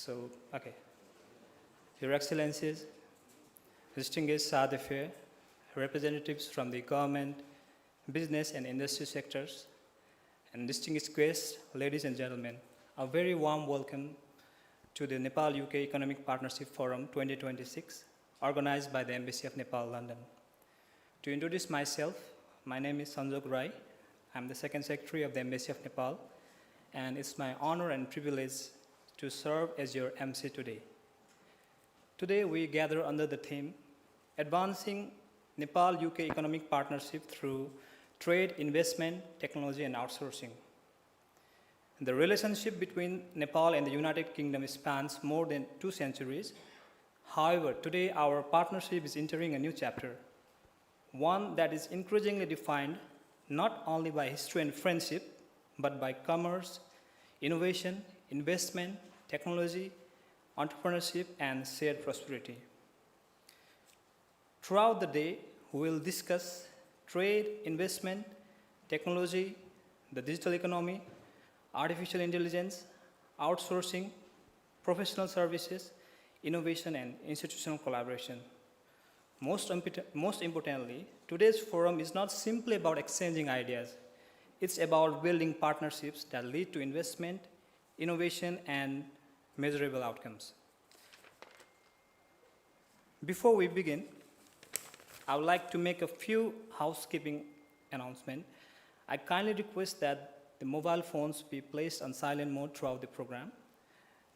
Okay. Your Excellencies, distinguished Sadafir, representatives from the government, business and industry sectors, and distinguished guests, ladies and gentlemen, a very warm welcome to the Nepal-UK Economic Partnership Forum 2026, organized by the Embassy of Nepal, London. To introduce myself, my name is Sanjog Rai. I'm the Second Secretary of the Embassy of Nepal, and it's my honor and privilege to serve as your MC today. Today, we gather under the theme, Advancing Nepal-UK Economic Partnership through Trade, Investment, Technology, and Outsourcing. The relationship between Nepal and the United Kingdom spans more than 2 centuries. However, today our partnership is entering a new chapter, one that is increasingly defined not only by history and friendship, but by commerce, innovation, investment, technology, entrepreneurship, and shared prosperity. Throughout the day, we will discuss trade, investment, technology, the digital economy, artificial intelligence, outsourcing, professional services, innovation, and institutional collaboration. Most importantly, today's forum is not simply about exchanging ideas. It's about building partnerships that lead to investment, innovation, and measurable outcomes. Before we begin, I would like to make a few housekeeping announcements. I kindly request that the mobile phones be placed on silent mode throughout the program.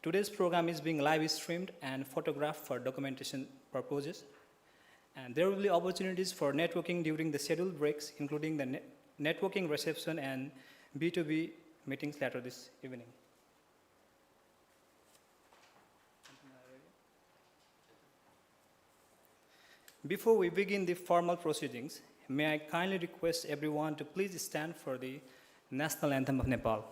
Today's program is being live streamed and photographed for documentation purposes. And there will be opportunities for networking during the scheduled breaks, including the networking reception and B2B meetings later this evening. Before we begin the formal proceedings, may I kindly request everyone to please stand for the National Anthem of Nepal.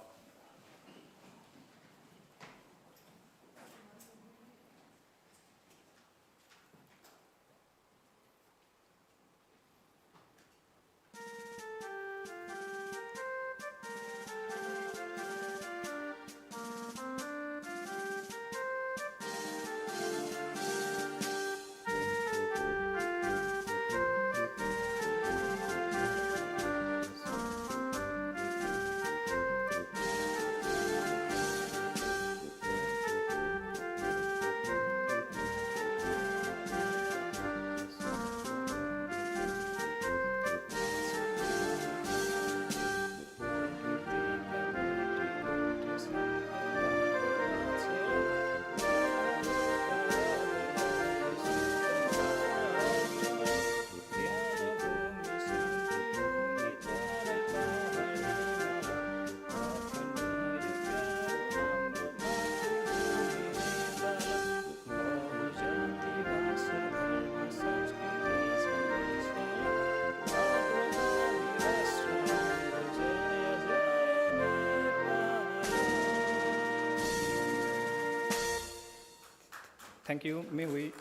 Thank you. May we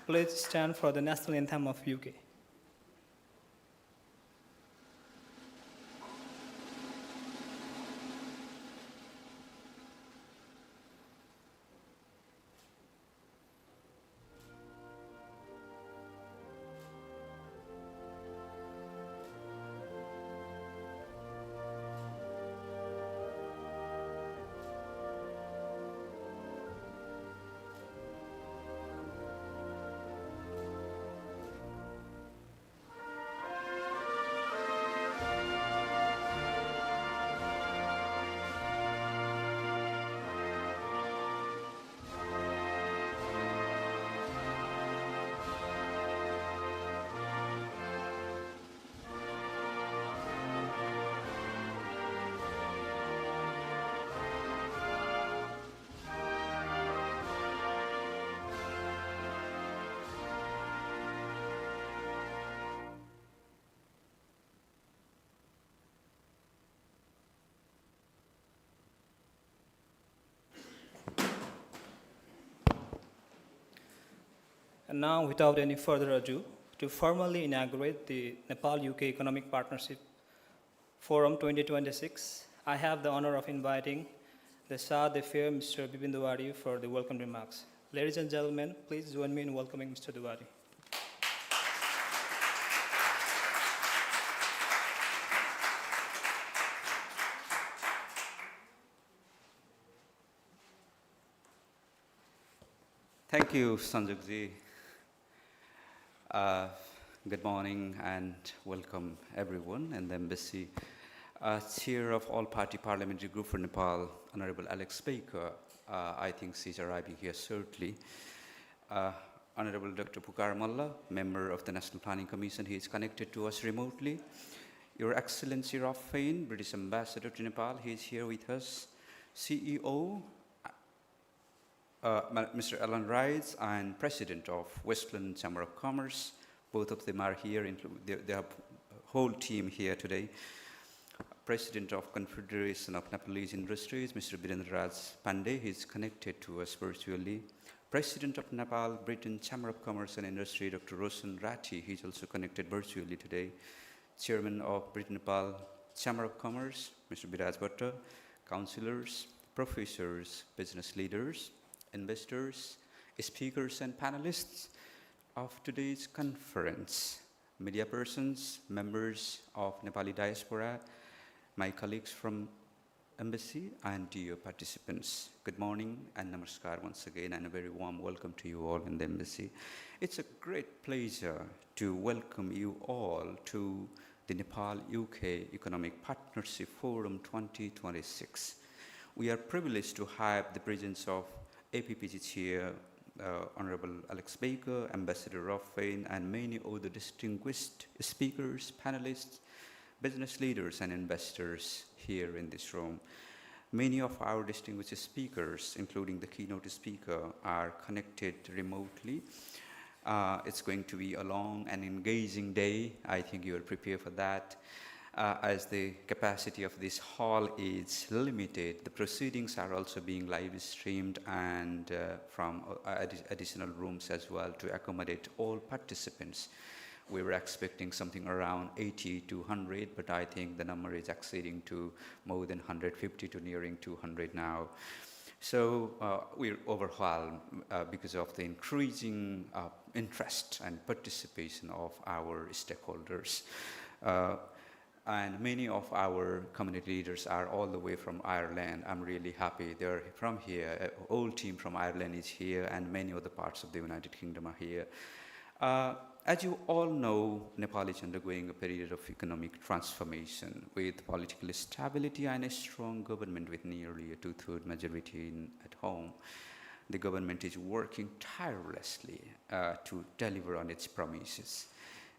please stand for the National Anthem of UK. And now, without any further ado, to formally inaugurate the Nepal-UK Economic Partnership Forum 2026, I have the honor of inviting the Shah d'Affaires, Mr. Bipin Dewari, for the welcome remarks. Ladies and gentlemen, please join me in welcoming Mr. Dewari. Thank you, Sanjukji. Good morning and welcome everyone in the embassy. Chair of All Party Parliamentary Group for Nepal, Honorable Alex Baker, I think she's arriving here shortly. Honorable Dr. Pukar Malla, member of the National Planning Commission, he is connected to us remotely. Your Excellency Rafain, British Ambassador to Nepal, he is here with us. CEO, Mr. Alan Rice, and President of Westland Chamber of Commerce, both of them are here. They have a whole team here today. President of Confederation of Nepalese Industries, Mr. Birendra Raj Pandey, he is connected to us virtually. President of Nepal Britain Chamber of Commerce and Industry, Dr. Roshan Rathi, he is also connected virtually today. Chairman of Britain Nepal Chamber of Commerce, Mr. Biraj Bhatta, councillors, professors, business leaders, investors, speakers and panelists of today's conference, media persons, members of Nepali diaspora, my colleagues from embassy, and dear participants. Good morning and namaskar once again, and a very warm welcome to you all in the embassy. It's a great pleasure to welcome you all to the Nepal-UK Economic Partnership Forum 2026. We are privileged to have the presence of APPG Chair, Honorable Alex Baker, Ambassador Rafain, and many other distinguished speakers, panelists, business leaders, and investors here in this room. Many of our distinguished speakers, including the keynote speaker, are connected remotely. It's going to be a long and engaging day. I think you will prepare for that. As the capacity of this hall is limited, the proceedings are also being live streamed and from additional rooms as well to accommodate all participants. We were expecting something around 80 to 100, but I think the number is exceeding to more than 150 to nearing 200 now. So we're overwhelmed because of the increasing interest and participation of our stakeholders. And many of our community leaders are all the way from Ireland. I'm really happy they're from here. A whole team from Ireland is here, and many other parts of the United Kingdom are here. As you all know, Nepal is undergoing a period of economic transformation with political stability and a strong government with nearly a two-thirds majority at home. The government is working tirelessly to deliver on its promises.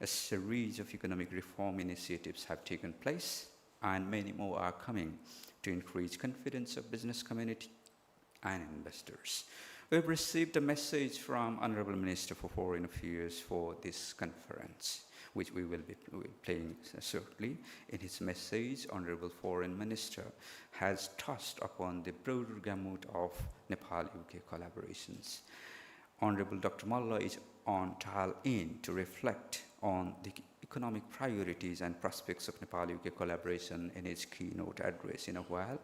A series of economic reform initiatives have taken place, and many more are coming to increase confidence of business community and investors. We've received a message from Honorable Minister for Foreign Affairs for this conference, which we will be playing shortly. In his message, Honorable Foreign Minister has touched upon the broader gamut of Nepal-UK collaborations. Honorable Dr. Malla is on dial in to reflect on the economic priorities and prospects of Nepal-UK collaboration in his keynote address in a while.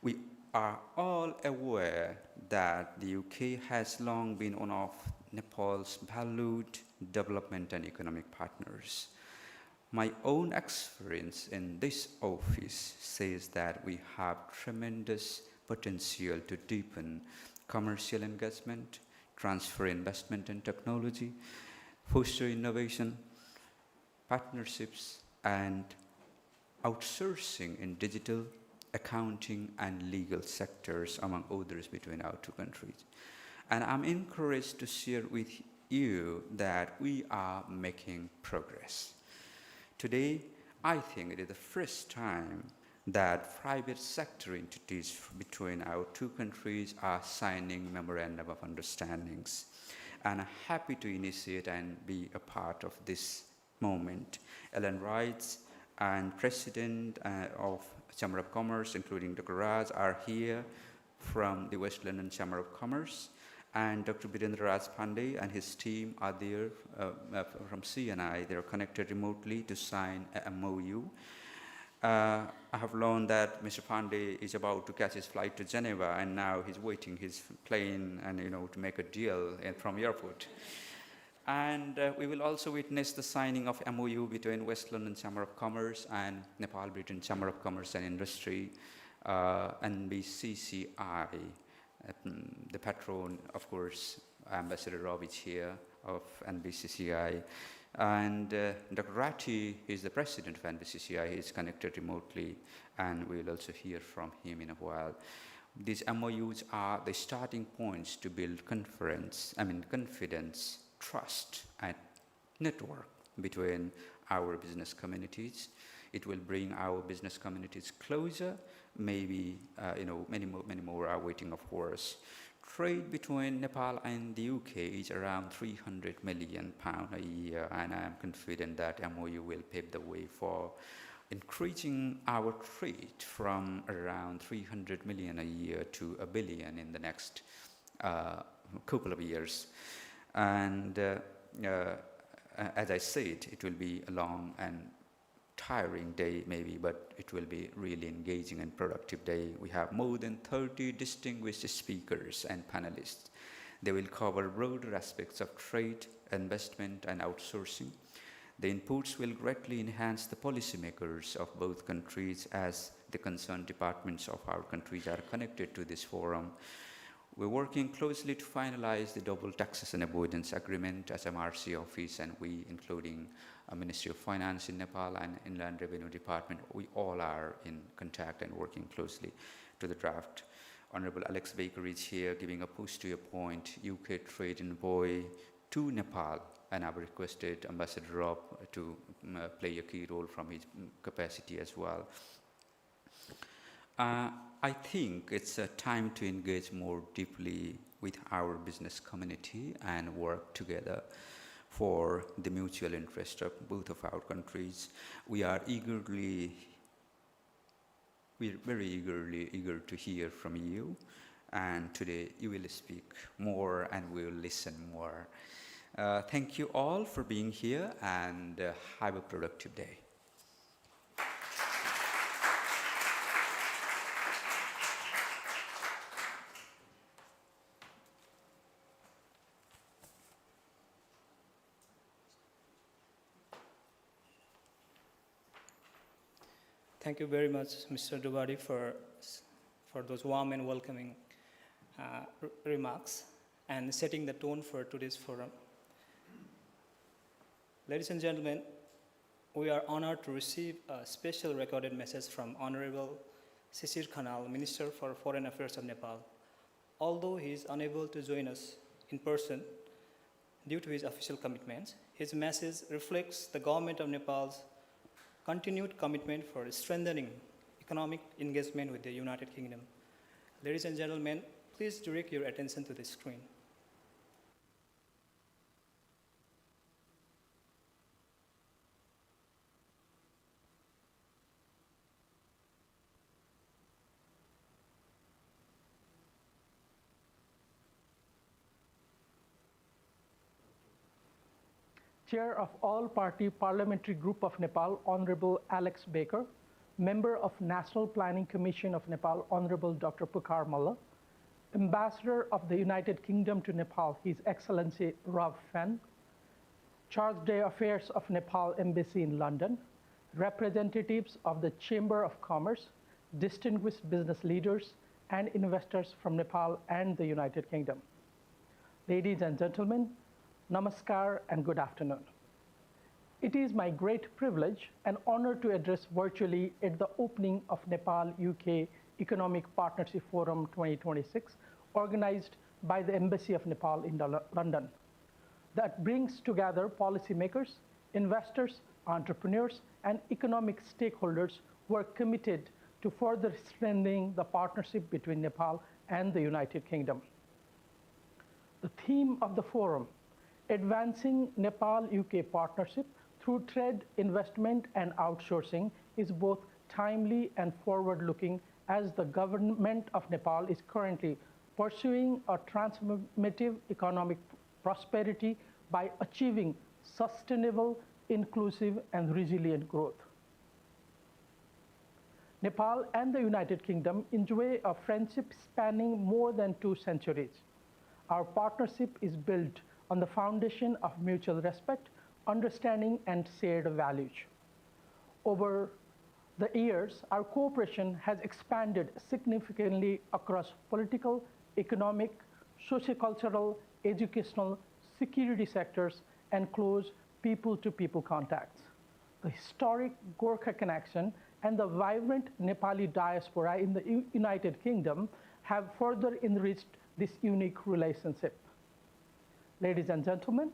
We are all aware that the UK has long been one of Nepal's valued development and economic partners. My own experience in this office says that we have tremendous potential to deepen commercial engagement, transfer investment in technology, foster innovation, partnerships, and outsourcing in digital, accounting, and legal sectors, among others, between our two countries. And I'm encouraged to share with you that we are making progress. Today, I think it is the first time that private sector entities between our two countries are signing memorandum of understandings. And I'm happy to initiate and be a part of this moment. Ellen Wright and President of Chamber of Commerce, including Dr. Raj, are here from the West London Chamber of Commerce. And Dr. Birendra Raj Pandey and his team are there from CNI. They are connected remotely to sign a MOU. I have learned that Mr. Pandey is about to catch his flight to Geneva, and now he's waiting his plane and to make a deal from airport. And we will also witness the signing of MOU between West London Chamber of Commerce and Nepal-Britain Chamber of Commerce and Industry, NBCCI. The patron, of course, Ambassador Rob is here of NBCCI. And Dr. Ratti is the president of NBCCI. He is connected remotely, and we will also hear from him in a while. These MOUs are the starting points to build confidence, trust, and network between our business communities. It will bring our business communities closer. Maybe many more are waiting, of course. Trade between Nepal and the UK is around £300 million a year, and I am confident that MOU will pave the way for increasing our trade from around 300 million a year to $1 billion in the next couple of years. And as I said, it will be a long and tiring day maybe, but it will be really engaging and productive day. We have more than 30 distinguished speakers and panelists. They will cover broader aspects of trade, investment, and outsourcing. The inputs will greatly enhance the policymakers of both countries, as the concerned departments of our countries are connected to this forum. We're working closely to finalize the Double Taxation Avoidance Agreement, SMRC office, and we, including Ministry of Finance in Nepal and Inland Revenue Department, we all are in contact and working closely to the draft. Honorable Alex Baker is here giving a push to appoint UK trade envoy to Nepal, and I've requested Ambassador Rob to play a key role from his capacity as well. I think it's a time to engage more deeply with our business community and work together for the mutual interest of both of our countries. We are very eager to hear from you, and today you will speak more and we will listen more. Thank you all for being here, and have a productive day. Thank you very much, Mr. Dubadi, for those warm and welcoming remarks and setting the tone for today's forum. Ladies and gentlemen, we are honored to receive a special recorded message from Honorable Shishir Khanal, Minister for Foreign Affairs of Nepal. Although he is unable to join us in person due to his official commitments, his message reflects the government of Nepal's continued commitment for strengthening economic engagement with the United Kingdom. Ladies and gentlemen, please direct your attention to the screen. Chair of All-Party Parliamentary Group of Nepal, Honorable Alex Baker, Member of National Planning Commission of Nepal, Honorable Dr. Pukhar Malla, Ambassador of the United Kingdom to Nepal, His Excellency Rob Fenn, Charge d'Affaires of Nepal Embassy in London, representatives of the Chamber of Commerce, distinguished business leaders, and investors from Nepal and the United Kingdom. Ladies and gentlemen, Namaskar and good afternoon. It is my great privilege and honor to address virtually at the opening of Nepal-UK Economic Partnership Forum 2026, organized by the Embassy of Nepal in London, that brings together policymakers, investors, entrepreneurs, and economic stakeholders who are committed to further strengthening the partnership between Nepal and the United Kingdom. The theme of the forum, Advancing Nepal-UK Partnership through Trade, Investment, and Outsourcing, is both timely and forward-looking, as the government of Nepal is currently pursuing a transformative economic prosperity by achieving sustainable, inclusive, and resilient growth. Nepal and the United Kingdom enjoy a friendship spanning more than 2 centuries. Our partnership is built on the foundation of mutual respect, understanding, and shared values. Over the years, our cooperation has expanded significantly across political, economic, sociocultural, educational, security sectors, and close people-to-people contacts. The historic Gorkha connection and the vibrant Nepali diaspora in the United Kingdom have further enriched this unique relationship. Ladies and gentlemen,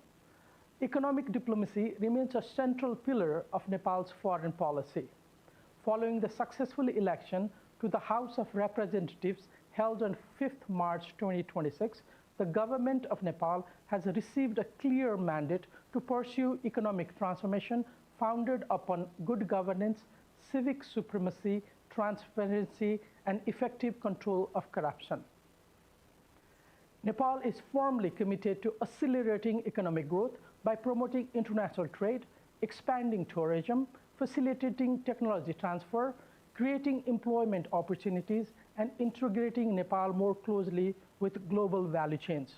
economic diplomacy remains a central pillar of Nepal's foreign policy. Following the successful election to the House of Representatives held on 5th March 2026, the government of Nepal has received a clear mandate to pursue economic transformation founded upon good governance, civic supremacy, transparency, and effective control of corruption. Nepal is firmly committed to accelerating economic growth by promoting international trade, expanding tourism, facilitating technology transfer, creating employment opportunities, and integrating Nepal more closely with global value chains.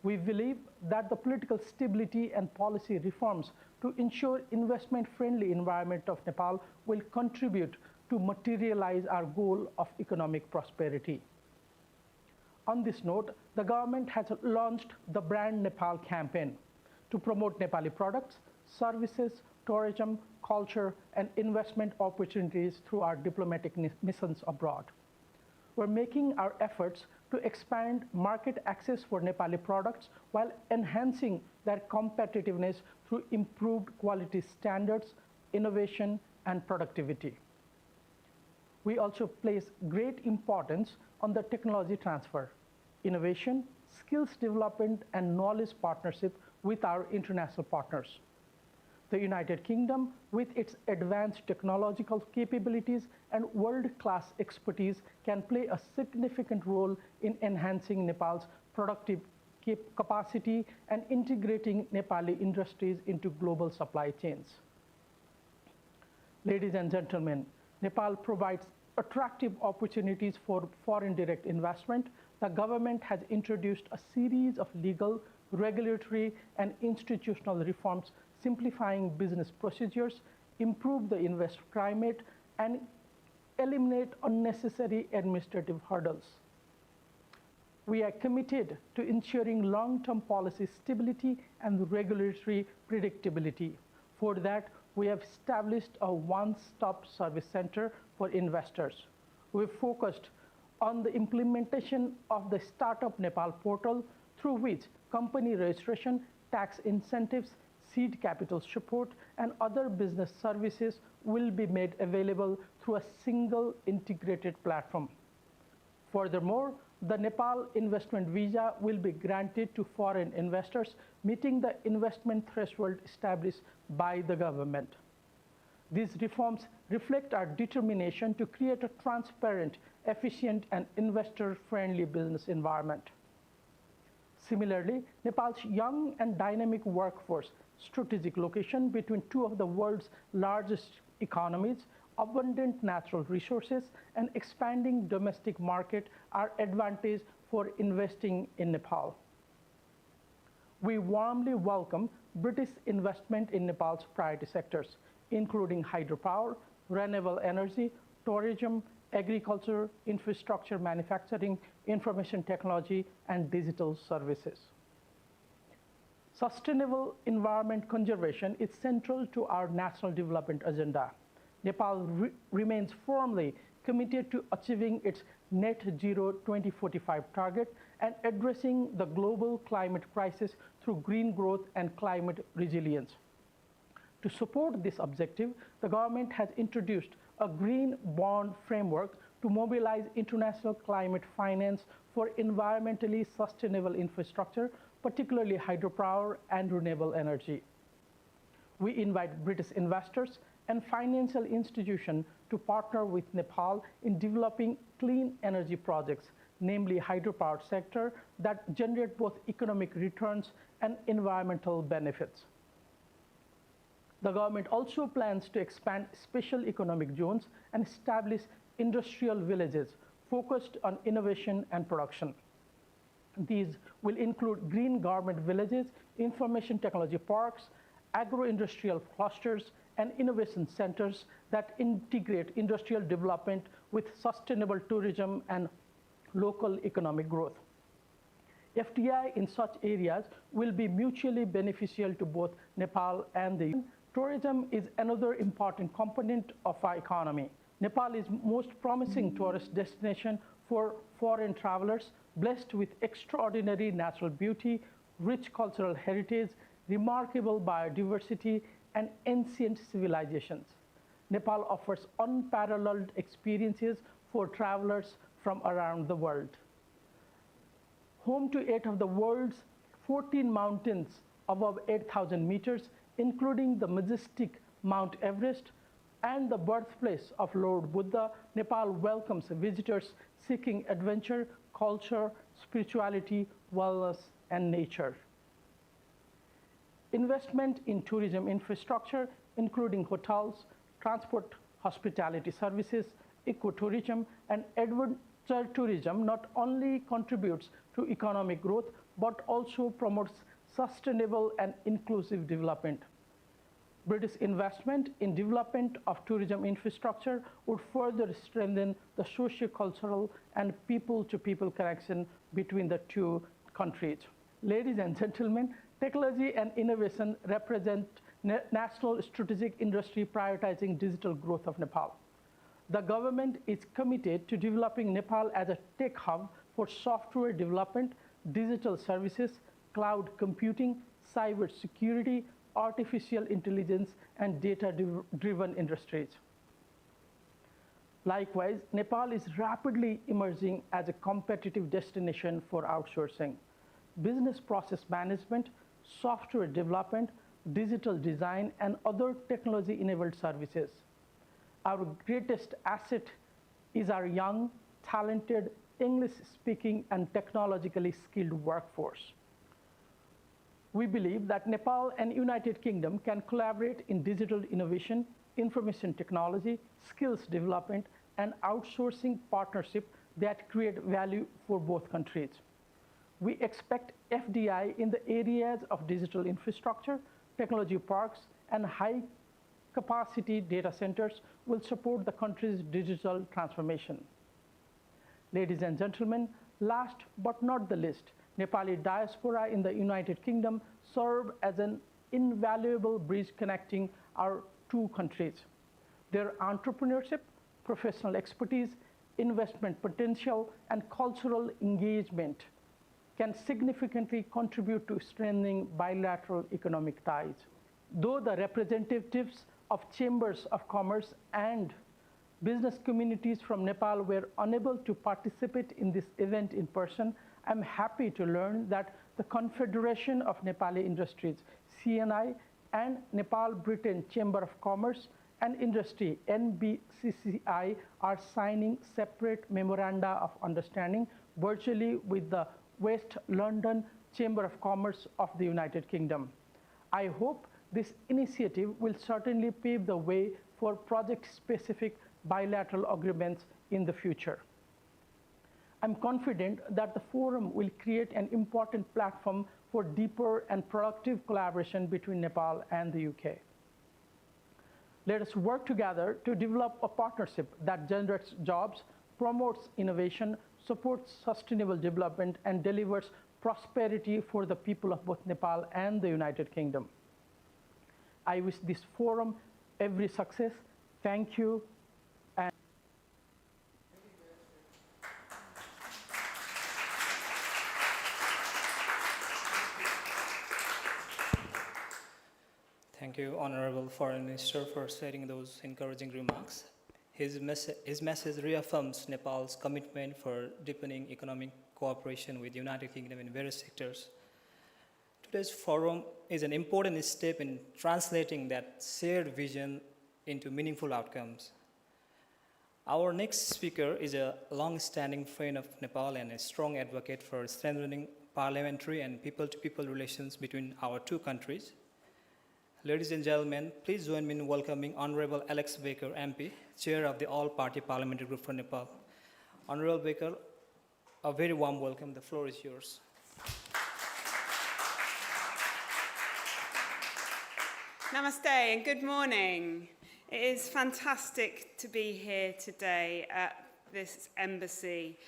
We believe that the political stability and policy reforms to ensure investment-friendly environment of Nepal will contribute to materialize our goal of economic prosperity. On this note, the government has launched the Brand Nepal campaign to promote Nepali products, services, tourism, culture, and investment opportunities through our diplomatic missions abroad. We're making our efforts to expand market access for Nepali products while enhancing their competitiveness through improved quality standards, innovation, and productivity. We also place great importance on the technology transfer, innovation, skills development, and knowledge partnership with our international partners. The United Kingdom, with its advanced technological capabilities and world-class expertise, can play a significant role in enhancing Nepal's productive capacity and integrating Nepali industries into global supply chains. Ladies and gentlemen, Nepal provides attractive opportunities for foreign direct investment. The government has introduced a series of legal, regulatory, and institutional reforms simplifying business procedures, improve the investor climate, and eliminate unnecessary administrative hurdles. We are committed to ensuring long-term policy stability and regulatory predictability. For that, we have established a one-stop service center for investors. We've focused on the implementation of the Startup Nepal portal, through which company registration, tax incentives, seed capital support, and other business services will be made available through a single integrated platform. Furthermore, the Nepal investment visa will be granted to foreign investors meeting the investment threshold established by the government. These reforms reflect our determination to create a transparent, efficient, and investor-friendly business environment. Similarly, Nepal's young and dynamic workforce, strategic location between two of the world's largest economies, abundant natural resources, and expanding domestic market are advantages for investing in Nepal. We warmly welcome British investment in Nepal's priority sectors, including hydropower, renewable energy, tourism, agriculture, infrastructure manufacturing, information technology, and digital services. Sustainable environment conservation is central to our national development agenda. Nepal remains firmly committed to achieving its net zero 2045 target and addressing the global climate crisis through green growth and climate resilience. To support this objective, the government has introduced a green bond framework to mobilize international climate finance for environmentally sustainable infrastructure, particularly hydropower and renewable energy. We invite British investors and financial institutions to partner with Nepal in developing clean energy projects, namely hydropower sector, that generate both economic returns and environmental benefits. The government also plans to expand special economic zones and establish industrial villages focused on innovation and production. These will include green garment villages, information technology parks, agro-industrial clusters, and innovation centers that integrate industrial development with sustainable tourism and local economic growth. FDI in such areas will be mutually beneficial to both Nepal and the UN. Tourism is another important component of our economy. Nepal is most promising tourist destination for foreign travelers, blessed with extraordinary natural beauty, rich cultural heritage, remarkable biodiversity, and ancient civilizations. Nepal offers unparalleled experiences for travelers from around the world. Home to 8 of the world's 14 mountains above 8,000 meters, including the majestic Mount Everest, and the birthplace of Lord Buddha, Nepal welcomes visitors seeking adventure, culture, spirituality, wellness, and nature. Investment in tourism infrastructure, including hotels, transport, hospitality services, ecotourism, and adventure tourism, not only contributes to economic growth, but also promotes sustainable and inclusive development. British investment in development of tourism infrastructure would further strengthen the socio-cultural and people-to-people connection between the two countries. Ladies and gentlemen, technology and innovation represent national strategic industry prioritizing digital growth of Nepal. The government is committed to developing Nepal as a tech hub for software development, digital services, cloud computing, cyber security, artificial intelligence, and data-driven industries. Likewise, Nepal is rapidly emerging as a competitive destination for outsourcing, business process management, software development, digital design, and other technology-enabled services. Our greatest asset is our young, talented, English-speaking, and technologically skilled workforce. We believe that Nepal and United Kingdom can collaborate in digital innovation, information technology, skills development, and outsourcing partnership that create value for both countries. We expect FDI in the areas of digital infrastructure, technology parks, and high-capacity data centers will support the country's digital transformation. Ladies and gentlemen, last but not the least, Nepali diaspora in the United Kingdom serve as an invaluable bridge connecting our two countries. Their entrepreneurship, professional expertise, investment potential, and cultural engagement can significantly contribute to strengthening bilateral economic ties. Though the representatives of chambers of commerce and business communities from Nepal were unable to participate in this event in person, I'm happy to learn that the Confederation of Nepali Industries, CNI, and Nepal-Britain Chamber of Commerce and Industry, NBCCI, are signing separate memoranda of understanding virtually with the West London Chamber of Commerce of the United Kingdom. I hope this initiative will certainly pave the way for project-specific bilateral agreements in the future. I'm confident that the forum will create an important platform for deeper and productive collaboration between Nepal and the UK. Let us work together to develop a partnership that generates jobs, promotes innovation, supports sustainable development, and delivers prosperity for the people of both Nepal and the United Kingdom. I wish this forum every success. Thank you. Thank you, Honorable Foreign Minister, for sharing those encouraging remarks. His message reaffirms Nepal's commitment for deepening economic cooperation with the United Kingdom in various sectors. Today's forum is an important step in translating that shared vision into meaningful outcomes. Our next speaker is a long-standing friend of Nepal and a strong advocate for strengthening parliamentary and people-to-people relations between our two countries. Ladies and gentlemen, please join me in welcoming Honorable Alex Baker, MP, Chair of the All-Party Parliamentary Group for Nepal. Honorable Baker, a very warm welcome. The floor is yours. Namaste and good morning. It is fantastic to be here today at this embassy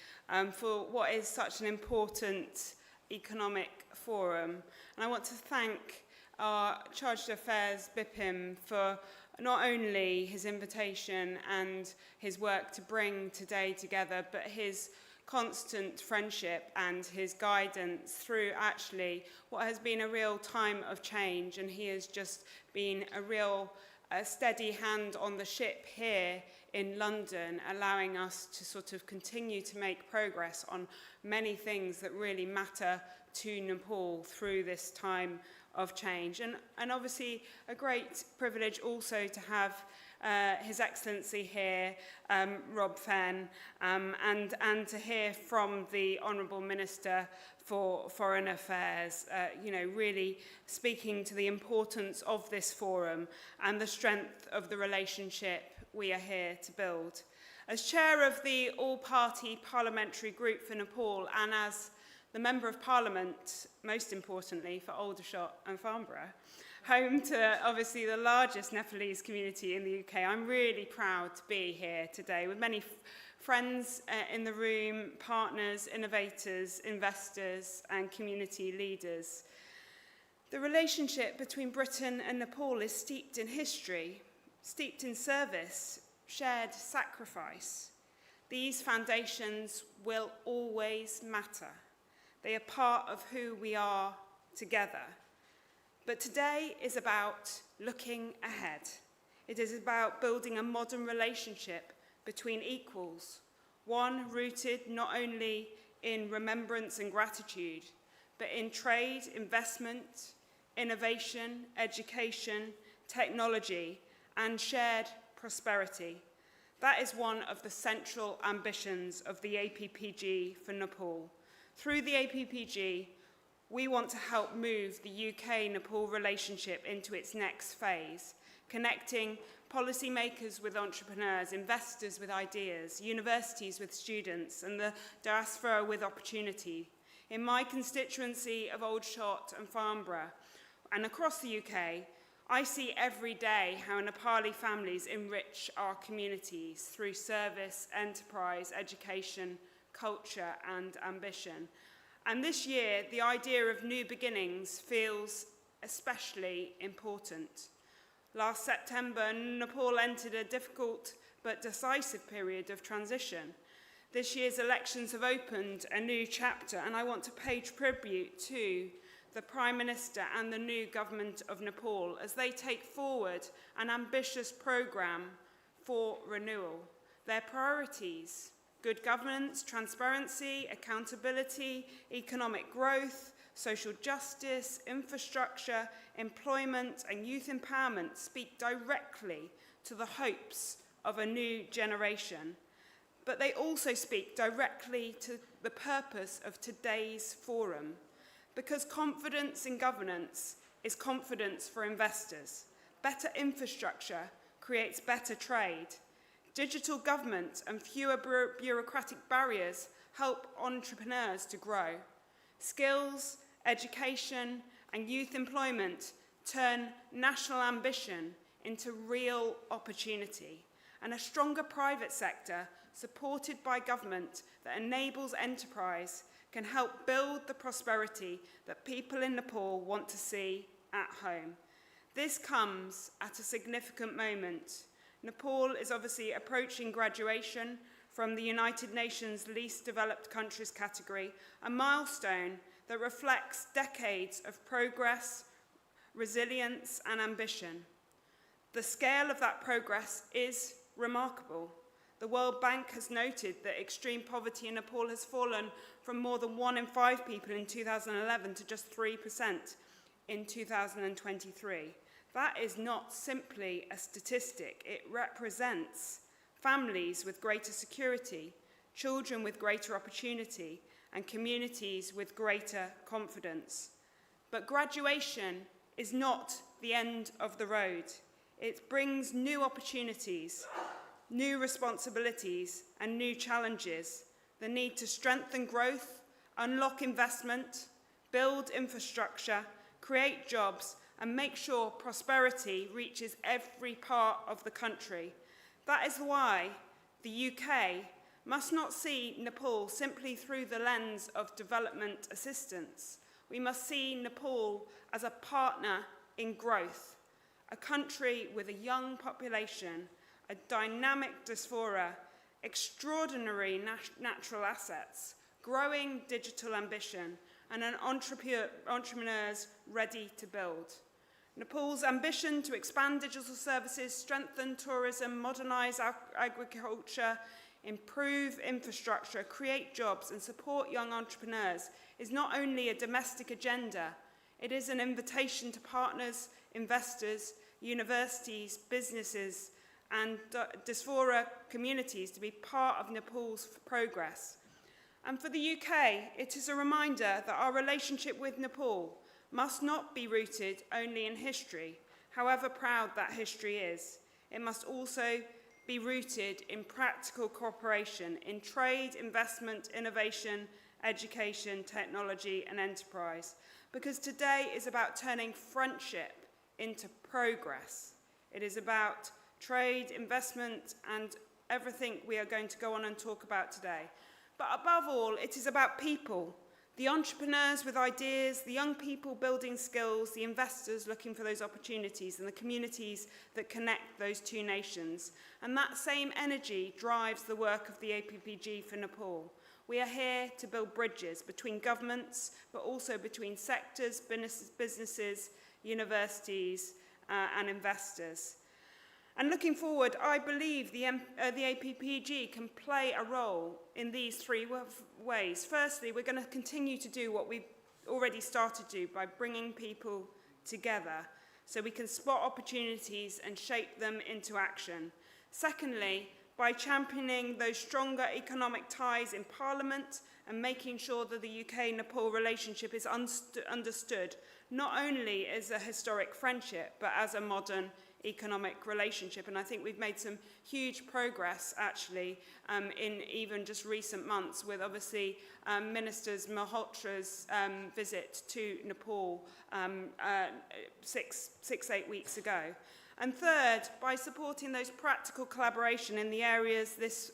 for what is such an important economic forum. And I want to thank our Chargé d'Affaires, Bipin, for not only his invitation and his work to bring today together, but his constant friendship and his guidance through actually what has been a real time of change. And he has just been a real steady hand on the ship here in London, allowing us to sort of continue to make progress on many things that really matter to Nepal through this time of change. And obviously a great privilege also to have His Excellency here, Rob Fenn, and to hear from the Honourable Minister for Foreign Affairs, really speaking to the importance of this forum and the strength of the relationship we are here to build. As chair of the All-Party Parliamentary Group for Nepal and as the Member of Parliament, most importantly, for Aldershot and Farnborough, home to obviously the largest Nepalese community in the UK, I'm really proud to be here today with many friends in the room, partners, innovators, investors, and community leaders. The relationship between Britain and Nepal is steeped in history, steeped in service, shared sacrifice. These foundations will always matter. They are part of who we are together. But today is about looking ahead. It is about building a modern relationship between equals, one rooted not only in remembrance and gratitude, but in trade, investment, innovation, education, technology, and shared prosperity. That is one of the central ambitions of the APPG for Nepal. Through the APPG, we want to help move the UK-Nepal relationship into its next phase, connecting policymakers with entrepreneurs, investors with ideas, universities with students, and the diaspora with opportunity. In my constituency of Aldershot and Farnborough, and across the UK, I see every day how Nepali families enrich our communities through service, enterprise, education, culture, and ambition. And this year, the idea of new beginnings feels especially important. Last September, Nepal entered a difficult but decisive period of transition. This year's elections have opened a new chapter, and I want to pay tribute to the Prime Minister and the new government of Nepal as they take forward an ambitious programme for renewal. Their priorities: good governance, transparency, accountability, economic growth, social justice, infrastructure, employment, and youth empowerment speak directly to the hopes of a new generation. But they also speak directly to the purpose of today's forum, because confidence in governance is confidence for investors. Better infrastructure creates better trade. Digital government and fewer bureaucratic barriers help entrepreneurs to grow. Skills, education, and youth employment turn national ambition into real opportunity. And a stronger private sector, supported by government, that enables enterprise can help build the prosperity that people in Nepal want to see at home. This comes at a significant moment. Nepal is obviously approaching graduation from the United Nations Least Developed Countries category, a milestone that reflects decades of progress, resilience, and ambition. The scale of that progress is remarkable. The World Bank has noted that extreme poverty in Nepal has fallen from more than 1 in 5 people in 2011 to just 3% in 2023. That is not simply a statistic. It represents families with greater security, children with greater opportunity, and communities with greater confidence. But graduation is not the end of the road. It brings new opportunities, new responsibilities, and new challenges. The need to strengthen growth, unlock investment, build infrastructure, create jobs, and make sure prosperity reaches every part of the country. That is why the UK must not see Nepal simply through the lens of development assistance. We must see Nepal as a partner in growth, a country with a young population, a dynamic diaspora, extraordinary natural assets, growing digital ambition, and an entrepreneurs ready to build. Nepal's ambition to expand digital services, strengthen tourism, modernise agriculture, improve infrastructure, create jobs, and support young entrepreneurs is not only a domestic agenda, it is an invitation to partners, investors, universities, businesses, and diaspora communities to be part of Nepal's progress. And for the UK, it is a reminder that our relationship with Nepal must not be rooted only in history, however proud that history is. It must also be rooted in practical cooperation in trade, investment, innovation, education, technology, and enterprise. Because today is about turning friendship into progress. It is about trade, investment, and everything we are going to go on and talk about today. But above all, it is about people, the entrepreneurs with ideas, the young people building skills, the investors looking for those opportunities, and the communities that connect those two nations. And that same energy drives the work of the APPG for Nepal. We are here to build bridges between governments, but also between sectors, businesses, universities, and investors. And looking forward, I believe the APPG can play a role in these three ways. Firstly, we're going to continue to do what we've already started to do by bringing people together so we can spot opportunities and shape them into action. Secondly, by championing those stronger economic ties in Parliament and making sure that the UK-Nepal relationship is understood not only as a historic friendship, but as a modern economic relationship. And I think we've made some huge progress, actually, in even just recent months, with obviously Minister Malhotra's visit to Nepal 8 weeks ago. And third, by supporting those practical collaboration in the areas this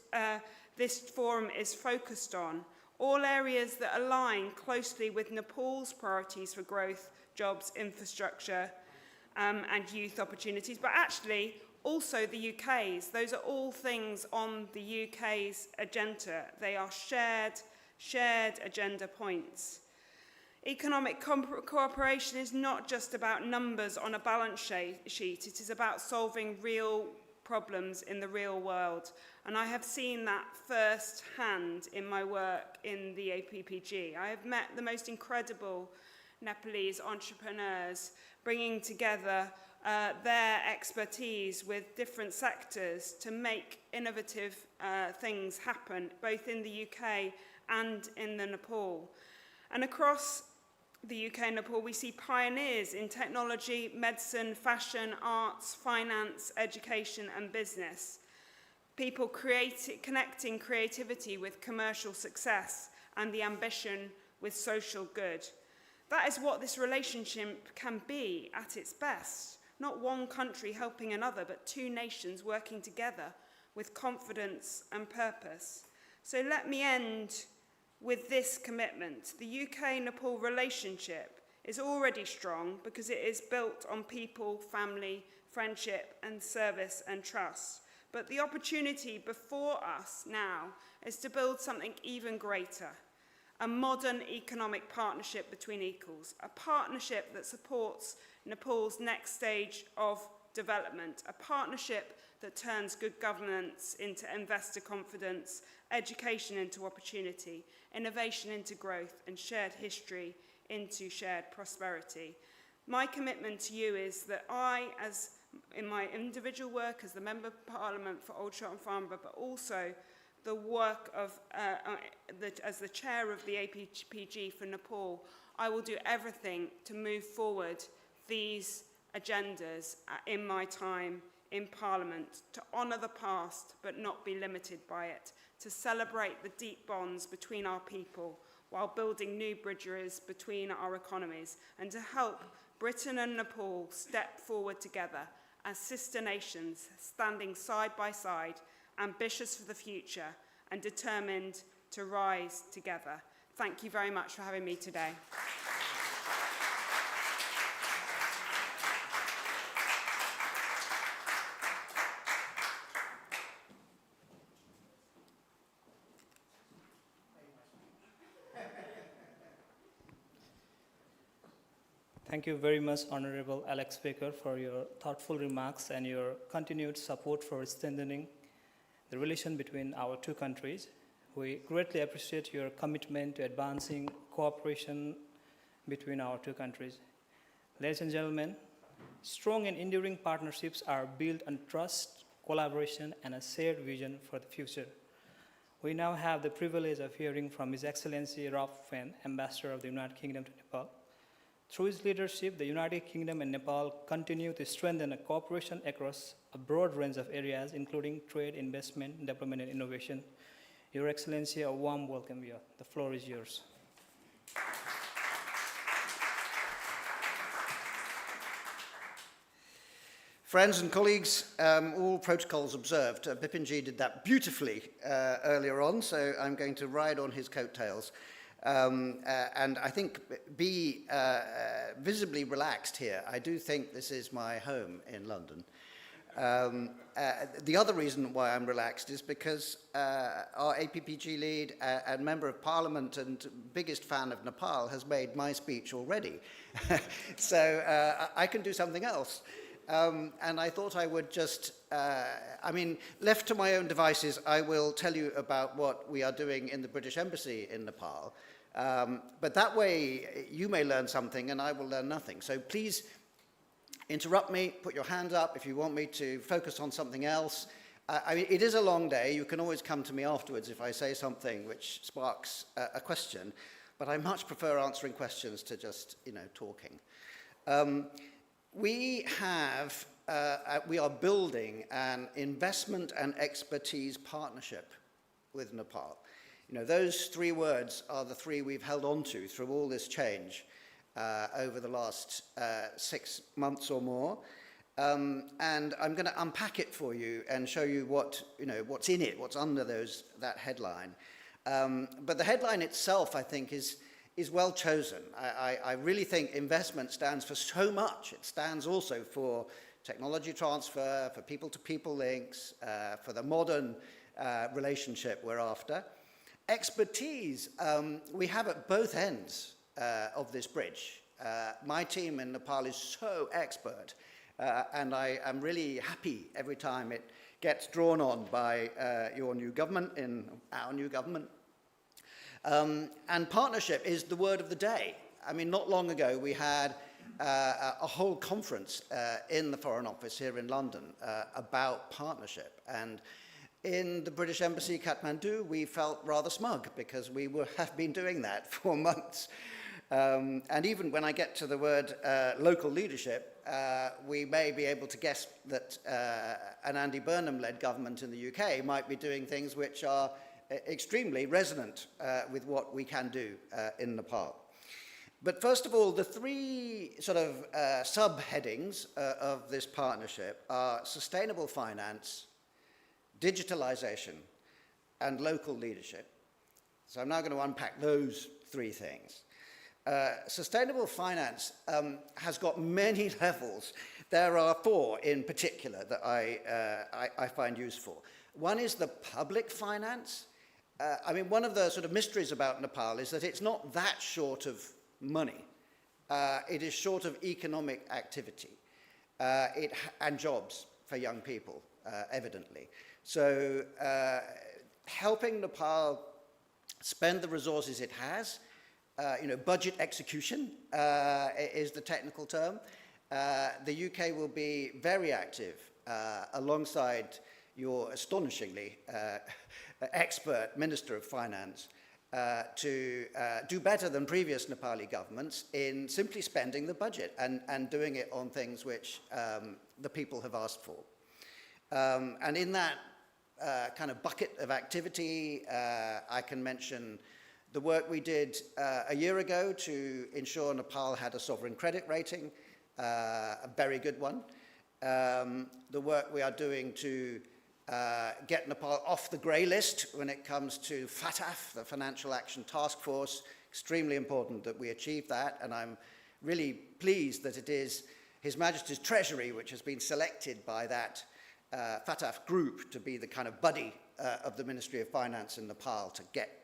forum is focused on, all areas that align closely with Nepal's priorities for growth, jobs, infrastructure, and youth opportunities, but actually also the UK's. Those are all things on the UK's agenda. They are shared agenda points. Economic cooperation is not just about numbers on a balance sheet. It is about solving real problems in the real world. And I have seen that firsthand in my work in the APPG. I have met the most incredible Nepalese entrepreneurs, bringing together their expertise with different sectors to make innovative things happen, both in the UK and in the Nepal. And across the UK and Nepal, we see pioneers in technology, medicine, fashion, arts, finance, education, and business. People connecting creativity with commercial success and the ambition with social good. That is what this relationship can be at its best. Not one country helping another, but two nations working together with confidence and purpose. So let me end with this commitment. The UK-Nepal relationship is already strong because it is built on people, family, friendship, and service and trust. But the opportunity before us now is to build something even greater. A modern economic partnership between equals, a partnership that supports Nepal's next stage of development, a partnership that turns good governance into investor confidence, education into opportunity, innovation into growth, and shared history into shared prosperity. My commitment to you is that I, as in my individual work as the Member of Parliament for Old Shot and Farnborough, but also the work of, as the chair of the APPG for Nepal, I will do everything to move forward these agendas in my time in Parliament, to honour the past but not be limited by it, to celebrate the deep bonds between our people while building new bridges between our economies, and to help Britain and Nepal step forward together as sister nations, standing side by side, ambitious for the future and determined to rise together. Thank you very much for having me today. Thank you very much, Honorable Alex Baker, for your thoughtful remarks and your continued support for strengthening the relation between our two countries. We greatly appreciate your commitment to advancing cooperation between our two countries. Ladies and gentlemen, strong and enduring partnerships are built on trust, collaboration, and a shared vision for the future. We now have the privilege of hearing from His Excellency Rob Fenn, Ambassador of the United Kingdom to Nepal. Through his leadership, the United Kingdom and Nepal continue to strengthen a cooperation across a broad range of areas, including trade, investment, development, and innovation. Your Excellency, a warm welcome here. The floor is yours. Friends and colleagues, all protocols observed. Bipinji did that beautifully earlier on, so I'm going to ride on his coattails. And I think be visibly relaxed here. I do think this is my home in London. The other reason why I'm relaxed is because our APPG lead and Member of Parliament and biggest fan of Nepal has made my speech already. So I can do something else. And I thought I would just, left to my own devices, I will tell you about what we are doing in the British Embassy in Nepal. But that way, you may learn something and I will learn nothing. So please interrupt me, put your hand up if you want me to focus on something else. It is a long day. You can always come to me afterwards if I say something which sparks a question. But I much prefer answering questions to just, talking. We are building an investment and expertise partnership with Nepal. Those three words are the three we've held on to through all this change over the last 6 months or more. And I'm going to unpack it for you and show you what's in it, what's under that headline. But the headline itself, I think, is well chosen. I really think investment stands for so much. It stands also for technology transfer, for people-to-people links, for the modern relationship we're after. Expertise, we have at both ends of this bridge. My team in Nepal is so expert, and I am really happy every time it gets drawn on by your new government, in our new government. And partnership is the word of the day. Not long ago we had a whole conference in the Foreign Office here in London about partnership. And in the British Embassy, Kathmandu, we felt rather smug because we have been doing that for months. And even when I get to the word local leadership, we may be able to guess that an Andy Burnham-led government in the UK might be doing things which are extremely resonant with what we can do in Nepal. But first of all, the three sort of subheadings of this partnership are sustainable finance, digitalization, and local leadership. So I'm now going to unpack those three things. Sustainable finance has got many levels. There are four in particular that I find useful. One is the public finance. One of the sort of mysteries about Nepal is that it's not that short of money. It is short of economic activity and jobs for young people, evidently. So helping Nepal spend the resources it has, budget execution is the technical term. The UK will be very active alongside your astonishingly expert Minister of Finance to do better than previous Nepali governments in simply spending the budget and doing it on things which the people have asked for. And in that kind of bucket of activity, I can mention the work we did a year ago to ensure Nepal had a sovereign credit rating, a very good one. The work we are doing to get Nepal off the grey list when it comes to FATF, the Financial Action Task Force. Extremely important that we achieve that, and I'm really pleased that it is His Majesty's Treasury which has been selected by that FATF group to be the kind of buddy of the Ministry of Finance in Nepal to get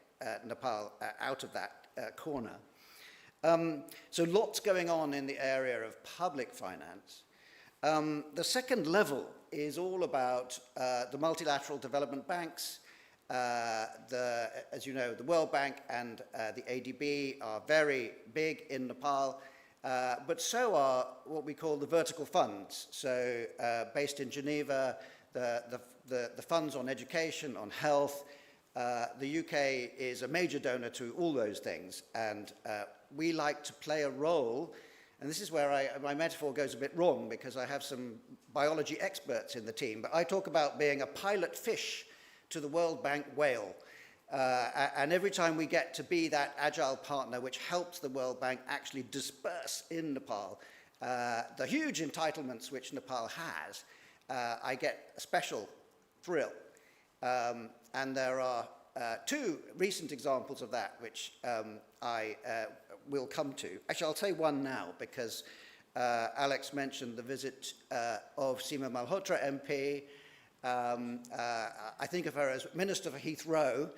Nepal out of that corner. So lots going on in the area of public finance. The second level is all about the multilateral development banks. As you know, the World Bank and the ADB are very big in Nepal, but so are what we call the vertical funds. So based in Geneva, the funds on education, on health. The UK is a major donor to all those things, and we like to play a role. And this is where my metaphor goes a bit wrong, because I have some biology experts in the team, but I talk about being a pilot fish to the World Bank whale. And every time we get to be that agile partner which helps the World Bank actually disperse in Nepal the huge entitlements which Nepal has, I get a special thrill. And there are two recent examples of that which I will come to. Actually, I'll say one now, because Alex mentioned the visit of Seema Malhotra MP. I think of her as Minister for Heathrow,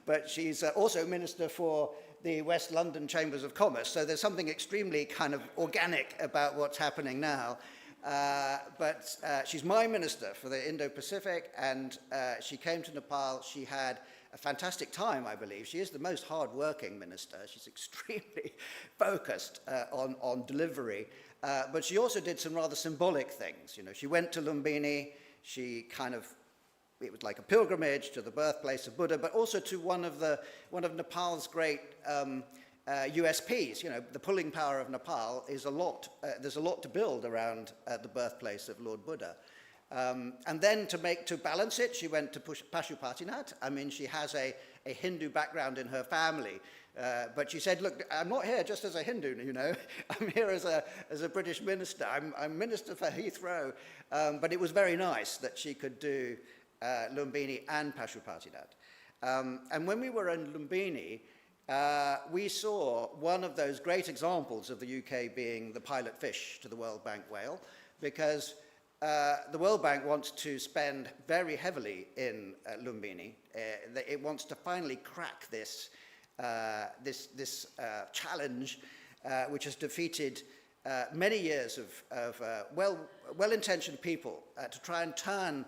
but she's also Minister for the West London Chambers of Commerce, so there's something extremely kind of organic about what's happening now. But she's my minister for the Indo-Pacific, and she came to Nepal. She had a fantastic time, I believe. She is the most hard-working minister. She's extremely focused on delivery. But she also did some rather symbolic things. You know, she went to Lumbini. She it was like a pilgrimage to the birthplace of Buddha, but also to one of Nepal's great USPs. You know, the pulling power of Nepal is a lot. There's a lot to build around the birthplace of Lord Buddha. And then to balance it, she went to Pashupatinath. I mean, she has a Hindu background in her family. But she said, look, I'm not here just as a Hindu, you know. I'm here as a British minister. I'm minister for Heathrow. But it was very nice that she could do Lumbini and Pashupatinath. And when we were in Lumbini, we saw one of those great examples of the UK being the pilot fish to the World Bank whale, because the World Bank wants to spend very heavily in Lumbini. It wants to finally crack this challenge, which has defeated many years of well-intentioned people to try and turn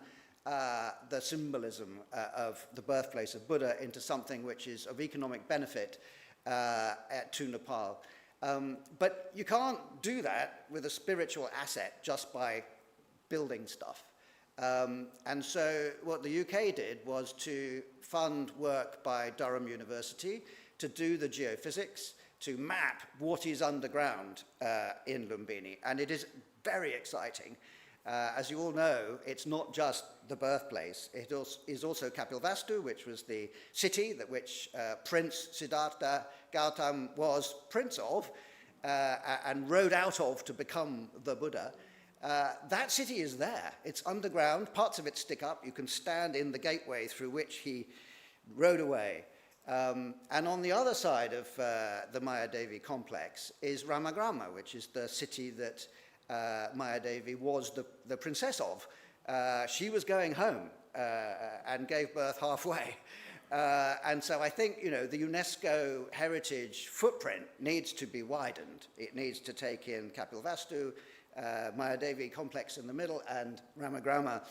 the symbolism of the birthplace of Buddha into something which is of economic benefit to Nepal. But you can't do that with a spiritual asset just by building stuff. And so what the UK did was to fund work by Durham University to do the geophysics, to map what is underground in Lumbini. And it is very exciting. As you all know, it's not just the birthplace. It is also Kapilvastu, which was the city that which Prince Siddhartha Gautam was prince of and rode out of to become the Buddha. That city is there. It's underground. Parts of it stick up. You can stand in the gateway through which he rode away. And on the other side of the Mayadevi complex is Ramagrama, which is the city that Mayadevi was the princess of. She was going home and gave birth halfway. And so I think, you know, the UNESCO heritage footprint needs to be widened. It needs to take in Kapilvastu, Mayadevi complex in the middle, and Ramagrama.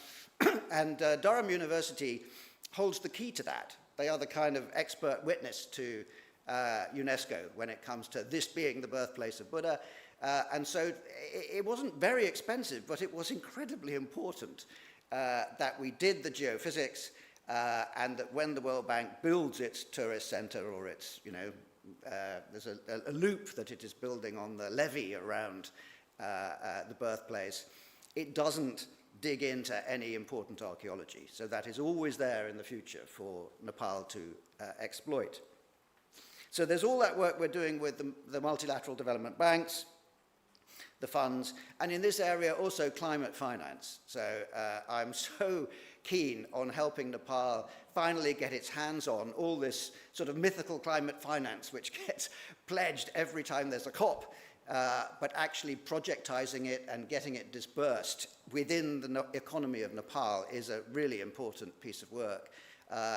And Durham University holds the key to that. They are the kind of expert witness to UNESCO when it comes to this being the birthplace of Buddha. And so it wasn't very expensive, but it was incredibly important that we did the geophysics and that when the World Bank builds its tourist center or its, there's a loop that it is building on the levee around the birthplace, it doesn't dig into any important archaeology. So that is always there in the future for Nepal to exploit. So there's all that work we're doing with the multilateral development banks, the funds, and in this area also climate finance. So I'm so keen on helping Nepal finally get its hands on all this sort of mythical climate finance which gets pledged every time there's a COP, but actually projectizing it and getting it dispersed within the economy of Nepal is a really important piece of work.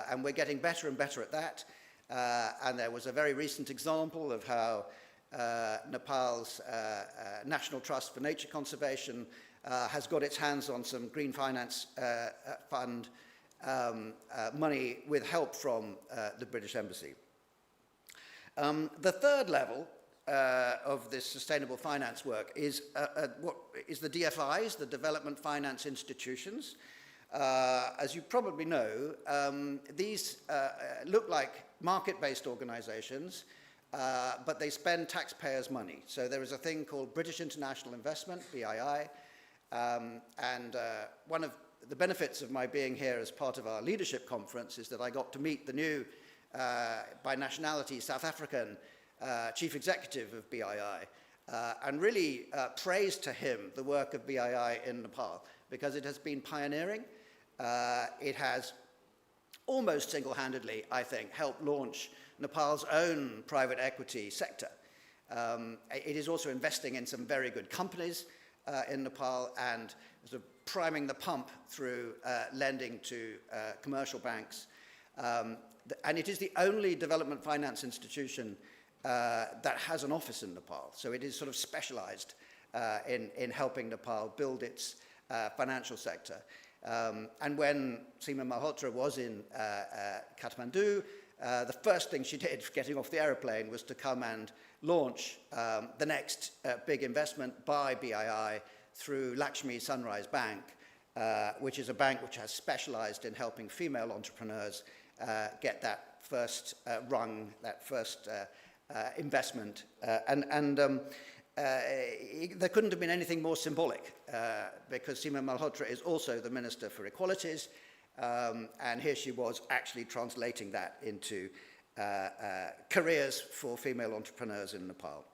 And we're getting better and better at that. And there was a very recent example of how Nepal's National Trust for Nature Conservation has got its hands on some green finance fund money with help from the British Embassy. The third level of this sustainable finance work is what is the DFIs, the Development Finance Institutions. As you probably know, these look like market-based organizations, but they spend taxpayers' money. So there is a thing called British International Investment, BII, and one of the benefits of my being here as part of our leadership conference is that I got to meet the new, by nationality, South African chief executive of BII, and really praise to him the work of BII in Nepal, because it has been pioneering. It has almost single-handedly, I think, helped launch Nepal's own private equity sector. It is also investing in some very good companies in Nepal and sort of priming the pump through lending to commercial banks. And it is the only development finance institution that has an office in Nepal. So it is sort of specialized in helping Nepal build its financial sector. And when Seema Malhotra was in Kathmandu, the first thing she did getting off the aeroplane was to come and launch the next big investment by BII through Lakshmi Sunrise Bank, which is a bank which has specialized in helping female entrepreneurs get that first rung, that first investment. There couldn't have been anything more symbolic because Seema Malhotra is also the Minister for Equalities, and here she was actually translating that into careers for female entrepreneurs in Nepal.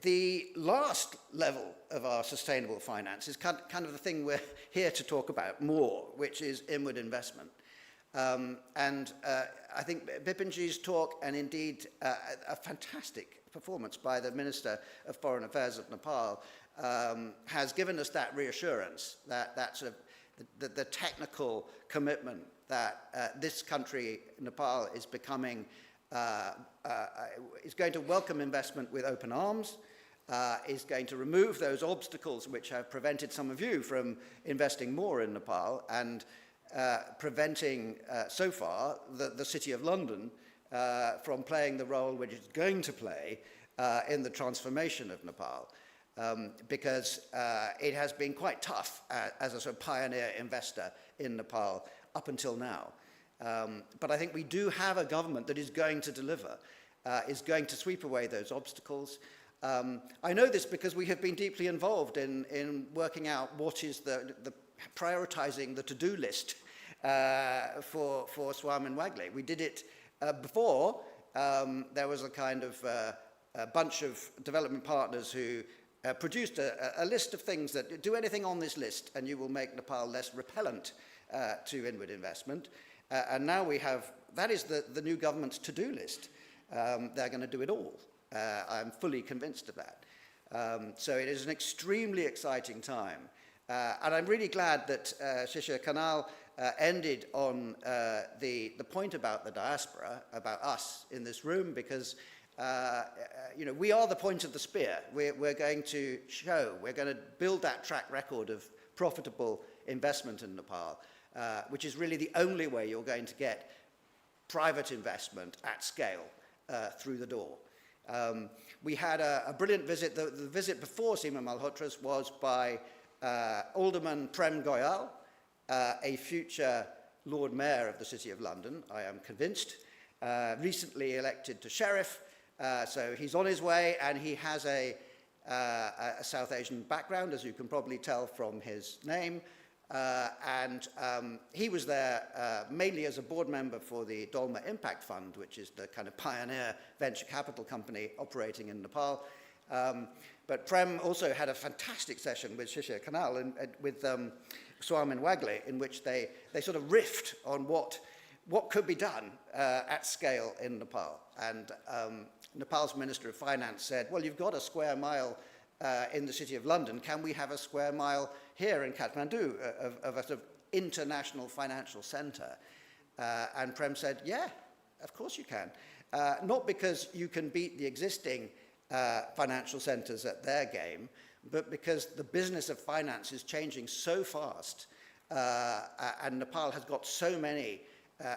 The last level of our sustainable finance is kind of the thing we're here to talk about more, which is inward investment. I think Bipinji's talk, and indeed a fantastic performance by the Minister of Foreign Affairs of Nepal, has given us that reassurance, that sort of the technical commitment that this country, Nepal, is becoming, is going to welcome investment with open arms, is going to remove those obstacles which have prevented some of you from investing more in Nepal, and preventing, so far, the City of London from playing the role which it's going to play in the transformation of Nepal, because it has been quite tough as a sort of pioneer investor in Nepal up until now. But I think we do have a government that is going to deliver, is going to sweep away those obstacles. I know this because we have been deeply involved in working out what is the prioritizing the to-do list for Swamin Wagle. We did it before there was a kind of a bunch of development partners who produced a list of things that do anything on this list and you will make Nepal less repellent to inward investment. And now we have, that is the new government's to-do list. They're going to do it all. I'm fully convinced of that. So it is an extremely exciting time. And I'm really glad that Shishir Kanal ended on the point about the diaspora, about us in this room, because we are the point of the spear. We're going to show, we're going to build that track record of profitable investment in Nepal, which is really the only way you're going to get private investment at scale through the door. We had a brilliant visit. The visit before Seema Malhotra's was by Alderman Prem Goyal, a future Lord Mayor of the City of London, I am convinced, recently elected to Sheriff, so he's on his way, and he has a South Asian background, as you can probably tell from his name. He was there mainly as a board member for the Dolma Impact Fund, which is the kind of pioneer venture capital company operating in Nepal. But Prem also had a fantastic session with Shishir Kanal and with Swamin Wagle, in which they sort of riffed on what could be done at scale in Nepal. And Nepal's Minister of Finance said, well, you've got a square mile in the City of London. Can we have a square mile here in Kathmandu of a sort of international financial centre? And Prem said, yeah, of course you can. Not because you can beat the existing financial centres at their game, but because the business of finance is changing so fast, and Nepal has got so many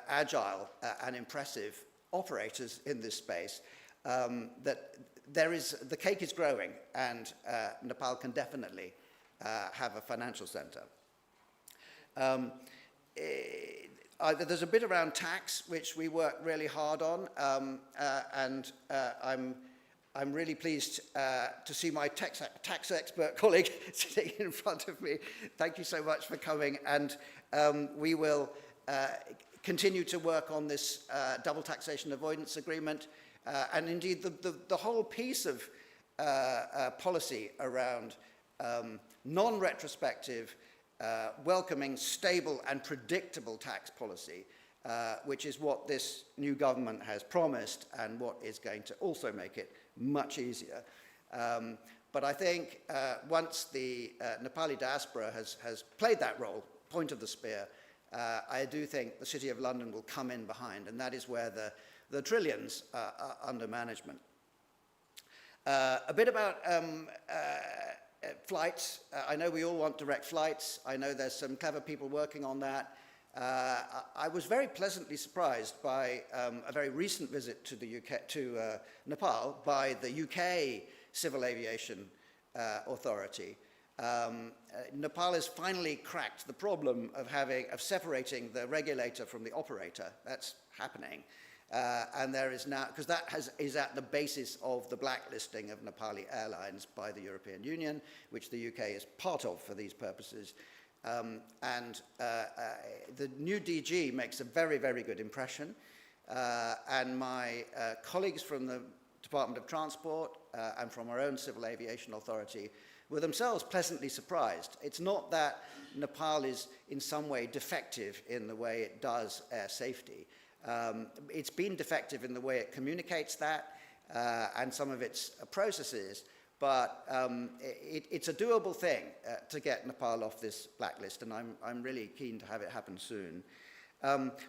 agile and impressive operators in this space, that the cake is growing, and Nepal can definitely have a financial centre. There's a bit around tax, which we work really hard on, and I'm really pleased to see my tax expert colleague sitting in front of me. Thank you so much for coming, and we will continue to work on this double taxation avoidance agreement, and indeed the whole piece of policy around non-retrospective, welcoming, stable and predictable tax policy, which is what this new government has promised and what is going to also make it much easier. But I think once the Nepali diaspora has played that role, point of the spear, I do think the City of London will come in behind, and that is where the trillions are under management. A bit about flights. I know we all want direct flights. I know there's some clever people working on that. I was very pleasantly surprised by a very recent visit to the UK, to Nepal, by the UK Civil Aviation Authority. Nepal has finally cracked the problem of separating the regulator from the operator. That's happening. And there is now, because that is at the basis of the blacklisting of Nepali airlines by the European Union, which the UK is part of for these purposes. The new DG makes a very, very good impression. And my colleagues from the Department of Transport and from our own Civil Aviation Authority were themselves pleasantly surprised. It's not that Nepal is in some way defective in the way it does air safety. It's been defective in the way it communicates that and some of its processes, but it's a doable thing to get Nepal off this blacklist, and I'm really keen to have it happen soon.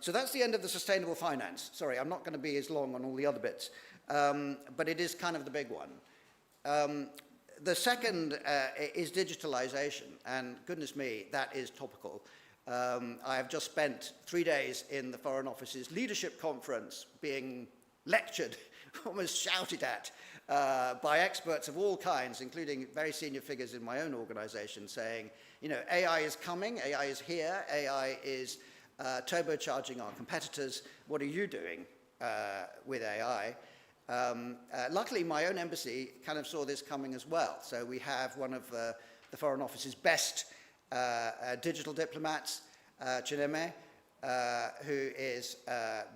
So that's the end of the sustainable finance. Sorry, I'm not going to be as long on all the other bits, but it is kind of the big one. The second is digitalization, and goodness me, that is topical. I have just spent 3 days in the Foreign Office's leadership conference being lectured, almost shouted at, by experts of all kinds, including very senior figures in my own organization, saying, you know, AI is coming, AI is here, AI is turbocharging our competitors. What are you doing with AI? Luckily, my own embassy kind of saw this coming as well. So we have one of the Foreign Office's best digital diplomats, Chineme, who is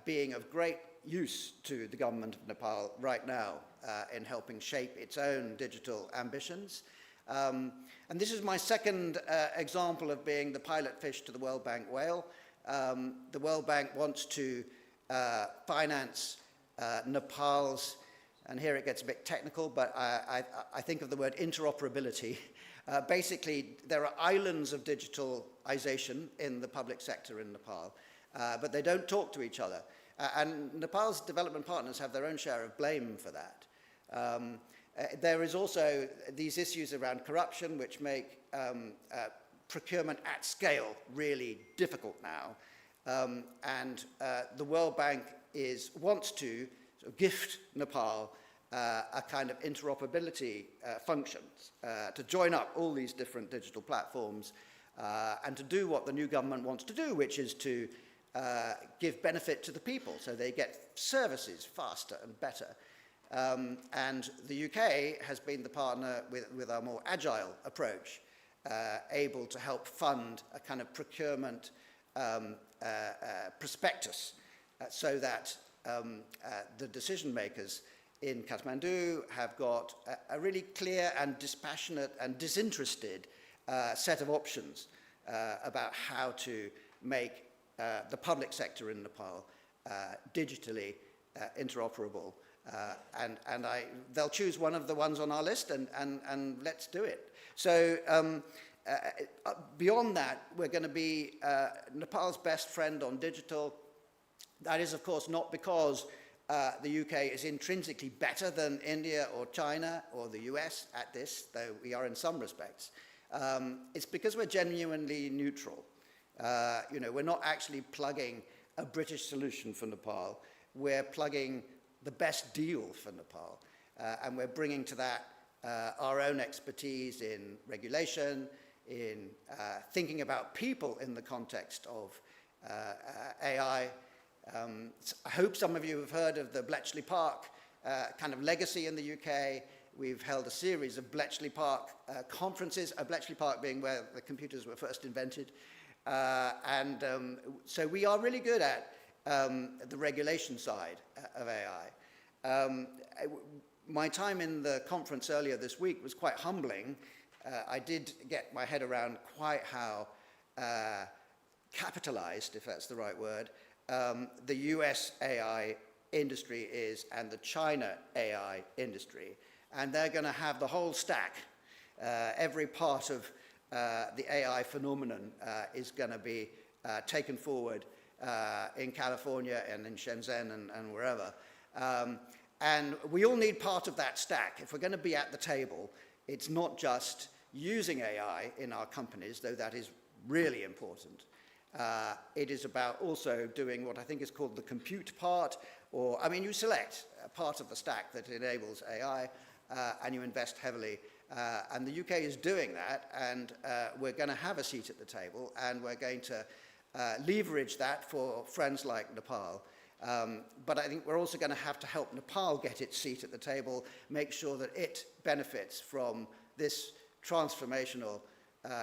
being of great use to the government of Nepal right now in helping shape its own digital ambitions. And this is my second example of being the pilot fish to the World Bank whale. The World Bank wants to finance Nepal's, and here it gets a bit technical, but I think of the word interoperability. Basically, there are islands of digitalization in the public sector in Nepal, but they don't talk to each other. And Nepal's development partners have their own share of blame for that. There is also these issues around corruption, which make procurement at scale really difficult now. The World Bank wants to sort of gift Nepal a kind of interoperability functions to join up all these different digital platforms and to do what the new government wants to do, which is to give benefit to the people so they get services faster and better. And the UK has been the partner with our more agile approach, able to help fund a kind of procurement prospectus so that the decision makers in Kathmandu have got a really clear and dispassionate and disinterested set of options about how to make the public sector in Nepal digitally interoperable. And they'll choose one of the ones on our list and let's do it. So beyond that, we're going to be Nepal's best friend on digital. That is, of course, not because the UK is intrinsically better than India or China or the US at this, though we are in some respects. It's because we're genuinely neutral. We're not actually plugging a British solution for Nepal. We're plugging the best deal for Nepal. And we're bringing to that our own expertise in regulation, in thinking about people in the context of AI. I hope some of you have heard of the Bletchley Park kind of legacy in the UK. We've held a series of Bletchley Park conferences, Bletchley Park being where the computers were first invented. So we are really good at the regulation side of AI. My time in the conference earlier this week was quite humbling. I did get my head around quite how capitalized, if that's the right word, the US AI industry is and the China AI industry. And they're going to have the whole stack. Every part of the AI phenomenon is going to be taken forward in California and in Shenzhen and wherever. And we all need part of that stack. If we're going to be at the table, it's not just using AI in our companies, though that is really important. It is about also doing what I think is called the compute part, or, I mean, you select a part of the stack that enables AI, and you invest heavily. And the UK is doing that, and we're going to have a seat at the table, and we're going to leverage that for friends like Nepal. But I think we're also going to help Nepal get its seat at the table, make sure that it benefits from this transformational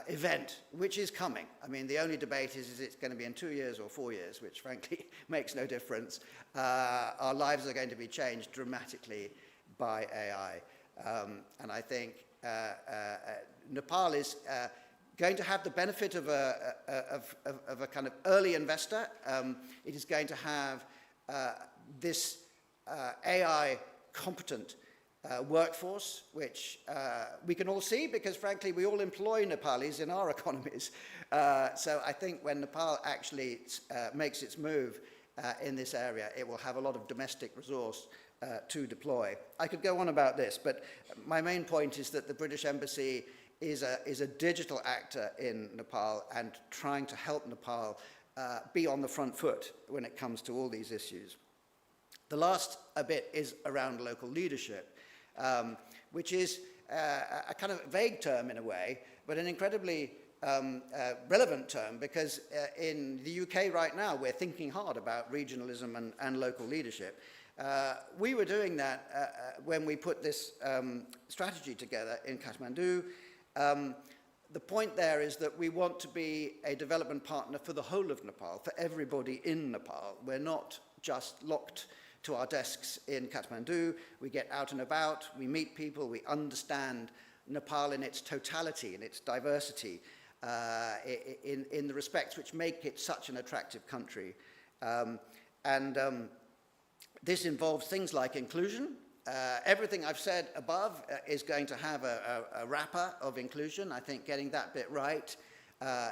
event, which is coming. I mean, the only debate is it's going to be in 2 years or 4 years, which frankly makes no difference. Our lives are going to be changed dramatically by AI. And I think Nepal is going to have the benefit of a kind of early investor. It is going to have this AI competent workforce, which we can all see because, frankly, we all employ Nepalis in our economies. So I think when Nepal actually makes its move in this area, it will have a lot of domestic resource to deploy. I could go on about this, but my main point is that the British Embassy is a digital actor in Nepal and trying to help Nepal be on the front foot when it comes to all these issues. The last bit is around local leadership, which is a kind of vague term in a way, but an incredibly relevant term because in the UK right now we're thinking hard about regionalism and local leadership. We were doing that when we put this strategy together in Kathmandu. The point there is that we want to be a development partner for the whole of Nepal, for everybody in Nepal. We're not just locked to our desks in Kathmandu. We get out and about, we meet people, we understand Nepal in its totality, in its diversity, in the respects which make it such an attractive country. This involves things like inclusion. Everything I've said above is going to have a wrapper of inclusion. I think getting that bit right,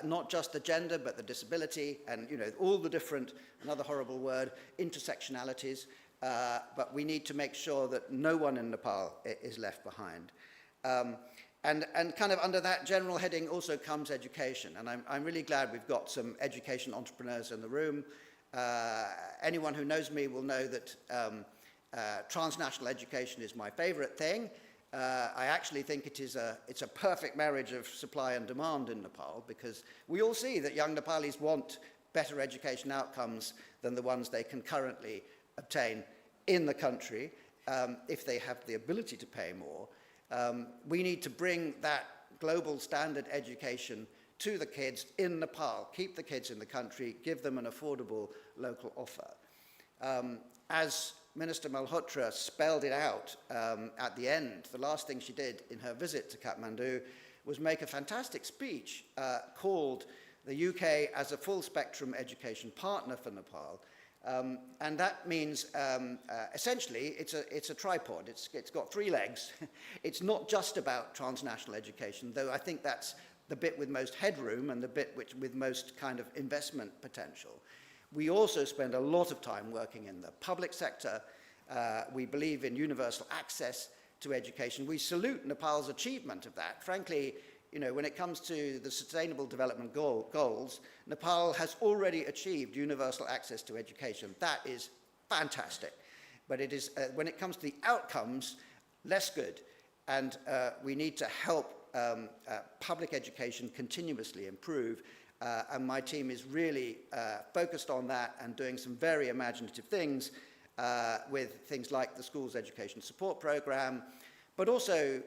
not just the gender, but the disability and all the different, another horrible word, intersectionalities. But we need to make sure that no one in Nepal is left behind. And kind of under that general heading also comes education. And I'm really glad we've got some education entrepreneurs in the room. Anyone who knows me will know that transnational education is my favorite thing. I actually think it's a perfect marriage of supply and demand in Nepal, because we all see that young Nepalis want better education outcomes than the ones they can currently obtain in the country if they have the ability to pay more. We need to bring that global standard education to the kids in Nepal, keep the kids in the country, give them an affordable local offer. As Minister Malhotra spelled it out at the end, the last thing she did in her visit to Kathmandu was make a fantastic speech called the UK as a full-spectrum education partner for Nepal. And that means, essentially, it's a tripod. It's got three legs. It's not just about transnational education, though I think that's the bit with most headroom and the bit with most kind of investment potential. We also spend a lot of time working in the public sector. We believe in universal access to education. We salute Nepal's achievement of that. Frankly, you know, when it comes to the Sustainable Development Goals, Nepal has already achieved universal access to education. That is fantastic. But it is, when it comes to the outcomes, less good. And we need to help public education continuously improve. And my team is really focused on that and doing some very imaginative things with things like the Schools Education Support Program, but also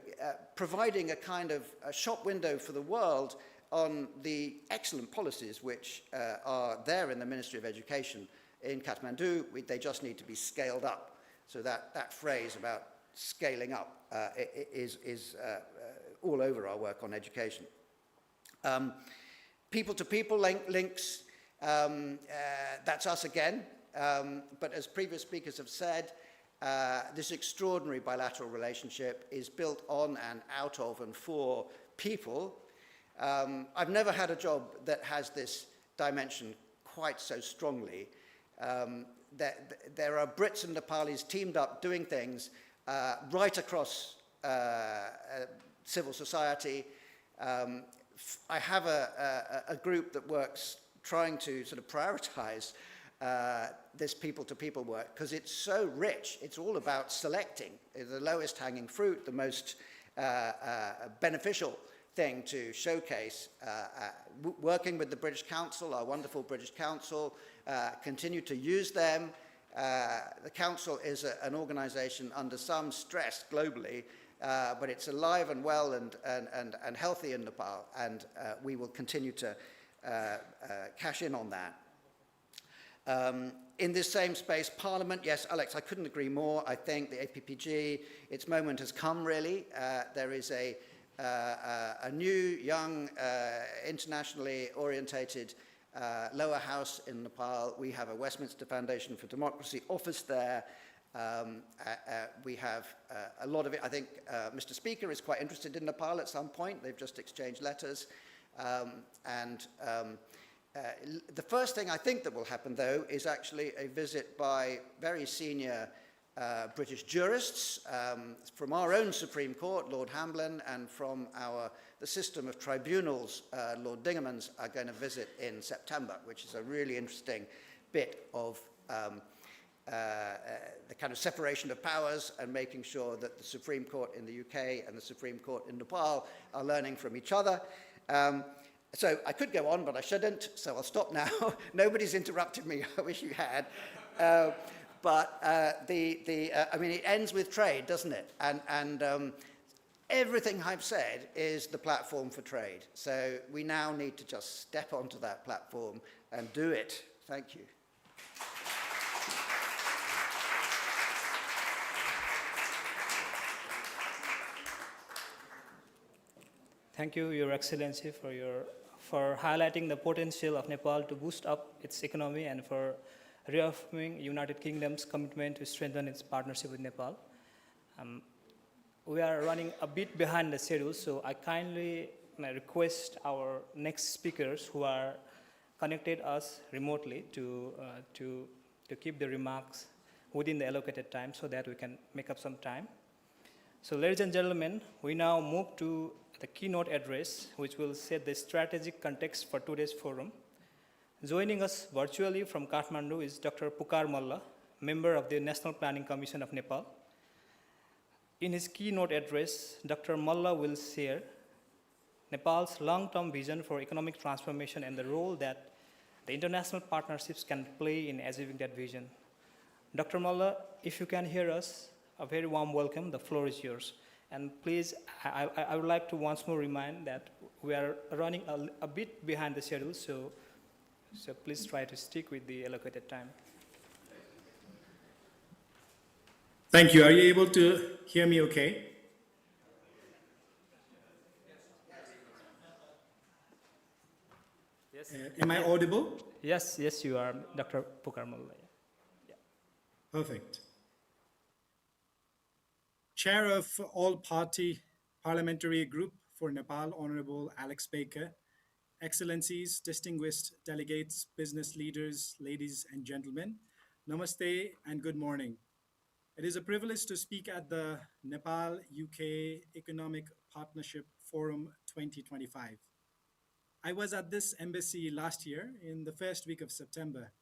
providing a kind of a shop window for the world on the excellent policies which are there in the Ministry of Education in Kathmandu. They just need to be scaled up. So that phrase about scaling up is all over our work on education. People-to-people links, that's us again. But as previous speakers have said, this extraordinary bilateral relationship is built on and out of and for people. I've never had a job that has this dimension quite so strongly. There are Brits and Nepalis teamed up doing things right across civil society. I have a group that works trying to sort of prioritize this people-to-people work, because it's so rich. It's all about selecting the lowest hanging fruit, the most beneficial thing to showcase. Working with the British Council, our wonderful British Council, continue to use them. The Council is an organization under some stress globally, but it's alive and well and healthy in Nepal, and we will continue to cash in on that. In this same space, Parliament, yes, Alex, I couldn't agree more. I think the APPG, its moment has come, really. There is a new, young, internationally orientated lower house in Nepal. We have a Westminster Foundation for Democracy office there. We have a lot of it. I think Mr. Speaker is quite interested in Nepal at some point. They've just exchanged letters. The first thing I think that will happen, though, is actually a visit by very senior British jurists from our own Supreme Court, Lord Hamblin, and from the system of tribunals, Lord Dingemans, are going to visit in September, which is a really interesting bit of the kind of separation of powers and making sure that the Supreme Court in the UK and the Supreme Court in Nepal are learning from each other. So I could go on, but I shouldn't, so I'll stop now. Nobody's interrupted me. I wish you had. But I mean, it ends with trade, doesn't it? And everything I've said is the platform for trade. So we now need to just step onto that platform and do it. Thank you. Thank you, Your Excellency, for highlighting the potential of Nepal to boost up its economy and for reaffirming United Kingdom's commitment to strengthen its partnership with Nepal. We are running a bit behind the schedule, so I kindly request our next speakers who are connected us remotely to keep the remarks within the allocated time so that we can make up some time. So ladies and gentlemen, we now move to the keynote address, which will set the strategic context for today's forum. Joining us virtually from Kathmandu is Dr. Pukar Malla, member of the National Planning Commission of Nepal. In his keynote address, Dr. Malla will share Nepal's long-term vision for economic transformation and the role that the international partnerships can play in achieving that vision. Dr. Malla, if you can hear us, a very warm welcome. The floor is yours. And please, I would like to once more remind that we are running a bit behind the schedule, so please try to stick with the allocated time. Thank you. Are you able to hear me okay? Yes. Am I audible? Yes, you are, Dr. Pukhar Malla. Yeah. Perfect. Chair of All-Party Parliamentary Group for Nepal, Honorable Alex Baker, Excellencies, distinguished delegates, business leaders, ladies and gentlemen, Namaste and good morning. It is a privilege to speak at the Nepal-UK Economic Partnership Forum 2025. I was at this embassy last year in the first week of September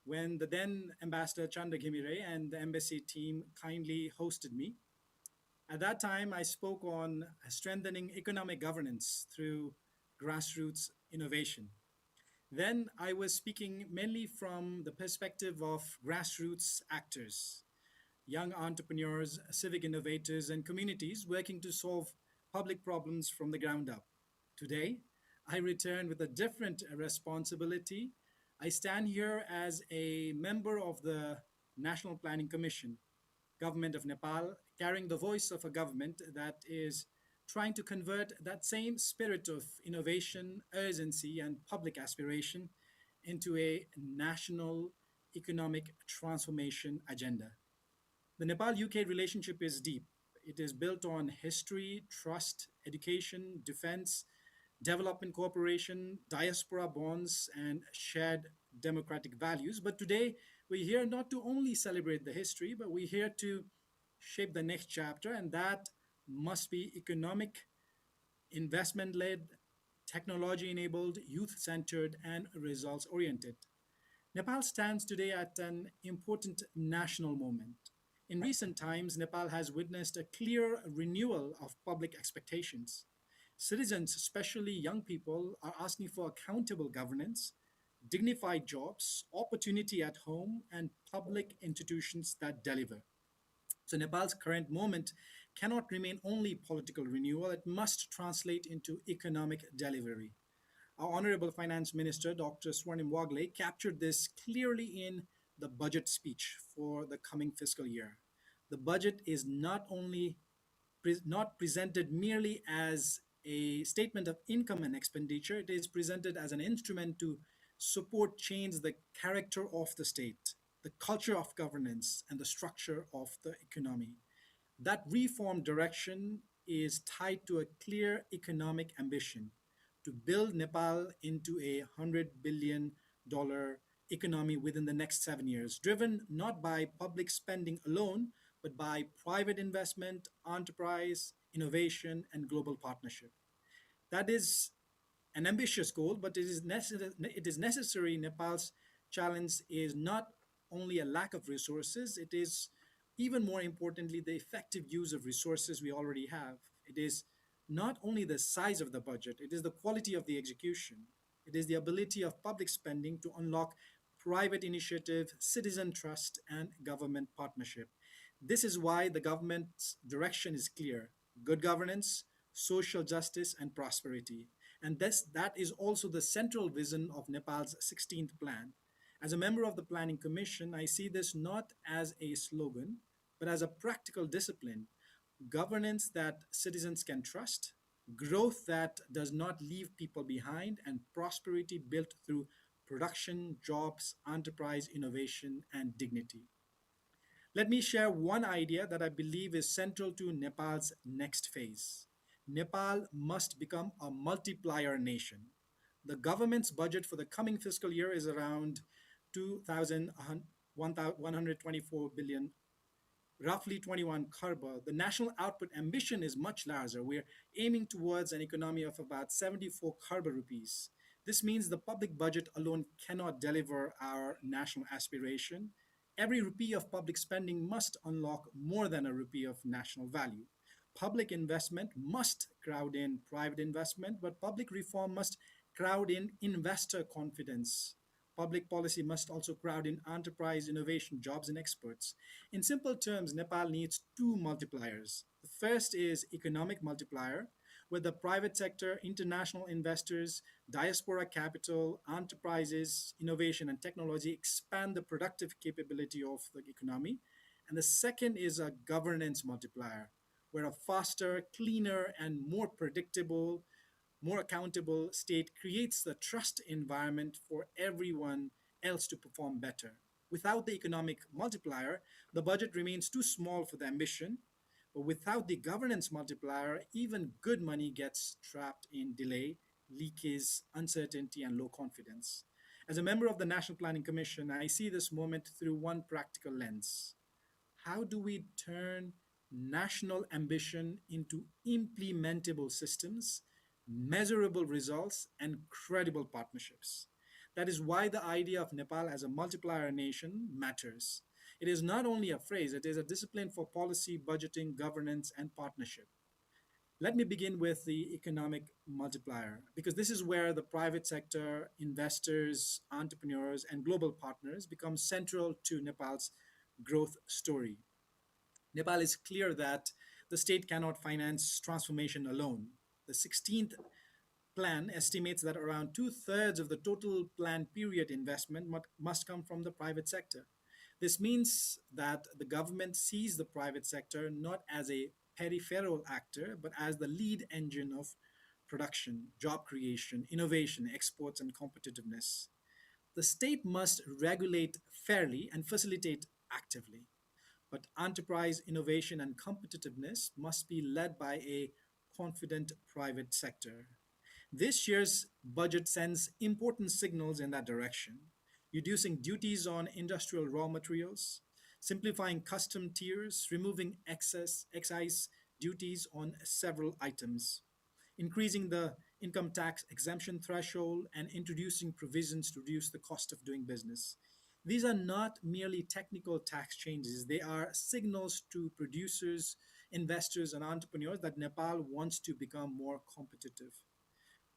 when the then Ambassador Chanda Ghimire and the embassy team kindly hosted me. At that time, I spoke on strengthening economic governance through grassroots innovation. Then I was speaking mainly from the perspective of grassroots actors, young entrepreneurs, civic innovators, and communities working to solve public problems from the ground up. Today, I return with a different responsibility. I stand here as a member of the National Planning Commission, Government of Nepal, carrying the voice of a government that is trying to convert that same spirit of innovation, urgency, and public aspiration into a national economic transformation agenda. The Nepal-UK relationship is deep. It is built on history, trust, education, defense, development cooperation, diaspora bonds, and shared democratic values. But today, we're here not to only celebrate the history, but we're here to shape the next chapter, and that must be economic, investment led, technology enabled, youth centered, and results oriented. Nepal stands today at an important national moment. In recent times, Nepal has witnessed a clear renewal of public expectations. Citizens, especially young people, are asking for accountable governance, dignified jobs, opportunity at home, and public institutions that deliver. So Nepal's current moment cannot remain only political renewal, it must translate into economic delivery. Our Honorable Finance Minister, Dr. Swarnim Wagle, captured this clearly in the budget speech for the coming fiscal year. The budget is not presented merely as a statement of income and expenditure, it is presented as an instrument to support change the character of the state, the culture of governance, and the structure of the economy. That reform direction is tied to a clear economic ambition to build Nepal into a $100 billion economy within the next 7 years, driven not by public spending alone, but by private investment, enterprise, innovation, and global partnership. That is an ambitious goal, but it is necessary. Nepal's challenge is not only a lack of resources, it is even more importantly the effective use of resources we already have. It is not only the size of the budget, it is the quality of the execution. It is the ability of public spending to unlock private initiative, citizen trust, and government partnership. This is why the government's direction is clear: good governance, social justice, and prosperity. And that is also the central vision of Nepal's 16th plan. As a member of the Planning Commission, I see this not as a slogan, but as a practical discipline: governance that citizens can trust, growth that does not leave people behind, and prosperity built through production, jobs, enterprise, innovation, and dignity. Let me share one idea that I believe is central to Nepal's next phase. Nepal must become a multiplier nation. The government's budget for the coming fiscal year is around 2,124 billion, roughly 21 kharba. The national output ambition is much larger. We're aiming towards an economy of about 74 kharba rupees. This means the public budget alone cannot deliver our national aspiration. Every rupee of public spending must unlock more than a rupee of national value. Public investment must crowd in private investment, but public reform must crowd in investor confidence. Public policy must also crowd in enterprise, innovation, jobs, and experts. In simple terms, Nepal needs two multipliers. The first is economic multiplier, where the private sector, international investors, diaspora capital, enterprises, innovation, and technology expand the productive capability of the economy. And the second is a governance multiplier, where a faster, cleaner, and more predictable, more accountable state creates the trust environment for everyone else to perform better. Without the economic multiplier, the budget remains too small for the ambition. But without the governance multiplier, even good money gets trapped in delay, leakage, uncertainty, and low confidence. As a member of the National Planning Commission, I see this moment through one practical lens. How do we turn national ambition into implementable systems, measurable results, and credible partnerships? That is why the idea of Nepal as a multiplier nation matters. It is not only a phrase, it is a discipline for policy, budgeting, governance, and partnership. Let me begin with the economic multiplier, because this is where the private sector, investors, entrepreneurs, and global partners become central to Nepal's growth story. Nepal is clear that the state cannot finance transformation alone. The 16th plan estimates that around two-thirds of the total planned period investment must come from the private sector. This means that the government sees the private sector not as a peripheral actor, but as the lead engine of production, job creation, innovation, exports, and competitiveness. The state must regulate fairly and facilitate actively. But enterprise, innovation, and competitiveness must be led by a confident private sector. This year's budget sends important signals in that direction, reducing duties on industrial raw materials, simplifying custom tiers, removing excise duties on several items, increasing the income tax exemption threshold, and introducing provisions to reduce the cost of doing business. These are not merely technical tax changes, they are signals to producers, investors, and entrepreneurs that Nepal wants to become more competitive.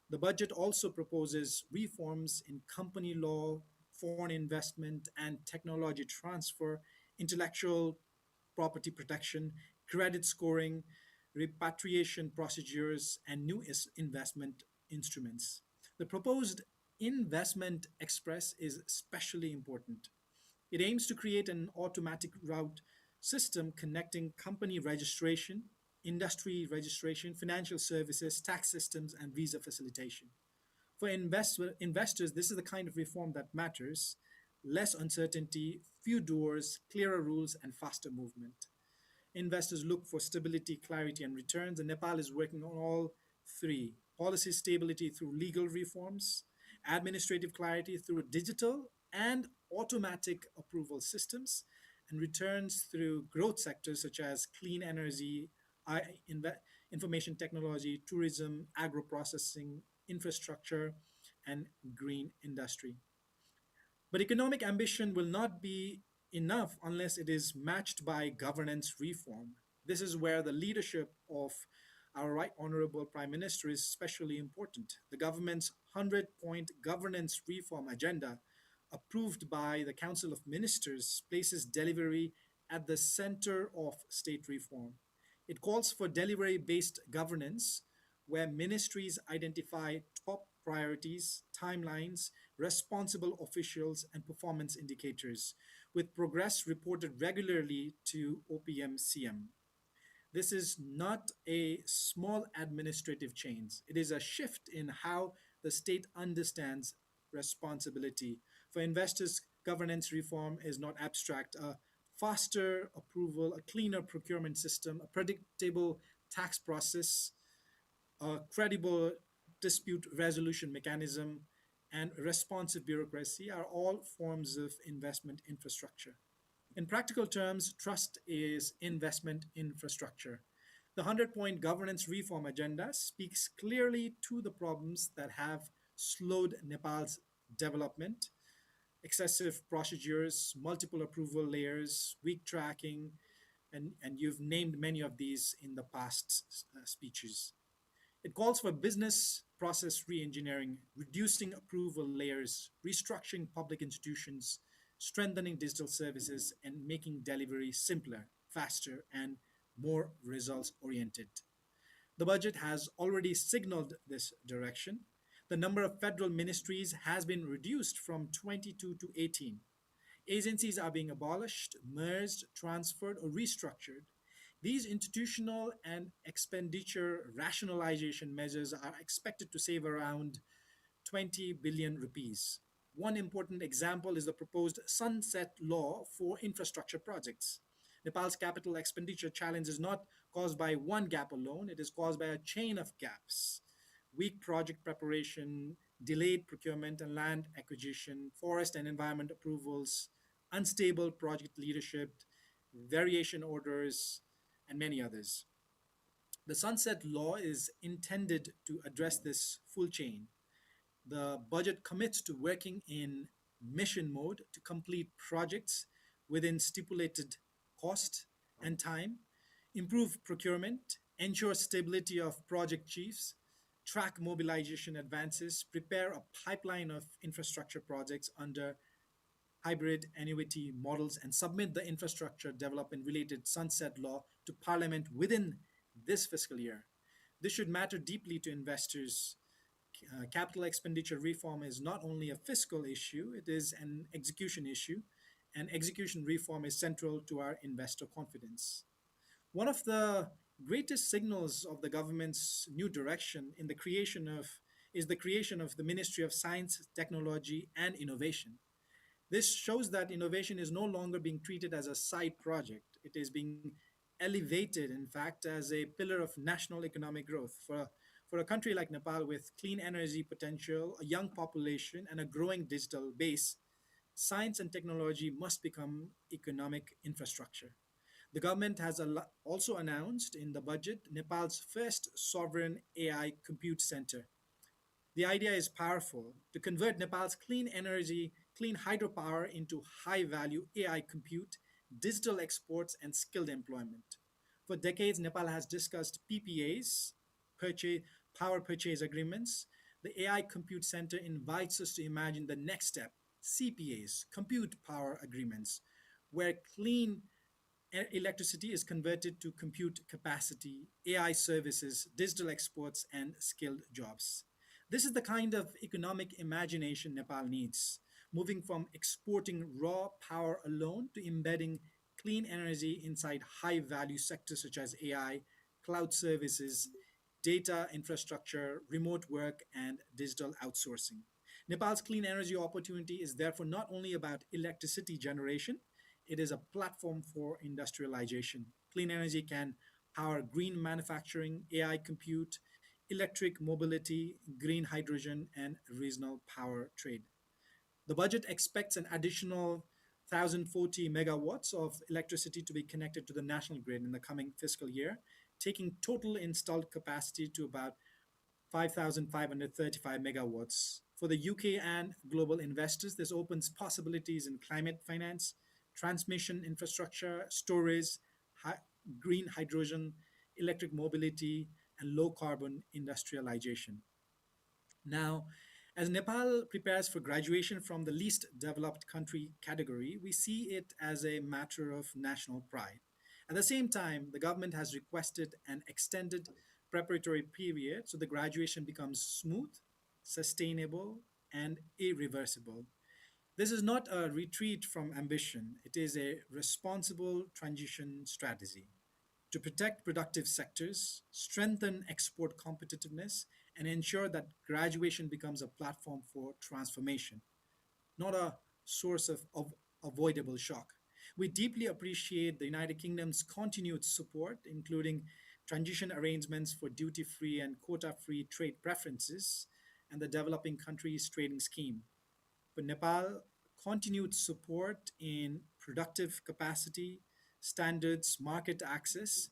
The budget also proposes reforms in company law, foreign investment and technology transfer, intellectual property protection, credit scoring, repatriation procedures, and new investment instruments. The proposed Investment Express is especially important. It aims to create an automatic route system connecting company registration, industry registration, financial services, tax systems, and visa facilitation. For investors, this is the kind of reform that matters: less uncertainty, few doors, clearer rules, and faster movement. Investors look for stability, clarity, and returns, and Nepal is working on all three: policy stability through legal reforms, administrative clarity through digital and automatic approval systems, and returns through growth sectors such as clean energy, information technology, tourism, agro processing, infrastructure, and green industry. But economic ambition will not be enough unless it is matched by governance reform. This is where the leadership of our Right Honorable Prime Minister is especially important. The government's 100-point governance reform agenda, approved by the Council of Ministers, places delivery at the center of state reform. It calls for delivery based governance, where ministries identify top priorities, timelines, responsible officials, and performance indicators, with progress reported regularly to OPM CM. This is not a small administrative change. It is a shift in how the state understands responsibility. For investors, governance reform is not abstract. A faster approval, a cleaner procurement system, a predictable tax process, a credible dispute resolution mechanism, and responsive bureaucracy are all forms of investment infrastructure. In practical terms, trust is investment infrastructure. The 100-point governance reform agenda speaks clearly to the problems that have slowed Nepal's development. excessive procedures, multiple approval layers, weak tracking, and you've named many of these in the past speeches. It calls for business process reengineering, reducing approval layers, restructuring public institutions, strengthening digital services, and making delivery simpler, faster, and more results oriented. The budget has already signaled this direction. The number of federal ministries has been reduced from 22 to 18. Agencies are being abolished, merged, transferred, or restructured. These institutional and expenditure rationalization measures are expected to save around 20 billion rupees. One important example is the proposed sunset law for infrastructure projects. Nepal's capital expenditure challenge is not caused by one gap alone, it is caused by a chain of gaps. Weak project preparation, delayed procurement and land acquisition, forest and environment approvals, unstable project leadership, variation orders, and many others. The Sunset Law is intended to address this full chain. The budget commits to working in mission mode to complete projects within stipulated cost and time, improve procurement, ensure stability of project chiefs, track mobilization advances, prepare a pipeline of infrastructure projects under hybrid annuity models, and submit the infrastructure development related sunset law to Parliament within this fiscal year. This should matter deeply to investors. Capital expenditure reform is not only a fiscal issue, it is an execution issue, and execution reform is central to our investor confidence. One of the greatest signals of the government's new direction in the creation of is the creation of the Ministry of Science, Technology, and Innovation. This shows that innovation is no longer being treated as a side project. It is being elevated, in fact, as a pillar of national economic growth. For a country like Nepal with clean energy potential, a young population, and a growing digital base, science and technology must become economic infrastructure. The government has also announced in the budget Nepal's first sovereign AI compute center. The idea is powerful to convert Nepal's clean energy, clean hydropower into high value AI compute, digital exports, and skilled employment. For decades, Nepal has discussed PPAs, purchase, power purchase agreements. The AI Compute Center invites us to imagine the next step: CPAs, compute power agreements, where clean electricity is converted to compute capacity, AI services, digital exports, and skilled jobs. This is the kind of economic imagination Nepal needs, moving from exporting raw power alone to embedding clean energy inside high value sectors such as AI, cloud services, data infrastructure, remote work, and digital outsourcing. Nepal's clean energy opportunity is therefore not only about electricity generation, it is a platform for industrialization. Clean energy can power green manufacturing, AI compute, electric mobility, green hydrogen, and regional power trade. The budget expects an additional 1,040 megawatts of electricity to be connected to the national grid in the coming fiscal year, taking total installed capacity to about 5,535 megawatts. For the UK and global investors, this opens possibilities in climate finance, transmission infrastructure, storage, hi- green hydrogen, electric mobility, and low carbon industrialization. Now, as Nepal prepares for graduation from the least developed country category, we see it as a matter of national pride. At the same time, the government has requested an extended preparatory period so the graduation becomes smooth, sustainable, and irreversible. This is not a retreat from ambition, it is a responsible transition strategy to protect productive sectors, strengthen export competitiveness, and ensure that graduation becomes a platform for transformation, not a source of avoidable shock. We deeply appreciate the United Kingdom's continued support, including transition arrangements for duty free and quota free trade preferences and the developing countries trading scheme. For Nepal, continued support in productive capacity, standards, market access,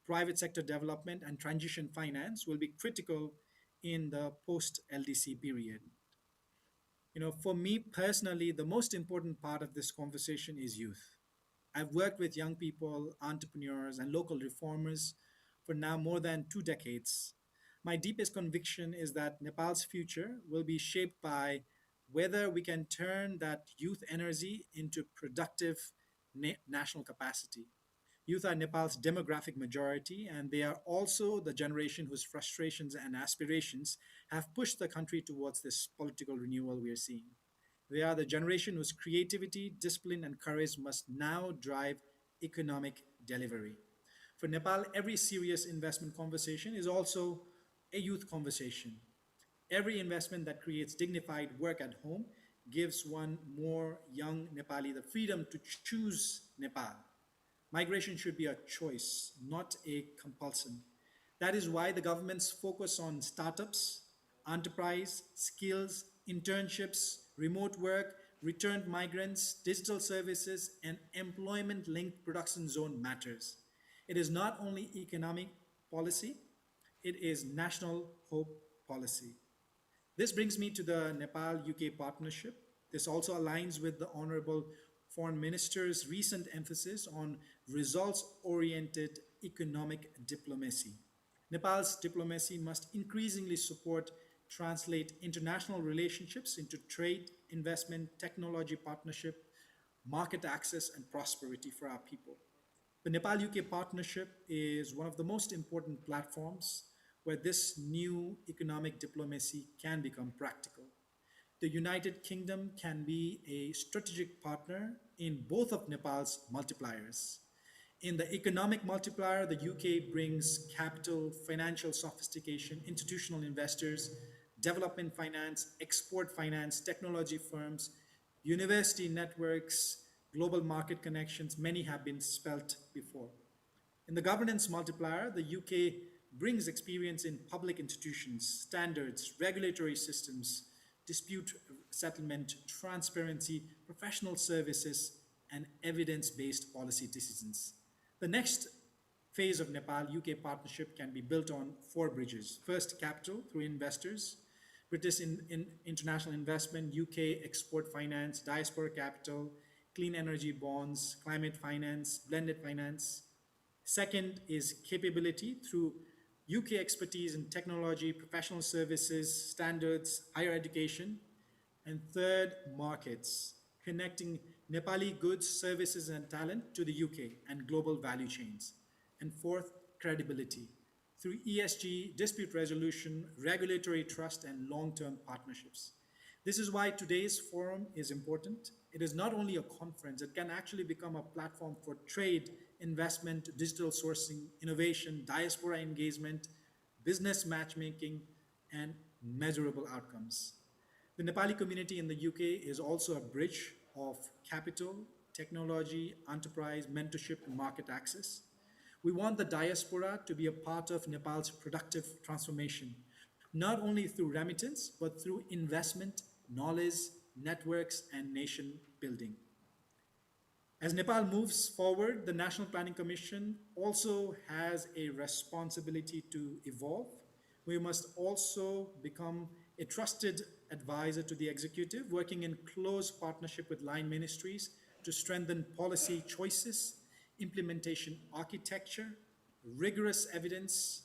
private sector development, and transition finance will be critical in the post LDC period. For me personally, the most important part of this conversation is youth. I've worked with young people, entrepreneurs, and local reformers for now more than 2 decades. My deepest conviction is that Nepal's future will be shaped by whether we can turn that youth energy into productive national capacity. Youth are Nepal's demographic majority, and they are also the generation whose frustrations and aspirations have pushed the country towards this political renewal we are seeing. They are the generation whose creativity, discipline, and courage must now drive economic delivery. For Nepal, every serious investment conversation is also a youth conversation. Every investment that creates dignified work at home gives one more young Nepali the freedom to choose Nepal. Migration should be a choice, not a compulsion. That is why the government's focus on startups, enterprise, skills, internships, remote work, returned migrants, digital services, and employment linked production zone matters. It is not only economic policy, it is national hope policy. This brings me to the Nepal UK partnership. This also aligns with the Honorable Foreign Minister's recent emphasis on results oriented economic diplomacy. Nepal's diplomacy must increasingly support, translate international relationships into trade, investment, technology partnership, market access, and prosperity for our people. The Nepal UK partnership is one of the most important platforms where this new economic diplomacy can become practical. The United Kingdom can be a strategic partner in both of Nepal's multipliers. In the economic multiplier, the UK brings capital, financial sophistication, institutional investors, development finance, export finance, technology firms, university networks, global market connections. Many have been spelt before. In the governance multiplier, the UK brings experience in public institutions, standards, regulatory systems, dispute settlement, transparency, professional services, and evidence based policy decisions. The next phase of Nepal UK partnership can be built on four bridges. First, capital through investors, British international investment, UK export finance, diaspora capital, clean energy bonds, climate finance, blended finance. Second is capability through UK expertise in technology, professional services, standards, higher education. And third, markets, connecting Nepali goods, services, and talent to the UK and global value chains. And fourth, credibility through ESG, dispute resolution, regulatory trust, and long-term partnerships. This is why today's forum is important. It is not only a conference, it can actually become a platform for trade, investment, digital sourcing, innovation, diaspora engagement, business matchmaking, and measurable outcomes. The Nepali community in the UK is also a bridge of capital, technology, enterprise, mentorship, and market access. We want the diaspora to be a part of Nepal's productive transformation, not only through remittance, but through investment, knowledge, networks, and nation building. As Nepal moves forward, the National Planning Commission also has a responsibility to evolve. We must also become a trusted advisor to the executive, working in close partnership with line ministries to strengthen policy choices, implementation architecture, rigorous evidence,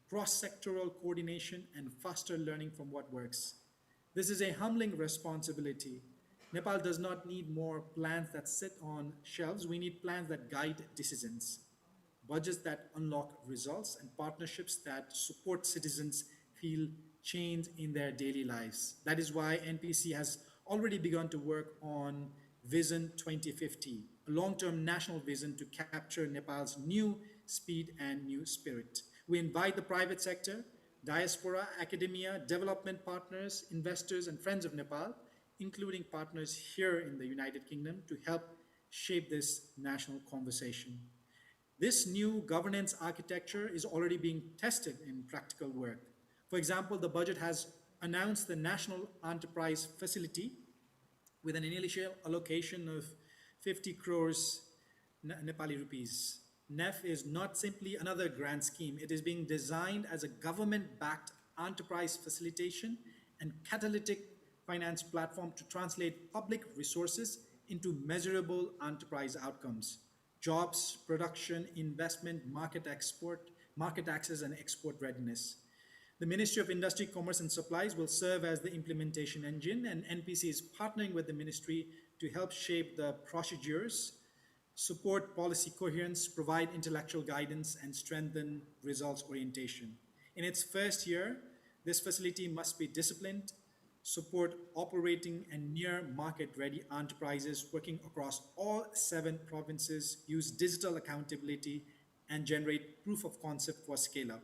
cross-sectoral coordination, and faster learning from what works. This is a humbling responsibility. Nepal does not need more plans that sit on shelves. We need plans that guide decisions, budgets that unlock results, and partnerships that support citizens feel change in their daily lives. That is why NPC has already begun to work on Vision 2050, a long-term national vision to capture Nepal's new speed and new spirit. We invite the private sector, diaspora, academia, development partners, investors, and friends of Nepal, including partners here in the United Kingdom, to help shape this national conversation. This new governance architecture is already being tested in practical work. For example, the budget has announced the National Enterprise Facility with an initial allocation of 50 crores Nepali rupees. NEF is not simply another grant scheme. It is being designed as a government-backed enterprise facilitation and catalytic finance platform to translate public resources into measurable enterprise outcomes: jobs, production, investment, market access, and export readiness. The Ministry of Industry, Commerce and Supplies will serve as the implementation engine, and NPC is partnering with the ministry to help shape the procedures, support policy coherence, provide intellectual guidance, and strengthen results orientation. In its first year, this facility must be disciplined, support operating and near market-ready enterprises working across all 7 provinces, use digital accountability, and generate proof of concept for scale-up.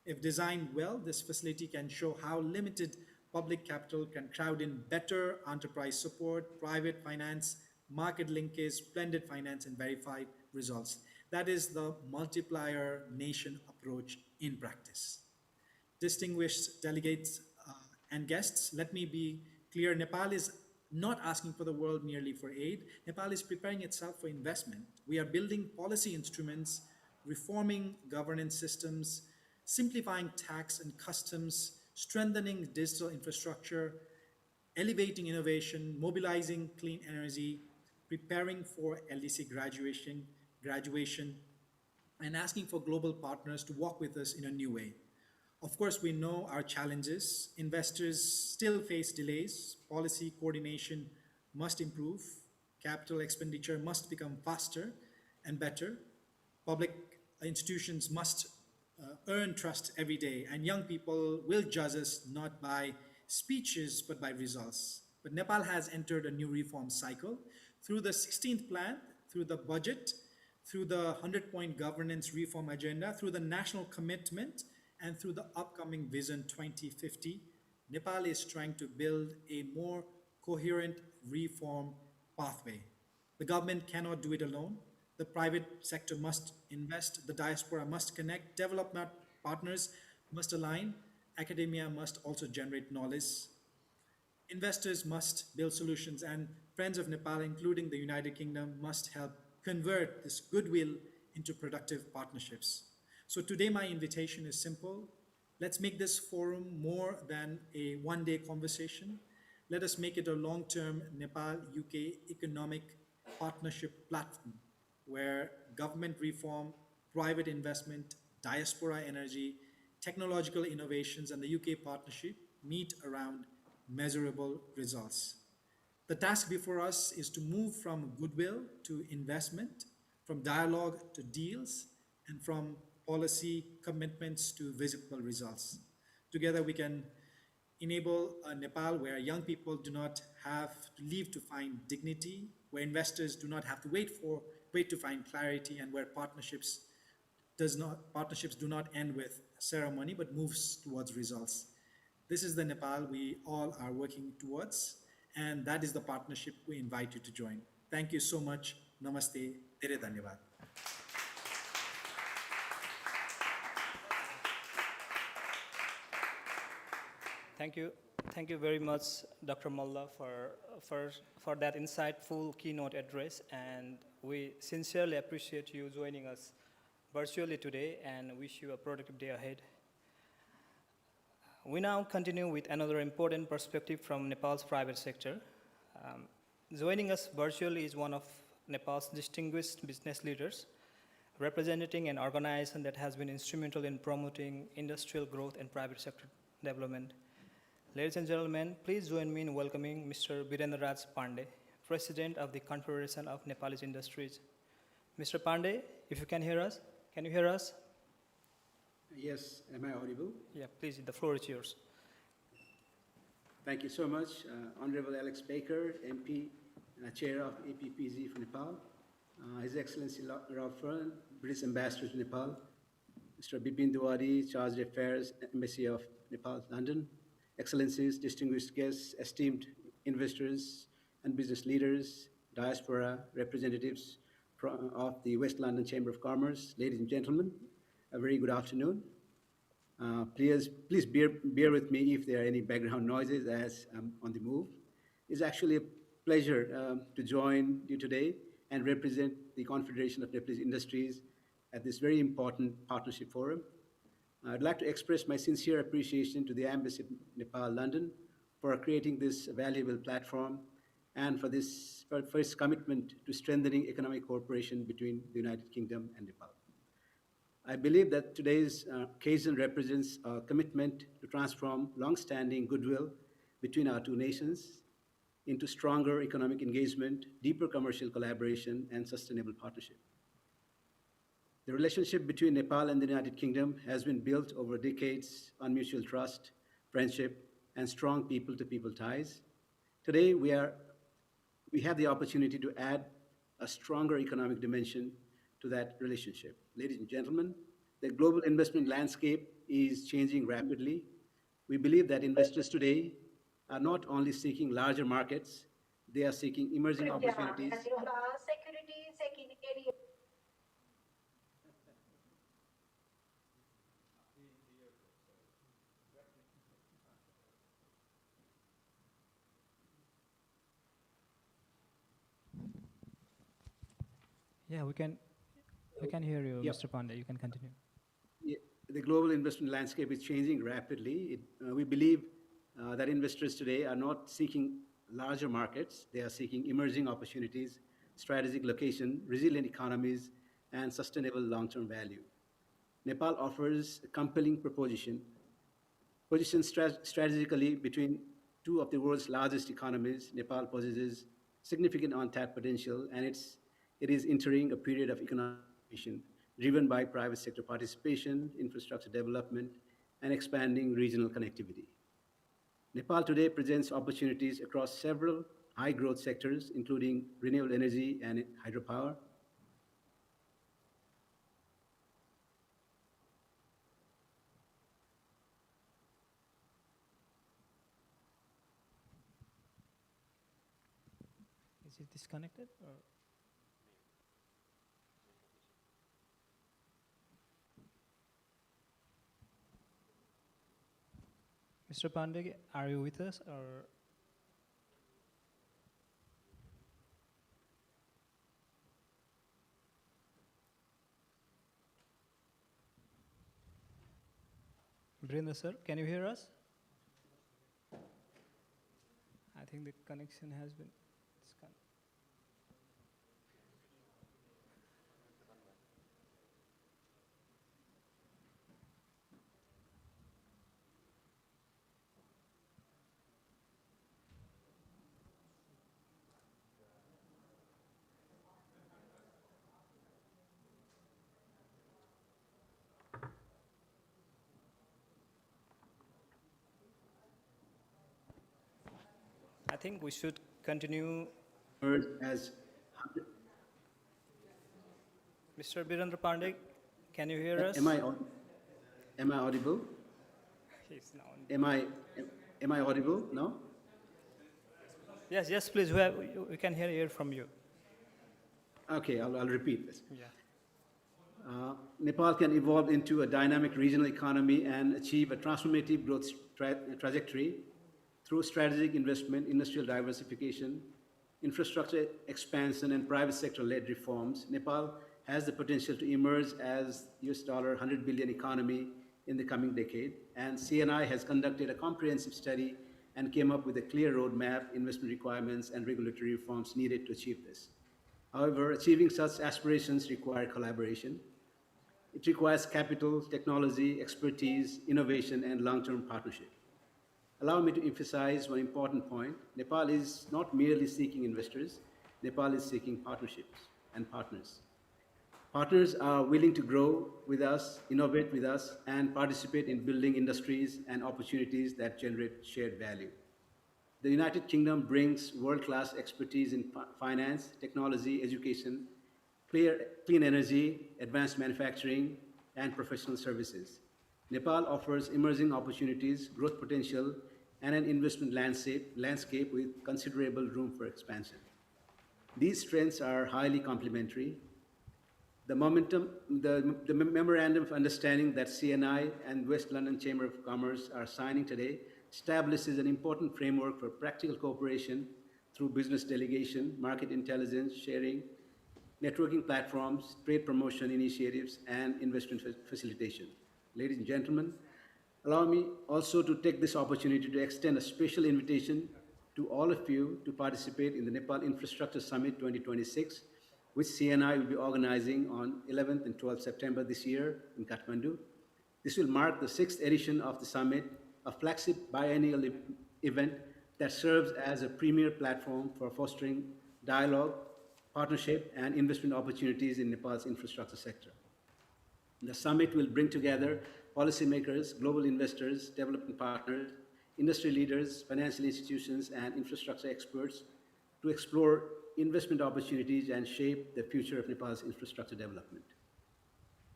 If designed well, this facility can show how limited public capital can crowd in better enterprise support, private finance, market linkage, blended finance, and verified results. That is the multiplier nation approach in practice. Distinguished delegates and guests, let me be clear. Nepal is not asking for the world merely for aid. Nepal is preparing itself for investment. We are building policy instruments, reforming governance systems, simplifying tax and customs, strengthening digital infrastructure, elevating innovation, mobilizing clean energy, preparing for LDC graduation, and asking for global partners to walk with us in a new way. Of course, we know our challenges. Investors still face delays. Policy coordination must improve. Capital expenditure must become faster and better. Public institutions must earn trust every day, and young people will judge us not by speeches but by results. But Nepal has entered a new reform cycle through the 16th plan, through the budget, through the 100-point governance reform agenda, through the national commitment, and through the upcoming Vision 2050. Nepal is trying to build a more coherent reform pathway. The government cannot do it alone. The private sector must invest, the diaspora must connect, development partners must align, academia must also generate knowledge, investors must build solutions, and friends of Nepal, including the United Kingdom, must help convert this goodwill into productive partnerships. So today my invitation is simple. Let's make this forum more than a one-day conversation. Let us make it a long-term Nepal-UK economic partnership platform where government reform, private investment, diaspora energy, technological innovations, and the UK partnership meet around measurable results. The task before us is to move from goodwill to investment, from dialogue to deals, and from policy commitments to visible results. Together we can enable a Nepal where young people do not have to leave to find dignity, where investors do not have to wait to find clarity, and where partnerships do not end with ceremony but moves towards results. This is the Nepal we all are working towards, and that is the partnership we invite you to join. Thank you so much. Namaste. Tere dhanyavad. Thank you very much, Dr. Malla, for that insightful keynote address, and we sincerely appreciate you joining us virtually today and wish you a productive day ahead. We now continue with another important perspective from Nepal's private sector. Joining us virtually is one of Nepal's distinguished business leaders, representing an organization that has been instrumental in promoting industrial growth and private sector development. Ladies and gentlemen, please join me in welcoming Mr. Birendra Raj Pandey, President of the Confederation of Nepalese Industries. Mr. Pandey, if you can hear us, can you hear us? Yes, am I audible? Yeah, please, the floor is yours. Thank you so much, Honorable Alex Baker, MP, Chair of APPZ for Nepal, His Excellency Rao Fern, British Ambassador to Nepal, Mr. Bipin Dewari, Chargé d'Affaires, Embassy of Nepal, London, Excellencies, distinguished guests, esteemed investors and business leaders, diaspora representatives of the West London Chamber of Commerce, ladies and gentlemen, a very good afternoon. Please bear with me if there are any background noises as I'm on the move. It's actually a pleasure to join you today and represent the Confederation of Nepalese Industries at this very important partnership forum. I'd like to express my sincere appreciation to the Embassy of Nepal, London, for creating this valuable platform and for its commitment to strengthening economic cooperation between the United Kingdom and Nepal. I believe that today's occasion represents a commitment to transform long-standing goodwill between our two nations into stronger economic engagement, deeper commercial collaboration, and sustainable partnership. The relationship between Nepal and the United Kingdom has been built over decades on mutual trust, friendship, and strong people-to-people ties. Today, we have the opportunity to add a stronger economic dimension to that relationship. Ladies and gentlemen, the global investment landscape is changing rapidly. We believe that investors today are not only seeking larger markets, they are seeking emerging opportunities. Yeah, we can hear you, Yep. Mr. Pandey. You can continue. Yeah, the global investment landscape is changing rapidly. We believe that investors today are not seeking larger markets, they are seeking emerging opportunities, strategic location, resilient economies, and sustainable long-term value. Nepal offers a compelling proposition, positioned strategically between two of the world's largest economies. Nepal possesses significant untapped potential, and it is entering a period of economic expansion driven by private sector participation, infrastructure development, and expanding regional connectivity. Nepal today presents opportunities across several high-growth sectors, including renewable energy and hydropower. Is it disconnected? Or? Mr. Pandey, are you with us? Or Brinda sir, can you hear us? I think the connection has been disconnected. I think we should continue. As Mr. Birendra Pandey, can you hear us? am I audible? He's now on. Am I audible? No? Yes, yes, please. We can hear from you. Okay, I'll repeat this. Yeah. Nepal can evolve into a dynamic regional economy and achieve a transformative growth trajectory through strategic investment, industrial diversification, infrastructure expansion, and private sector-led reforms. Nepal has the potential to emerge as $100 billion economy in the coming decade, and CNI has conducted a comprehensive study and came up with a clear roadmap, investment requirements, and regulatory reforms needed to achieve this. However, achieving such aspirations require collaboration. It requires capital, technology, expertise, innovation, and long-term partnership. Allow me to emphasize one important point. Nepal is not merely seeking investors. Nepal is seeking partnerships and partners. Partners are willing to grow with us, innovate with us, and participate in building industries and opportunities that generate shared value. The United Kingdom brings world-class expertise in finance, technology, education, clean energy, advanced manufacturing, and professional services. Nepal offers emerging opportunities, growth potential, and an investment landscape with considerable room for expansion. These strengths are highly complementary. The memorandum of understanding that CNI and West London Chamber of Commerce are signing today establishes an important framework for practical cooperation through business delegation, market intelligence sharing, networking platforms, trade promotion initiatives, and investment facilitation. Ladies and gentlemen, Allow me also to take this opportunity to extend a special invitation to all of you to participate in the Nepal Infrastructure Summit 2026, which CNI will be organizing on 11th and 12th September this year in Kathmandu. This will mark the 6th edition of the summit, a flagship biennial event that serves as a premier platform for fostering dialogue, partnership, and investment opportunities in Nepal's infrastructure sector. The summit will bring together policymakers, global investors, development partners, industry leaders, financial institutions, and infrastructure experts to explore investment opportunities and shape the future of Nepal's infrastructure development.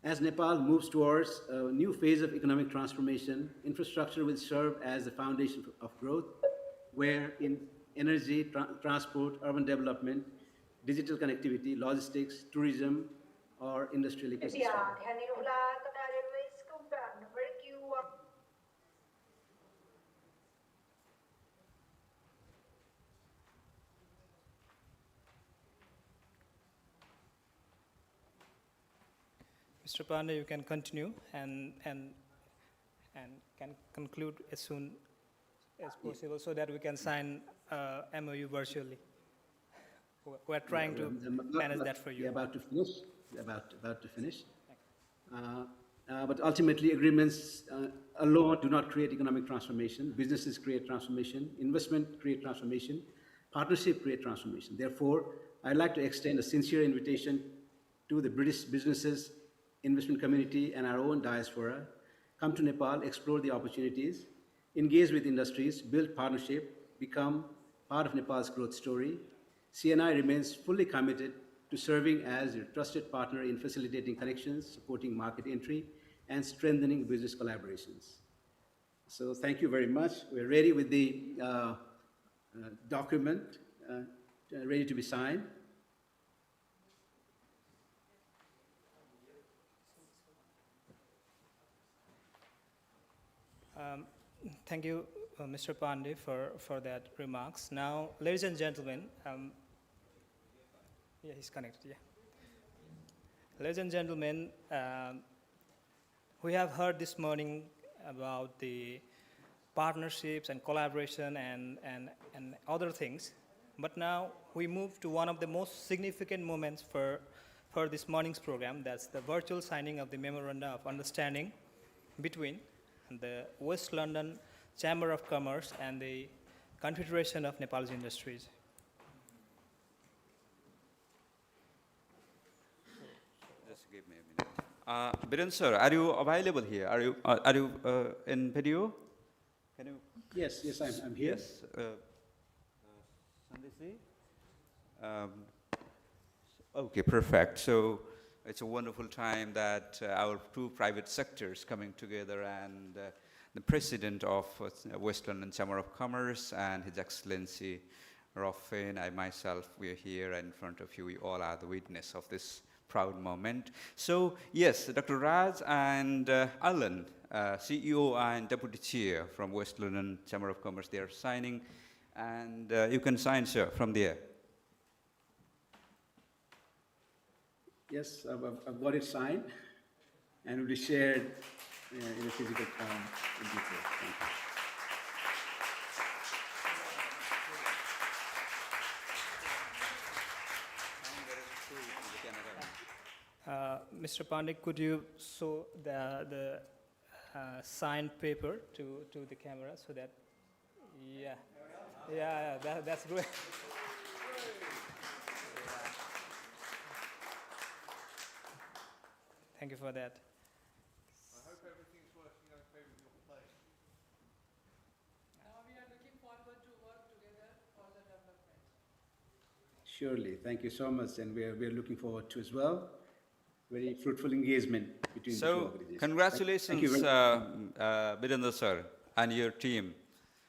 As Nepal moves towards a new phase of economic transformation, infrastructure will serve as the foundation of growth, where in energy, transport, urban development, digital connectivity, logistics, tourism, or industrial ecosystem. Mr. Pandey, you can continue and can conclude as soon as possible so that we can sign MOU virtually. We're trying to manage that for you. We're about to finish. About to finish. But ultimately, agreements alone do not create economic transformation. Businesses create transformation. Investment create transformation. Partnership create transformation. Therefore, I'd like to extend a sincere invitation to the British businesses, investment community, and our own diaspora. Come to Nepal, explore the opportunities, engage with industries, build partnership, become part of Nepal's growth story. CNI remains fully committed to serving as your trusted partner in facilitating connections, supporting market entry, and strengthening business collaborations. So thank you very much. We're ready with the document, ready to be signed. Thank you, Mr. Pandey, for that remarks. Now, ladies and gentlemen, yeah, he's connected, yeah. Ladies and gentlemen, we have heard this morning about the partnerships and collaboration and other things, but now we move to one of the most significant moments for this morning's program. That's the virtual signing of the Memoranda of Understanding between the West London Chamber of Commerce and the Confederation of Nepal's Industries. Just give me a minute. Biren sir, are you available here? Are you in video? Can you? Yes, I'm here. Yes. Okay, perfect. So it's a wonderful time that our two private sectors coming together, and the president of West London Chamber of Commerce and His Excellency Raufin, I myself, we are here in front of you. We all are the witness of this proud moment. So yes, Dr. Raj and Alan, CEO and Deputy Chair from West London Chamber of Commerce, they are signing, and you can sign, sir, from there. Yes, I've got it signed and will be shared in a physical form in detail. Thank you. Mr. Pandey, could you show the signed paper to the camera so that, yeah, that's great. Thank you for that. I hope everything's working okay with your plane. We are looking forward to work together for the development. Surely, thank you so much, and we are looking forward to as well. Very fruitful engagement between the two organizations. So, congratulations, Birendra sir, and your team,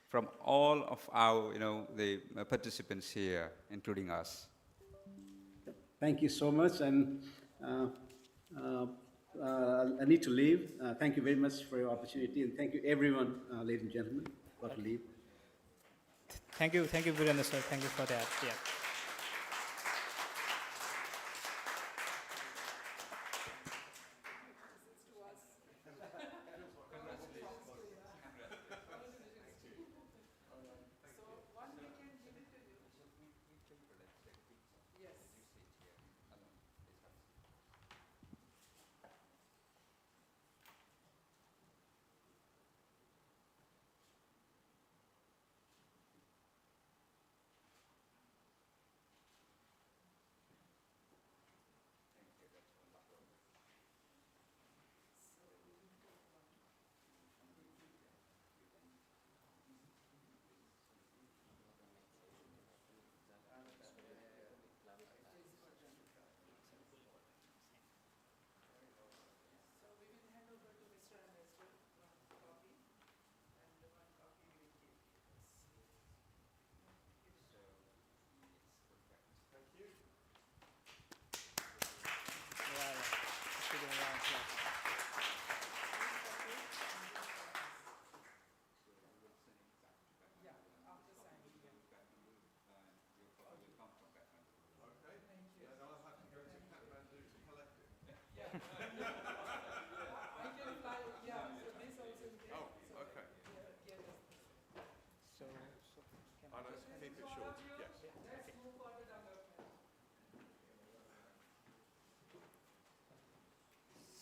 from all of our, the participants here, including us. Thank you so much, and I need to leave. Thank you very much for your opportunity, and thank you everyone, ladies and gentlemen. Got to leave. Thank you, Birendra sir. Thank you for that. Yeah.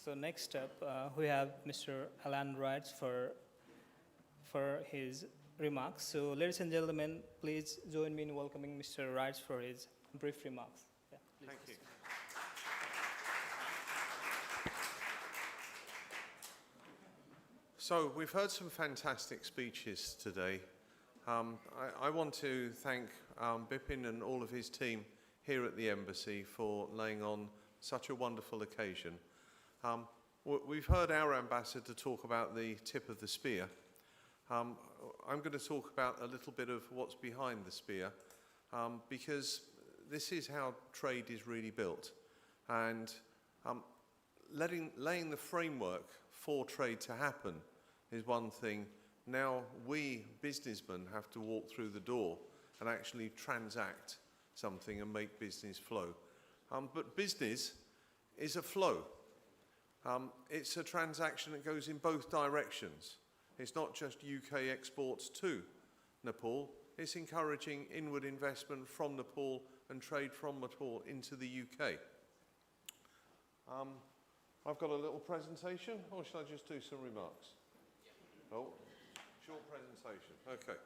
So next up, we have Mr. Alan Wright for his remarks. So ladies and gentlemen, please join me in welcoming Mr. Wright for his brief remarks. Yeah, please. Thank you. So we've heard some fantastic speeches today. I want to thank Bipin and all of his team here at the Embassy for laying on such a wonderful occasion. We've heard our ambassador talk about the tip of the spear. I'm going to talk about a little bit of what's behind the spear, because this is how trade is really built. And laying the framework for trade to happen is one thing. Now we businessmen have to walk through the door and actually transact something and make business flow. But business is a flow. It's a transaction that goes in both directions. It's not just UK exports to Nepal, it's encouraging inward investment from Nepal and trade from Nepal into the UK. I've got a little presentation, or shall I just do some remarks? Oh, short presentation, okay.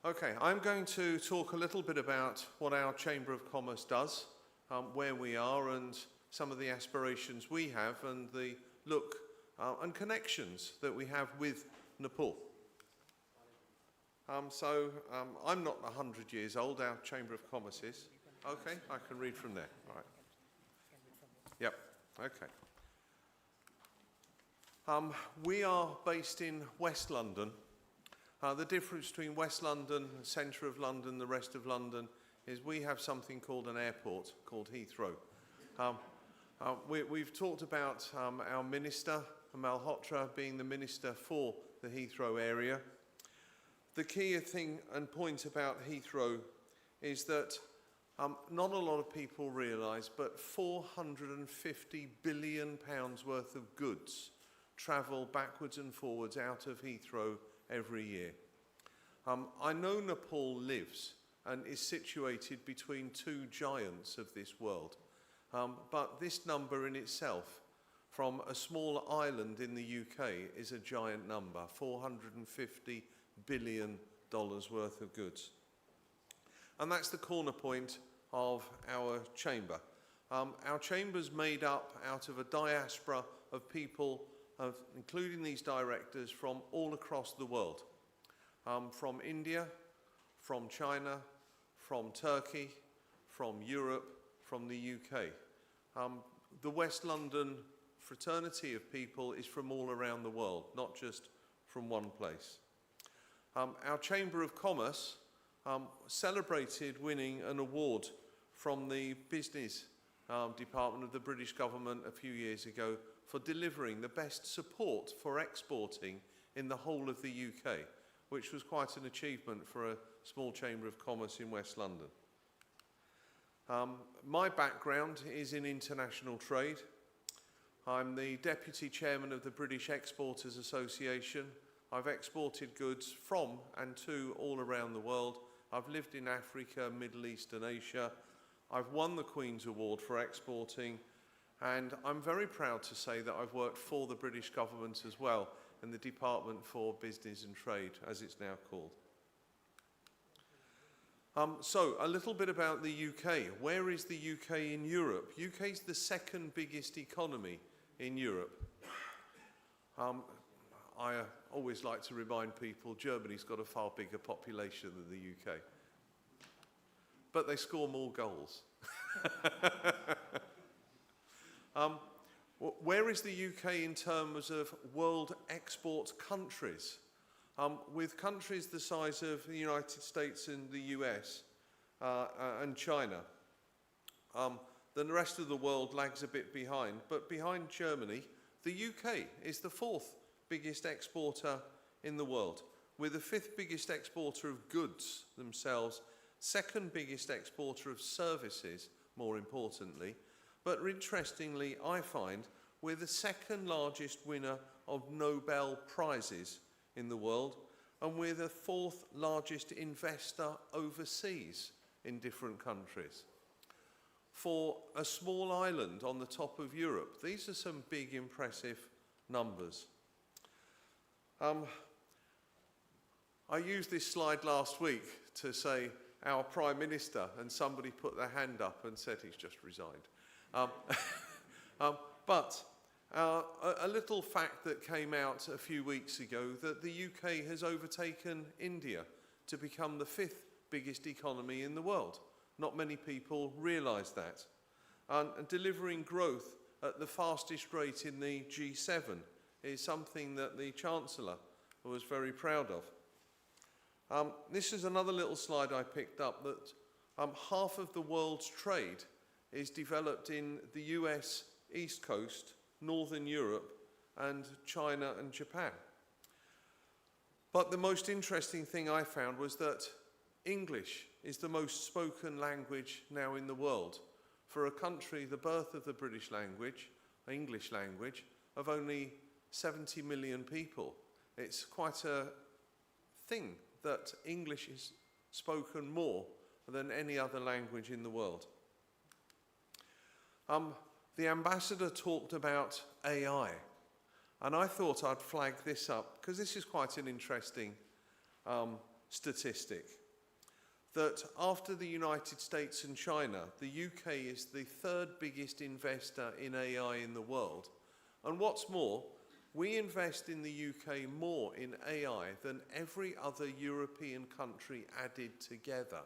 Okay, I'm going to talk a little bit about what our Chamber of Commerce does, where we are and some of the aspirations we have and the look and connections that we have with Nepal. I'm not 100 years old, our Chamber of Commerce is. Okay, I can read from there, all right. Yep, okay. We are based in West London. The difference between West London, the centre of London, the rest of London, is we have something called an airport, called Heathrow. We've talked about our Minister, Malhotra, being the Minister for the Heathrow area. The key thing and point about Heathrow is that not a lot of people realise, but £450 billion worth of goods travel backwards and forwards out of Heathrow every year. I know Nepal lives and is situated between two giants of this world, but this number in itself, from a small island in the UK, is a giant number, $450 billion worth of goods. And that's the corner point of our chamber. Our chamber's made up out of a diaspora of people, including these directors, from all across the world. From India, from China, from Turkey, from Europe, from the UK. The West London fraternity of people is from all around the world, not just from one place. Our Chamber of Commerce celebrated winning an award from the Business Department of the British government a few years ago for delivering the best support for exporting in the whole of the UK, which was quite an achievement for a small Chamber of Commerce in West London. My background is in international trade. I'm the Deputy Chairman of the British Exporters Association. I've exported goods from and to all around the world. I've lived in Africa, Middle East and Asia. I've won the Queen's Award for exporting, and I'm very proud to say that I've worked for the British government as well in the Department for Business and Trade, as it's now called. So, a little bit about the UK. Where is the UK in Europe? UK is the second biggest economy in Europe. I always like to remind people Germany's got a far bigger population than the UK. But they score more goals. Where is the UK in terms of world export countries? With countries the size of the United States and the US and China, then the rest of the world lags a bit behind. But behind Germany, the UK is the fourth biggest exporter in the world, with the fifth biggest exporter of goods themselves, second biggest exporter of services, more importantly. But interestingly, I find we're the second largest winner of Nobel Prizes in the world, and we're the 4th largest investor overseas in different countries. For a small island on the top of Europe, these are some big, impressive numbers. I used this slide last week to say our Prime Minister, and somebody put their hand up and said he's just resigned. But a little fact that came out a few weeks ago, that the UK has overtaken India to become the 5th biggest economy in the world. Not many people realise that. And delivering growth at the fastest rate in the G7 is something that the Chancellor was very proud of. This is another little slide I picked up, that half of the world's trade is developed in the US East Coast, Northern Europe, and China and Japan. But the most interesting thing I found was that English is the most spoken language now in the world. For a country, the birth of the British language, English language, of only 70 million people. It's quite a thing that English is spoken more than any other language in the world. The ambassador talked about AI, and I thought I'd flag this up because this is quite an interesting statistic. That after the United States and China, the UK is the 3rd biggest investor in AI in the world. And what's more, we invest in the UK more in AI than every other European country added together.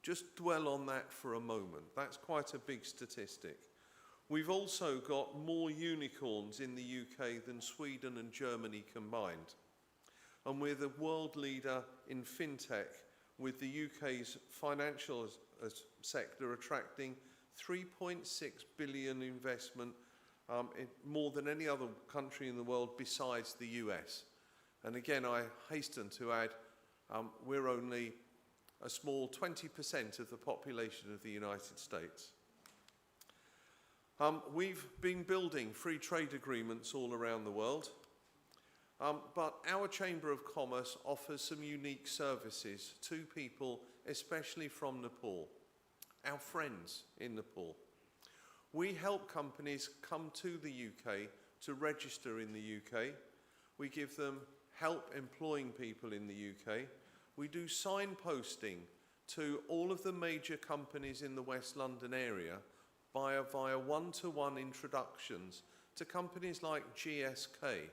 Just dwell on that for a moment. That's quite a big statistic. We've also got more unicorns in the UK than Sweden and Germany combined. And we're the world leader in fintech, with the UK's financial sector attracting 3.6 billion investment, more than any other country in the world besides the US. And again, I hasten to add, we're only a small 20% of the population of the United States. We've been building free trade agreements all around the world. But our Chamber of Commerce offers some unique services to people, especially from Nepal, our friends in Nepal. We help companies come to the UK to register in the UK. We give them help employing people in the UK. We do signposting to all of the major companies in the West London area via one-to-one introductions to companies like GSK,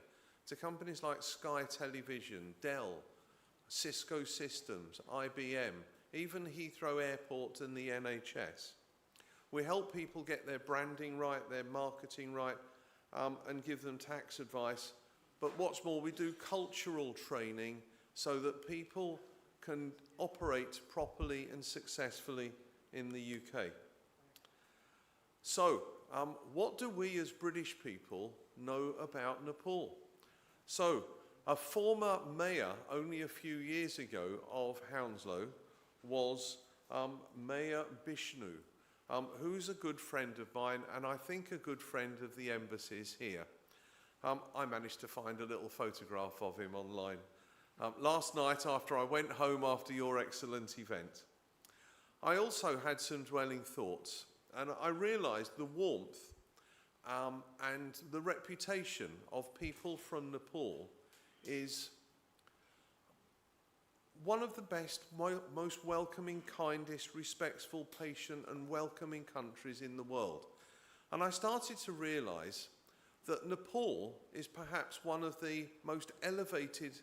to companies like Sky Television, Dell, Cisco Systems, IBM, even Heathrow Airport and the NHS. We help people get their branding right, their marketing right, and give them tax advice. But what's more, we do cultural training so that people can operate properly and successfully in the UK. So, what do we as British people know about Nepal? So, a former mayor only a few years ago of Hounslow was Mayor Bishnu, who's a good friend of mine, and I think a good friend of the embassies here. I managed to find a little photograph of him online last night after I went home after your excellent event. I also had some dwelling thoughts, and I realised the warmth and the reputation of people from Nepal is one of the best, most welcoming, kindest, respectful, patient and welcoming countries in the world. And I started to realise that Nepal is perhaps one of the most elevated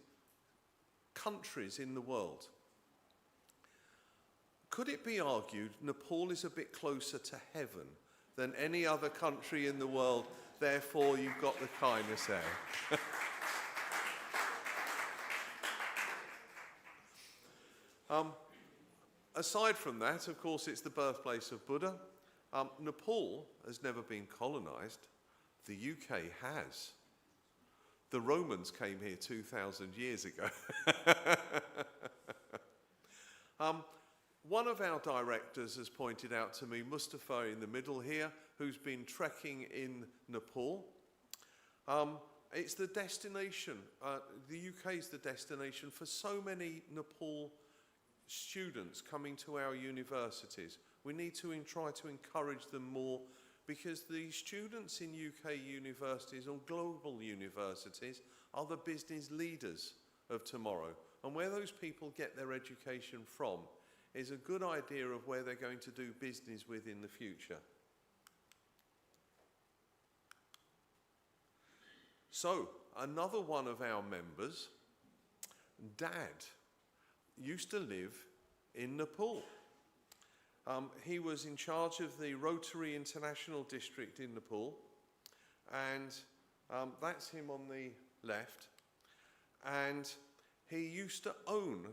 countries in the world. Could it be argued Nepal is a bit closer to heaven than any other country in the world? Therefore, you've got the kindness there. Aside from that, of course, it's the birthplace of Buddha. Nepal has never been colonised. The UK has. The Romans came here 2,000 years ago. One of our directors has pointed out to me, Mustafa in the middle here, who's been trekking in Nepal. It's the destination. The UK is the destination for so many Nepal students coming to our universities. We need to try to encourage them more, because the students in UK universities or global universities are the business leaders of tomorrow. And where those people get their education from is a good idea of where they're going to do business with in the future. So, another one of our members, Dad, used to live in Nepal. He was in charge of the Rotary International District in Nepal, and that's him on the left. And he used to own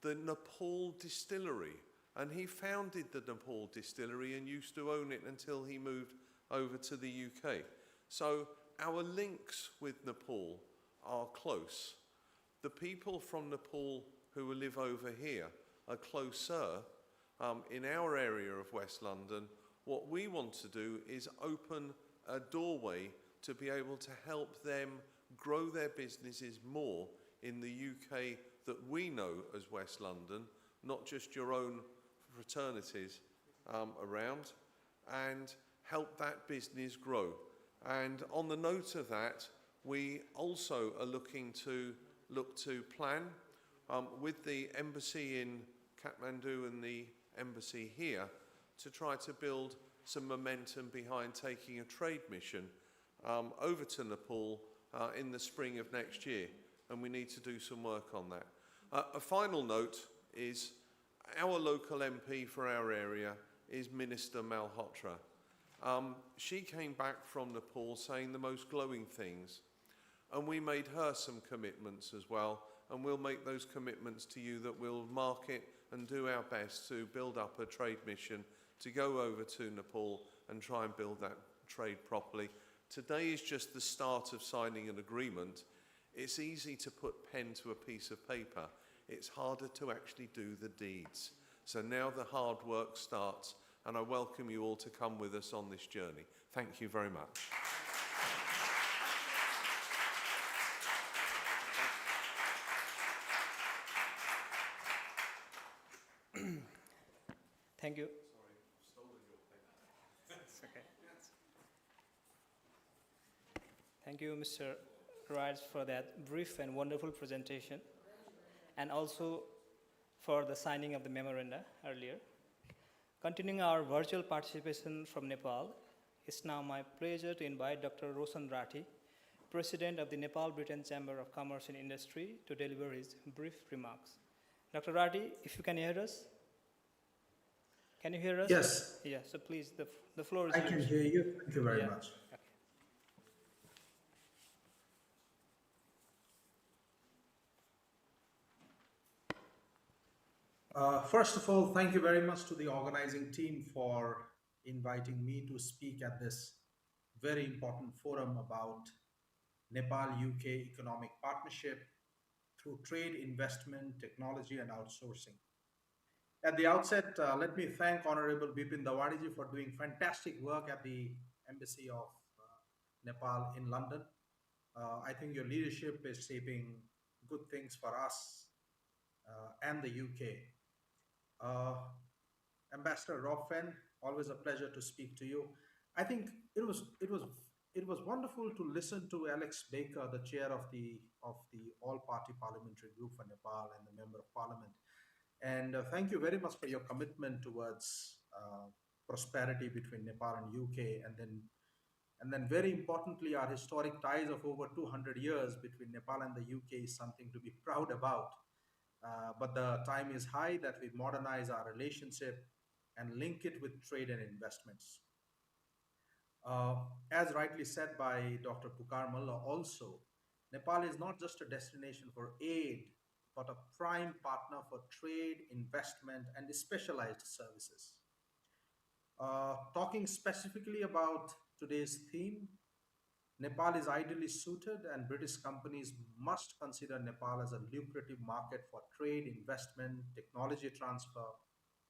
the Nepal distillery, and he founded the Nepal distillery and used to own it until he moved over to the UK. So our links with Nepal are close. The people from Nepal who live over here are closer. In our area of West London, what we want to do is open a doorway to be able to help them grow their businesses more in the UK that we know as West London, not just your own fraternities around, and help that business grow. And on the note of that, we also are looking to plan with the embassy in Kathmandu and the embassy here to try to build some momentum behind taking a trade mission over to Nepal in the spring of next year, and we need to do some work on that. A final note is our local MP for our area is Minister Malhotra. She came back from Nepal saying the most glowing things, and we made her some commitments as well, and we'll make those commitments to you that we'll market and do our best to build up a trade mission to go over to Nepal and try and build that trade properly. Today is just the start of signing an agreement. It's easy to put pen to a piece of paper. It's harder to actually do the deeds. So now the hard work starts, and I welcome you all to come with us on this journey. Thank you very much. Thank you. Sorry, I've stolen your pen. It's okay. Thank you, Mr. Rides, for that brief and wonderful presentation, and also for the signing of the memoranda earlier. Continuing our virtual participation from Nepal, it's now my pleasure to invite Dr. Roshan Rathi, President of the Nepal-Britain Chamber of Commerce and Industry, to deliver his brief remarks. Dr. Rathi, if you can hear us? Can you hear us? Yes. Yeah, so please, the floor is I yours. can hear you. Thank you very much. Okay. First of all, thank you very much to the organizing team for inviting me to speak at this very important forum about Nepal-UK economic partnership through trade, investment, technology, and outsourcing. At the outset, let me thank Honorable Bipin Dawadiji for doing fantastic work at the Embassy of Nepal in London. I think your leadership is shaping good things for us and the UK. Ambassador Rob Fenn, always a pleasure to speak to you. I think it was wonderful to listen to Alex Baker, the chair of the All-Party Parliamentary Group for Nepal and the Member of Parliament. And thank you very much for your commitment towards prosperity between Nepal and UK, and then very importantly, our historic ties of over 200 years between Nepal and the UK is something to be proud about. But the time is high that we modernize our relationship and link it with trade and investments. As rightly said by Dr. Pukar Malla also, Nepal is not just a destination for aid, but a prime partner for trade, investment, and specialized services. Talking specifically about today's theme, Nepal is ideally suited, and British companies must consider Nepal as a lucrative market for trade, investment, technology transfer,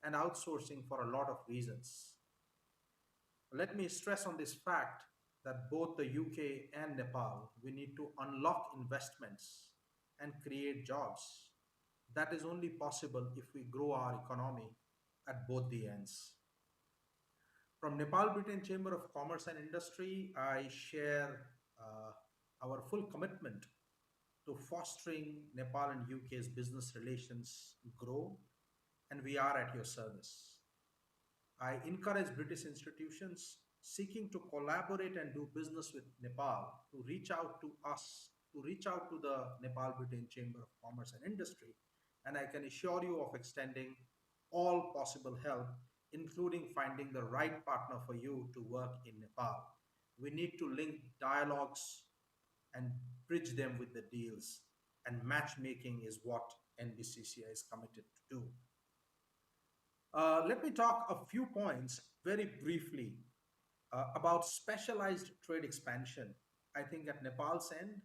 and outsourcing for a lot of reasons. Let me stress on this fact that both the UK and Nepal, we need to unlock investments and create jobs. That is only possible if we grow our economy at both the ends. From Nepal Britain Chamber of Commerce and Industry, I share our full commitment to fostering Nepal and UK's business relations grow, and we are at your service. I encourage British institutions seeking to collaborate and do business with Nepal to reach out to us, to reach out to the Nepal Britain Chamber of Commerce and Industry. And I can assure you of extending all possible help, including finding the right partner for you to work in Nepal. We need to link dialogues and bridge them with the deals. And matchmaking is what NBCCI is committed to do. Let me talk a few points very briefly about specialized trade expansion. I think at Nepal's end,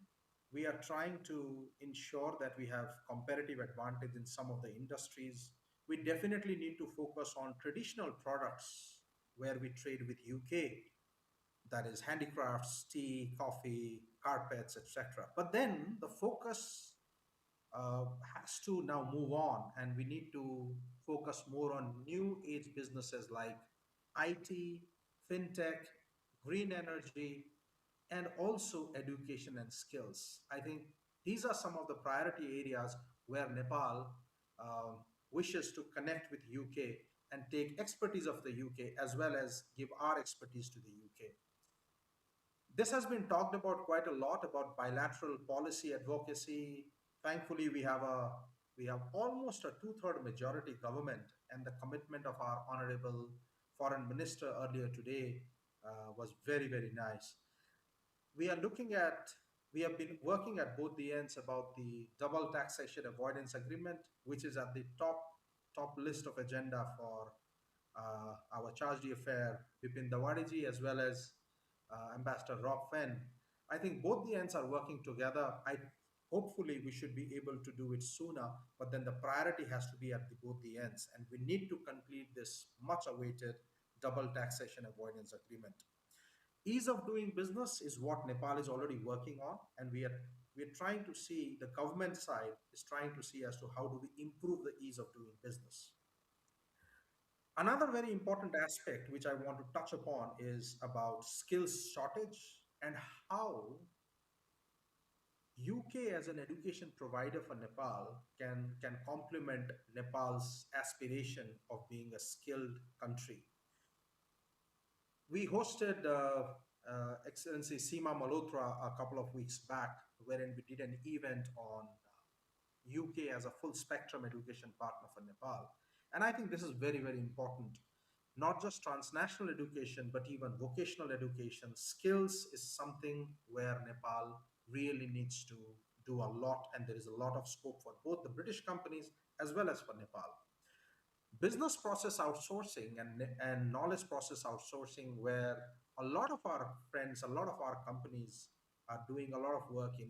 we are trying to ensure that we have comparative advantage in some of the industries. We definitely need to focus on traditional products where we trade with UK, that is handicrafts, tea, coffee, carpets, etc. But then the focus has to now move on, and we need to focus more on new age businesses like IT, fintech, green energy, and also education and skills. I think these are some of the priority areas where Nepal wishes to connect with UK and take expertise of the UK as well as give our expertise to the UK. This has been talked about quite a lot about bilateral policy advocacy. Thankfully, we have almost a two-third majority government, and the commitment of our honorable foreign minister earlier today was very, very nice. We are looking at, we have been working at both the ends about the double taxation avoidance agreement, which is at the top list of agenda for our charge d'affaires, Bipin Dawadiji, as well as Ambassador Rob Fenn. I think both the ends are working together. Hopefully we should be able to do it sooner, but then the priority has to be at both the ends, and we need to complete this much awaited double taxation avoidance agreement. Ease of doing business is what Nepal is already working on, and we're trying to see, the government side is trying to see as to how do we improve the ease of doing business. Another very important aspect which I want to touch upon is about skills shortage and how UK as an education provider for Nepal can complement Nepal's aspiration of being a skilled country. We hosted Excellency Seema Malhotra a couple of weeks back, wherein we did an event on UK as a full spectrum education partner for Nepal. And I think this is very, very important. Not just transnational education, but even vocational education. Skills is something where Nepal really needs to do a lot, and there is a lot of scope for both the British companies as well as for Nepal. Business process outsourcing and knowledge process outsourcing, where a lot of our friends, a lot of our companies are doing a lot of work in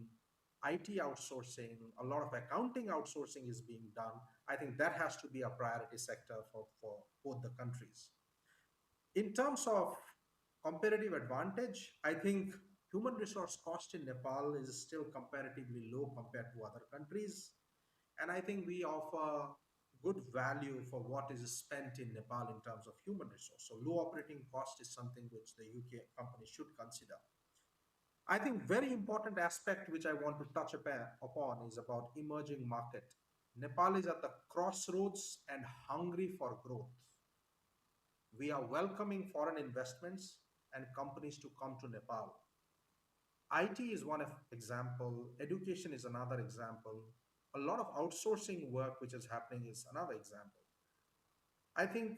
IT outsourcing, a lot of accounting outsourcing is being done. I think that has to be a priority sector for both the countries. In terms of comparative advantage, I think human resource cost in Nepal is still comparatively low compared to other countries. And I think we offer good value for what is spent in Nepal in terms of human resource. So low operating cost is something which the UK company should consider. I think very important aspect which I want to touch upon is about emerging market. Nepal is at the crossroads and hungry for growth. We are welcoming foreign investments and companies to come to Nepal. IT is one example, education is another example. A lot of outsourcing work which is happening is another example. I think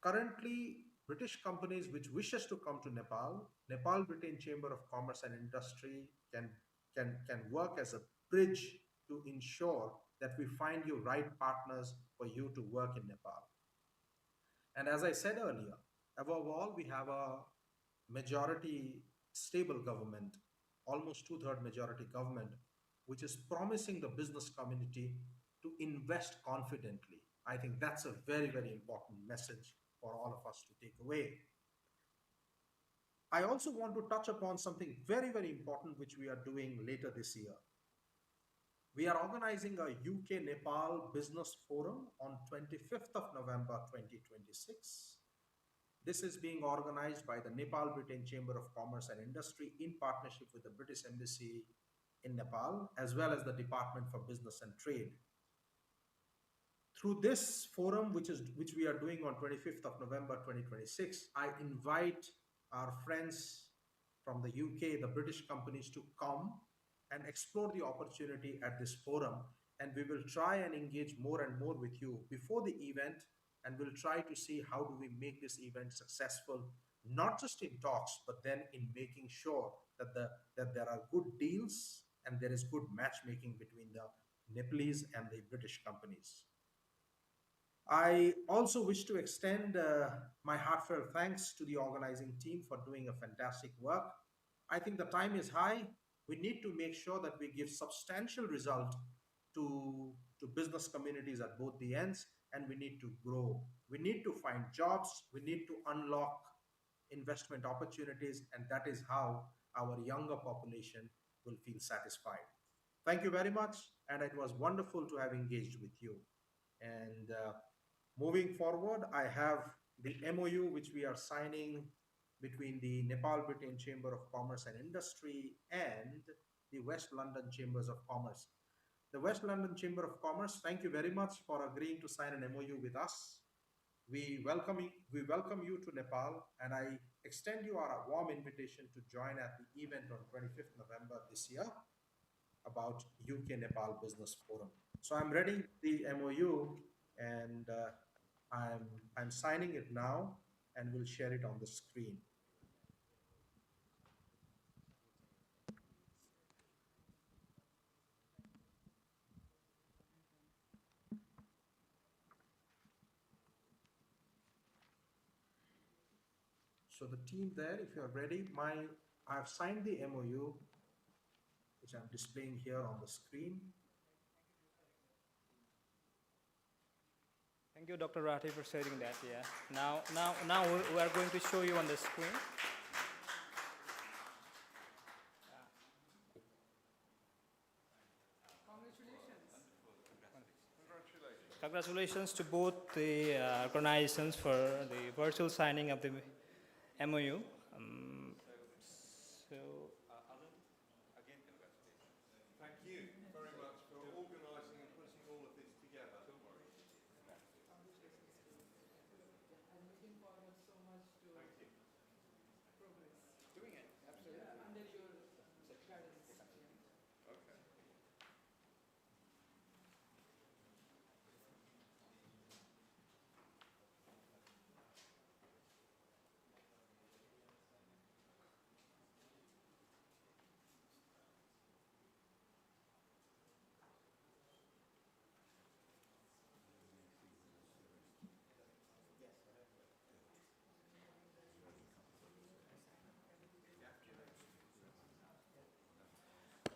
currently British companies which wishes to come to Nepal Britain Chamber of Commerce and Industry can work as a bridge to ensure that we find you right partners for you to work in Nepal. And as I said earlier, above all, we have a majority stable government, almost two-thirds majority government, which is promising the business community to invest confidently. I think that's a very, very important message for all of us to take away. I also want to touch upon something very, very important which we are doing later this year. We are organizing a UK Nepal Business Forum on 25th of November 2026. This is being organized by the Nepal Britain Chamber of Commerce and Industry in partnership with the British Embassy in Nepal, as well as the Department for Business and Trade. Through this forum, which we are doing on 25th of November 2026, I invite our friends from the UK, the British companies, to come and explore the opportunity at this forum. And we will try and engage more and more with you before the event, and we'll try to see how do we make this event successful, not just in talks, but then in making sure that there are good deals and there is good matchmaking between the Nepalese and the British companies. I also wish to extend my heartfelt thanks to the organizing team for doing a fantastic work. I think the time is high. We need to make sure that we give substantial result to business communities at both the ends, and we need to grow. We need to find jobs. We need to unlock investment opportunities, and that is how our younger population will feel satisfied. Thank you very much, and it was wonderful to have engaged with you. And moving forward, I have the MOU which we are signing between the Nepal Britain Chamber of Commerce and Industry and the West London Chambers of Commerce. The West London Chamber of Commerce, thank you very much for agreeing to sign an MOU with us. We welcome you to Nepal, and I extend you our warm invitation to join at the event on 25th November this year about UK Nepal Business Forum. So I'm ready the MOU, and I'm signing it now, and we'll share it on the screen. So the team there, if you're ready, I've signed the MOU, which I'm displaying here on the screen. Thank you, Dr. Rathi, for sharing that. Yeah. Now we are going to show you on the screen. Congratulations to both the organizations for the virtual signing of the MOU. Thank you very much for organising and putting all of this together. I'm looking forward so much to progress. Doing it, absolutely. Yeah, under your guidance. Okay.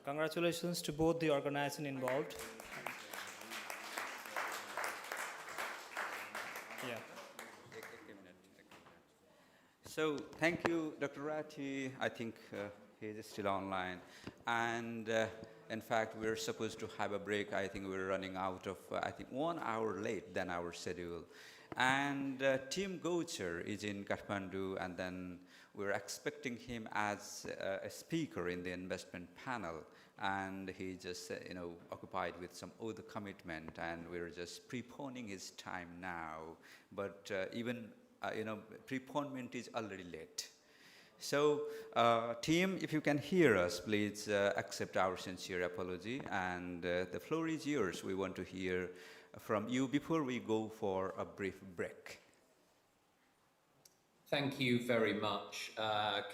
Congratulations to both the organization involved. Yeah. So thank you, Dr. Rathi. I think he is still online. And in fact, we're supposed to have a break. I think we're running out of, 1 hour late than our schedule. And Tim Gocher is in Kathmandu, and then we're expecting him as a speaker in the investment panel. And he just, occupied with some other commitment, and we're just preponing his time now. But even preponement is already late. So, team, if you can hear us, please accept our sincere apology, and the floor is yours. We want to hear from you before we go for a brief break. Thank you very much.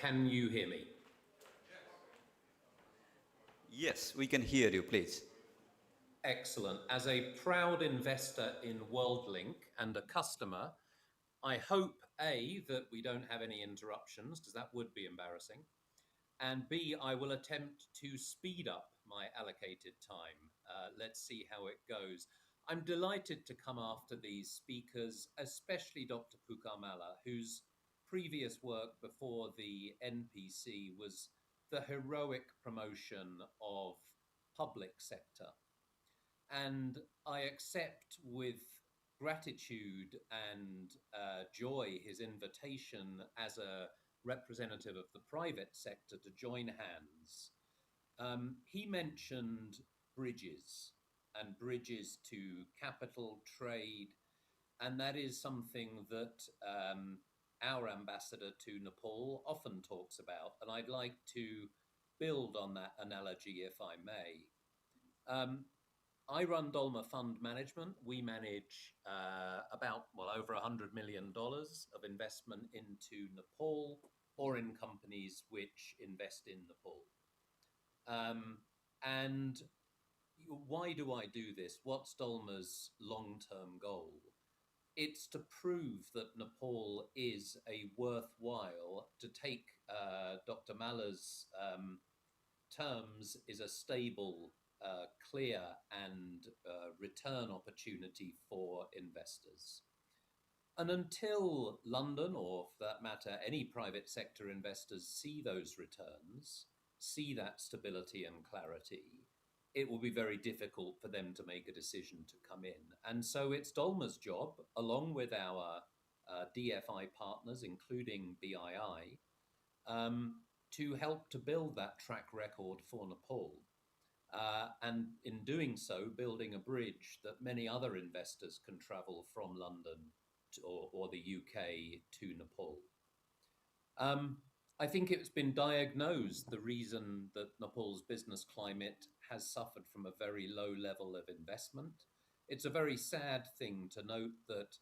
Can you hear me? Yes, we can hear you, please. Excellent. As a proud investor in WorldLink and a customer, I hope, A, that we don't have any interruptions, because that would be embarrassing, and B, I will attempt to speed up my allocated time. Let's see how it goes. I'm delighted to come after these speakers, especially Dr. Pukarmala, whose previous work before the NPC was the heroic promotion of public sector. And I accept with gratitude and joy his invitation as a representative of the private sector to join hands. He mentioned bridges and bridges to capital, trade, and that is something that our ambassador to Nepal often talks about. And I'd like to build on that analogy, if I may. I run Dolma Fund Management. We manage over $100 million of investment into Nepal or in companies which invest in Nepal. And why do I do this? What's Dolma's long-term goal? It's to prove that Nepal is a worthwhile, to take Dr. Malla's terms, is a stable, clear and return opportunity for investors. And until London, or for that matter, any private sector investors see those returns, see that stability and clarity, it will be very difficult for them to make a decision to come in. And so it's Dolma's job, along with our DFI partners, including BII, to help to build that track record for Nepal. And in doing so, building a bridge that many other investors can travel from London or the UK to Nepal. I think it's been diagnosed the reason that Nepal's business climate has suffered from a very low level of investment. It's a very sad thing to note that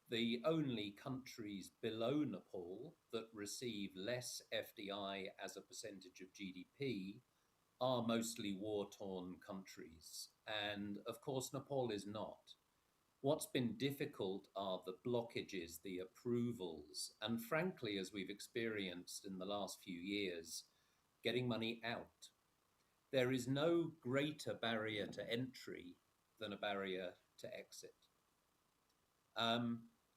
the only countries below Nepal that receive less FDI as a percentage of GDP are mostly war-torn countries. And of course, Nepal is not. What's been difficult are the blockages, the approvals, and frankly, as we've experienced in the last few years, getting money out. There is no greater barrier to entry than a barrier to exit.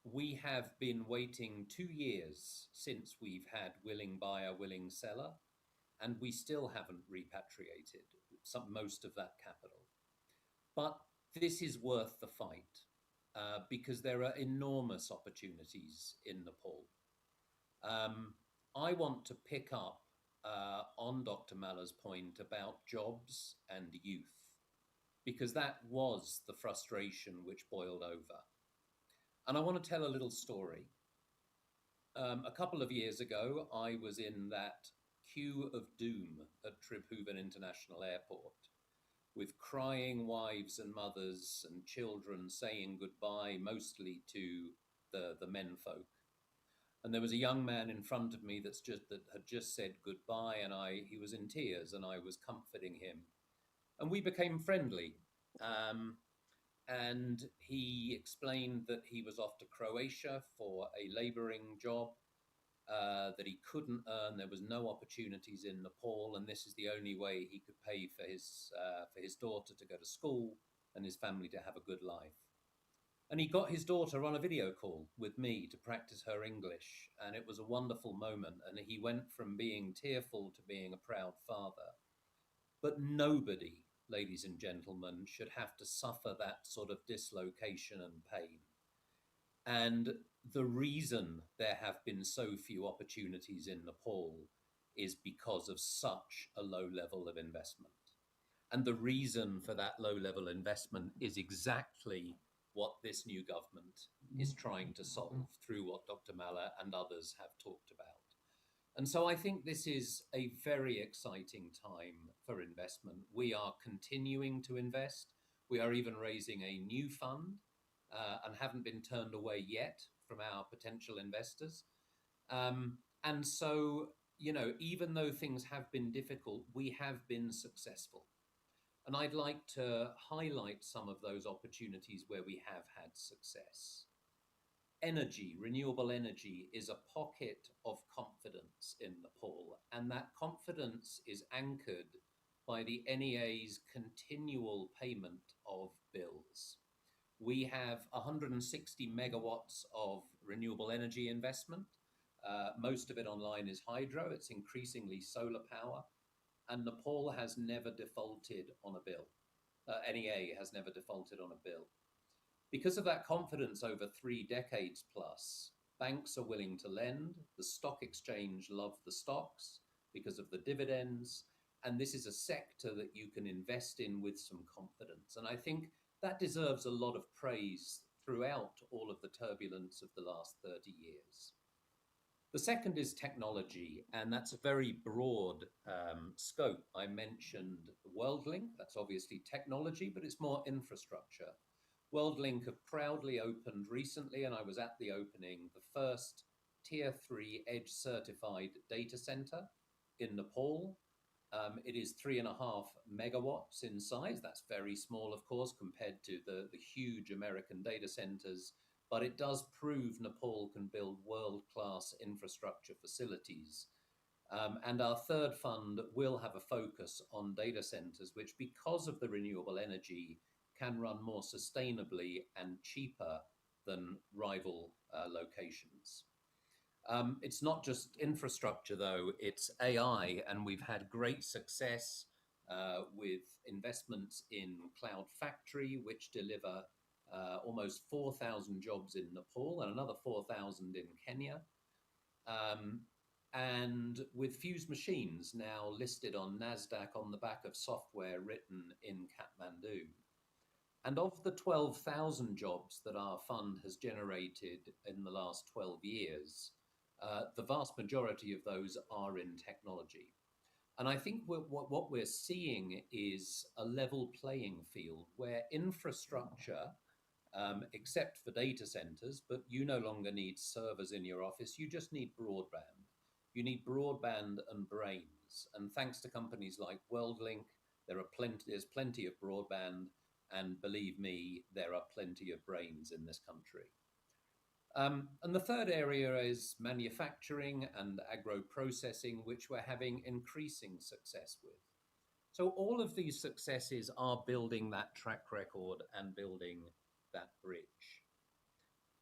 We have been waiting 2 years since we've had willing buyer, willing seller, and we still haven't repatriated most of that capital. But this is worth the fight. Because there are enormous opportunities in Nepal. I want to pick up on Dr. Malla's point about jobs and youth, because that was the frustration which boiled over. And I want to tell a little story. A couple of years ago, I was in that queue of doom at Tribhuvan International Airport, with crying wives and mothers and children saying goodbye, mostly to the menfolk. And there was a young man in front of me that had just said goodbye, and he was in tears, and I was comforting him. And we became friendly. And he explained that he was off to Croatia for a labouring job, that he couldn't earn. There was no opportunities in Nepal, and this is the only way he could pay for his daughter to go to school and his family to have a good life. And he got his daughter on a video call with me to practice her English, and it was a wonderful moment. And he went from being tearful to being a proud father. But nobody, ladies and gentlemen, should have to suffer that sort of dislocation and pain. And the reason there have been so few opportunities in Nepal is because of such a low level of investment. And the reason for that low level investment is exactly what this new government is trying to solve through what Dr. Malla and others have talked about. And so I think this is a very exciting time for investment. We are continuing to invest. We are even raising a new fund and haven't been turned away yet from our potential investors. And so, even though things have been difficult, we have been successful. And I'd like to highlight some of those opportunities where we have had success. Energy, renewable energy, is a pocket of confidence in Nepal, and that confidence is anchored by the NEA's continual payment of bills. We have 160 megawatts of renewable energy investment. Most of it online is hydro. It's increasingly solar power. And Nepal has never defaulted on a bill. NEA has never defaulted on a bill. Because of that confidence over 3 decades plus, banks are willing to lend. The stock exchange love the stocks because of the dividends. And this is a sector that you can invest in with some confidence. And I think that deserves a lot of praise throughout all of the turbulence of the last 30 years. The second is technology, and that's a very broad scope. I mentioned WorldLink, that's obviously technology, but it's more infrastructure. WorldLink have proudly opened recently, and I was at the opening, the first Tier 3 Edge certified data center in Nepal. It is 3.5 megawatts in size. That's very small, of course, compared to the huge American data centers, but it does prove Nepal can build world-class infrastructure facilities. And our third fund will have a focus on data centers, which, because of the renewable energy, can run more sustainably and cheaper than rival locations. It's not just infrastructure, though, it's AI, and we've had great success with investments in Cloud Factory, which deliver almost 4,000 jobs in Nepal and another 4,000 in Kenya. And with Fuse Machines now listed on NASDAQ on the back of software written in Kathmandu. And of the 12,000 jobs that our fund has generated in the last 12 years, the vast majority of those are in technology. And I think what we're seeing is a level playing field where infrastructure, except for data centers, but you no longer need servers in your office, you just need broadband. You need broadband and brains. And thanks to companies like WorldLink, there's plenty of broadband, and believe me, there are plenty of brains in this country. And the third area is manufacturing and agro-processing, which we're having increasing success with. So all of these successes are building that track record and building that bridge.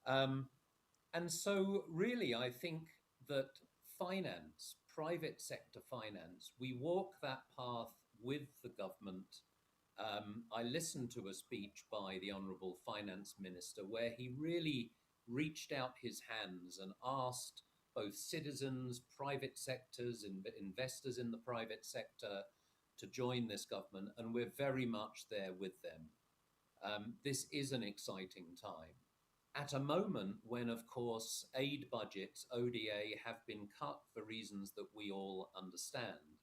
And so really, I think that finance, private sector finance, we walk that path with the government. I listened to a speech by the Honourable Finance Minister where he really reached out his hands and asked both citizens, private sectors, and investors in the private sector to join this government, and we're very much there with them. This is an exciting time. At a moment when, of course, aid budgets, ODA, have been cut for reasons that we all understand.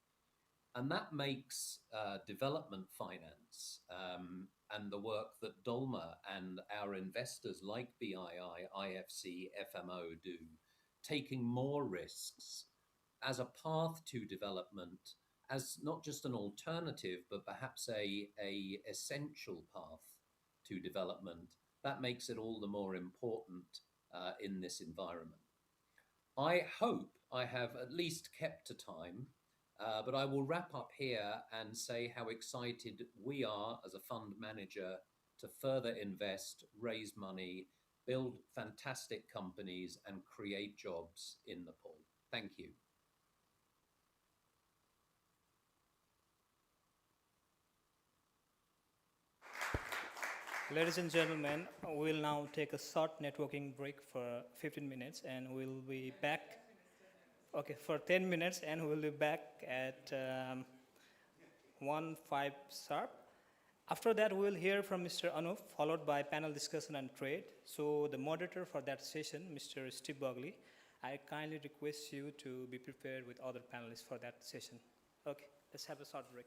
And that makes development finance and the work that Dolma and our investors like BII, IFC, FMO do, taking more risks as a path to development, as not just an alternative, but perhaps a essential path to development. That makes it all the more important in this environment. I hope I have at least kept to time, but I will wrap up here and say how excited we are as a fund manager to further invest, raise money, build fantastic companies, and create jobs in Nepal. Thank you. Ladies and gentlemen, we'll now take a short networking break for 15 minutes and we'll be back. Okay, for 10 minutes and we'll be back at 1:05 sharp. After that, we'll hear from Mr. Anup, followed by panel discussion and trade. So the moderator for that session, Mr. Steve Bugley, I kindly request you to be prepared with other panelists for that session. Okay, let's have a short break.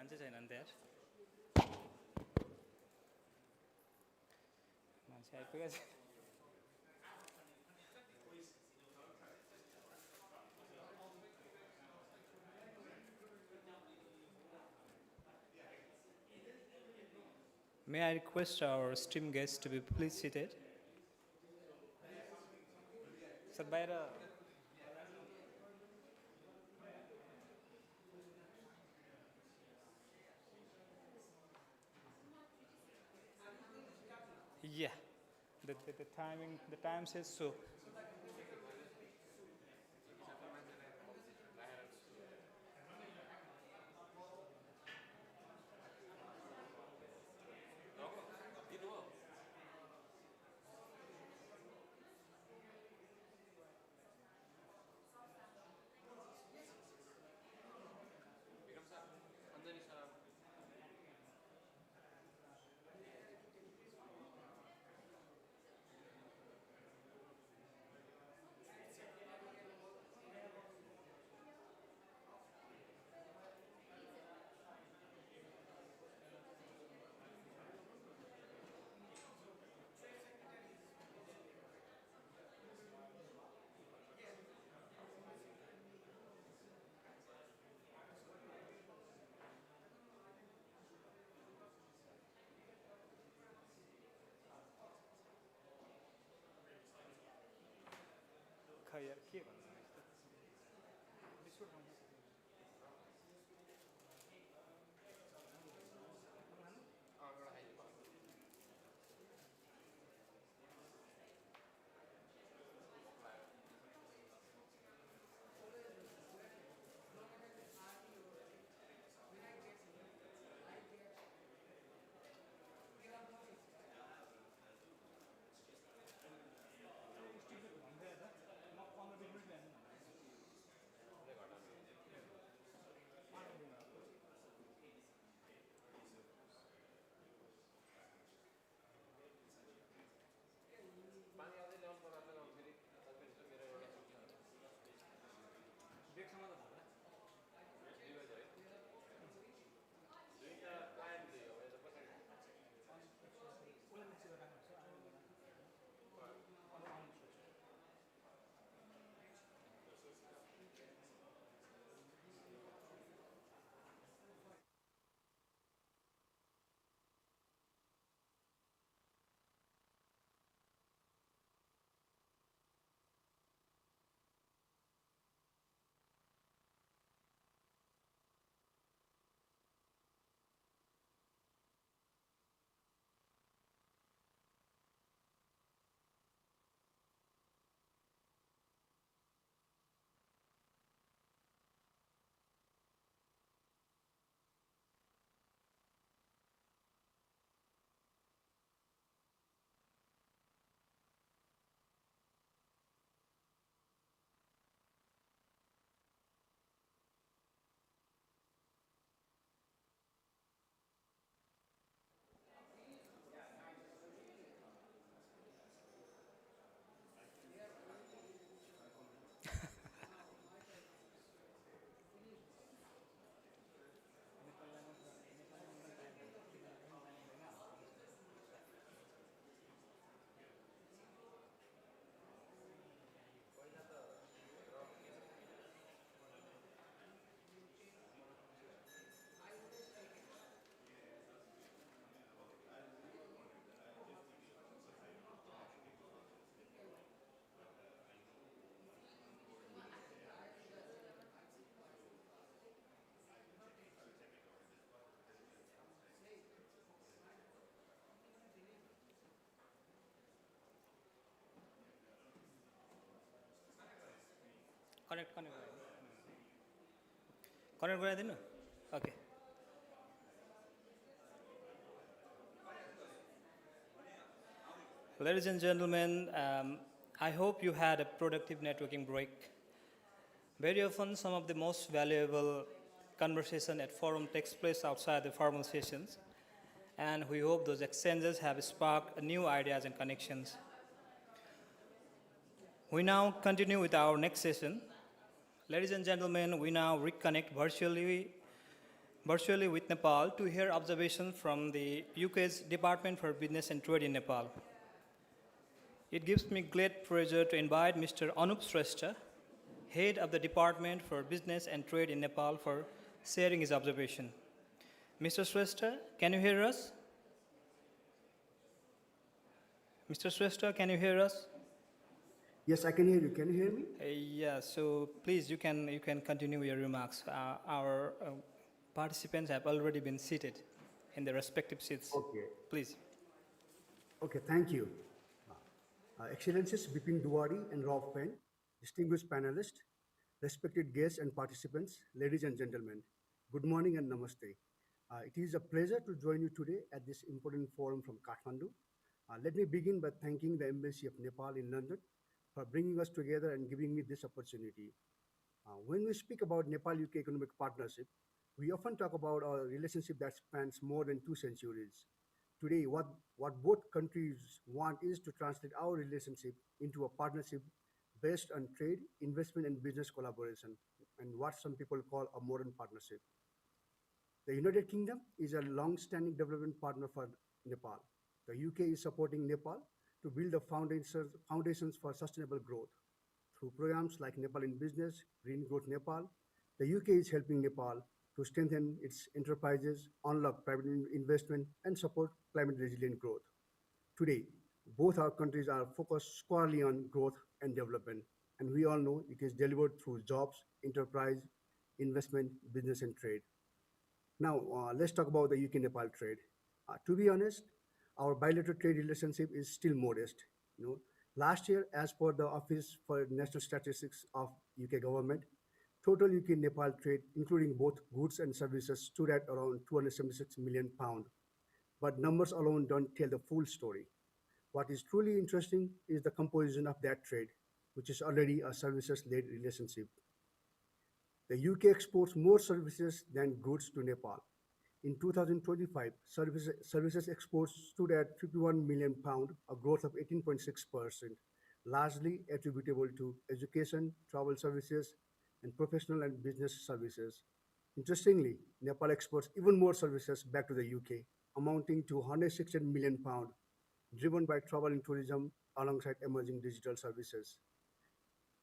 मान्छे छैनन् त्यहाँ मान्छे आइपुगेको छ May I request our esteemed guests to be please seated? Sir, बाहिर Yeah, the time says so. खै यार के भन्नु यस्तो बिस्कुट खाउँ ब्रेकसम्म त भन्ला उसलाई मान्छे राख्नु कनेक्ट गराइदिनु okay Ladies and gentlemen, I hope you had a productive networking break. Very often, some of the most valuable conversation at forum takes place outside the formal sessions, and we hope those exchanges have sparked new ideas and connections. We now continue with our next session. Ladies and gentlemen, we now reconnect virtually virtually with Nepal to hear observations from the UK's Department for Business and Trade in Nepal. It gives me great pleasure to invite Mr. Anup Shrestha, Head of the Department for Business and Trade in Nepal, for sharing his observation. Mr. Shrestha, can you hear us? Mr. Shrestha, can you hear us? Yes, I can hear you. Can you hear me? Yeah, so please, you can continue your remarks. Our participants have already been seated in their respective seats. Okay. Please. Okay, thank you. Excellencies Bipin Duwadi and Rauf Pen, distinguished panelists, respected guests and participants, ladies and gentlemen, good morning and namaste. It is a pleasure to join you today at this important forum from Kathmandu. Let me begin by thanking the Embassy of Nepal in London for bringing us together and giving me this opportunity. When we speak about Nepal-UK economic partnership, we often talk about a relationship that spans more than 2 centuries. Today, what both countries want is to translate our relationship into a partnership based on trade, investment, and business collaboration, and what some people call a modern partnership. The United Kingdom is a long-standing development partner for Nepal. The UK is supporting Nepal to build the foundations for sustainable growth. Through programs like Nepal in Business, Green Growth Nepal, the UK is helping Nepal to strengthen its enterprises, unlock private investment, and support climate resilient growth. Today, both our countries are focused squarely on growth and development, and we all know it is delivered through jobs, enterprise, investment, business, and trade. Now, let's talk about the UK-Nepal trade. To be honest, our bilateral trade relationship is still modest. Last year, as per the Office for National Statistics of UK government, total UK-Nepal trade, including both goods and services, stood at around £276 million. But numbers alone don't tell the full story. What is truly interesting is the composition of that trade, which is already a services-led relationship. The UK exports more services than goods to Nepal. In 2025, services exports stood at £51 million, a growth of 18.6%, largely attributable to education, travel services, and professional and business services. Interestingly, Nepal exports even more services back to the UK, amounting to £116 million, driven by travel and tourism alongside emerging digital services.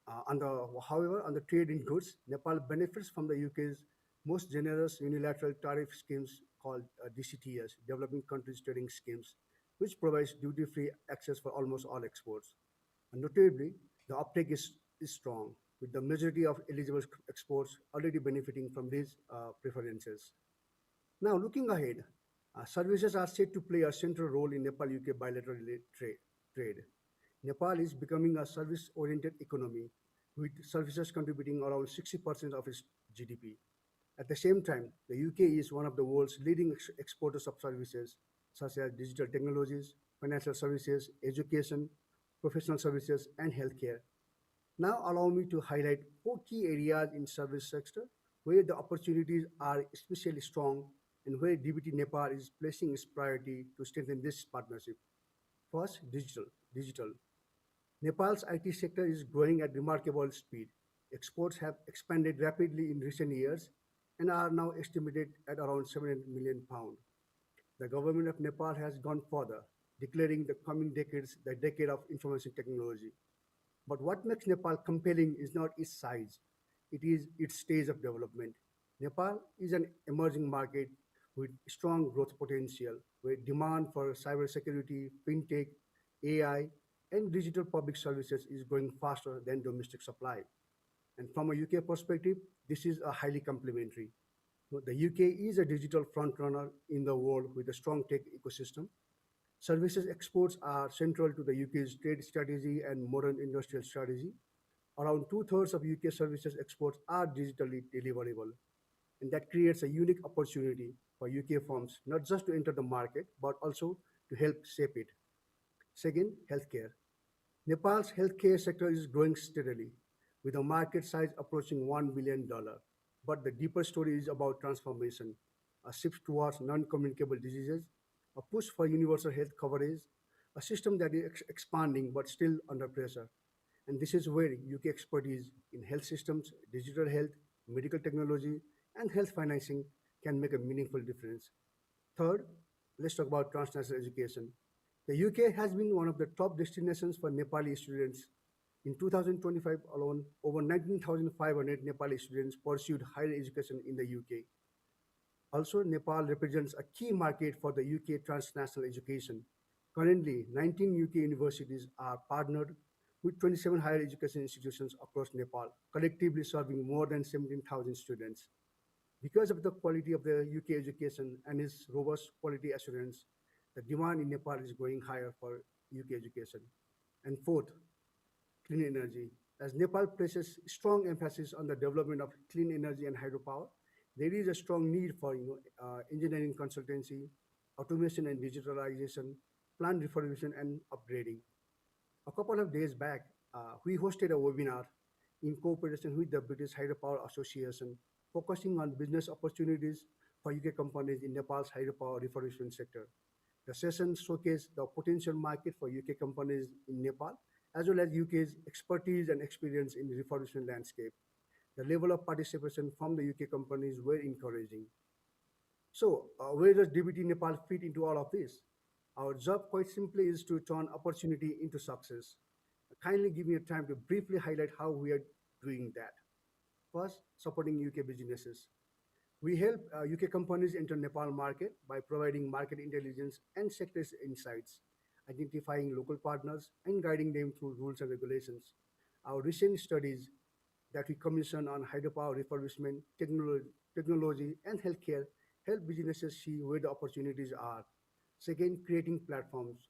However, on the trade in goods, Nepal benefits from the UK's most generous unilateral tariff schemes called DCTS, Developing Countries Trading Schemes, which provides duty-free access for almost all exports. And notably, the uptake is strong, with the majority of eligible exports already benefiting from these preferences. Now, looking ahead, services are set to play a central role in Nepal-UK bilateral trade. Nepal is becoming a service-oriented economy, with services contributing around 60% of its GDP. At the same time, the UK is one of the world's leading exporters of services, such as digital technologies, financial services, education, professional services, and healthcare. Now, allow me to highlight 4 key areas in service sector where the opportunities are especially strong and where DBT Nepal is placing its priority to strengthen this partnership. First, digital. Nepal's IT sector is growing at remarkable speed. Exports have expanded rapidly in recent years and are now estimated at around £700 million. The government of Nepal has gone further, declaring the coming decades the decade of information technology. But what makes Nepal compelling is not its size, it is its stage of development. Nepal is an emerging market with strong growth potential, where demand for cybersecurity, fintech, AI, and digital public services is growing faster than domestic supply. And from a UK perspective, this is a highly complementary. The UK is a digital frontrunner in the world with a strong tech ecosystem. Services exports are central to the UK's trade strategy and modern industrial strategy. Around two-thirds of UK services exports are digitally deliverable, and that creates a unique opportunity for UK firms not just to enter the market, but also to help shape it. Second, healthcare. Nepal's healthcare sector is growing steadily, with a market size approaching $1 billion. But the deeper story is about transformation, a shift towards non-communicable diseases, a push for universal health coverage, a system that is expanding but still under pressure. And this is where UK expertise in health systems, digital health, medical technology, and health financing can make a meaningful difference. Third, let's talk about transnational education. The UK has been one of the top destinations for Nepali students. In 2025 alone, over 19,500 Nepali students pursued higher education in the UK. Also, Nepal represents a key market for the UK transnational education. Currently, 19 UK universities are partnered with 27 higher education institutions across Nepal, collectively serving more than 17,000 students. Because of the quality of the UK education and its robust quality assurance, the demand in Nepal is growing higher for UK education. And fourth, clean energy. As Nepal places strong emphasis on the development of clean energy and hydropower, there is a strong need for engineering consultancy, automation and digitalization, plant refurbishment and upgrading. A couple of days back, we hosted a webinar in cooperation with the British Hydropower Association, focusing on business opportunities for UK companies in Nepal's hydropower refurbishment sector. The session showcased the potential market for UK companies in Nepal, as well as UK's expertise and experience in the refurbishment landscape. The level of participation from the UK companies were encouraging. So, where does DBT Nepal fit into all of this? Our job, quite simply, is to turn opportunity into success. Kindly give me a time to briefly highlight how we are doing that. First, supporting UK businesses. We help UK companies enter Nepal market by providing market intelligence and sector insights, identifying local partners, and guiding them through rules and regulations. Our recent studies that we commission on hydropower refurbishment, technology, and healthcare help businesses see where the opportunities are. Second, creating platforms.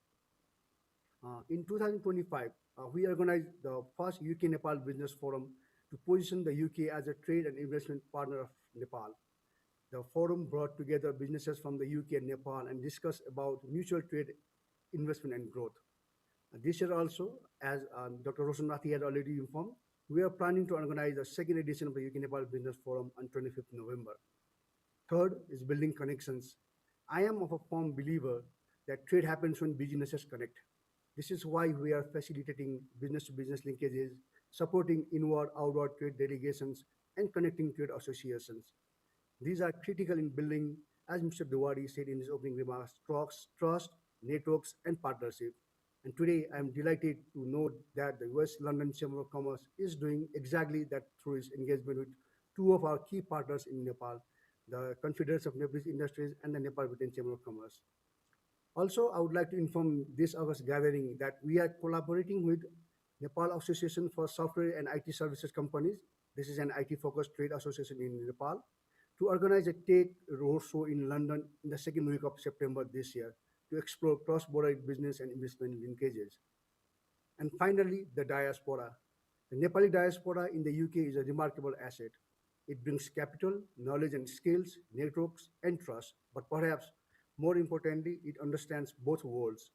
In 2025, we organized the first UK Nepal Business Forum to position the UK as a trade and investment partner of Nepal. The forum brought together businesses from the UK and Nepal and discussed about mutual trade, investment, and growth. This year also, as Dr. Roshan Nathi had already informed, we are planning to organize the second edition of the UK Nepal Business Forum on 25th November. Third is building connections. I am of a firm believer that trade happens when businesses connect. This is why we are facilitating business-to-business linkages, supporting inward-outward trade delegations, and connecting trade associations. These are critical in building, as Mr. Diwari said in his opening remarks, trust, networks, and partnership. And today, I am delighted to note that the West London Chamber of Commerce is doing exactly that through its engagement with two of our key partners in Nepal, the Confederation of Nepalese Industries and the Nepal-Britain Chamber of Commerce. Also, I would like to inform this August gathering that we are collaborating with Nepal Association for Software and IT Services Companies. This is an IT-focused trade association in Nepal, to organize a tech roadshow in London in the second week of September this year to explore cross-border business and investment linkages. And finally, the diaspora. The Nepali diaspora in the UK is a remarkable asset. It brings capital, knowledge and skills, networks, and trust, but perhaps more importantly, it understands both worlds.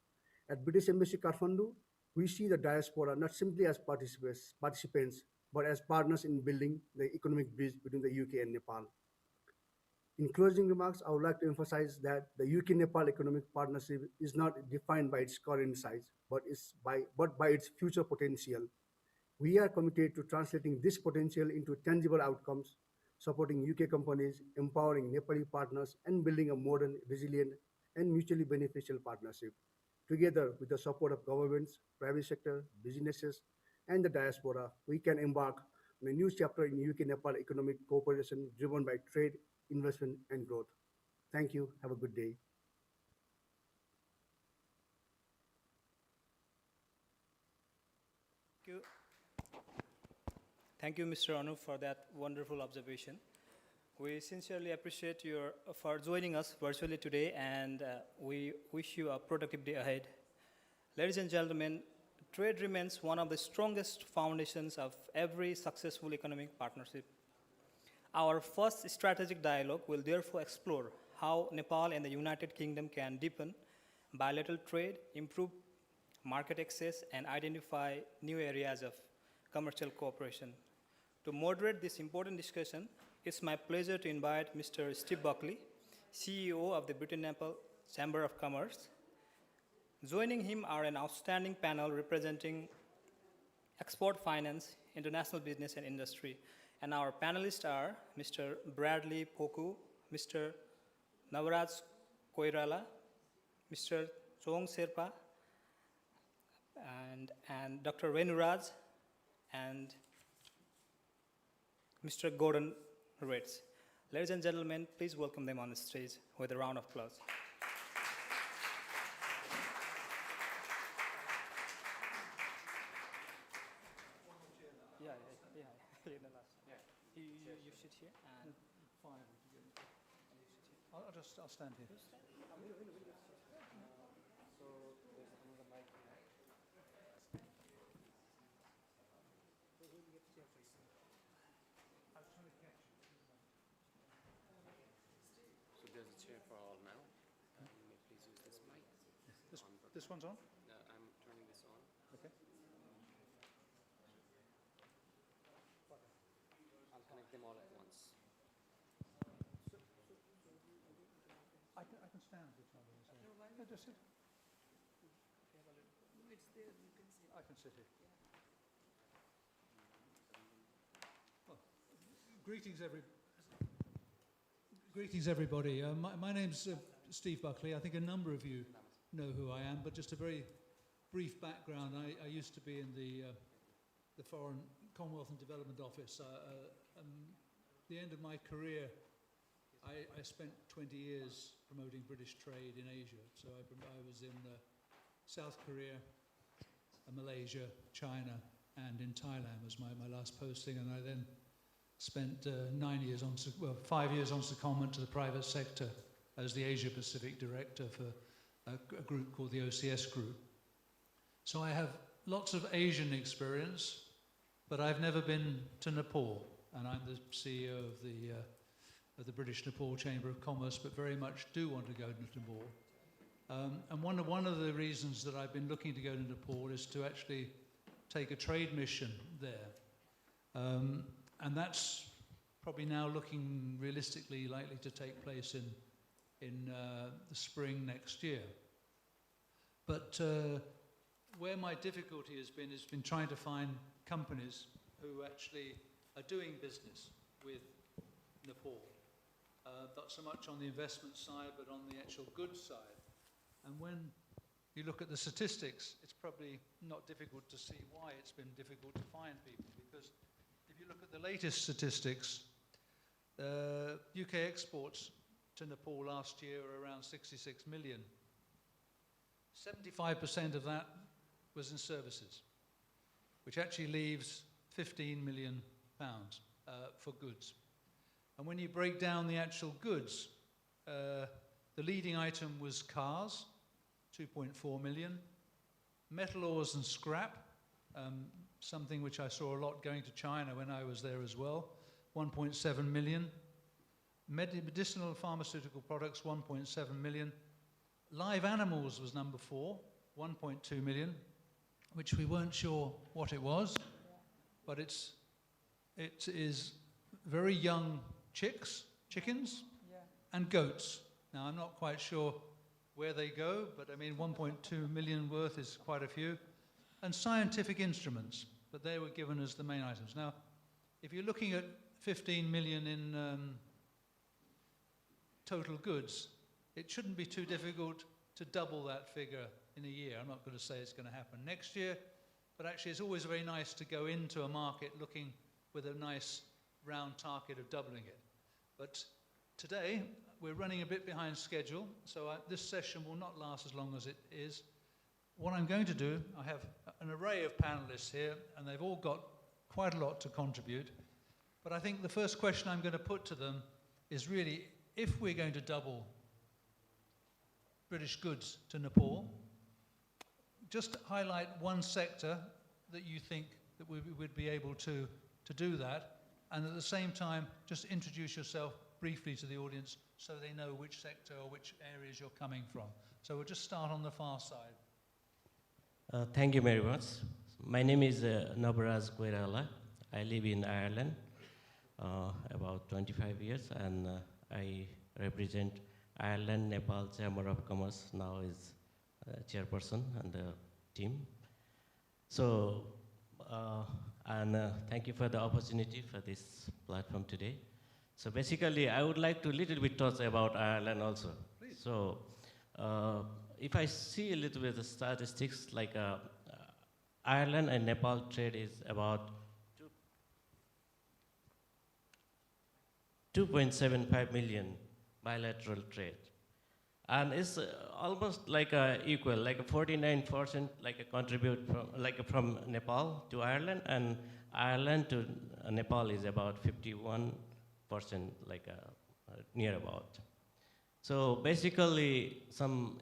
At British Embassy Kathmandu, we see the diaspora not simply as participants, but as partners in building the economic bridge between the UK and Nepal. In closing remarks, I would like to emphasize that the UK-Nepal economic partnership is not defined by its current size, but by its future potential. We are committed to translating this potential into tangible outcomes, supporting UK companies, empowering Nepali partners, and building a modern, resilient, and mutually beneficial partnership. Together, with the support of governments, private sector, businesses, and the diaspora, we can embark on a new chapter in UK-Nepal economic cooperation driven by trade, investment, and growth. Thank you. Have a good day. Thank you, Mr. Anup, for that wonderful observation. We sincerely appreciate you for joining us virtually today, and we wish you a productive day ahead. Ladies and gentlemen, trade remains one of the strongest foundations of every successful economic partnership. Our first strategic dialogue will therefore explore how Nepal and the United Kingdom can deepen bilateral trade, improve market access, and identify new areas of commercial cooperation. To moderate this important discussion, it's my pleasure to invite Mr. Steve Buckley, CEO of the Britain-Nepal Chamber of Commerce. Joining him are an outstanding panel representing export finance, international business, and industry. And our panelists are Mr. Bradley Poku, Mr. Navaraj Koirala, Mr. Chong Sherpa, and Dr. Venuraj, and Mr. Gordon Ritz. Ladies and gentlemen, please welcome them on the stage with a round of applause. Yeah, in the last. Yeah. You sit here and Fine. I'll stand here. So there's a chair for all now. You may please use this mic. This one's on? No, I'm turning this on. Okay. I'll connect them all at once. I can stand which one is here. No, just sit. It's there, you can see. I can sit here. Well, greetings, everybody. My name's Steve Buckley. I think a number of you know who I am, but just a very brief background. I used to be in the Foreign Commonwealth and Development Office. The end of my career, I spent 20 years promoting British trade in Asia. So I was in South Korea, Malaysia, China, and in Thailand was my last posting. And I then spent 5 years on secondment to the private sector as the Asia Pacific director for a group called the OCS Group. So I have lots of Asian experience, but I've never been to Nepal. And I'm the CEO of the British Nepal Chamber of Commerce, but very much do want to go to Nepal. And one of the reasons that I've been looking to go to Nepal is to actually take a trade mission there. And that's probably now looking realistically likely to take place in the spring next year. But where my difficulty has been trying to find companies who actually are doing business with Nepal. Not so much on the investment side, but on the actual goods side. And when you look at the statistics, it's probably not difficult to see why it's been difficult to find people. Because if you look at the latest statistics, UK exports to Nepal last year were around 66 million. 75% of that was in services, which actually leaves 15 million pounds for goods. And when you break down the actual goods, the leading item was cars, 2.4 million. Metal ores and scrap, something which I saw a lot going to China when I was there as well, 1.7 million. Medicinal pharmaceutical products, 1.7 million. Live animals was number 4, 1.2 million, which we weren't sure what it was, but it is very young chickens, and goats. Now, I'm not quite sure where they go, but I mean, 1.2 million worth is quite a few. And scientific instruments, but they were given as the main items. Now, if you're looking at 15 million in total goods, it shouldn't be too difficult to double that figure in a year. I'm not going to say it's going to happen next year, but actually it's always very nice to go into a market looking with a nice round target of doubling it. But today, we're running a bit behind schedule, so this session will not last as long as it is. What I'm going to do, I have an array of panelists here, and they've all got quite a lot to contribute. But I think the first question I'm going to put to them is really, if we're going to double British goods to Nepal, just highlight one sector that you think that we would be able to do that, and at the same time, just introduce yourself briefly to the audience so they know which sector or which areas you're coming from. So we'll just start on the far side. Thank you very much. My name is Navaraj Koirala. I live in Ireland about 25 years, and I represent Ireland Nepal Chamber of Commerce, now is chairperson and the team. So, thank you for the opportunity for this platform today. So basically, I would like to little bit touch about Ireland also. Please. So if I see a little bit of statistics, like Ireland and Nepal trade is about 2.75 million bilateral trade. And it's almost like equal, like a 49% like a contribute from Nepal to Ireland, and Ireland to Nepal is about 51%, near about. So basically, some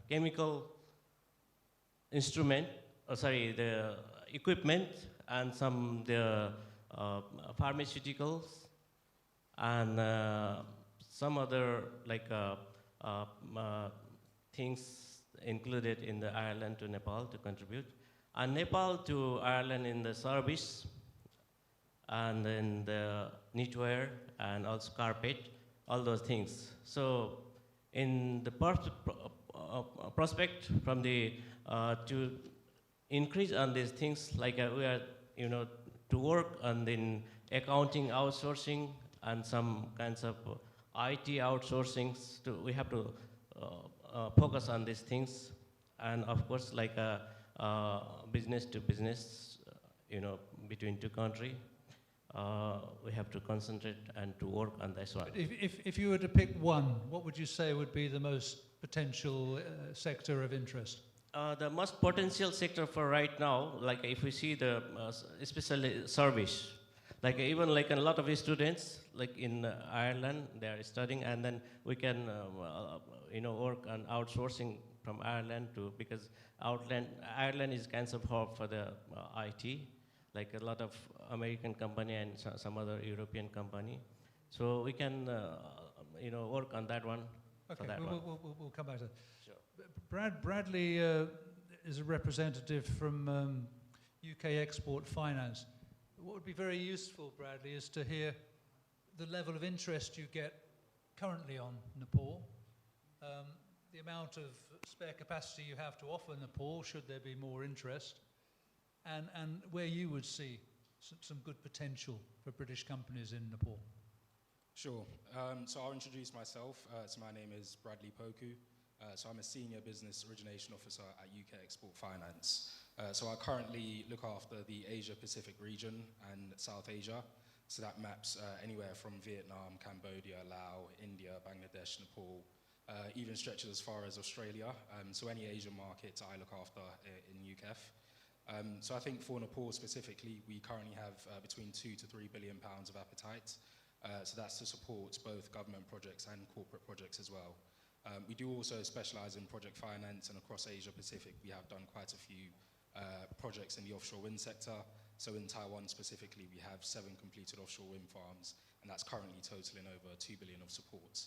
chemical instrument, the equipment, and some the pharmaceuticals, and some other things included in the Ireland to Nepal to contribute, and Nepal to Ireland in the service, and then the knitwear, and also carpet, all those things. So in the prospect from the to increase on these things, like we are, to work on the accounting outsourcing and some kinds of IT outsourcing. We have to focus on these things, and of course, like business to business, between two countries. We have to concentrate and to work on this one. If you were to pick one, what would you say would be the most potential sector of interest? The most potential sector for right now, like if we see the, especially service, like even like a lot of students, like in Ireland, they are studying, and then we can, work on outsourcing from Ireland to, because Ireland is kind of hub for the IT, like a lot of American company and some other European company. So we can, work on that one. Okay, that we'll come back to that. Sure. Bradley is a representative from UK Export Finance. What would be very useful, Bradley, is to hear the level of interest you get currently on Nepal, the amount of spare capacity you have to offer Nepal, should there be more interest, and where you would see some good potential for British companies in Nepal. Sure. So I'll introduce myself. So my name is Bradley Poku. So I'm a Senior Business Origination Officer at UK Export Finance. So I currently look after the Asia-Pacific region and South Asia. So that maps anywhere from Vietnam, Cambodia, Laos, India, Bangladesh, Nepal, even stretches as far as Australia. So any Asian markets I look after in UKEF. So I think for Nepal specifically, we currently have between £2 to £3 billion of appetite. So that's to support both government projects and corporate projects as well. We do also specialize in project finance, and across Asia Pacific, we have done quite a few projects in the offshore wind sector. So in Taiwan specifically, we have 7 completed offshore wind farms, and that's currently totaling over $2 billion of support.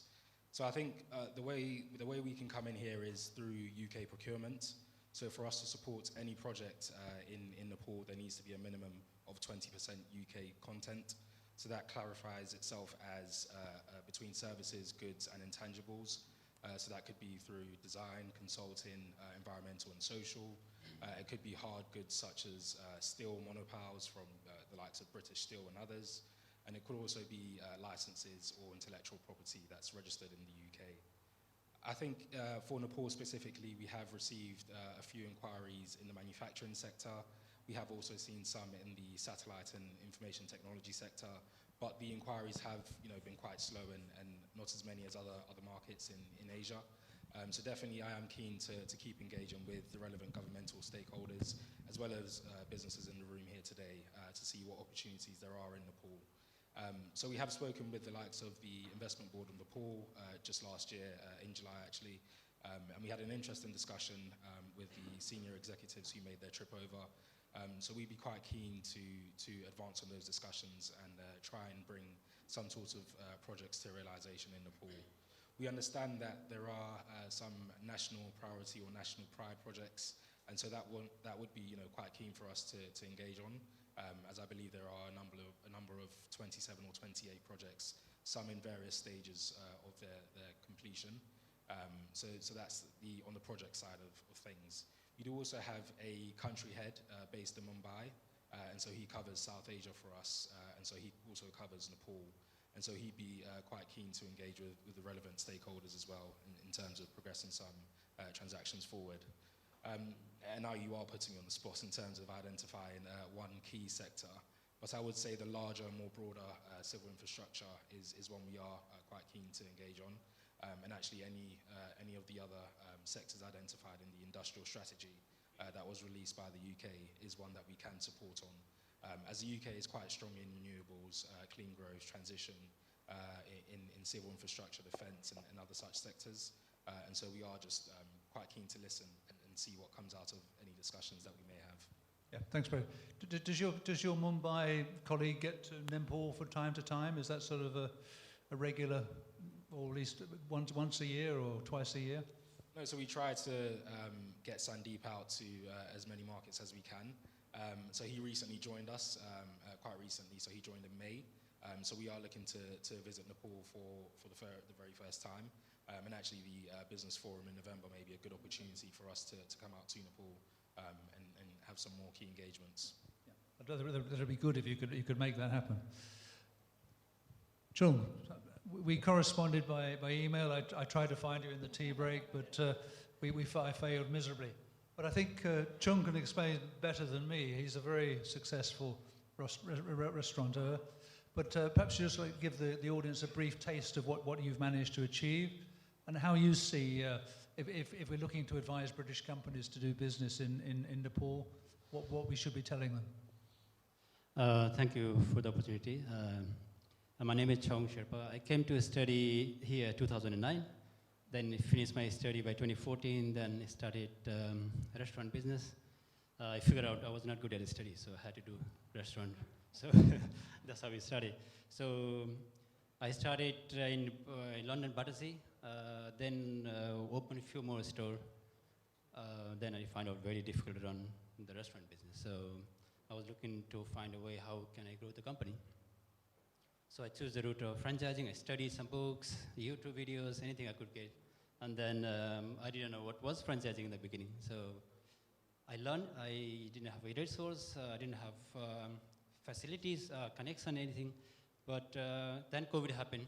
So I think the way we can come in here is through UK procurement. So for us to support any project in Nepal, there needs to be a minimum of 20% UK content. So that clarifies itself as between services, goods, and intangibles. So that could be through design, consulting, environmental and social. It could be hard goods such as steel monopiles from the likes of British Steel and others. And it could also be licenses or intellectual property that's registered in the UK. I think for Nepal specifically, we have received a few inquiries in the manufacturing sector. We have also seen some in the satellite and information technology sector, but the inquiries have been quite slow and not as many as other markets in Asia. So definitely I am keen to keep engaging with the relevant governmental stakeholders, as well as businesses in the room here today, to see what opportunities there are in Nepal. So we have spoken with the likes of the Investment Board of Nepal just last year, in July actually, and we had an interesting discussion with the senior executives who made their trip over. So we'd be quite keen to advance on those discussions and try and bring some sort of projects to realization in Nepal. We understand that there are some national priority or national pride projects, and so that would be quite keen for us to engage on, as I believe there are a number of 27 or 28 projects, some in various stages of their completion. So that's on the project side of things. We do also have a country head based in Mumbai, and so he covers South Asia for us, and so he also covers Nepal. And so he'd be quite keen to engage with the relevant stakeholders as well in terms of progressing some transactions forward. And now you are putting me on the spot in terms of identifying one key sector. But I would say the larger, more broader civil infrastructure is one we are quite keen to engage on. And actually any of the other sectors identified in the industrial strategy that was released by the UK is one that we can support on. As the UK is quite strong in renewables, clean growth, transition, in civil infrastructure, defence and other such sectors. And so we are just quite keen to listen and see what comes out of any discussions that we may have. Yeah, thanks, Barry. Does your Mumbai colleague get to Nepal from time to time? Is that sort of a regular, or at least once a year or twice a year? No, so we try to get Sandeep out to as many markets as we can. So he recently joined us, quite recently, so he joined in May. So we are looking to visit Nepal for the very first time. And actually the business forum in November may be a good opportunity for us to come out to Nepal and have some more key engagements. Yeah. That would be good if you could make that happen. Chung, we corresponded by email. I tried to find you in the tea break, but I failed miserably. But I think Chung can explain better than me. He's a very successful restaurateur. But perhaps you just like give the audience a brief taste of what you've managed to achieve and how you see, if we're looking to advise British companies to do business in Nepal, what we should be telling them. Thank you for the opportunity. My name is Chong Sherpa. I came to study here in 2009, then finished my study by 2014, then started restaurant business. I figured out I was not good at study, so I had to do restaurant. So that's how we started. So I started in London, Battersea, then opened a few more stores. Then I found out very difficult to run the restaurant business. So I was looking to find a way how can I grow the company. So I chose the route of franchising. I studied some books, YouTube videos, anything I could get. And then I didn't know what was franchising in the beginning. So I learned. I didn't have a resource. I didn't have facilities, connection, anything. But then COVID happened.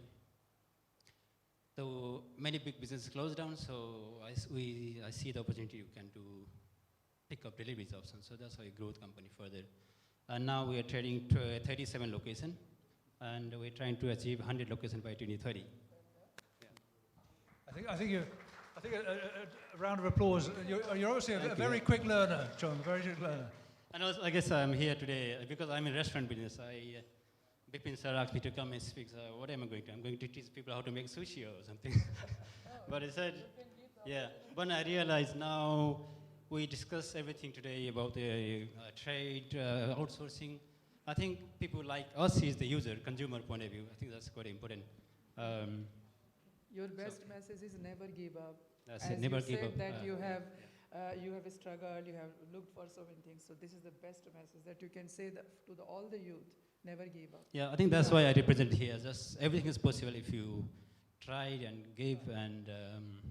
So many big businesses closed down. So I see the opportunity you can do pick up deliveries options. So that's how I grew the company further. And now we are trading 37 locations. And we're trying to achieve 100 locations by 2030. Yeah. I think a round of applause. You're obviously a very quick learner, John. Very quick learner. And also, I guess I'm here today because I'm in restaurant business. Bipin sir asked me to come and speak. So what am I going to? I'm going to teach people how to make sushi or something. But I said, yeah. But I realized now we discussed everything today about the trade, outsourcing. I think people like us is the user, consumer point of view. I think that's quite important. Your best message is never give up. That's As it, never you give said up. that you have struggled, you have looked for so many things. So this is the best message that you can say that to all the youth, never give up. Yeah, I think that's why I represent here. Just everything is possible if you try and give, and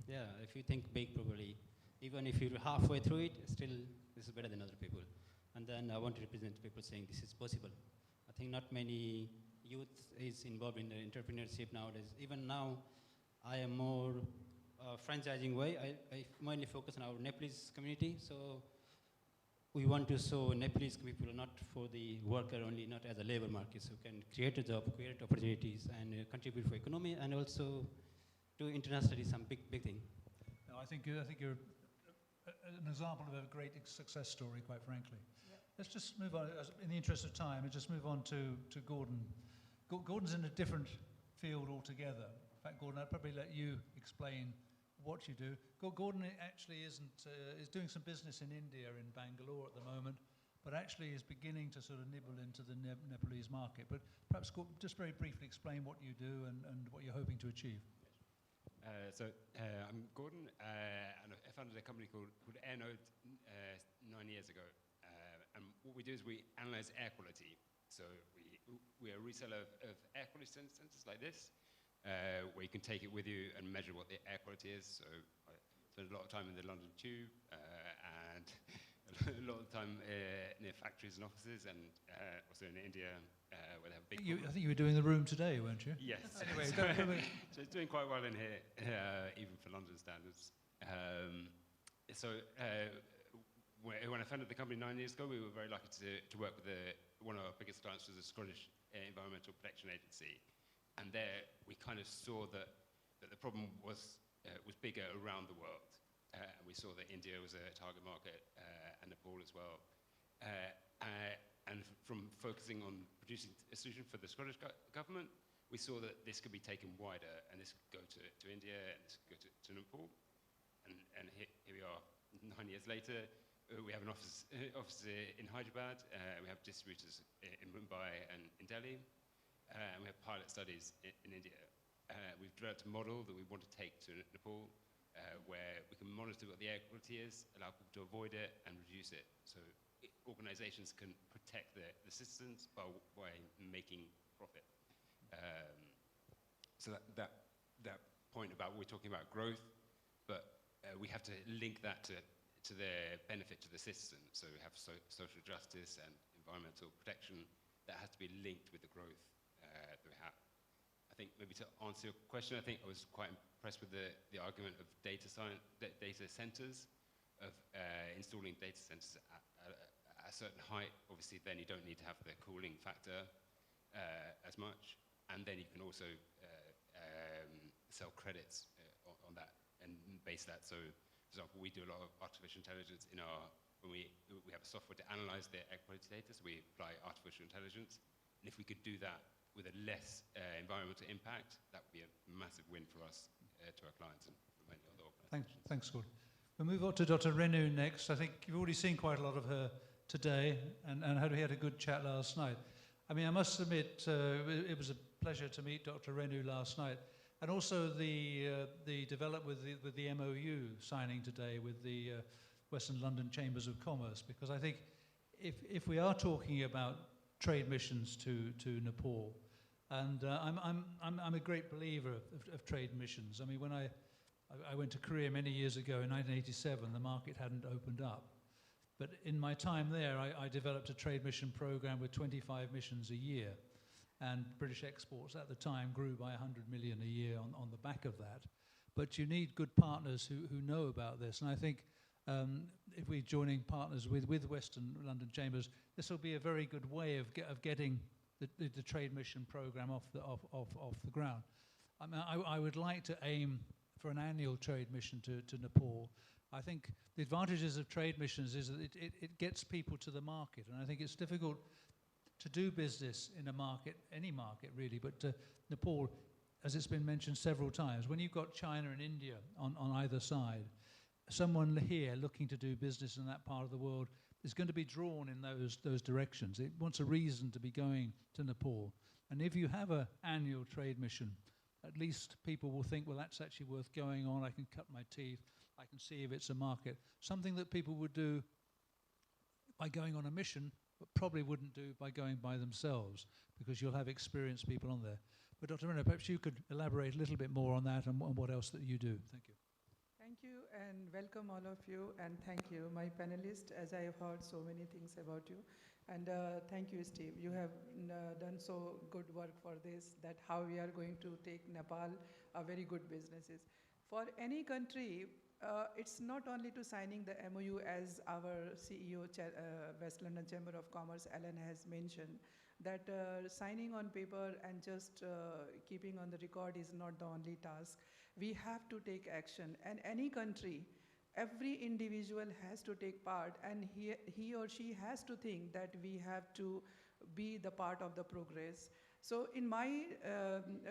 yeah, if you think big probably, even if you're halfway through it, still this is better than other people. And then I want to represent people saying this is possible. I think not many youth is involved in the entrepreneurship nowadays. Even now, I am more franchising way. I mainly focus on our Nepalese community. So we want to show Nepalese people not for the worker only, not as a labor market. So can create a job, create opportunities, and contribute for economy, and also do internationally some big thing. No, I think you're an example of a great success story, quite frankly. Let's just move on, in the interest of time, and just move on to Gordon. Gordon's in a different field altogether. In fact, Gordon, I'd probably let you explain what you do. Gordon actually is doing some business in India, in Bangalore at the moment, but actually is beginning to sort of nibble into the Nepalese market. But perhaps just very briefly explain what you do and what you're hoping to achieve. I'm Gordon, and I founded a company called Airnode 9 years ago. And what we do is we analyze air quality. So we are a reseller of air quality sensors like this, where you can take it with you and measure what the air quality is. So I spend a lot of time in the London Tube and a a lot of time near factories and offices, and also in India, where they have big. I think you were doing the room today, weren't you? Yes. Anyway, so it's doing quite well in here, even for London standards. When I founded the company 9 years ago, we were very lucky to work with one of our biggest clients, was the Scottish Environmental Protection Agency, and there we kind of saw that the problem was bigger around the world. We saw that India was a target market, and Nepal as well. And from focusing on producing a solution for the Scottish government, we saw that this could be taken wider, and this could go to India, and this could go to Nepal. And here we are, 9 years later. We have an office in Hyderabad. We have distributors in Mumbai and in Delhi. And we have pilot studies in India. We've developed a model that we want to take to Nepal, where we can monitor what the air quality is, allow people to avoid it and reduce it. So organizations can protect the citizens by making profit. So that point about, we're talking about growth, but we have to link that to the benefit to the citizen. So we have social justice and environmental protection that has to be linked with the growth that we have. I think maybe to answer your question, I think I was quite impressed with the argument of data centers, of installing data centers at a certain height. Obviously, then you don't need to have the cooling factor as much, and then you can also sell credits on that and base that. So, for example, we do a lot of artificial intelligence when we have a software to analyze the air quality data, so we apply artificial intelligence. And if we could do that with a less environmental impact, that would be a massive win for us, to our clients and for many other organizations. Thanks, Gordon. We'll move on to Dr. Renu next. I think you've already seen quite a lot of her today, and we had a good chat last night. I mean, I must admit, it was a pleasure to meet Dr. Renu last night, and also the development with the MOU signing today with the Western London Chambers of Commerce, because I think if we are talking about trade missions to Nepal, and I'm a great believer of trade missions. I mean, when I went to Korea many years ago in 1987, the market hadn't opened up. But in my time there, I developed a trade mission program with 25 missions a year. And British exports at the time grew by 100 million a year on the back of that. But you need good partners who know about this. And I think if we're joining partners with Western London Chambers, this will be a very good way of getting the trade mission program off the ground. I mean, I would like to aim for an annual trade mission to Nepal. I think the advantages of trade missions is that it gets people to the market. And I think it's difficult to do business in a market, any market really, but Nepal, as it's been mentioned several times, when you've got China and India on either side, someone here looking to do business in that part of the world is going to be drawn in those directions. It wants a reason to be going to Nepal. And if you have an annual trade mission, at least people will think, well, that's actually worth going on. I can cut my teeth. I can see if it's a market. Something that people would do by going on a mission, but probably wouldn't do by going by themselves, because you'll have experienced people on there. But Dr. Renu, perhaps you could elaborate a little bit more on that and what else that you do. Thank you. Thank you, and welcome all of you, and thank you, my panelists, as I have heard so many things about you. And thank you, Steve. You have done so good work for this, that how we are going to take Nepal a very good businesses. For any country, it's not only to signing the MOU, as our CEO, West London Chamber of Commerce, Alan, has mentioned, that signing on paper and just keeping on the record is not the only task. We have to take action, and any country, every individual has to take part, and he or she has to think that we have to be the part of the progress. So in my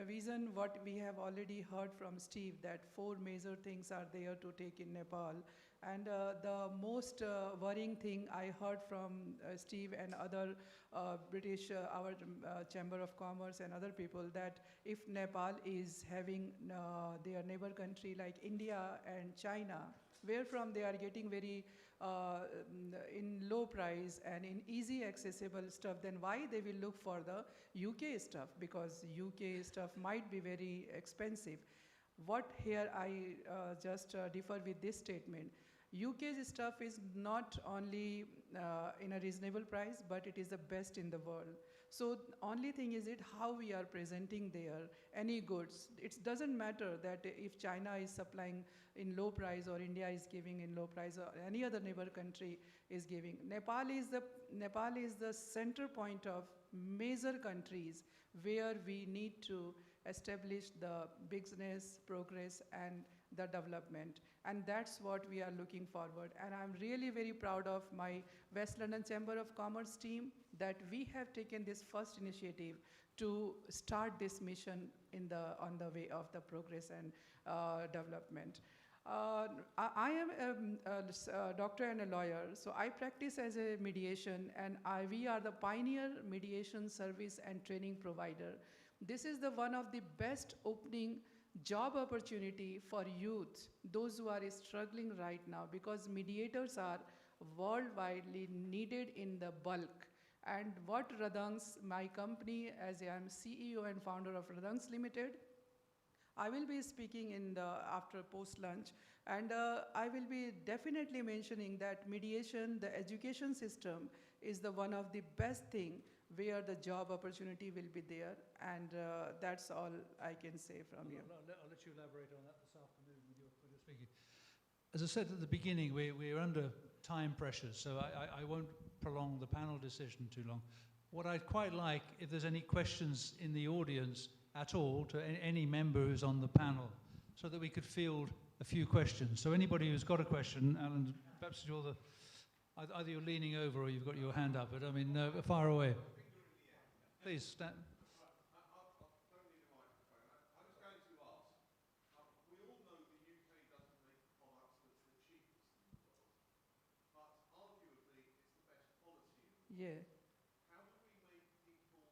vision, what we have already heard from Steve, that 4 major things are there to take in Nepal. And the most worrying thing I heard from Steve and other British, our Chamber of Commerce and other people, that if Nepal is having their neighbor country like India and China, where from they are getting very in low price and in easy accessible stuff, then why they will look for the UK stuff, because UK stuff might be very expensive. What here I just differ with this statement. UK's stuff is not only in a reasonable price, but it is the best in the world. So only thing is it how we are presenting there any goods. It doesn't matter that if China is supplying in low price or India is giving in low price or any other neighbor country is giving. Nepal is the center point of major countries where we need to establish the business progress and the development. And that's what we are looking forward. And I'm really very proud of my West London Chamber of Commerce team that we have taken this first initiative to start this mission on the way of the progress and development. I am a doctor and a lawyer, so I practice as a mediation, and we are the pioneer mediation service and training provider. This is the one of the best opening job opportunity for youth, those who are struggling right now, because mediators are worldwide needed in the bulk. And what Radhan's, my company, as I am CEO and founder of Radhan's Limited, I will be speaking after post-lunch, and I will be definitely mentioning that mediation, the education system, is the one of the best thing where the job opportunity will be there, and that's all I can say from you. I'll let you elaborate on that this afternoon when you're speaking. As I said at the beginning, we're under time pressures, so I won't prolong the panel decision too long. What I'd quite like, if there's any questions in the audience at all to any member who's on the panel, so that we could field a few questions. So anybody who's got a question, Alan, perhaps either you're leaning over or you've got your hand up, but I mean, far away. Please stand. Yeah. How do we make people,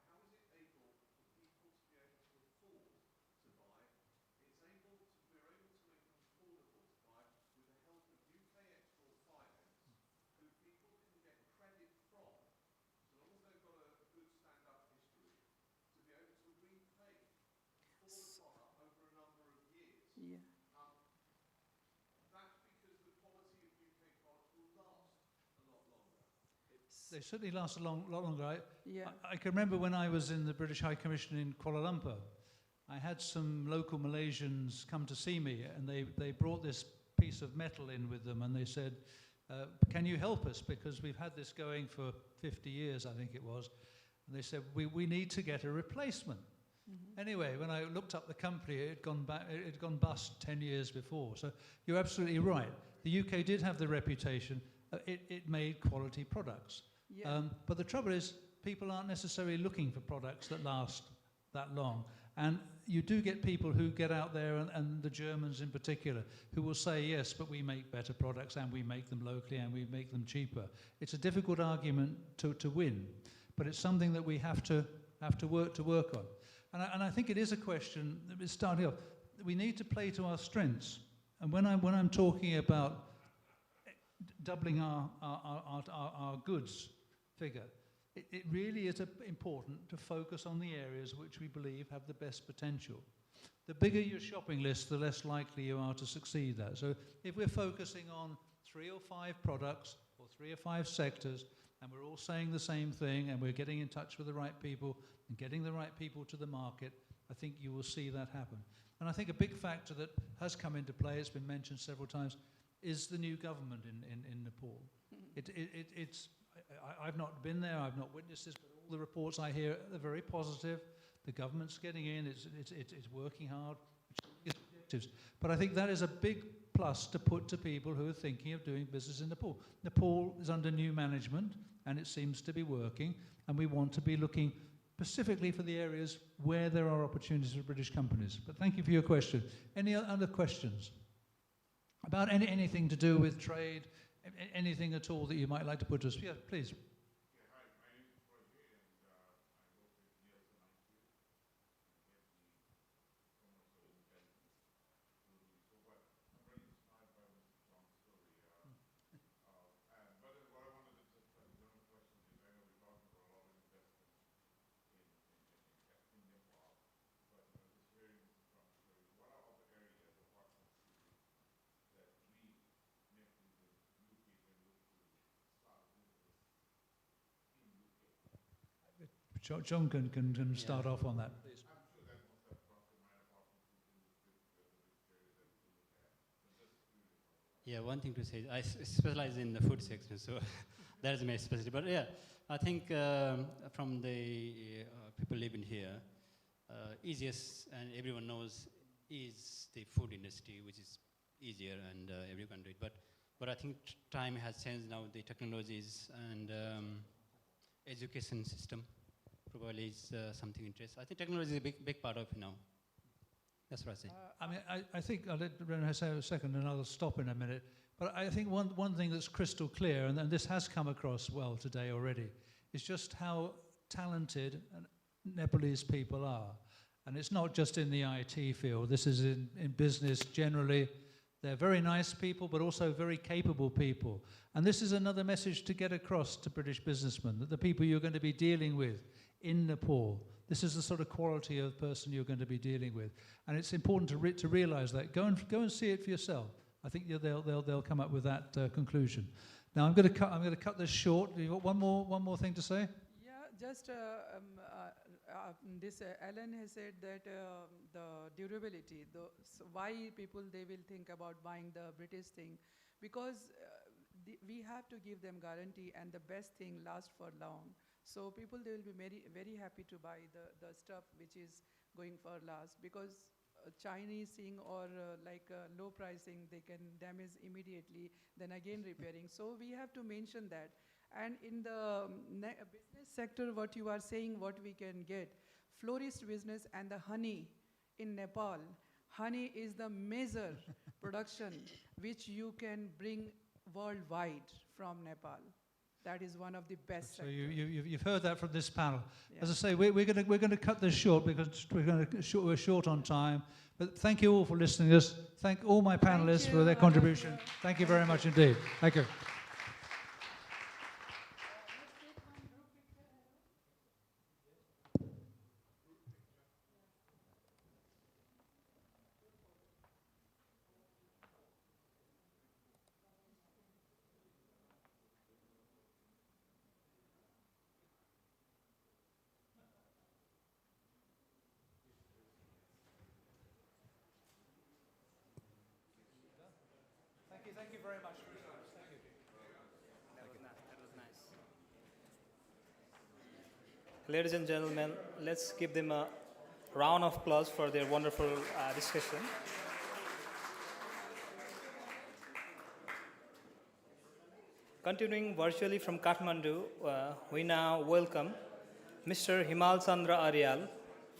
how is it able for people to be able to afford to buy? We're able to make them affordable to buy with the help of UK export finance, who people can get credit from, so long as they've got a good stand-up history, to be able to repay for the product over a number of years. Yeah. That's because the quality of UK products will last a lot longer. They certainly last a lot longer. Yeah. I can remember when I was in the British High Commission in Kuala Lumpur, I had some local Malaysians come to see me, and they brought this piece of metal in with them, and they said, can you help us? Because we've had this going for 50 years, I think it was. And they said, we need to get a replacement. Mm-hmm. Anyway, when I looked up the company, it had gone bust 10 years before. So you're absolutely right. The UK did have the reputation. It made quality products. Yeah. But the trouble is, people aren't necessarily looking for products that last that long. And you do get people who get out there, and the Germans in particular, who will say, yes, but we make better products, and we make them locally, and we make them cheaper. It's a difficult argument to win, but it's something that we have to work on. And I think it is a question, starting off, we need to play to our strengths. And when I'm talking about doubling our goods figure, it really is important to focus on the areas which we believe have the best potential. The bigger your shopping list, the less likely you are to succeed there. So if we're focusing on 3 or 5 products or 3 or 5 sectors, and we're all saying the same thing, and we're getting in touch with the right people and getting the right people to the market, I think you will see that happen. And I think a big factor that has come into play, it's been mentioned several times, is the new government in Nepal. I've not been there, I've not witnessed this, but all the reports I hear are very positive. The government's getting in, it's working hard, objectives. But I think that is a big plus to put to people who are thinking of doing business in Nepal. Nepal is under new management, and it seems to be working, and we want to be looking specifically for the areas where there are opportunities for British companies. But thank you for your question. Any other questions? About anything to do with trade, anything at all that you might like to put to us? Yeah, please. John can start off on that, please. Yeah, one thing to say, I specialize in the food section, so that is my specialty. But yeah, I think from the people living here, easiest and everyone knows is the food industry, which is easier and everyone can do it. But I think time has changed now. The technologies and education system probably is something interesting. I think technology is a big part of it now. That's what I say. I mean, I think I'll let René say a second and I'll stop in a minute. But I think one thing that's crystal clear, and this has come across well today already, is just how talented Nepalese people are. And it's not just in the IT field. This is in business generally. They're very nice people, but also very capable people. And this is another message to get across to British businessmen, that the people you're going to be dealing with in Nepal, this is the sort of quality of person you're going to be dealing with. And it's important to realize that. Go and see it for yourself. I think they'll come up with that conclusion. Now I'm going to cut this short. Have you got one more thing to say? Yeah, just this Alan has said that the durability, why people they will think about buying the British thing, because we have to give them guarantee, and the best thing lasts for long. So people they will be very happy to buy the stuff which is going for last, because Chinese thing or low pricing they can damage immediately, then again repairing. So we have to mention that. And in the business sector, what you are saying, what we can get, florist business and the honey in Nepal. Honey is the major production which you can bring worldwide from Nepal. That is one of the best. So you've heard that from this panel. Yeah. As I say, we're going to cut this short because we're short on time. But thank you all for listening to us. Thank all my panelists for their contribution. Thank you very much indeed. Thank you. Thank you very much for your time. Thank you. That was nice. Ladies and gentlemen, let's give them a round of applause for their wonderful discussion. Continuing virtually from Kathmandu, we now welcome Mr. Himal Chandra Aryal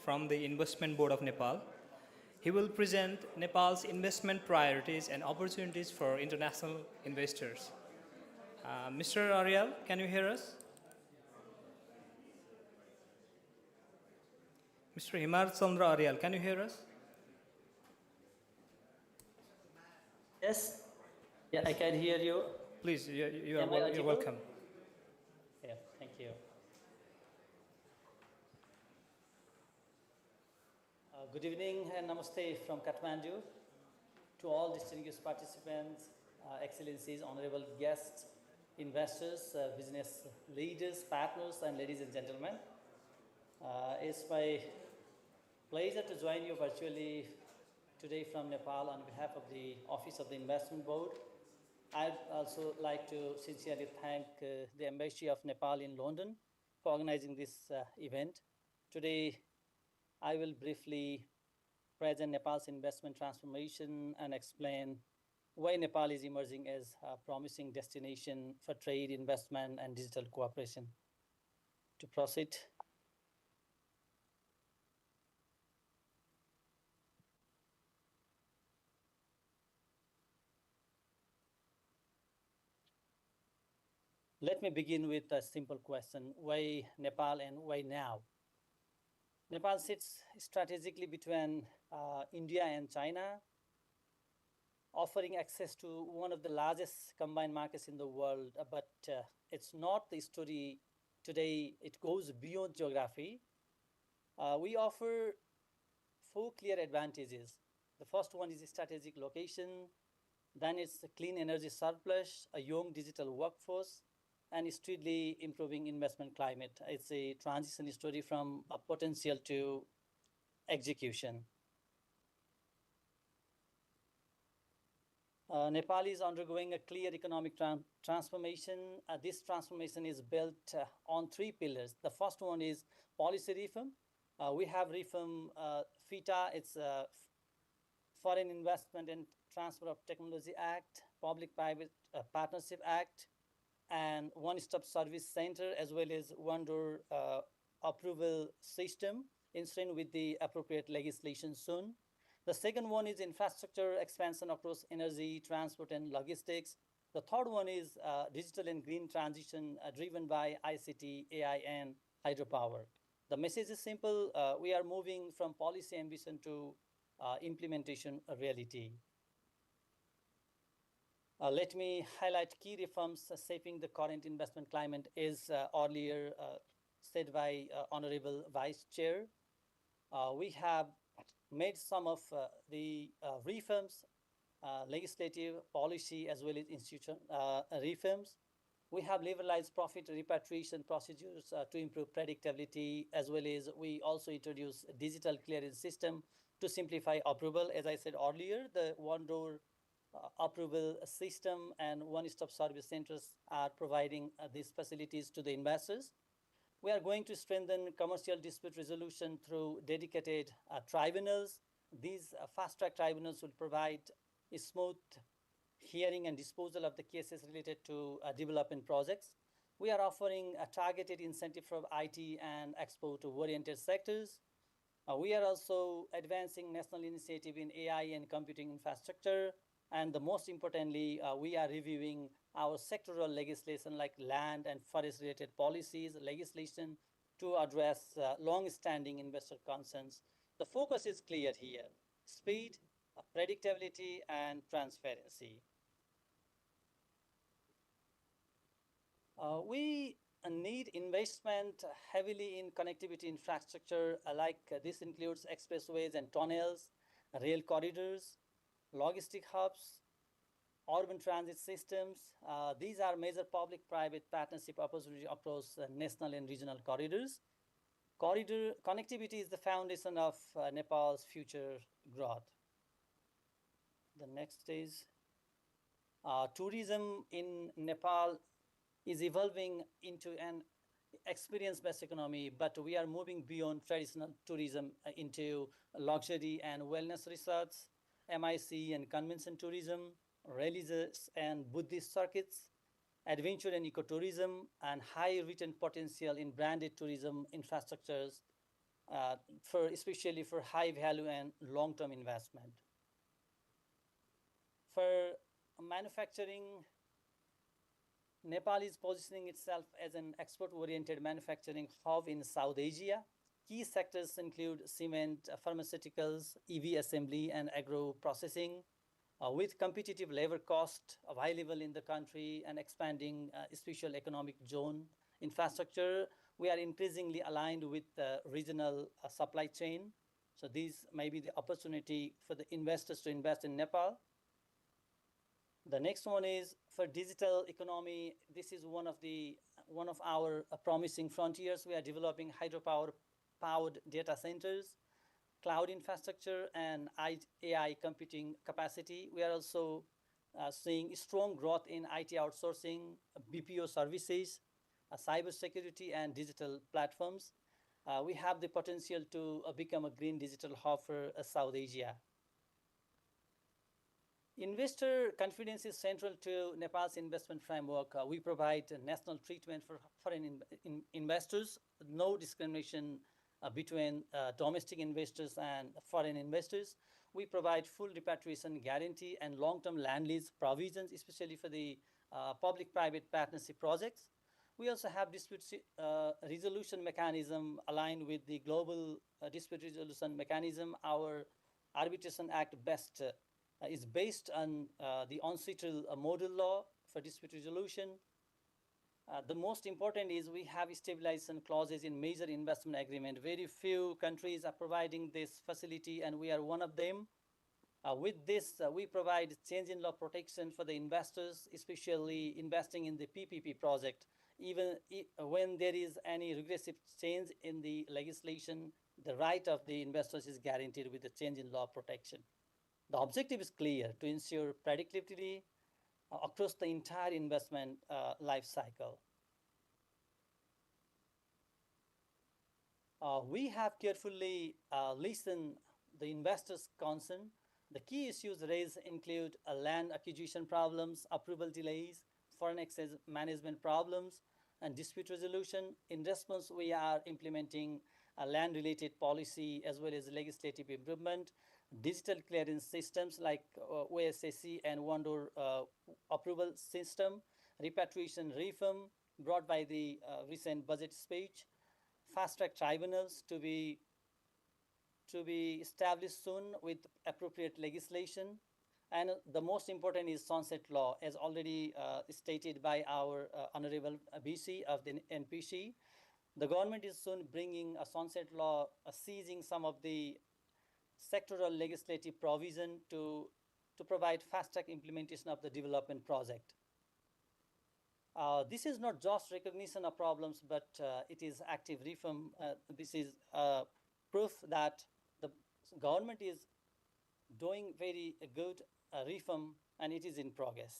from the Investment Board of Nepal. He will present Nepal's investment priorities and opportunities for international investors. Mr. Aryal, can you hear us? Mr. Himal Chandra Aryal, can you hear us? Yes. Yeah, I can hear you. Please, you're welcome. Yeah, thank you. Good evening and namaste from Kathmandu to all distinguished participants, excellencies, honorable guests, investors, business leaders, partners, and ladies and gentlemen. It's my pleasure to join you virtually today from Nepal on behalf of the Office of the Investment Board. I'd also like to sincerely thank the Embassy of Nepal in London for organizing this event. Today, I will briefly present Nepal's investment transformation and explain why Nepal is emerging as a promising destination for trade, investment, and digital cooperation. To proceed. Let me begin with a simple question. Why Nepal and why now? Nepal sits strategically between India and China, offering access to one of the largest combined markets in the world. But it's not the story today. It goes beyond geography. We offer 4 clear advantages. The first one is strategic location. Then it's the clean energy surplus, a young digital workforce, and steadily improving investment climate. It's a transition story from a potential to execution. Nepal is undergoing a clear economic transformation. This transformation is built on three pillars. The first one is policy reform. We have reform FITA, it's Foreign Investment and Transfer of Technology Act, Public-Private Partnership Act, and One-Stop Service Center, as well as one-door approval system, ensuring with the appropriate legislation soon. The second one is infrastructure expansion across energy, transport, and logistics. The third one is digital and green transition driven by ICT, AI, and hydropower. The message is simple. We are moving from policy ambition to implementation reality. Let me highlight key reforms shaping the current investment climate as earlier said by Honorable Vice Chair. We have made some of the reforms, legislative, policy, as well as institutional reforms. We have liberalized profit repatriation procedures to improve predictability, as well as we also introduced a digital clearance system to simplify approval. As I said earlier, the one-door approval system and one-stop service centers are providing these facilities to the investors. We are going to strengthen commercial dispute resolution through dedicated tribunals. These fast-track tribunals will provide a smooth hearing and disposal of the cases related to development projects. We are offering a targeted incentive for IT and export-oriented sectors. We are also advancing national initiative in AI and computing infrastructure. And the most importantly, we are reviewing our sectoral legislation like land and forest-related policies, legislation to address long-standing investor concerns. The focus is clear here: speed, predictability, and transparency. We need investment heavily in connectivity infrastructure, this includes expressways and tunnels, rail corridors, logistic hubs, urban transit systems. These are major public-private partnership opportunities across national and regional corridors. Corridor connectivity is the foundation of Nepal's future growth. The next is tourism in Nepal is evolving into an experience-based economy, but we are moving beyond traditional tourism into luxury and wellness resorts, MIC and convention tourism, religious and Buddhist circuits, adventure and ecotourism, and high return potential in branded tourism infrastructures, especially for high value and long-term investment. For manufacturing, Nepal is positioning itself as an export-oriented manufacturing hub in South Asia. Key sectors include cement, pharmaceuticals, EV assembly, and agro-processing. With competitive labor cost available in the country and expanding special economic zone infrastructure, we are increasingly aligned with the regional supply chain. So these may be the opportunity for the investors to invest in Nepal. The next one is for digital economy. This is one of our promising frontiers. We are developing hydropower-powered data centers, cloud infrastructure, and AI computing capacity. We are also seeing strong growth in IT outsourcing, BPO services, cybersecurity, and digital platforms. We have the potential to become a green digital hub for South Asia. Investor confidence is central to Nepal's investment framework. We provide national treatment for foreign investors, no discrimination between domestic investors and foreign investors. We provide full repatriation guarantee and long-term land lease provisions, especially for the public-private partnership projects. We also have dispute resolution mechanism aligned with the global dispute resolution mechanism. Our Arbitration Act is based on the UNCITRAL model law for dispute resolution. The most important is we have stabilization clauses in major investment agreement. Very few countries are providing this facility, and we are one of them. With this, we provide change in law protection for the investors, especially investing in the PPP project. when there is any regressive change in the legislation, the right of the investors is guaranteed with the change in law protection. The objective is clear: to ensure predictability across the entire investment life cycle. We have carefully listened the investors' concern. The key issues raised include land acquisition problems, approval delays, foreign exchange management problems, and dispute resolution. In response, we are implementing a land-related policy as well as legislative improvement, digital clearance systems like OSAC and one-door approval system, repatriation reform brought by the recent budget speech, fast-track tribunals to be established soon with appropriate legislation. And the most important is sunset law, as already stated by our Honorable BC of the NPC. The government is soon bringing a sunset law, seizing some of the sectoral legislative provision to provide fast-track implementation of the development project. This is not just recognition of problems, but it is active reform. This is proof that the government is doing very good reform, and it is in progress.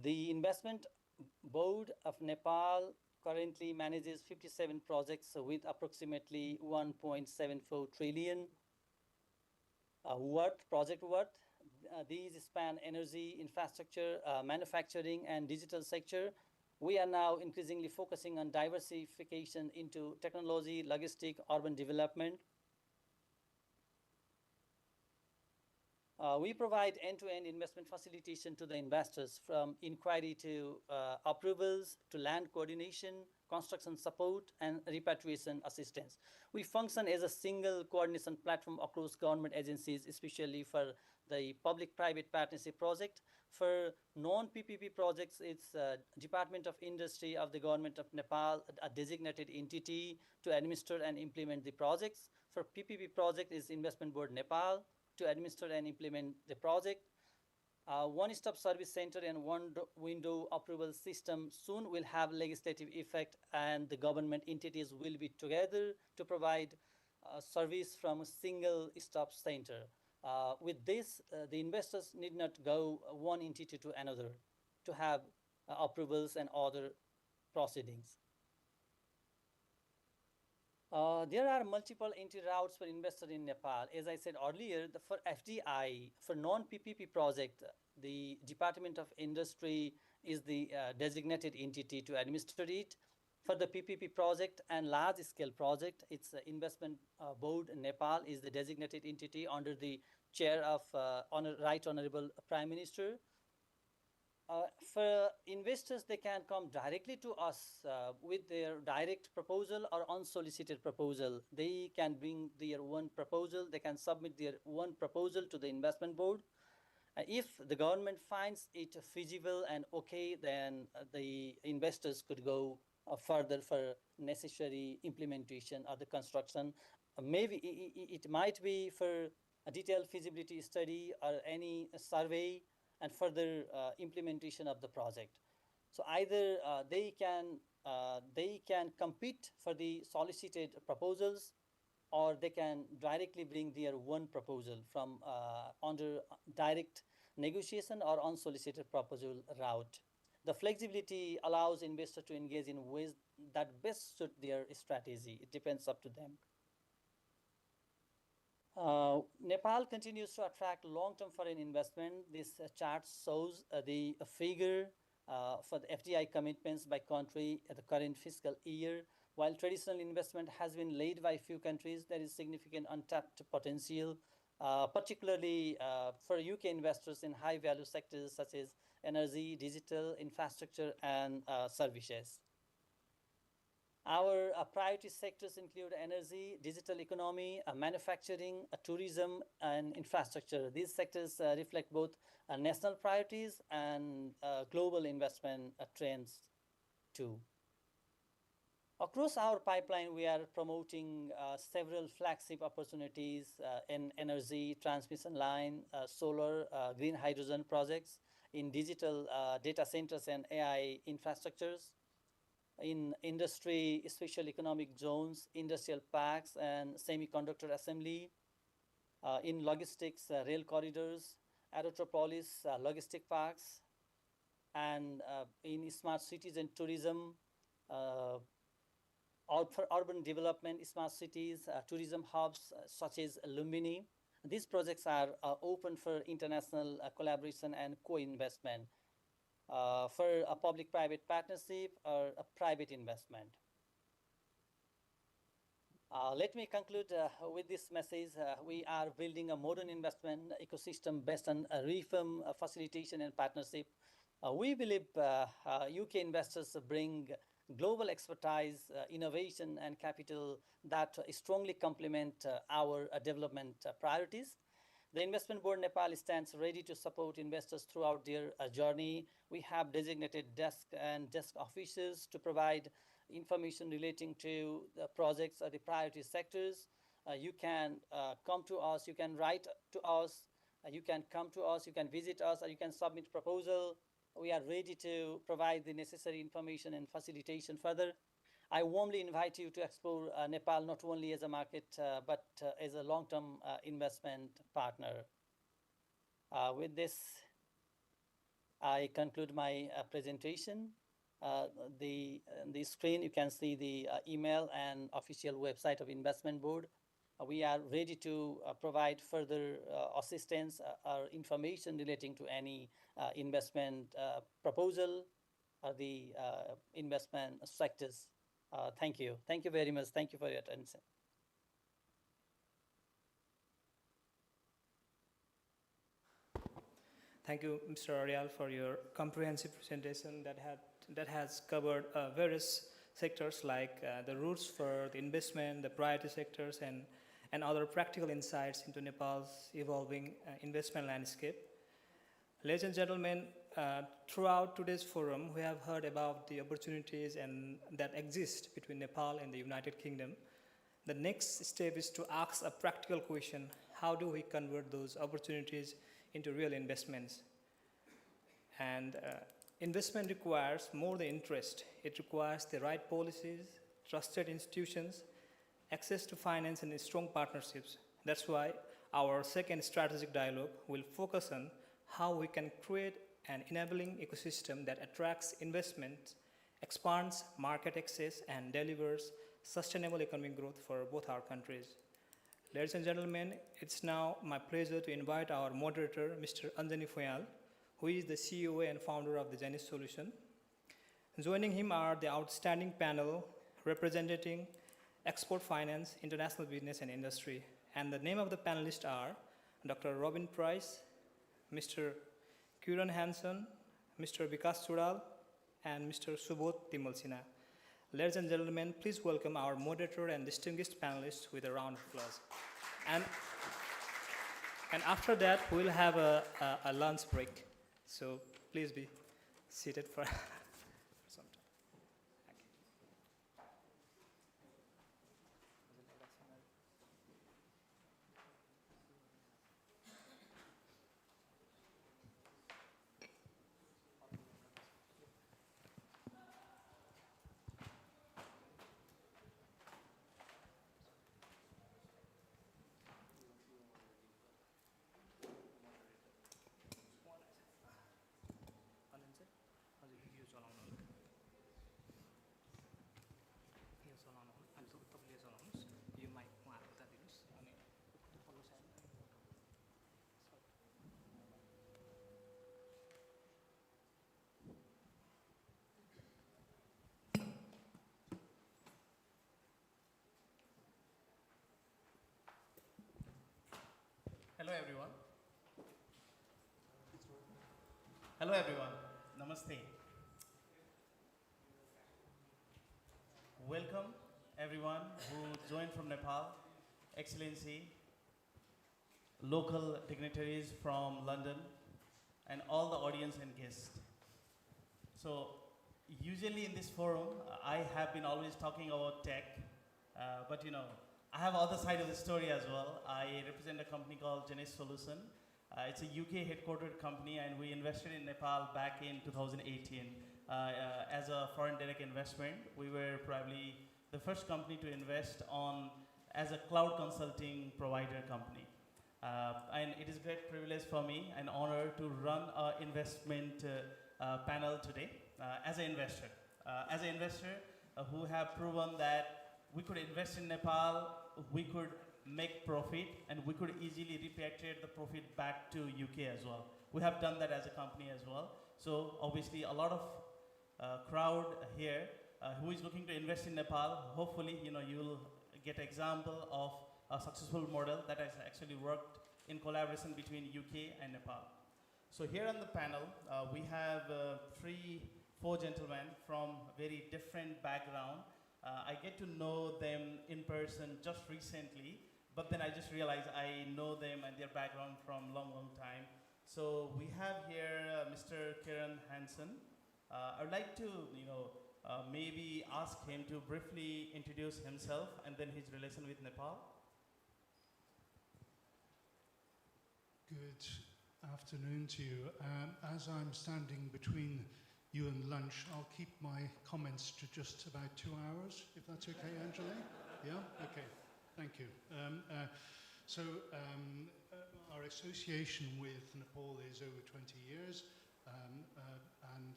The Investment Board of Nepal currently manages 57 projects with approximately 1.74 trillion project worth. These span energy, infrastructure, manufacturing, and digital sector. We are now increasingly focusing on diversification into technology, logistic, urban development. We provide end-to-end investment facilitation to the investors, from inquiry to approvals, to land coordination, construction support, and repatriation assistance. We function as a single coordination platform across government agencies, especially for the public-private partnership project. For non-PPP projects, it's Department of Industry of the Government of Nepal, a designated entity to administer and implement the projects. For PPP project is Investment Board Nepal to administer and implement the project. One-stop service center and one-window approval system soon will have legislative effect, and the government entities will be together to provide service from a single stop center. With this, the investors need not go one entity to another to have approvals and other proceedings. There are multiple entry routes for investors in Nepal. As I said earlier, for FDI, for non-PPP project, the Department of Industry is the designated entity to administer it. For the PPP project and large-scale project, it's Investment Board Nepal is the designated entity under the chair of Right Honorable Prime Minister. For investors, they can come directly to us with their direct proposal or unsolicited proposal. They can bring their one proposal. They can submit their one proposal to the investment board. If the government finds it feasible and okay, then the investors could go further for necessary implementation of the construction. Maybe it might be for a detailed feasibility study or any survey and further implementation of the project. So either they can compete for the solicited proposals, or they can directly bring their one proposal from under direct negotiation or unsolicited proposal route. The flexibility allows investors to engage in ways that best suit their strategy. It depends up to them. Nepal continues to attract long-term foreign investment. This chart shows the figure for the FDI commitments by country at the current fiscal year. While traditional investment has been laid by few countries, there is significant untapped potential, particularly for UK investors in high-value sectors such as energy, digital, infrastructure, and services. Our priority sectors include energy, digital economy, manufacturing, tourism, and infrastructure. These sectors reflect both national priorities and global investment trends too. Across our pipeline, we are promoting several flagship opportunities in energy, transmission line, solar, green hydrogen projects. in digital data centers and AI infrastructures, in industry, special economic zones, industrial parks, and semiconductor assembly, in logistics, rail corridors, aerotropolis, logistic parks, and in smart cities and tourism, urban development, smart cities, tourism hubs such as Lumbini. These projects are open for international collaboration and co-investment for a public-private partnership or a private investment. Let me conclude with this message. We are building a modern investment ecosystem based on reform, facilitation, and partnership. We believe UK investors bring global expertise, innovation, and capital that strongly complement our development priorities. The Investment Board Nepal stands ready to support investors throughout their journey. We have designated desk and desk officers to provide information relating to the projects or the priority sectors. You can come to us, you can write to us, you can come to us, you can visit us, or you can submit proposal. We are ready to provide the necessary information and facilitation further. I warmly invite you to explore Nepal not only as a market but as a long-term investment partner. With this, I conclude my presentation. The screen, you can see the email and official website of Investment Board. We are ready to provide further assistance or information relating to any investment proposal or the investment sectors. Thank you. Thank you very much. Thank you for your attention. Thank you, Mr. Arial, for your comprehensive presentation that has covered various sectors like the routes for the investment, the priority sectors, and other practical insights into Nepal's evolving investment landscape. Ladies and gentlemen, throughout today's forum, we have heard about the opportunities that exist between Nepal and the United Kingdom. The next step is to ask a practical question: how do we convert those opportunities into real investments? And investment requires more than interest. It requires the right policies, trusted institutions, access to finance, and strong partnerships. That's why our second strategic dialogue will focus on how we can create an enabling ecosystem that attracts investment, expands market access, and delivers sustainable economic growth for both our countries. Ladies and gentlemen, it's now my pleasure to invite our moderator, Mr. Anjani Foyal, who is the CEO and founder of the Janis Solution. Joining him are the outstanding panel representing export finance, international business, and industry. And the name of the panelists are Dr. Robin Price, Mr. Kieran Hansen, Mr. Vikas Chudal, and Mr. Subodh Timalsina. Ladies and gentlemen, please welcome our moderator and distinguished panelists with a round of applause. And after that, we'll have a lunch break. So please be seated for some time. Hello everyone. Hello everyone. Namaste. Welcome everyone who joined from Nepal, Excellency, local dignitaries from London, and all the audience and guests. So usually in this forum, I have been always talking about tech, but I have other side of the story as well. I represent a company called Janis Solution. It's a UK headquartered company, and we invested in Nepal back in 2018 as a foreign direct investment. We were probably the first company to invest on as a cloud consulting provider company. And it is a great privilege for me and honor to run an investment panel today as an investor. Who have proven that we could invest in Nepal, we could make profit, and we could easily repatriate the profit back to UK as well. We have done that as a company as well. So obviously a lot of crowd here who is looking to invest in Nepal, hopefully you'll get an example of a successful model that has actually worked in collaboration between UK and Nepal. So here on the panel, we have 4 gentlemen from very different background. I get to know them in person just recently, but then I just realized I know them and their background from long time. So we have here Mr. Kiran Hansen. I would like to, maybe ask him to briefly introduce himself and then his relation with Nepal. Good afternoon to you. As I'm standing between you and lunch, I'll keep my comments to just about 2 hours, if that's okay, Angela? Yeah? Okay, thank you. Our association with Nepal is over 20 years, and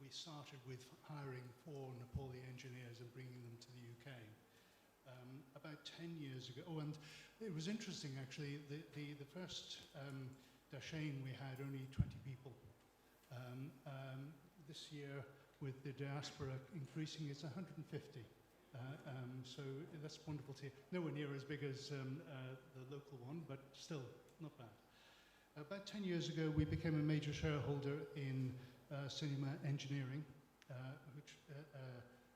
we started with hiring 4 Nepali engineers and bringing them to the UK. About 10 years ago, and it was interesting actually, the first Dashain we had only 20 people. This year, with the diaspora increasing, it's 150. So that's wonderful to hear. Nowhere near as big as the local one, but still not bad. About 10 years ago, we became a major shareholder in Cinema Engineering, which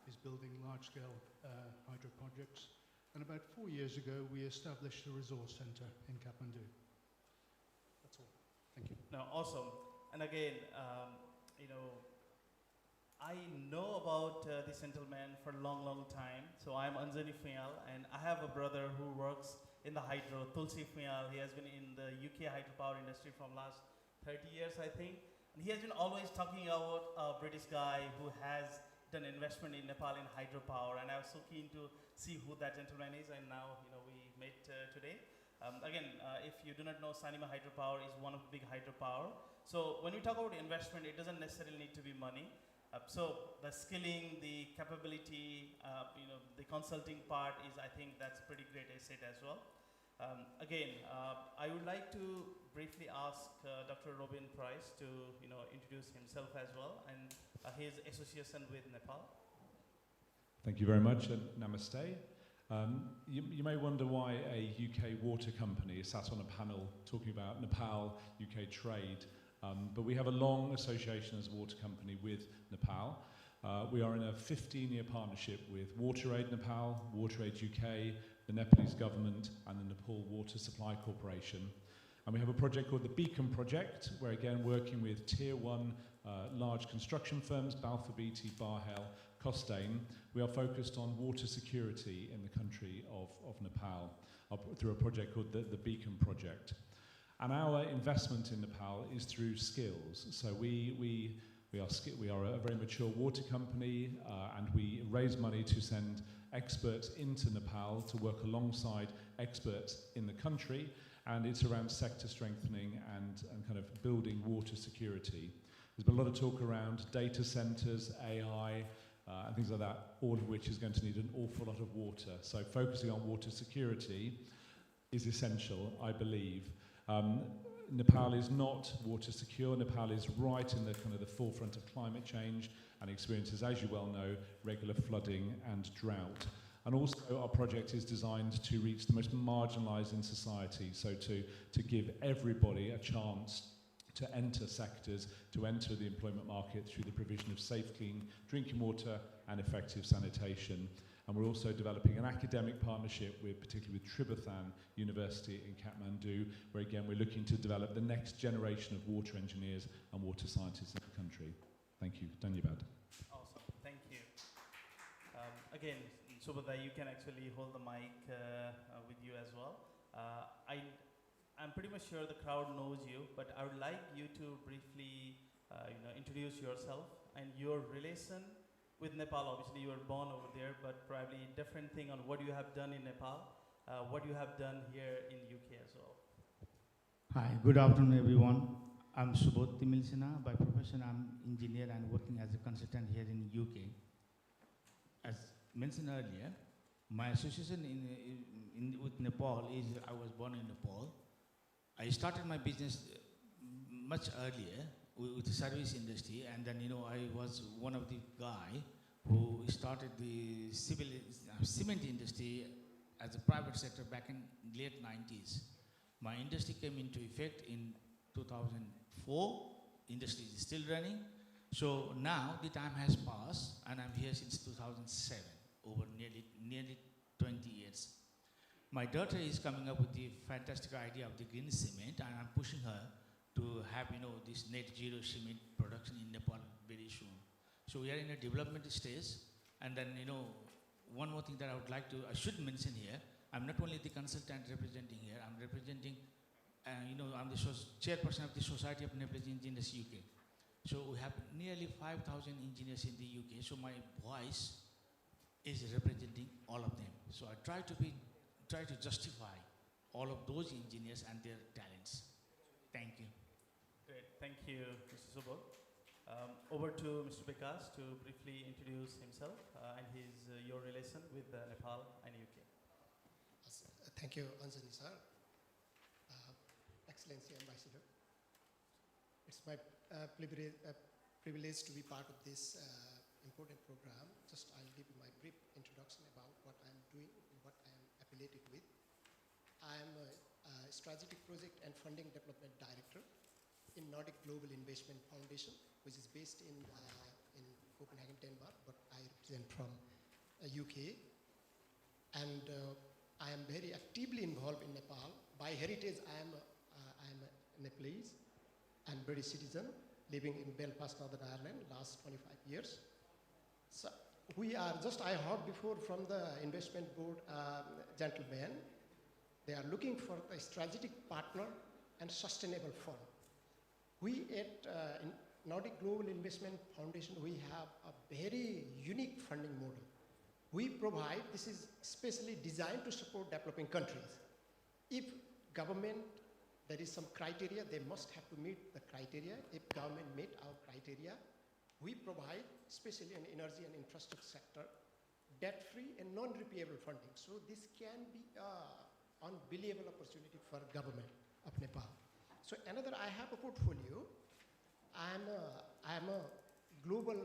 is building large-scale hydro projects. And about 4 years ago, we established a resource center in Kathmandu. That's all. Thank you. No, awesome. And again, I know about this gentleman for a long time. So I'm Anjali Fial, and I have a brother who works in the hydro, Tulsi Fial. He has been in the UK hydropower industry from last 30 years, I think. And he has been always talking about a British guy who has done investment in Nepal in hydropower. And I was so keen to see who that gentleman is. And now, we met today. If you do not know, Sanima Hydropower is one of the big hydropower. So when we talk about investment, it doesn't necessarily need to be money. So the skilling, the capability, the consulting part is, I think that's pretty great asset as well. I would like to briefly ask Dr. Robin Price to introduce himself as well and his association with Nepal. Thank you very much, and namaste. You may wonder why a UK water company is sat on a panel talking about Nepal-UK trade, but we have a long association as a water company with Nepal. We are in a 15-year partnership with WaterAid Nepal, WaterAid UK, the Nepalese government, and the Nepal Water Supply Corporation. And we have a project called the Beacon Project, where again, working with Tier 1 large construction firms, Balfour Beatty, Barhel, Costain, we are focused on water security in the country of Nepal through a project called the Beacon Project. And our investment in Nepal is through skills. So we are a very mature water company, and we raise money to send experts into Nepal to work alongside experts in the country, and it's around sector strengthening and kind of building water security. There's been a lot of talk around data centers, AI, and things like that, all of which is going to need an awful lot of water. So focusing on water security is essential, I believe. Nepal is not water secure. Nepal is right in the kind of the forefront of climate change and experiences, as you well know, regular flooding and drought. And also our project is designed to reach the most marginalised in society, so to give everybody a chance to enter sectors, to enter the employment market through the provision of safe, clean drinking water and effective sanitation. And we're also developing an academic partnership particularly with Tribhuvan University in Kathmandu, where again we're looking to develop the next generation of water engineers and water scientists in the country. Thank you. Dhanyabad. Awesome. Thank you. Again, Subhadra, you can actually hold the mic with you as well. I'm pretty much sure the crowd knows you, but I would like you to briefly, introduce yourself and your relation with Nepal. Obviously, you were born over there, but probably different thing on what you have done in Nepal, what you have done here in UK as well. Hi, good afternoon, everyone. I'm Subodh Timilsina. By profession, I'm engineer and working as a consultant here in UK. As mentioned earlier, my association with Nepal is I was born in Nepal. I started my business much earlier with the service industry, and then I was one of the guy who started the cement industry as a private sector back in late 90s. My industry came into effect in 2004. Industry is still running. So now the time has passed, and I'm here since 2007, over nearly 20 years. My daughter is coming up with the fantastic idea of the green cement, and I'm pushing her to have this net zero cement production in Nepal very soon. So we are in a development stage, and then one more thing that I should mention here. I'm not only the consultant representing here. I'm representing, I'm the chairperson of the Society of Nepalese Engineers UK. So we have nearly 5,000 engineers in the UK. So my voice is representing all of them. So I try to justify all of those engineers and their talents. Thank you. Great, thank you, Mr. Subodh. Over to Mr. Vikas to briefly introduce himself and your relation with Nepal and UK. Thank you, Anjani sir. Excellency Ambassador. It's my privilege to be part of this important program. I'll give you my brief introduction about what I'm doing and what I am affiliated with. I am a Strategic Project and Funding Development Director in Nordic Global Investment Foundation, which is based in Copenhagen, Denmark, but I represent from UK. And I am very actively involved in Nepal. By heritage, I am a Nepalese and British citizen living in Belfast, Northern Ireland, last 25 years. So I heard before from the investment board gentlemen, they are looking for a strategic partner and sustainable fund. We at Nordic Global Investment Foundation, we have a very unique funding model. We provide, this is specially designed to support developing countries. If government, there is some criteria, they must have to meet the criteria. If government meet our criteria, we provide, especially in energy and infrastructure sector, debt-free and non-repayable funding. So this can be an unbelievable opportunity for government of Nepal. So I have a portfolio. I am a global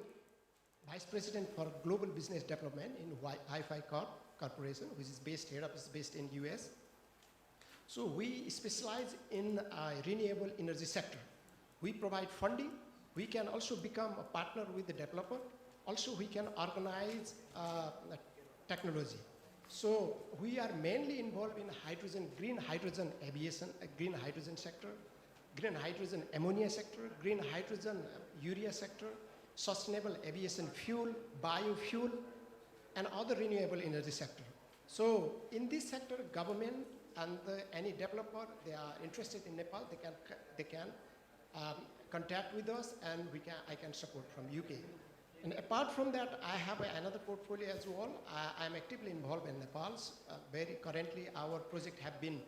Vice President for Global Business Development in Wi-Fi Corporation, which is based here, is based in US. So we specialize in renewable energy sector. We provide funding. We can also become a partner with the developer. Also, we can organize technology. So we are mainly involved in hydrogen, green hydrogen aviation, green hydrogen sector, green hydrogen ammonia sector, green hydrogen urea sector, sustainable aviation fuel, biofuel, and other renewable energy sector. So in this sector, government and any developer, they are interested in Nepal, they can contact with us, and I can support from UK. And apart from that, I have another portfolio as well. I am actively involved in Nepal. Very currently, our project have been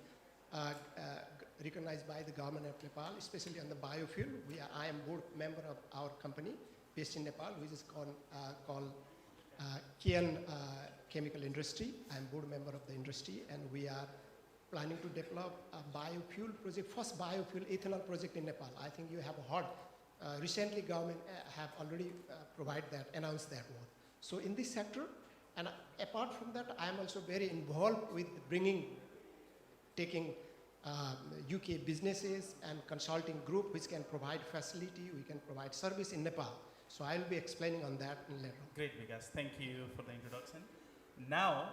recognized by the government of Nepal, especially on the biofuel. I am board member of our company based in Nepal, which is called Kian Chemical Industry. I am board member of the industry, and we are planning to develop a biofuel project, first biofuel ethanol project in Nepal. I think you have heard. Recently, government have already announced that one. So in this sector, and apart from that, I am also very involved with taking UK businesses and consulting group which can provide facility, we can provide service in Nepal. So I'll be explaining on that later. Great, Vikas. Thank you for the introduction. Now,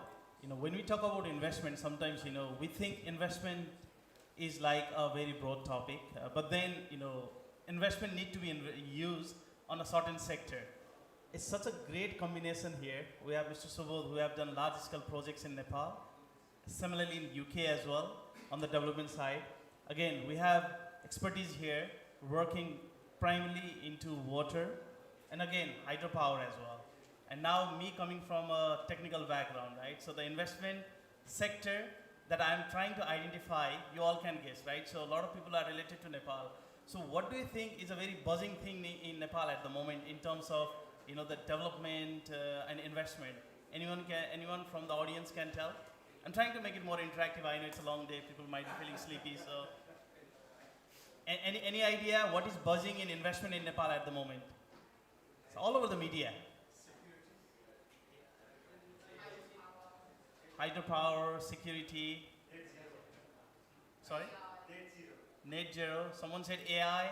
when we talk about investment, sometimes, we think investment is like a very broad topic, but then, investment need to be used on a certain sector. It's such a great combination here. We have Mr. Subodh, who have done large-scale projects in Nepal, similarly in UK as well, on the development side. Again, we have expertise here working primarily into water and again hydropower as well. And now me coming from a technical background, right? So the investment sector that I'm trying to identify, you all can guess, right? So a lot of people are related to Nepal. So what do you think is a very buzzing thing in Nepal at the moment in terms of the development and investment? Anyone from the audience can tell? I'm trying to make it more interactive. I know it's a long day. People might be feeling sleepy. So, any idea what is buzzing in investment in Nepal at the moment? It's all over the media. Hydropower, security. Sorry? Net zero. Someone said AI.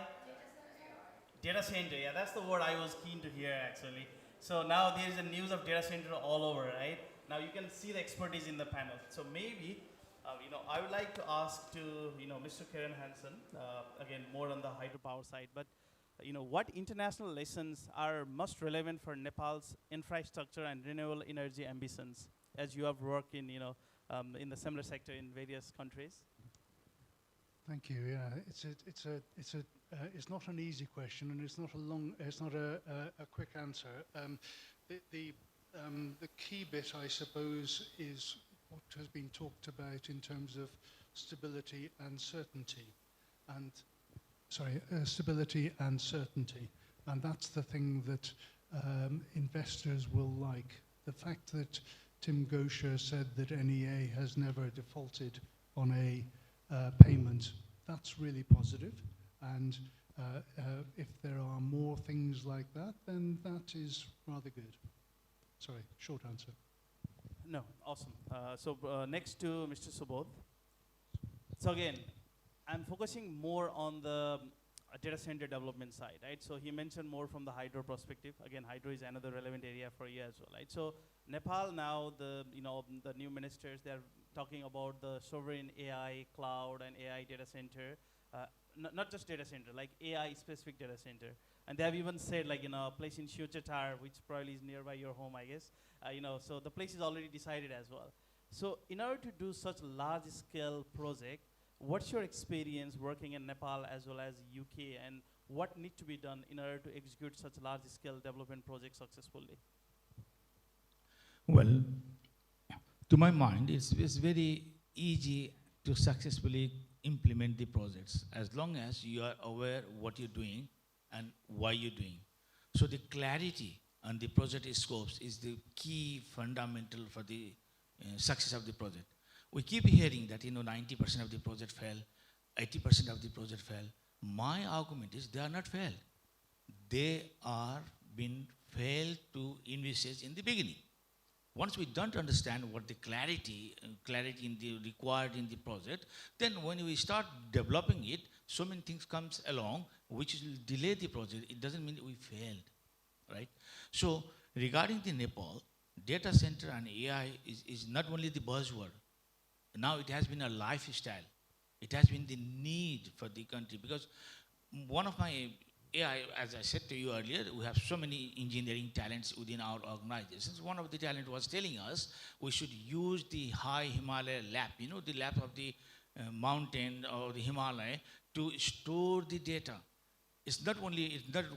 Data center. Yeah, that's the word I was keen to hear actually. So now there is a news of data center all over, right? Now you can see the expertise in the panel. So maybe, I would like to ask to, Mr. Karen Hansen, again, more on the hydropower side, but, what international lessons are most relevant for Nepal's infrastructure and renewable energy ambitions as you have worked in the similar sector in various countries? Thank you. Yeah, it's not an easy question, and it's not a quick answer. The key bit, I suppose, is what has been talked about in terms of stability and certainty, and and that's the thing that investors will like. The fact that Tim Gosher said that NEA has never defaulted on a payment, that's really positive, and if there are more things like that, then that is rather good. Sorry, short answer. No, awesome. Next to Mr. Subodh. So again, I'm focusing more on the data center development side, right? So he mentioned more from the hydro perspective. Again, hydro is another relevant area for you as well, right? So Nepal now, the new ministers, they're talking about the sovereign AI cloud and AI data center, not just data center, like AI specific data center. And they have even said, like, a place in Shuchatar, which probably is nearby your home, I guess. So the place is already decided as well. So in order to do such large scale project, what's your experience working in Nepal as well as UK, and what needs to be done in order to execute such large scale development projects successfully? Well, to my mind, it's very easy to successfully implement the projects as long as you are aware what you're doing and why you're doing. So the clarity on the project scopes is the key fundamental for the success of the project. We keep hearing that 90% of the project fail, 80% of the project fail. My argument is they are not failed. They are been failed to envisage in the beginning. Once we don't understand what the clarity in the required in the project, then when we start developing it, so many things comes along which will delay the project. It doesn't mean we failed, right? So regarding the Nepal, data center and AI is not only the buzzword. Now it has been a lifestyle. It has been the need for the country, because one of my AI, as I said to you earlier, we have so many engineering talents within our organizations. One of the talent was telling us we should use the high Himalaya lap, the lap of the mountain or the Himalaya to store the data. It's not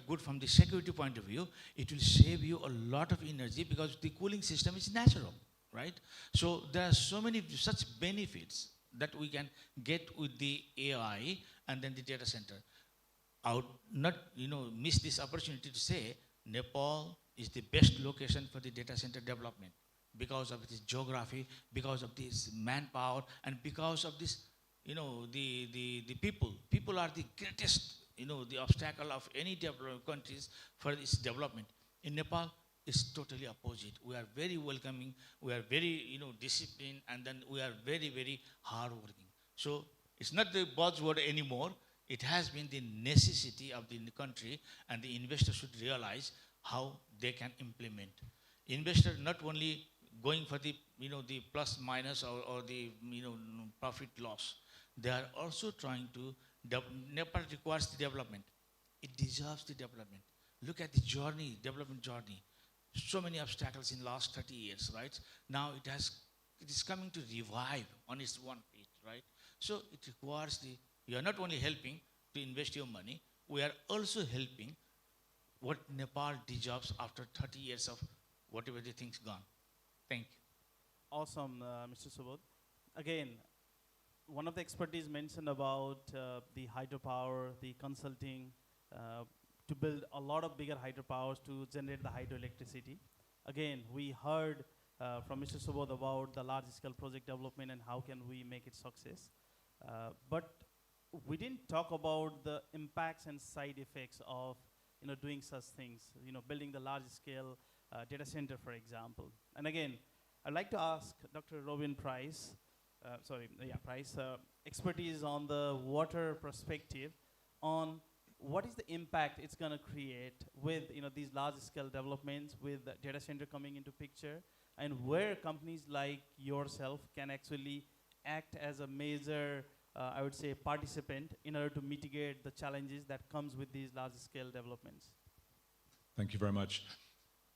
good from the security point of view, it will save you a lot of energy because the cooling system is natural, right? So there are so many such benefits that we can get with the AI and then the data center. I would not miss this opportunity to say Nepal is the best location for the data center development because of its geography, because of this manpower, and because of this, the people. People are the greatest, the obstacle of any developed countries for its development. In Nepal, it's totally opposite. We are very welcoming, we are very, disciplined, and then we are very, very hardworking. So it's not the buzzword anymore. It has been the necessity of the country, and the investors should realize how they can implement. Investors not only going for the, the plus minus or the, profit loss. They are also trying to, Nepal requires the development. It deserves the development. Look at the journey, development journey. So many obstacles in last 30 years, right? Now it is coming to revive on its one feet, right? So it requires the You are not only helping to invest your money, we are also helping what Nepal deserves after 30 years of whatever the things gone. Thank you. Awesome, Mr. Subodh. Again, one of the expertise mentioned about the hydropower, the consulting, to build a lot of bigger hydropowers to generate the hydroelectricity. Again, we heard from Mr. Subodh about the large-scale project development and how can we make it success. But we didn't talk about the impacts and side effects of doing such things, building the large-scale data center, for example. And again, I'd like to ask Dr. Robin Price, expertise on the water perspective on what is the impact it's going to create with these large-scale developments, with the data center coming into picture, and where companies like yourself can actually act as a major, I would say, participant in order to mitigate the challenges that comes with these large-scale developments. Thank you very much.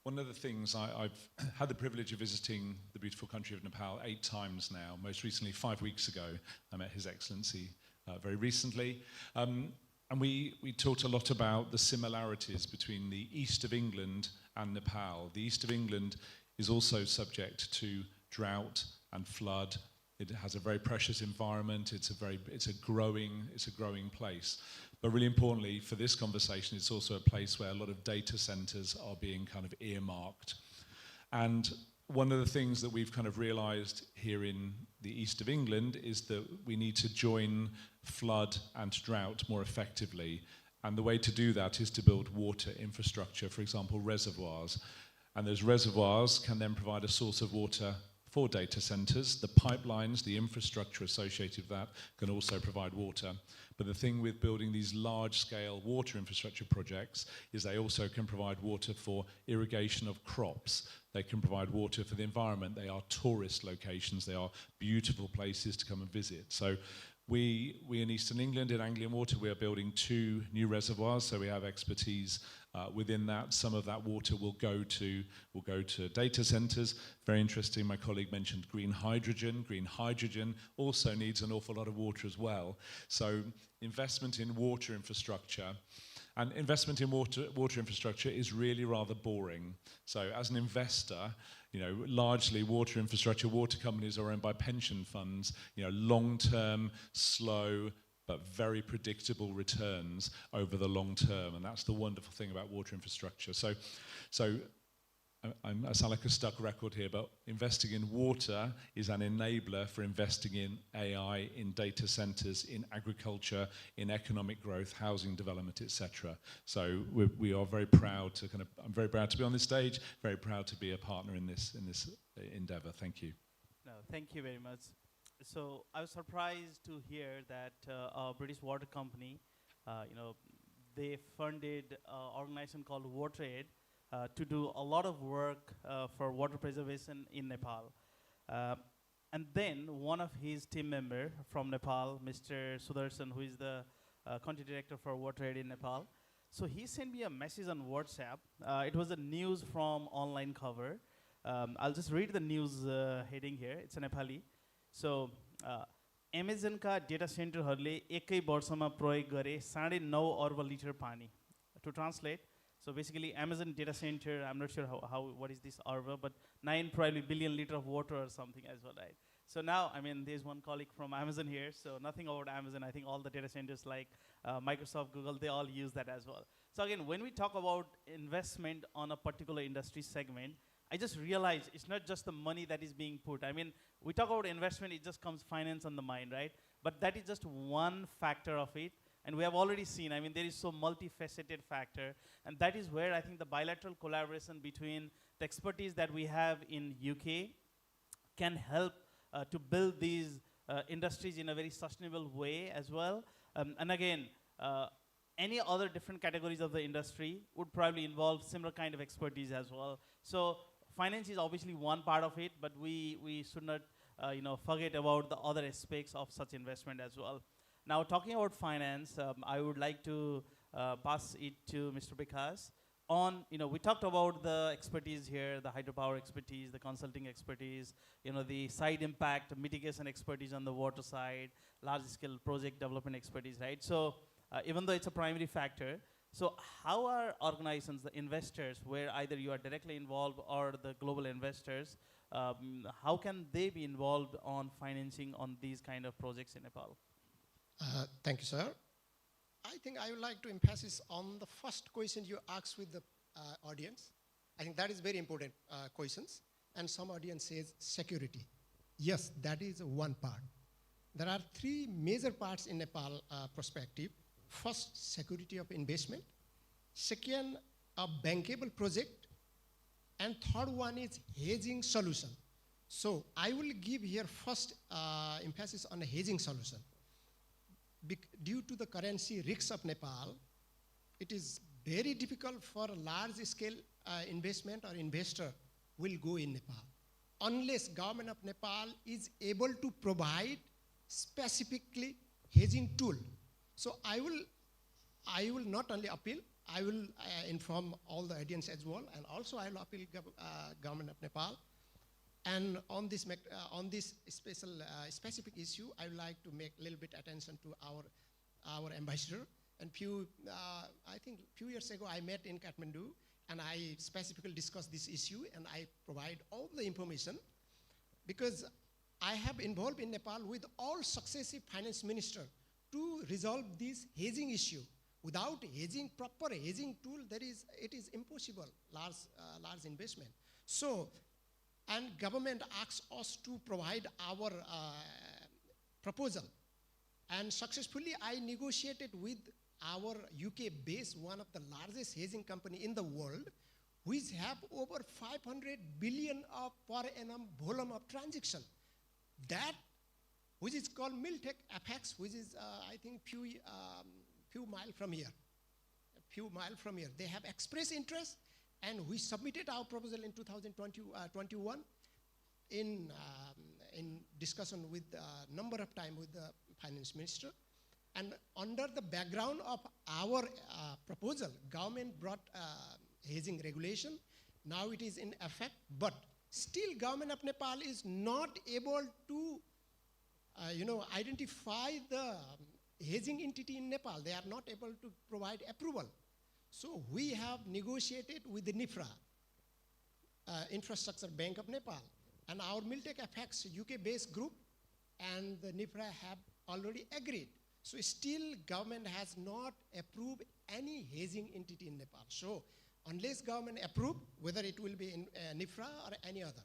One of the things, I've had the privilege of visiting the beautiful country of Nepal 8 times now. Most recently, 5 weeks ago, I met His Excellency very recently. And we talked a lot about the similarities between the east of England and Nepal. The east of England is also subject to drought and flood. It has a very precious environment. It's a growing place. But really importantly for this conversation, it's also a place where a lot of data centers are being kind of earmarked. And one of the things that we've kind of realized here in the east of England is that we need to join flood and drought more effectively. And the way to do that is to build water infrastructure, for example, reservoirs. And those reservoirs can then provide a source of water for data centers. The pipelines, the infrastructure associated with that can also provide water. But the thing with building these large-scale water infrastructure projects is they also can provide water for irrigation of crops. They can provide water for the environment. They are tourist locations. They are beautiful places to come and visit. So we in Eastern England, in Anglian Water, we are building 2 new reservoirs, so we have expertise within that. Some of that water will go to data centers. Very interesting, my colleague mentioned green hydrogen. Green hydrogen also needs an awful lot of water as well. So investment in water infrastructure, and investment in water infrastructure is really rather boring. So as an investor, largely water infrastructure, water companies are owned by pension funds, long-term, slow, but very predictable returns over the long term. And that's the wonderful thing about water infrastructure. So I sound like a stuck record here, but investing in water is an enabler for investing in AI, in data centers, in agriculture, in economic growth, housing development, etc. So we are very proud to I'm very proud to be on this stage, very proud to be a partner in this endeavor. Thank you. No, thank you very much. So I was surprised to hear that a British water company, they funded an organization called WaterAid to do a lot of work for water preservation in Nepal. And then one of his team members from Nepal, Mr. Sudarshan, who is the country director for WaterAid in Nepal, so he sent me a message on WhatsApp. It was a news from online cover. I'll just read the news heading here. It's a Nepali. So, Amazon का data center हरले एकै वर्षमा प्रयोग गरे 9.5 अर्ब litre पानी. To translate, so basically Amazon data center, I'm not sure what is this arba, but 9 probably billion liter of water or something as well, right? So now, there's one colleague from Amazon here, so nothing about Amazon. I think all the data centers like Microsoft, Google, they all use that as well. So again, when we talk about investment on a particular industry segment, I just realized it's not just the money that is being put. We talk about investment, it just comes finance on the mind, right? But that is just one factor of it. And we have already seen, there is so multifaceted factor. And that is where I think the bilateral collaboration between the expertise that we have in UK can help to build these industries in a very sustainable way as well. And again, any other different categories of the industry would probably involve similar kind of expertise as well. So finance is obviously one part of it, but we should not forget about the other aspects of such investment as well. Now, talking about finance, I would like to pass it to Mr. Bikas on, we talked about the expertise here, the hydropower expertise, the consulting expertise, the side impact mitigation expertise on the water side, large scale project development expertise, right? So even though it's a primary factor, so how are organizations, the investors, where either you are directly involved or the global investors, how can they be involved on financing on these kind of projects in Nepal? Thank you, sir. I think I would like to emphasize on the first question you asked with the audience. I think that is very important questions. And some audience says security. Yes, that is one part. There are three major parts in Nepal perspective. First, security of investment. Second, a bankable project. And third one is hedging solution. So I will give here first emphasis on a hedging solution. Due to the currency risks of Nepal, it is very difficult for a large scale investment or investor will go in Nepal unless government of Nepal is able to provide specifically hedging tool. So I will not only appeal, I will inform all the audience as well, and also I will appeal government of Nepal. And on this specific issue, I would like to make a little bit attention to our ambassador. And I think few years ago, I met in Kathmandu, and I specifically discussed this issue, and I provide all the information because I have involved in Nepal with all successive finance minister to resolve this hedging issue. Without hedging, proper hedging tool, it is impossible, large investment. So, and government asks us to provide our proposal. And successfully, I negotiated with our UK-based, one of the largest hedging company in the world, which have over 500 billion of per annum volume of transaction. That, which is called Miltech FX, which is, I think, few miles from here. They have expressed interest, and we submitted our proposal in 2021 in discussion with a number of times with the finance minister. And under the background of our proposal, government brought hedging regulation. Now it is in effect, but still government of Nepal is not able to identify the hedging entity in Nepal. They are not able to provide approval. So we have negotiated with the NIFRA, Infrastructure Bank of Nepal, and our Miltech FX UK-based group and the NIFRA have already agreed. So still government has not approved any hedging entity in Nepal. So unless government approve, whether it will be in NIFRA or any other,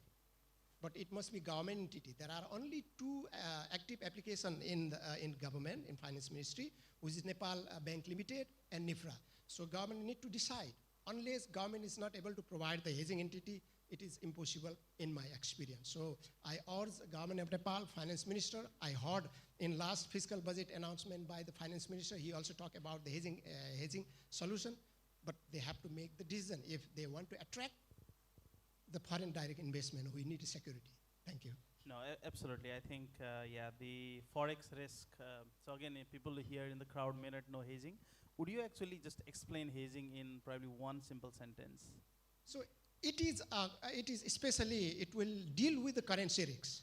but it must be government entity. There are only two active applications in government, in finance ministry, which is Nepal Bank Limited and NIFRA. So government need to decide. Unless government is not able to provide the hedging entity, it is impossible in my experience. So I urge government of Nepal, finance minister. I heard in last fiscal budget announcement by the finance minister, he also talked about the hedging solution, but they have to make the decision. If they want to attract the foreign direct investment, we need security. Thank you. No, absolutely. I think, the forex risk. So again, if people here in the crowd may not know hedging, would you actually just explain hedging in probably one simple sentence? So it is especially, it will deal with the currency risks.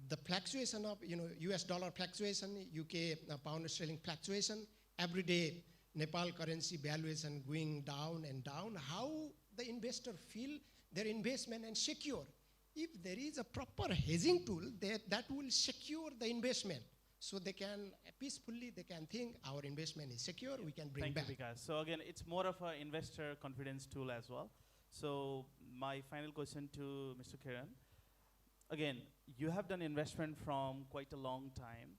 The fluctuation of, US dollar fluctuation, UK pound sterling fluctuation, every day Nepal currency valuation going down and down, how the investor feel their investment and secure. If there is a proper hedging tool, that will secure the investment. So they can peacefully, they can think our investment is secure, we can bring back. Thank you, Vikas. So again, it's more of an investor confidence tool as well. So my final question to Mr. Kiran. Again, you have done investment from quite a long time.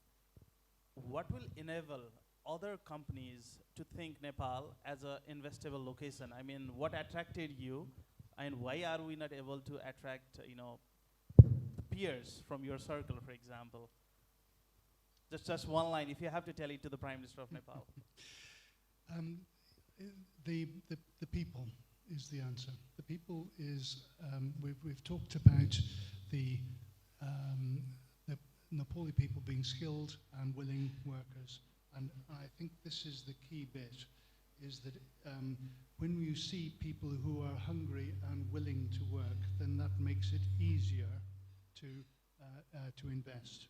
What will enable other companies to think Nepal as an investable location? I mean, what attracted you, and why are we not able to attract, peers from your circle, for example? Just one line, if you have to tell it to the Prime Minister of Nepal. The people is the answer. The people is, we've talked about the Nepali people being skilled and willing workers, and I think this is the key bit. is that when you see people who are hungry and willing to work, then that makes it easier to invest.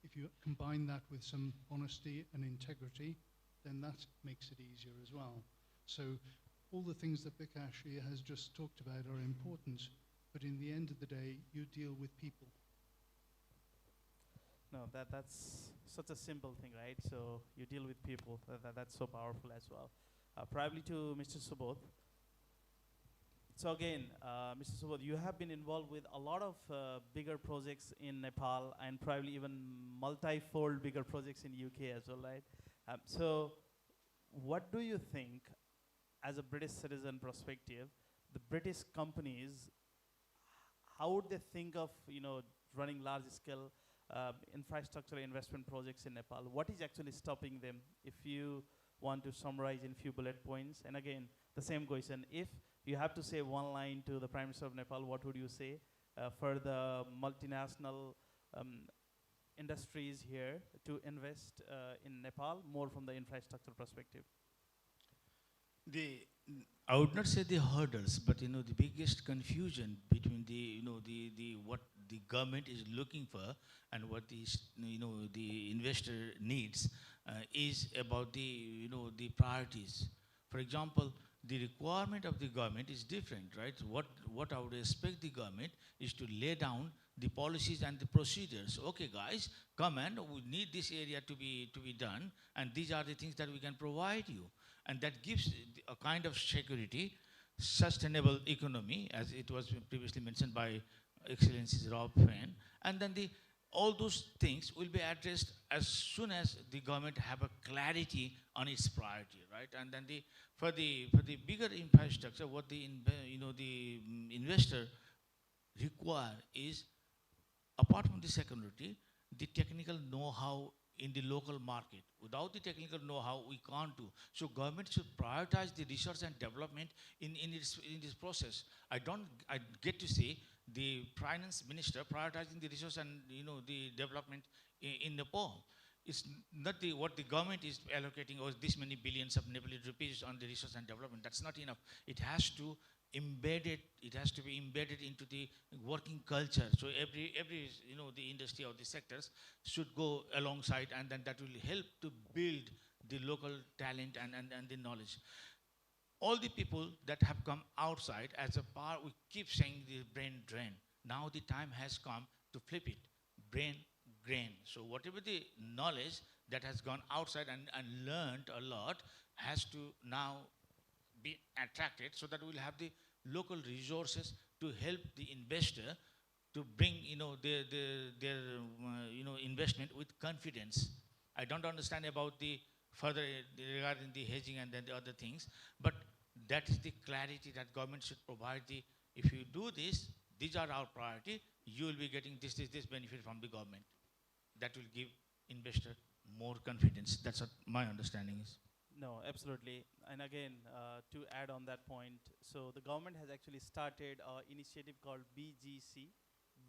If you combine that with some honesty and integrity, then that makes it easier as well. So all the things that Bikash here has just talked about are important, but in the end of the day, you deal with people. No, that's such a simple thing, right? So you deal with people. That's so powerful as well. Probably to Mr. Subodh. So again, Mr. Subodh, you have been involved with a lot of bigger projects in Nepal and probably even multi-fold bigger projects in UK as well, right? So what do you think, as a British citizen perspective, the British companies, how would they think of, running large-scale infrastructure investment projects in Nepal? What is actually stopping them, if you want to summarize in few bullet points? And again, the same question, if you have to say one line to the Prime Minister of Nepal, what would you say for the multinational industries here to invest in Nepal, more from the infrastructure perspective? I would not say the hurdles, but the biggest confusion between the what the government is looking for and what the investor needs is about the priorities. For example, the requirement of the government is different, right? What I would expect the government is to lay down the policies and the procedures. Okay, guys, come and we need this area to be done, and these are the things that we can provide you. And that gives a kind of security, sustainable economy, as it was previously mentioned by Excellencies Rob Fenn. And then all those things will be addressed as soon as the government have a clarity on its priority, right? And then for the bigger infrastructure, what the investor require is, apart from the security, the technical know-how in the local market. Without the technical know-how, we can't do. So government should prioritize the research and development in this process. I get to say the finance minister prioritizing the research and the development in Nepal. It's not what the government is allocating, or this many billions of Nepali rupees on the research and development. That's not enough. It has to it has to be embedded into the working culture. So every the industry or the sectors should go alongside, and then that will help to build the local talent and the knowledge. All the people that have come outside as a part, we keep saying the brain drain. Now the time has come to flip it, brain drain. So whatever the knowledge that has gone outside and learned a lot has to now be attracted, so that we'll have the local resources to help the investor to bring their investment with confidence. I don't understand about the further regarding the hedging and then the other things, but that is the clarity that government should provide. If you do this, these are our priority, you will be getting this benefit from the government. That will give investor more confidence. That's what my understanding is. No, absolutely. And again, to add on that point, so the government has actually started an initiative called BGC,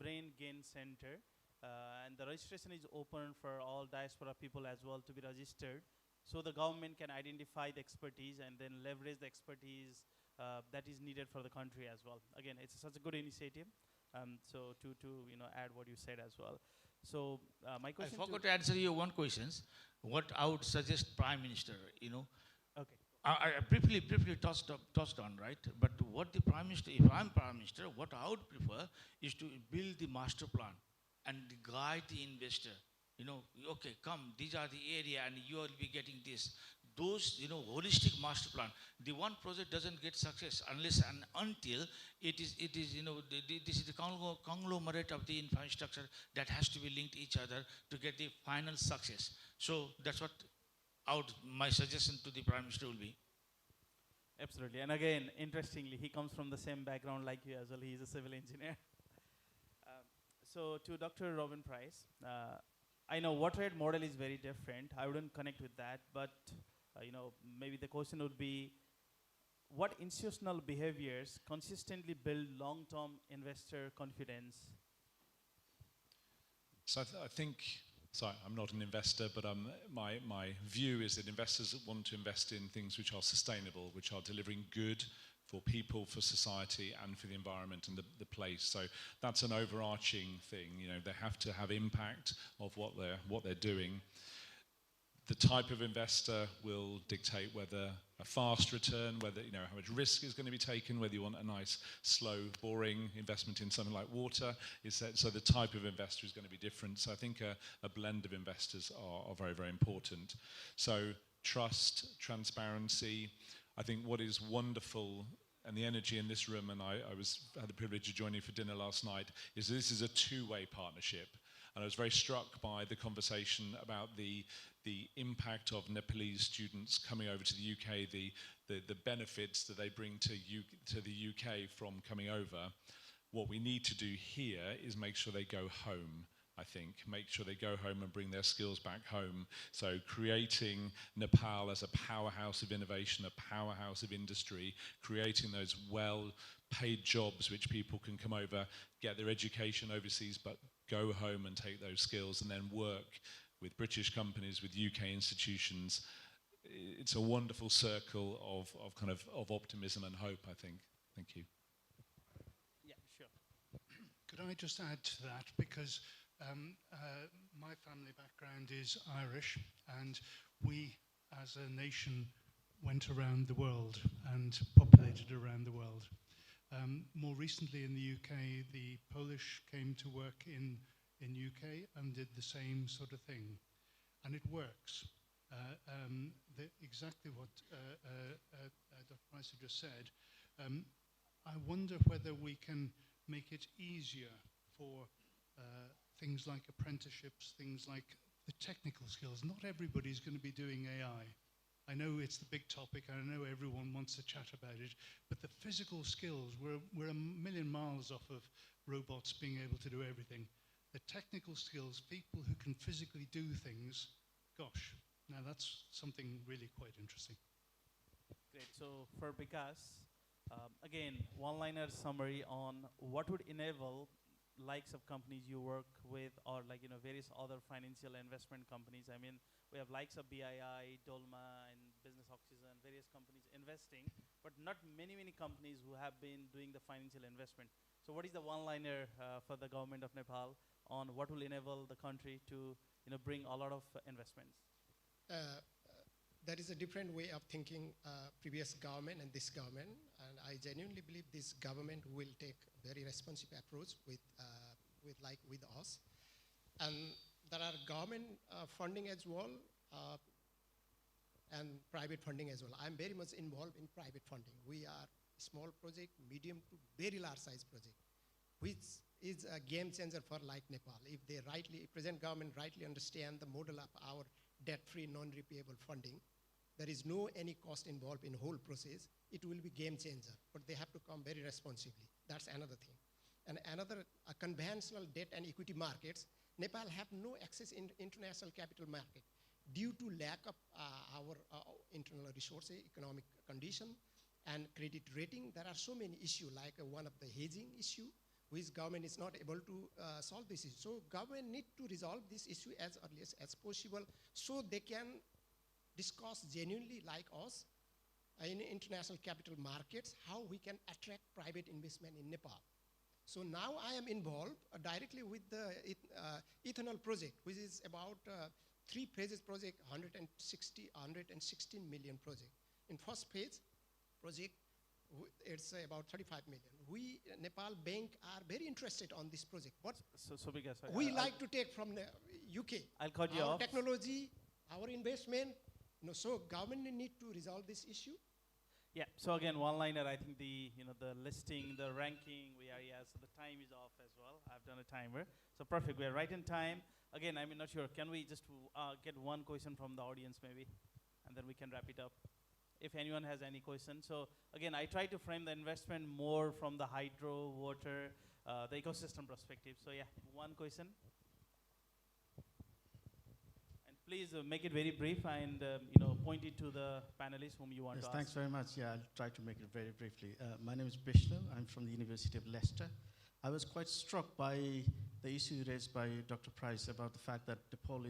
Brain Gain Center, and the registration is open for all diaspora people as well to be registered. So the government can identify the expertise and then leverage the expertise that is needed for the country as well. Again, it's such a good initiative. So to add what you said as well. So my question. I forgot to answer you one question. What I would suggest Prime Minister, Okay. I briefly touched on, right? But what the Prime Minister, if I'm Prime Minister, what I would prefer is to build the master plan and guide the investor. Okay, come, these are the area and you will be getting this. Those, holistic master plan. The one project doesn't get success unless and until it is this is the conglomerate of the infrastructure that has to be linked each other to get the final success. So that's what my suggestion to the Prime Minister will be. Absolutely. And again, interestingly, he comes from the same background like you as well. He is a civil engineer. So to Dr. Robin Price, I know water aid model is very different. I wouldn't connect with that, but maybe the question would be, what institutional behaviors consistently build long-term investor confidence? So I think So I'm not an investor, but my view is that investors want to invest in things which are sustainable, which are delivering good for people, for society, and for the environment and the place. So that's an overarching thing. You know, they have to have impact of what they're doing. The type of investor will dictate whether a fast return, whether, you know, how much risk is going to be taken, whether you want a nice, slow, boring investment in something like water. So the type of investor is going to be different. So I think a blend of investors are very, very important. So trust, transparency. I think what is wonderful, and the energy in this room, and I had the privilege of joining for dinner last night, is this is a two-way partnership. And I was very struck by the conversation about the impact of Nepalese students coming over to the UK, the benefits that they bring to the UK from coming over. What we need to do here is make sure they go home, I think. Make sure they go home and bring their skills back home. So creating Nepal as a powerhouse of innovation, a powerhouse of industry, creating those well-paid jobs which people can come over, get their education overseas, but go home and take those skills and then work with British companies, with UK institutions. It's a wonderful circle of optimism and hope, I think. Thank you. Yeah, sure. Could I just add to that? Because my family background is Irish, and we, as a nation, went around the world and populated around the world. More recently in the UK, the Polish came to work in UK and did the same sort of thing, and it works. Exactly what Dr. Pricer just said. I wonder whether we can make it easier for things like apprenticeships, things like the technical skills. Not everybody's going to be doing AI. I know it's the big topic, and I know everyone wants to chat about it, but the physical skills, we're a million miles off of robots being able to do everything. The technical skills, people who can physically do things, gosh, now that's something really quite interesting. Great. So for Vikas, again, one-liner summary on what would enable likes of companies you work with, or like, you know, various other financial investment companies. I mean, we have likes of BII, Dolma, and Business Oxygen, various companies investing, but not many companies who have been doing the financial investment. So what is the one-liner for the government of Nepal on what will enable the country to, you know, bring a lot of investments? That is a different way of thinking previous government and this government, and I genuinely believe this government will take a very responsive approach with us. And there are government funding as well and private funding as well. I'm very much involved in private funding. We are small project, medium to very large size project, which is a game changer for like Nepal. If they present government rightly understand the model of our debt-free, non-repayable funding, there is no any cost involved in whole process. It will be game changer, but they have to come very responsibly. That's another thing. And another, conventional debt and equity markets, Nepal have no access in international capital market due to lack of our internal resources, economic condition, and credit rating. There are so many issues, like one of the hedging issue, which government is not able to solve this issue. So government need to resolve this issue as early as possible, so they can discuss genuinely like us in international capital markets how we can attract private investment in Nepal. So now I am involved directly with the ethanol project, which is about 3 phases project, 116 million project. In first phase project, it's about 35 million. We, Nepal Bank, are very interested on this project. What so because we like to take from the UK. I'll cut you our off. Technology, our investment. So government need to resolve this issue. Yeah. So again, one-liner. I think the listing, the ranking. So the time is off as well. I've done a timer. So perfect. We are right in time. Again, I'm not sure. Can we just get one question from the audience maybe, and then we can wrap it up? If anyone has any questions. So again, I try to frame the investment more from the hydro, water, the ecosystem perspective. So yeah, one question. Please make it very brief and point it to the panelists whom you want to ask. Thanks very much. Yeah, I'll try to make it very briefly. My name is Bishnu. I'm from the University of Leicester. I was quite struck by the issue raised by Dr. Price about the fact that Nepal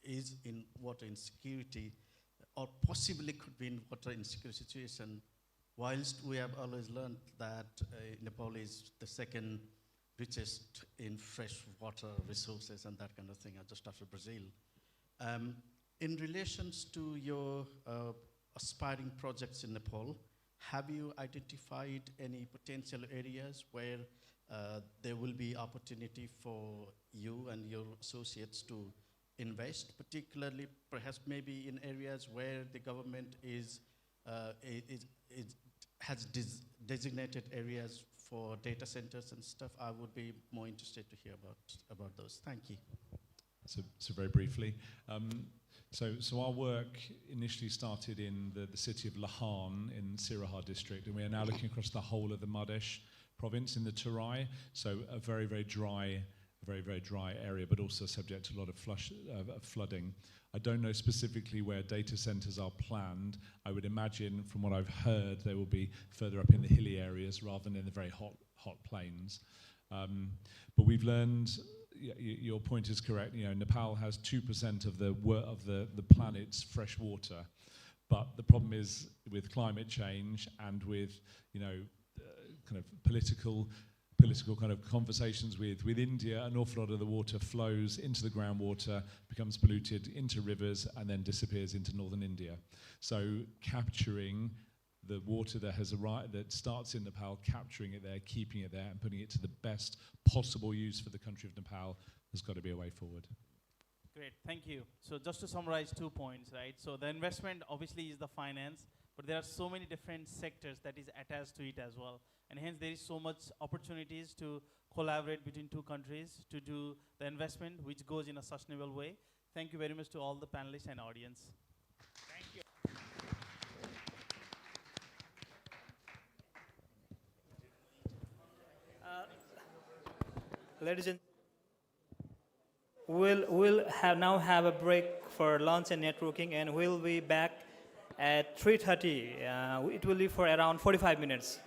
is in water insecurity, or possibly could be in water insecurity situation, whilst we have always learned that Nepal is the second richest in fresh water resources and that kind of thing, just after Brazil. In relations to your aspiring projects in Nepal, have you identified any potential areas where there will be opportunity for you and your associates to invest, particularly perhaps maybe in areas where the government has designated areas for data centers and stuff? I would be more interested to hear about those. Thank you. So very briefly, so our work initially started in the city of Lahan in Sirahar district, and we are now looking across the whole of the Madhesh province in the Terai, so a very, very dry area, but also subject to a lot of flooding. I don't know specifically where data centers are planned. I would imagine, from what I've heard, they will be further up in the hilly areas rather than in the very hot plains. But we've learned, your point is correct. Nepal has 2% of the planet's fresh water, but the problem is with climate change and with kind of political kind of conversations with India. An awful lot of the water flows into the groundwater, becomes polluted into rivers, and then disappears into northern India. So capturing the water that has arrived, that starts in Nepal, capturing it there, keeping it there, and putting it to the best possible use for the country of Nepal has got to be a way forward. Great, thank you. So just to summarize 2 points, right? So the investment obviously is the finance, but there are so many different sectors that is attached to it as well. And hence there is so much opportunities to collaborate between 2 countries to do the investment which goes in a sustainable way. Thank you very much to all the panelists and audience. Thank you. Ladies and we'll now have a break for lunch and networking, and we'll be back at 3:30. It will be for around 45 minutes.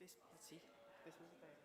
This, let's see. This was the bag.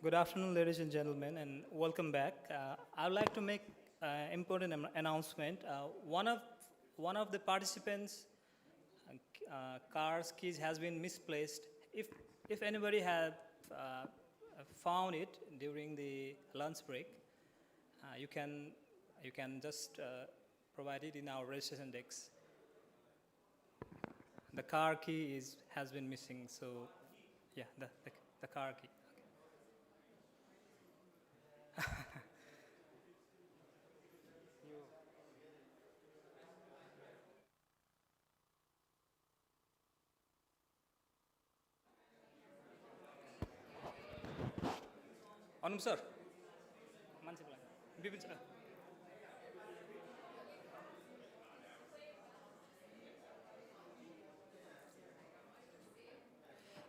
Good afternoon, ladies and gentlemen, and welcome back. I would like to make an important announcement. One of the participants' car's keys has been misplaced. If anybody had found it during the lunch break, you can just provide it in our registration desk. The car key has been missing, so yeah, the car key. Anum sir.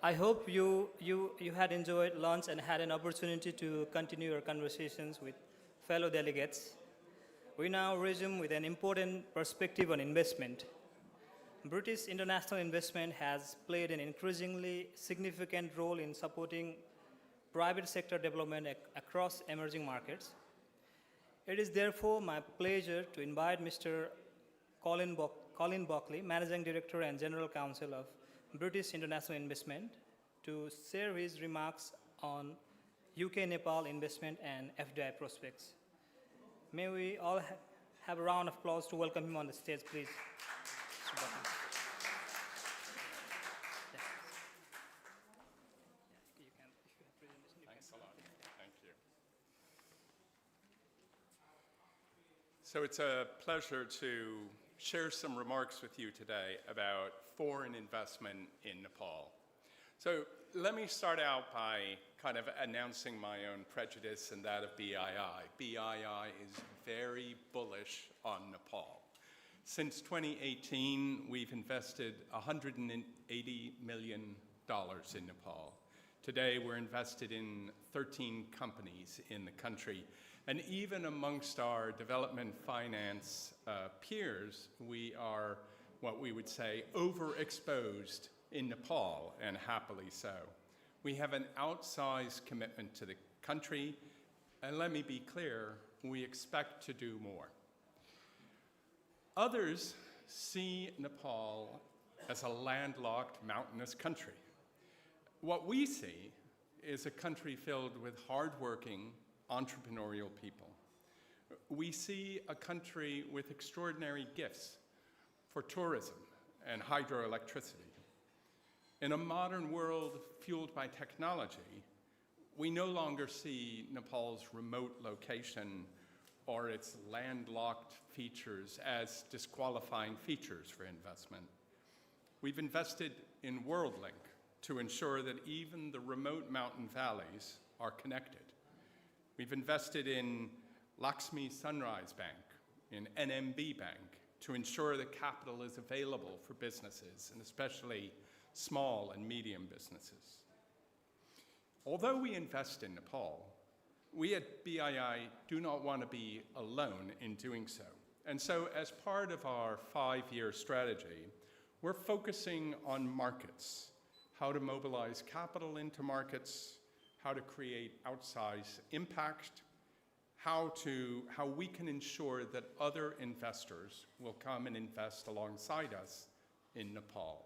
I hope you had enjoyed lunch and had an opportunity to continue your conversations with fellow delegates. We now resume with an important perspective on investment. British international investment has played an increasingly significant role in supporting private sector development across emerging markets. It is therefore my pleasure to invite Mr. Colin Buckley, Managing Director and General Counsel of British International Investment, to share his remarks on UK-Nepal investment and FDI prospects. May we all have a round of applause to welcome him on the stage, please. Thanks a lot. Thank you. So it's a pleasure to share some remarks with you today about foreign investment in Nepal. So let me start out by kind of announcing my own prejudice and that of BII. BII is very bullish on Nepal. Since 2018, we've invested $180 million in Nepal. Today, we're invested in 13 companies in the country. And even amongst our development finance peers, we are what we would say overexposed in Nepal, and happily so. We have an outsized commitment to the country, and let me be clear, we expect to do more. Others see Nepal as a landlocked mountainous country. What we see is a country filled with hardworking, entrepreneurial people. We see a country with extraordinary gifts for tourism and hydroelectricity. In a modern world fueled by technology, we no longer see Nepal's remote location or its landlocked features as disqualifying features for investment. We've invested in WorldLink to ensure that even the remote mountain valleys are connected. We've invested in Lakshmi Sunrise Bank, in NMB Bank, to ensure that capital is available for businesses, and especially small and medium businesses. Although we invest in Nepal, we at BII do not want to be alone in doing so. And so as part of our 5-year strategy, we're focusing on markets, how to mobilize capital into markets, how to create outsized impact, how we can ensure that other investors will come and invest alongside us in Nepal.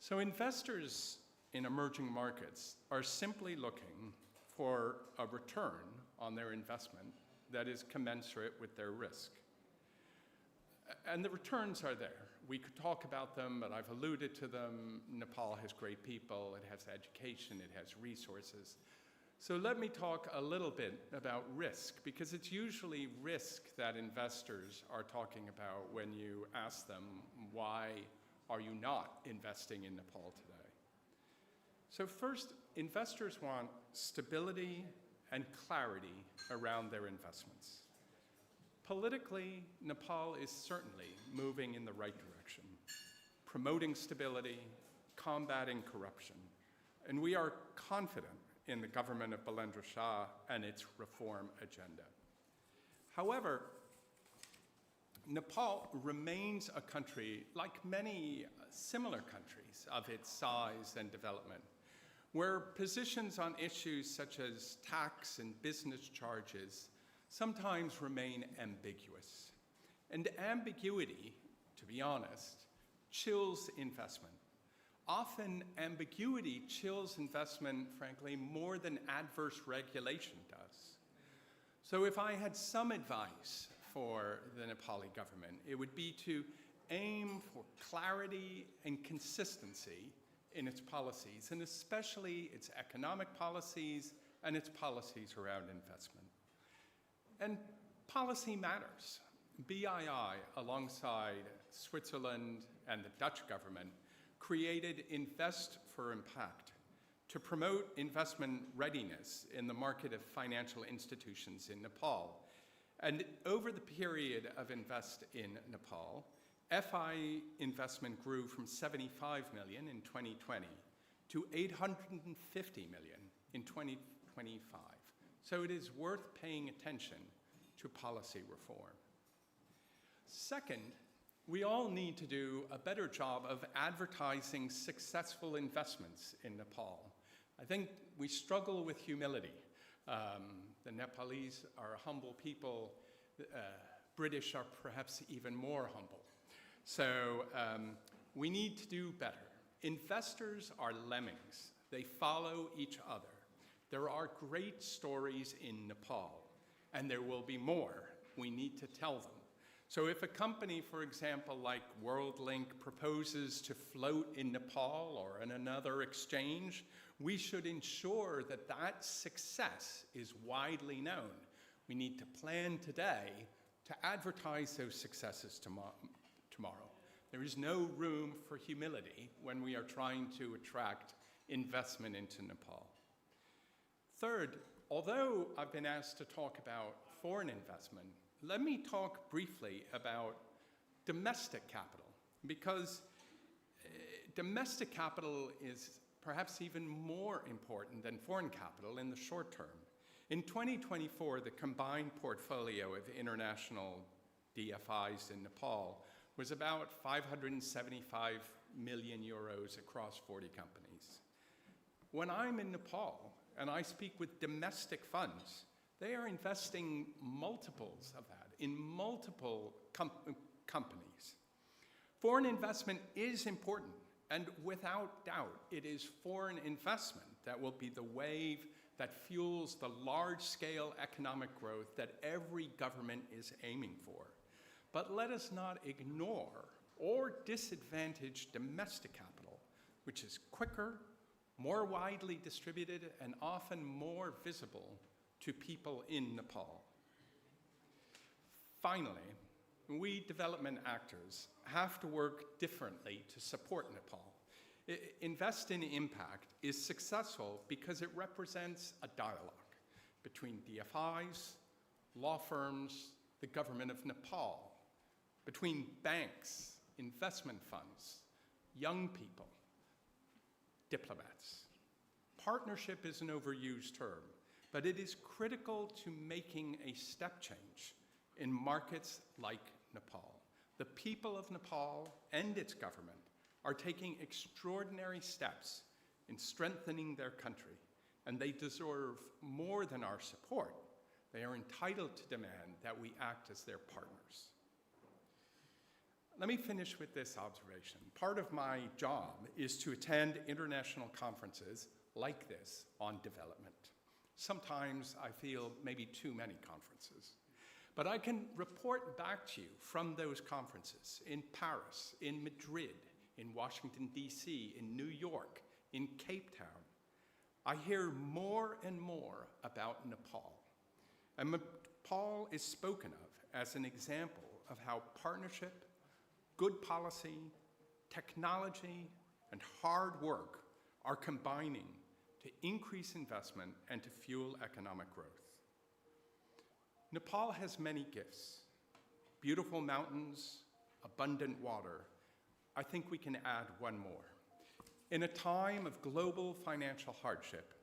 So investors in emerging markets are simply looking for a return on their investment that is commensurate with their risk. And the returns are there. We could talk about them, but I've alluded to them. Nepal has great people, it has education, it has resources. So let me talk a little bit about risk, because it's usually risk that investors are talking about when you ask them, why are you not investing in Nepal today? So first, investors want stability and clarity around their investments. Politically, Nepal is certainly moving in the right direction, promoting stability, combating corruption, and we are confident in the government of Balendra Shah and its reform agenda. However, Nepal remains a country, like many similar countries of its size and development, where positions on issues such as tax and business charges sometimes remain ambiguous. And ambiguity, to be honest, chills investment. Often, ambiguity chills investment, frankly, more than adverse regulation does. So if I had some advice for the Nepali government, it would be to aim for clarity and consistency in its policies, and especially its economic policies and its policies around investment. And policy matters. BII, alongside Switzerland and the Dutch government, created Invest for Impact to promote investment readiness in the market of financial institutions in Nepal. And over the period of Invest in Nepal, FI investment grew from 75 million in 2020 to 850 million in 2025. So it is worth paying attention to policy reform. Second, we all need to do a better job of advertising successful investments in Nepal. I think we struggle with humility. The Nepalese are a humble people. British are perhaps even more humble. So we need to do better. Investors are lemmings. They follow each other. There are great stories in Nepal, and there will be more. We need to tell them. So if a company, for example, like WorldLink proposes to float in Nepal or in another exchange, we should ensure that that success is widely known. We need to plan today to advertise those successes tomorrow. There is no room for humility when we are trying to attract investment into Nepal. Third, although I've been asked to talk about foreign investment, let me talk briefly about domestic capital, because domestic capital is perhaps even more important than foreign capital in the short term. In 2024, the combined portfolio of international DFIs in Nepal was about 575 million euros across 40 companies. When I'm in Nepal and I speak with domestic funds, they are investing multiples of that in multiple companies. Foreign investment is important, and without doubt, it is foreign investment that will be the wave that fuels the large-scale economic growth that every government is aiming for. But let us not ignore or disadvantage domestic capital, which is quicker, more widely distributed, and often more visible to people in Nepal. Finally, we development actors have to work differently to support Nepal. Invest in Impact is successful because it represents a dialogue between DFIs, law firms, the government of Nepal, between banks, investment funds, young people, diplomats. Partnership is an overused term, but it is critical to making a step change in markets like Nepal. The people of Nepal and its government are taking extraordinary steps in strengthening their country, and they deserve more than our support. They are entitled to demand that we act as their partners. Let me finish with this observation. Part of my job is to attend international conferences like this on development. Sometimes I feel maybe too many conferences. But I can report back to you from those conferences in Paris, in Madrid, in Washington, D.C., in New York, in Cape Town. I hear more and more about Nepal. And Nepal is spoken of as an example of how partnership, good policy, technology, and hard work are combining to increase investment and to fuel economic growth. Nepal has many gifts: beautiful mountains, abundant water. I think we can add one more. In a time of global financial hardship,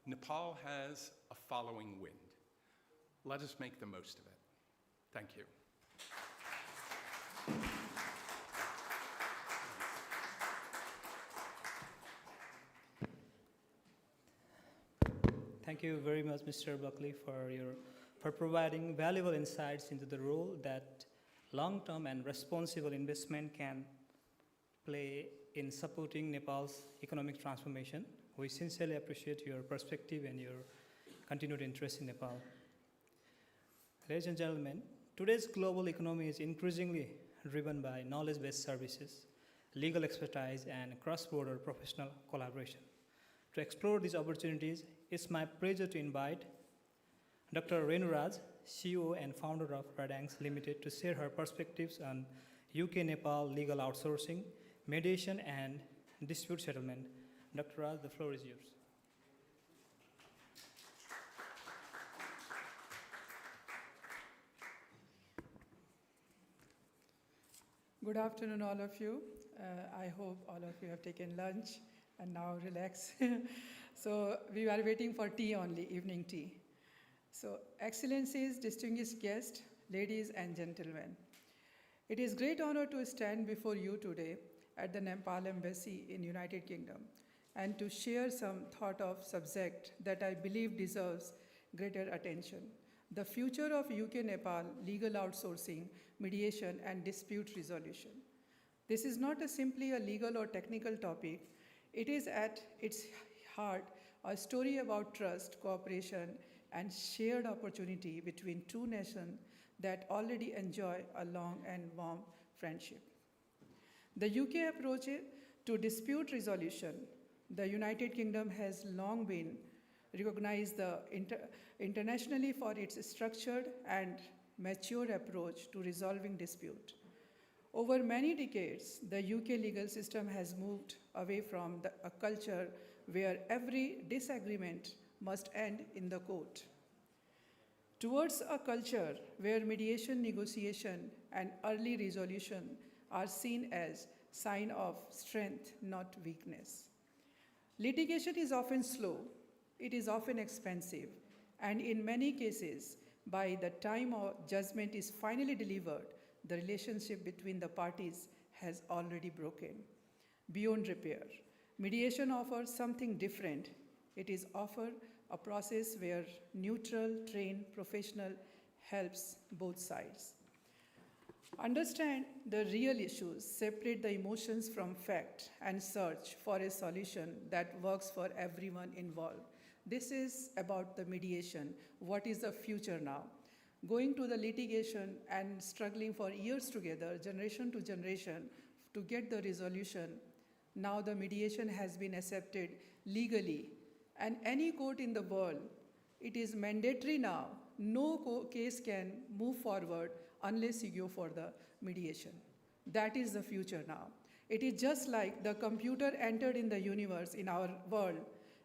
Nepal has a following wind. Let us make the most of it. Thank you. thank you very much, Mr. Buckley, for providing valuable insights into the role that long-term and responsible investment can play in supporting Nepal's economic transformation. We sincerely appreciate your perspective and your continued interest in Nepal. Ladies and gentlemen, today's global economy is increasingly driven by knowledge-based services, legal expertise, and cross-border professional collaboration. To explore these opportunities, it's my pleasure to invite Dr. Renu Raj, CEO and founder of Radanx Limited, to share her perspectives on UK-Nepal legal outsourcing, mediation, and dispute settlement. Dr. Raj, the floor is yours. Good afternoon, all of you. I hope all of you have taken lunch and now relax. So we are waiting for tea only, evening tea. So Excellencies, distinguished guests, ladies and gentlemen, it is great honor to stand before you today at the Nepal Embassy in United Kingdom and to share some thought of subject that I believe deserves greater attention: the future of UK-Nepal legal outsourcing, mediation, and dispute resolution. This is not simply a legal or technical topic. It is at its heart a story about trust, cooperation, and shared opportunity between two nations that already enjoy a long and warm friendship. The UK approach to dispute resolution, the United Kingdom has long been recognized internationally for its structured and mature approach to resolving dispute. Over many decades, the UK legal system has moved away from a culture where every disagreement must end in the court, towards a culture where mediation, negotiation, and early resolution are seen as sign of strength, not weakness. Litigation is often slow, it is often expensive, and in many cases, by the time a judgment is finally delivered, the relationship between the parties has already broken beyond repair. Mediation offers something different. It is offered a process where neutral, trained professional helps both sides understand the real issues, separate the emotions from fact, and search for a solution that works for everyone involved. This is about the mediation. What is the future now? Going to the litigation and struggling for years together, generation to generation, to get the resolution. Now the mediation has been accepted legally, and any court in the world, it is mandatory now. No case can move forward unless you go for the mediation. That is the future now. It is just like the computer entered in the universe, in our world,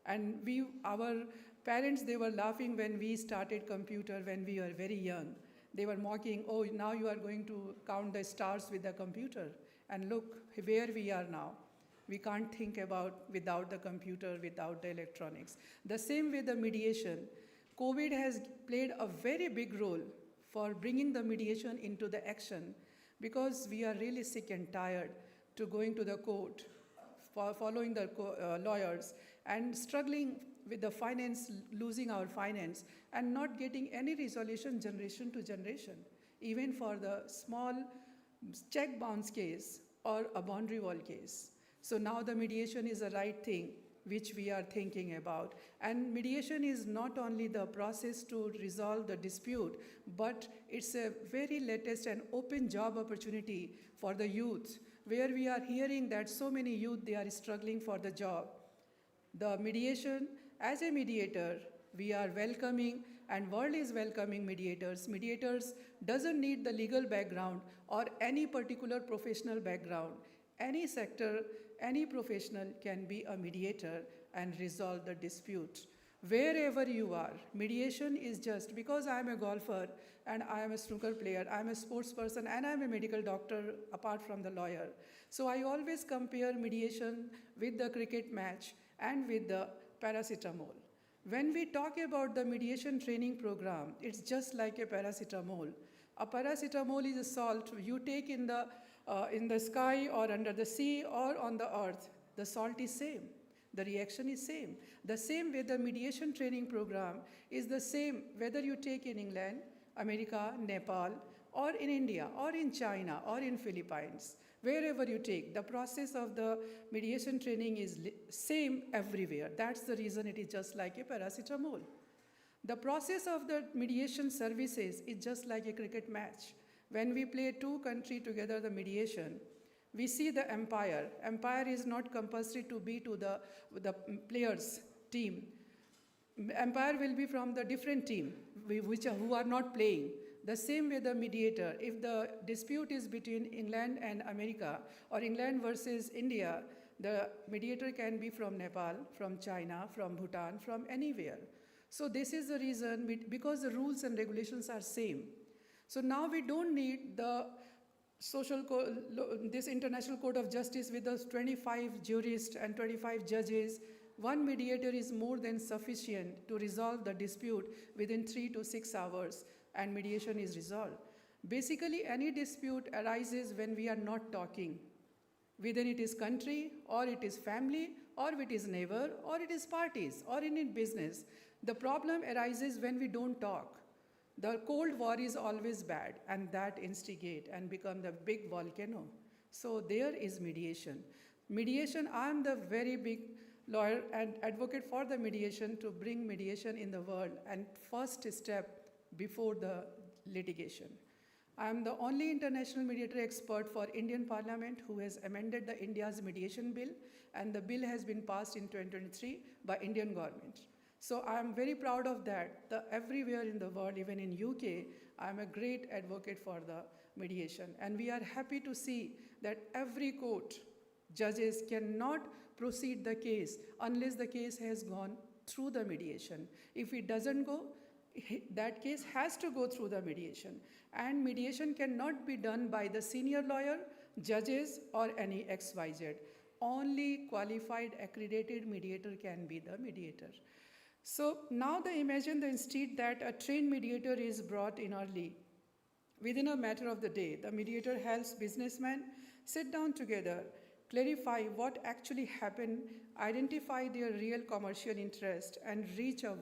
and our parents, they were laughing when we started computer when we were very young. They were mocking, oh, now you are going to count the stars with the computer. And look where we are now. We can't think about without the computer, without the electronics. The same way the mediation. COVID has played a very big role for bringing the mediation into the action, because we are really sick and tired to going to the court, following the lawyers, and struggling with the finance, losing our finance, and not getting any resolution generation to generation, even for the small check bounce case or a boundary wall case. So now the mediation is the right thing which we are thinking about. And mediation is not only the process to resolve the dispute, but it's a very latest and open job opportunity for the youth, where we are hearing that so many youth, they are struggling for the job. The mediation, as a mediator, we are welcoming, and world is welcoming mediators. Mediators doesn't need the legal background or any particular professional background. Any sector, any professional can be a mediator and resolve the dispute. Wherever you are, mediation is just, because I'm a golfer and I'm a snooker player, I'm a sports person, and I'm a medical doctor apart from the lawyer. So I always compare mediation with the cricket match and with the paracetamol. When we talk about the mediation training program, it's just like a paracetamol. A paracetamol is a salt you take in the sky or under the sea or on the earth. The salt is same. The reaction is same. The same way the mediation training program is the same whether you take in England, America, Nepal, or in India, or in China, or in Philippines. Wherever you take, the process of the mediation training is same everywhere. That's the reason it is just like a paracetamol. The process of the mediation services is just like a cricket match. When we play two countries together the mediation, we see the umpire. Umpire is not compulsory to be to the players' team. Umpire will be from the different team who are not playing. The same way the mediator, if the dispute is between England and America or England versus India, the mediator can be from Nepal, from China, from Bhutan, from anywhere. So this is the reason, because the rules and regulations are same. So now we don't need the this International Court of Justice with those 25 jurists and 25 judges. One mediator is more than sufficient to resolve the dispute within 3 to 6 hours, and mediation is resolved. Basically, any dispute arises when we are not talking. Whether it is country, or it is family, or it is neighbor, or it is parties, or in business. The problem arises when we don't talk. The Cold War is always bad, and that instigate and become the big volcano. So there is mediation. Mediation, I am the very big lawyer and advocate for the mediation to bring mediation in the world, and first step before the litigation. I am the only international mediator expert for Indian Parliament who has amended the India's mediation bill, and the bill has been passed in 2023 by Indian government. So I am very proud of that. Everywhere in the world, even in UK, I am a great advocate for the mediation. And we are happy to see that every court, judges cannot proceed the case unless the case has gone through the mediation. If it doesn't go, that case has to go through the mediation. And mediation cannot be done by the senior lawyer, judges, or any XYZ. Only qualified, accredited mediator can be the mediator. So now imagine the instead that a trained mediator is brought in early. Within a matter of the day, the mediator helps businessmen sit down together, clarify what actually happened, identify their real commercial interest, and reach a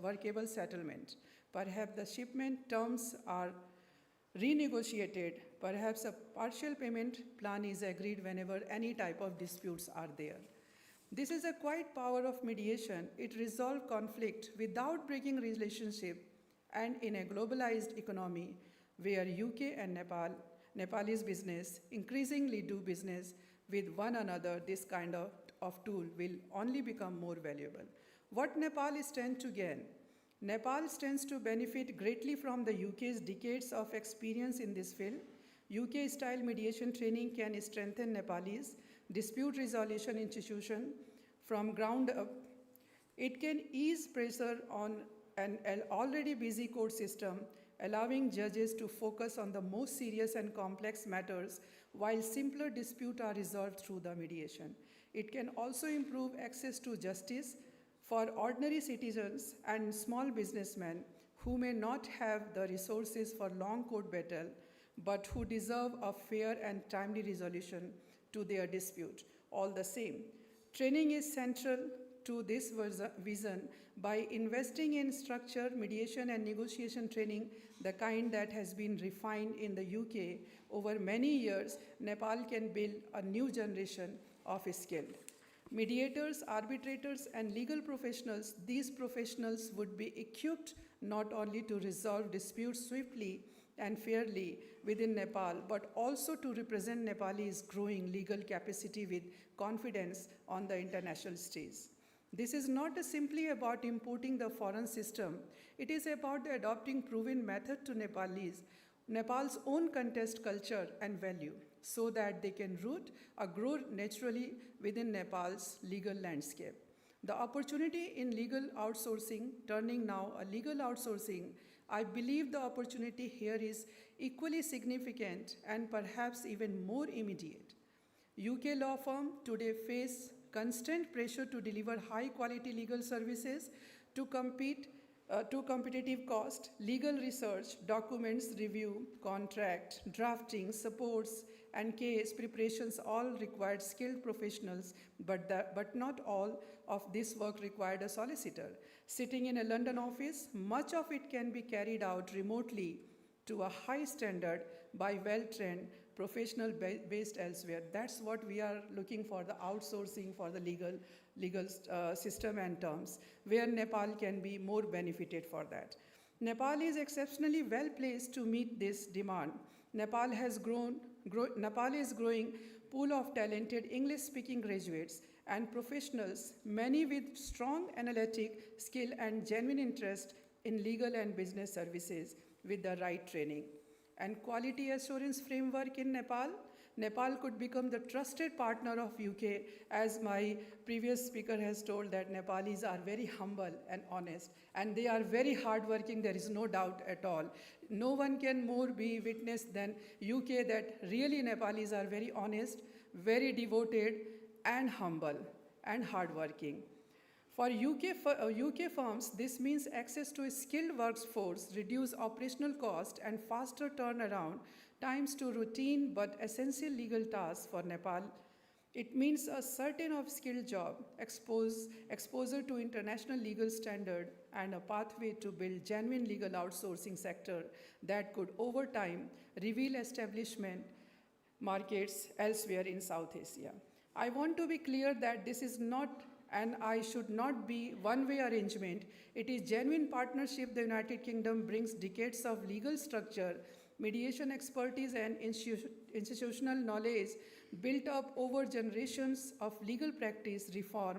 workable settlement. Perhaps the shipment terms are renegotiated. Perhaps a partial payment plan is agreed whenever any type of disputes are there. This is a quiet power of mediation. It resolves conflict without breaking relationship, and in a globalized economy where UK and Nepalese business increasingly do business with one another, this kind of tool will only become more valuable. What Nepal stands to gain? Nepal stands to benefit greatly from the UK's decades of experience in this field. UK-style mediation training can strengthen Nepalese dispute resolution institution from ground up. It can ease pressure on an already busy court system, allowing judges to focus on the most serious and complex matters while simpler disputes are resolved through the mediation. It can also improve access to justice for ordinary citizens and small businessmen who may not have the resources for long court battle, but who deserve a fair and timely resolution to their dispute. All the same, training is central to this vision by investing in structured mediation and negotiation training, the kind that has been refined in the UK over many years. Nepal can build a new generation of skilled mediators, arbitrators, and legal professionals. These professionals would be equipped not only to resolve disputes swiftly and fairly within Nepal, but also to represent Nepal's growing legal capacity with confidence on the international stage. This is not simply about importing the foreign system. It is about adopting proven method to Nepal's own contest culture and value, so that they can root or grow naturally within Nepal's legal landscape. The opportunity in legal outsourcing, turning now a legal outsourcing, I believe the opportunity here is equally significant and perhaps even more immediate. UK law firms today face constant pressure to deliver high-quality legal services, to compete too competitive cost, legal research, documents review, contract, drafting, supports, and case preparations all required skilled professionals, but not all of this work required a solicitor. Sitting in a London office, much of it can be carried out remotely to a high standard by well-trained professional based elsewhere. That's what we are looking for, the outsourcing for the legal system and terms, where Nepal can be more benefited for that. Nepal is exceptionally well placed to meet this demand. Nepal is growing pool of talented English-speaking graduates and professionals, many with strong analytic skill and genuine interest in legal and business services with the right training. And quality assurance framework in Nepal. Nepal could become the trusted partner of UK, as my previous speaker has told that Nepalis are very humble and honest, and they are very hardworking, there is no doubt at all. No one can more be witness than UK that really Nepalis are very honest, very devoted, and humble, and hardworking. For UK firms, this means access to a skilled workforce, reduce operational cost, and faster turnaround times to routine but essential legal tasks for Nepal. It means a certain of skilled job, exposure to international legal standard, and a pathway to build genuine legal outsourcing sector that could over time reveal establishment markets elsewhere in South Asia. I want to be clear that this is not and I should not be one-way arrangement. It is genuine partnership. The United Kingdom brings decades of legal structure, mediation expertise, and institutional knowledge built up over generations of legal practice reform.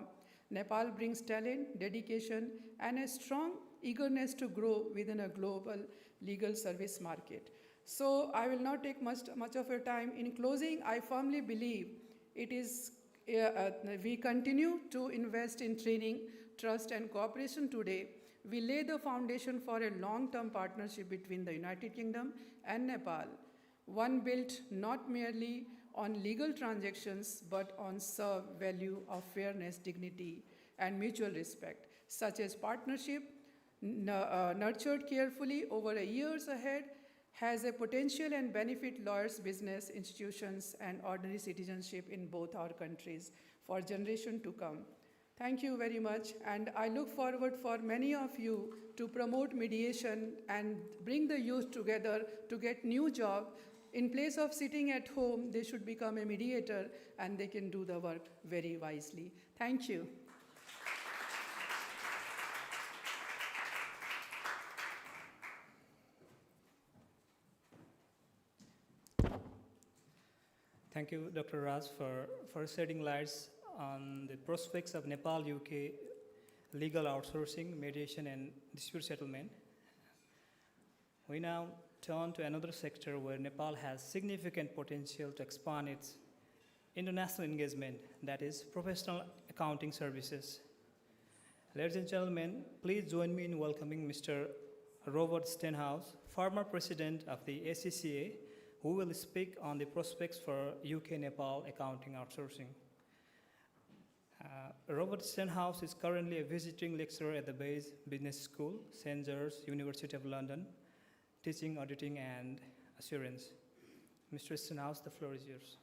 Nepal brings talent, dedication, and a strong eagerness to grow within a global legal service market. So I will not take much of your time. In closing, I firmly believe it is we continue to invest in training, trust, and cooperation today. We lay the foundation for a long-term partnership between the United Kingdom and Nepal, one built not merely on legal transactions, but on serve value of fairness, dignity, and mutual respect. Such as partnership, nurtured carefully over the years ahead, has a potential and benefit lawyers, business, institutions, and ordinary citizenship in both our countries for generations to come. Thank you very much, and I look forward for many of you to promote mediation and bring the youth together to get new job. In place of sitting at home, they should become a mediator, and they can do the work very wisely. Thank you. Thank you, Dr. Raj, for shedding lights on the prospects of Nepal-UK legal outsourcing, mediation, and dispute settlement. We now turn to another sector where Nepal has significant potential to expand its international engagement, that is professional accounting services. Ladies and gentlemen, please join me in welcoming Mr. Robert Stenhouse, former president of the ACCA, who will speak on the prospects for UK-Nepal accounting outsourcing. Robert Stenhouse is currently a visiting lecturer at the Bayes Business School, St. George, University of London, teaching auditing and assurance. Mr. Stenhouse, the floor is yours.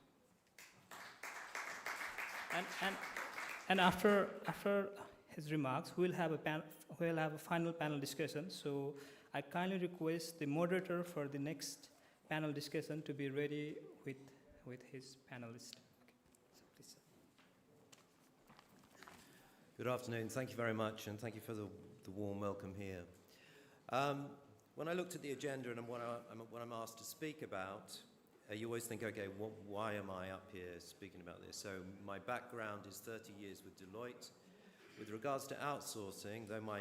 And after his remarks, we'll have a final panel discussion. So I kindly request the moderator for the next panel discussion to be ready with his panelists. Okay. So please, sir. Good afternoon. Thank you very much, and thank you for the warm welcome here. When I looked at the agenda and what I'm asked to speak about, you always think, okay, why am I up here speaking about this? So my background is 30 years with Deloitte. With regards to outsourcing, though my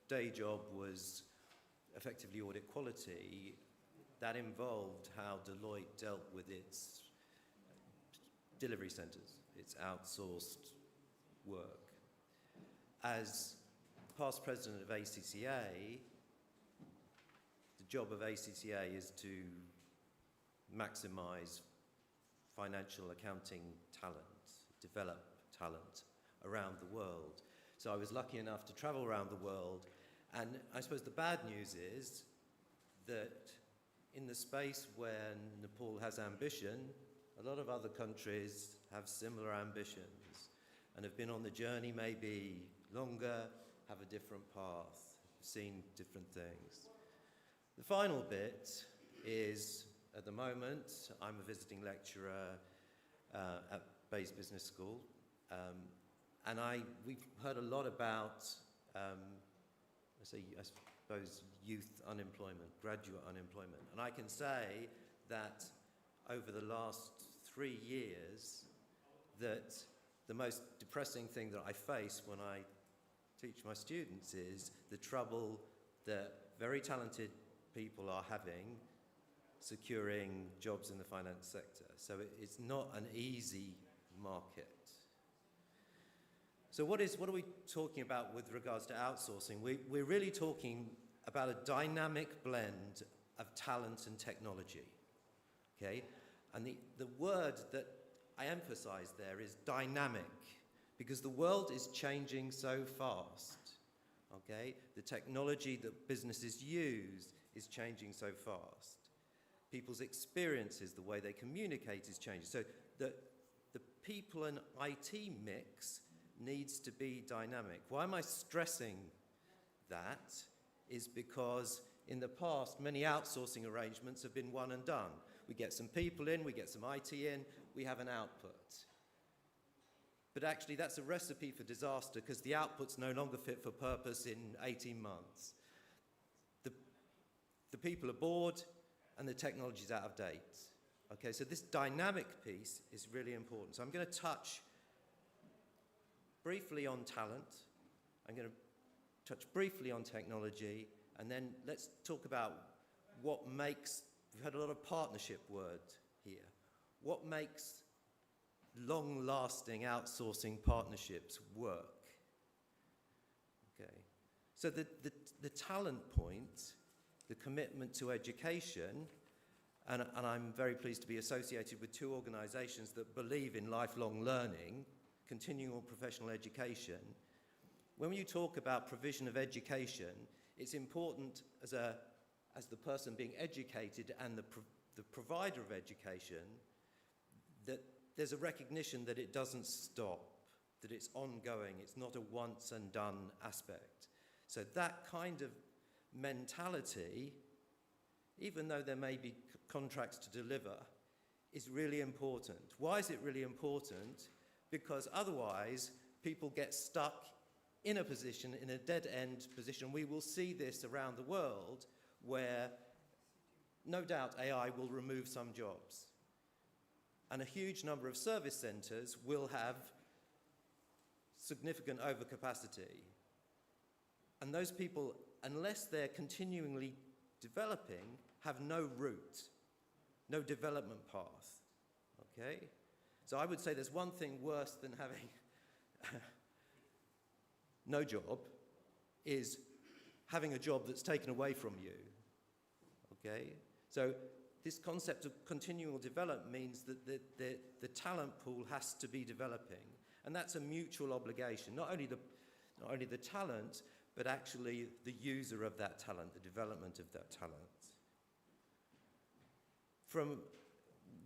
day job was effectively audit quality, that involved how Deloitte dealt with its delivery centers, its outsourced work. As past president of ACCA, the job of ACCA is to maximize financial accounting talent, develop talent around the world. So I was lucky enough to travel around the world And I suppose the bad news is that in the space where Nepal has ambition, a lot of other countries have similar ambitions and have been on the journey maybe longer, have a different path, seen different things. The final bit is, at the moment, I'm a visiting lecturer at Bayes Business School, and we've heard a lot about, I suppose, youth unemployment, graduate unemployment. And I can say that over the last 3 years, that the most depressing thing that I face when I teach my students is the trouble that very talented people are having securing jobs in the finance sector. So it's not an easy market. So what are we talking about with regards to outsourcing? We're really talking about a dynamic blend of talent and technology, okay? And the word that I emphasize there is dynamic, because the world is changing so fast, okay? The technology that businesses use is changing so fast. People's experiences, the way they communicate is changing. So the people and IT mix needs to be dynamic. Why am I stressing that? Is because in the past, many outsourcing arrangements have been one and done. We get some people in, we get some IT in, we have an output. But actually, that's a recipe for disaster because the output's no longer fit for purpose in 18 months. The people are bored and the technology's out of date. Okay, so this dynamic piece is really important. So I'm going to touch briefly on talent. I'm going to touch briefly on technology, and then let's talk about what makes, we've had a lot of partnership word here. What makes long-lasting outsourcing partnerships work? Okay, so the talent point, the commitment to education, and I'm very pleased to be associated with 2 organisations that believe in lifelong learning, continual professional education. When you talk about provision of education, it's important as the person being educated and the provider of education that there's a recognition that it doesn't stop, that it's ongoing, it's not a once and done aspect. So that kind of mentality, even though there may be contracts to deliver, is really important. Why is it really important? Because otherwise people get stuck in a position, in a dead-end position. We will see this around the world where no doubt AI will remove some jobs. And a huge number of service centres will have significant overcapacity. And those people, unless they're continually developing, have no route, no development path, okay? So I would say there's one thing worse than having no job, is having a job that's taken away from you, okay? So this concept of continual development means that the talent pool has to be developing, and that's a mutual obligation, not only the talent, but actually the user of that talent, the development of that talent.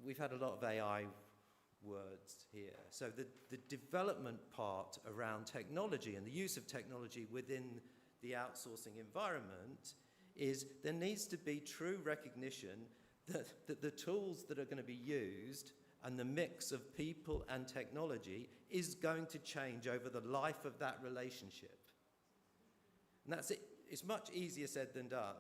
We've had a lot of AI words here. So the development part around technology and the use of technology within the outsourcing environment is there needs to be true recognition that the tools that are going to be used and the mix of people and technology is going to change over the life of that relationship. And that's it. It's much easier said than done,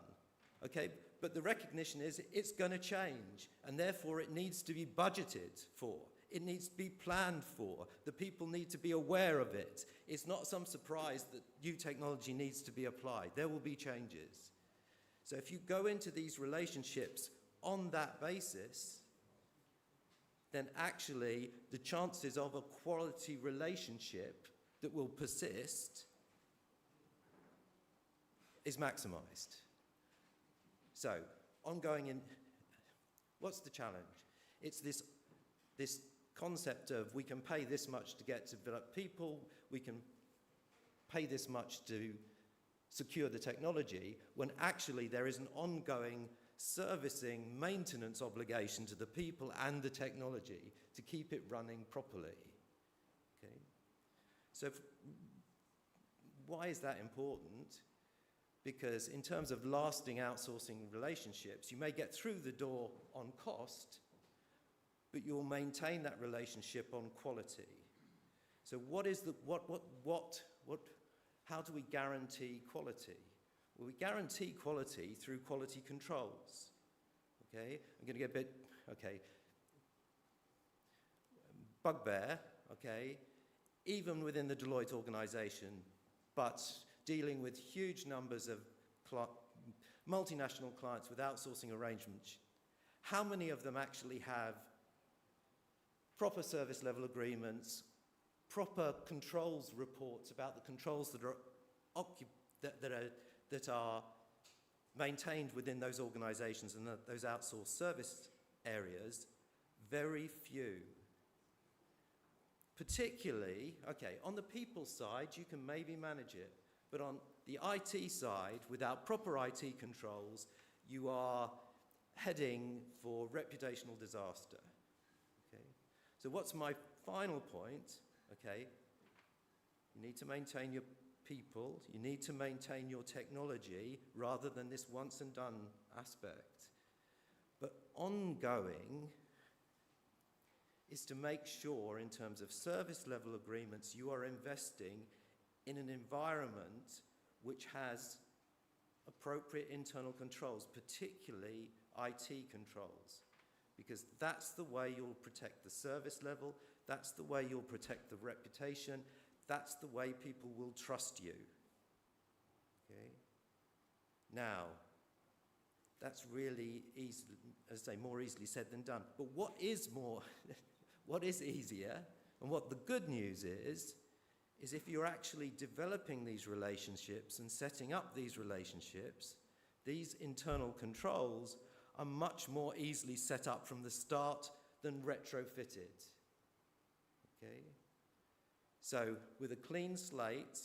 okay? But the recognition is it's going to change, and therefore it needs to be budgeted for. It needs to be planned for. The people need to be aware of it. It's not some surprise that new technology needs to be applied. There will be changes. So if you go into these relationships on that basis, then actually the chances of a quality relationship that will persist is maximized. So, what's the challenge? It's this concept of we can pay this much to get to develop people, we can pay this much to secure the technology, when actually there is an ongoing servicing maintenance obligation to the people and the technology to keep it running properly. Okay? So why is that important? Because in terms of lasting outsourcing relationships, you may get through the door on cost, but you'll maintain that relationship on quality. So how do we guarantee quality? Well, we guarantee quality through quality controls. Okay? I'm going to get a bit, okay. Bugbear, okay, even within the Deloitte organization, but dealing with huge numbers of multinational clients with outsourcing arrangements, how many of them actually have proper service level agreements, proper controls reports about the controls that are maintained within those organizations and those outsourced service areas? Very few. Particularly, okay, on the people side, you can maybe manage it, but on the IT side, without proper IT controls, you are heading for reputational disaster. Okay? So what's my final point? Okay, you need to maintain your people, you need to maintain your technology rather than this once and done aspect. But ongoing is to make sure, in terms of service level agreements, you are investing in an environment which has appropriate internal controls, particularly IT controls, because that's the way you'll protect the service level, that's the way you'll protect the reputation, that's the way people will trust you. Okay? Now, that's really easy, as I say, more easily said than done. But what is easier, and what the good news is if you're actually developing these relationships and setting up these relationships, these internal controls are much more easily set up from the start than retrofitted. Okay? So with a clean slate,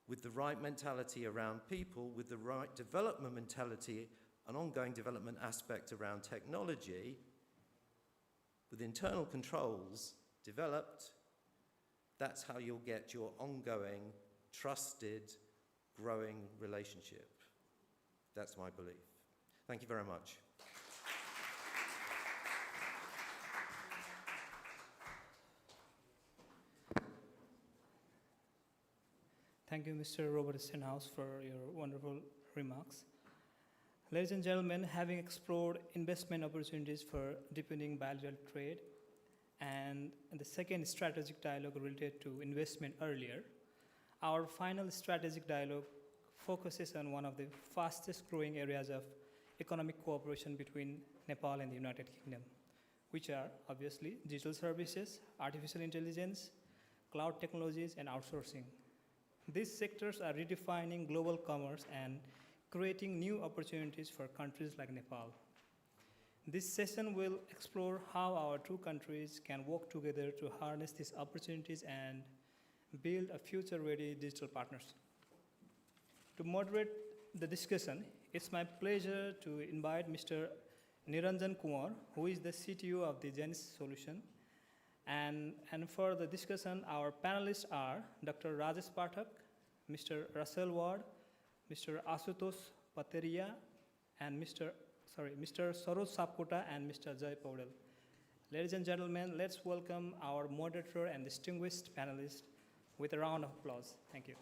with the right mentality around people, with the right development mentality, an ongoing development aspect around technology, with internal controls developed, that's how you'll get your ongoing, trusted, growing relationship. That's my belief. Thank you very much. Thank you, Mr. Robert Stenhouse, for your wonderful remarks. Ladies and gentlemen, having explored investment opportunities for deepening bilateral trade and the second strategic dialogue related to investment earlier, our final strategic dialogue focuses on one of the fastest growing areas of economic cooperation between Nepal and the United Kingdom, which are obviously digital services, artificial intelligence, cloud technologies, and outsourcing. These sectors are redefining global commerce and creating new opportunities for countries like Nepal. This session will explore how our two countries can work together to harness these opportunities and build a future-ready digital partnership. To moderate the discussion, it's my pleasure to invite Mr. Niranjan Kumar, who is the CTO of the Genesis Solution. And for the discussion, our panelists are Dr. Rajesh Pathak, Mr. Russell Ward, Mr. Asutosh Pateria, and Mr. Saroj Sapkota and Mr. Jay Paudel. Ladies and gentlemen, let's welcome our moderator and distinguished panelists with a round of applause. Thank you.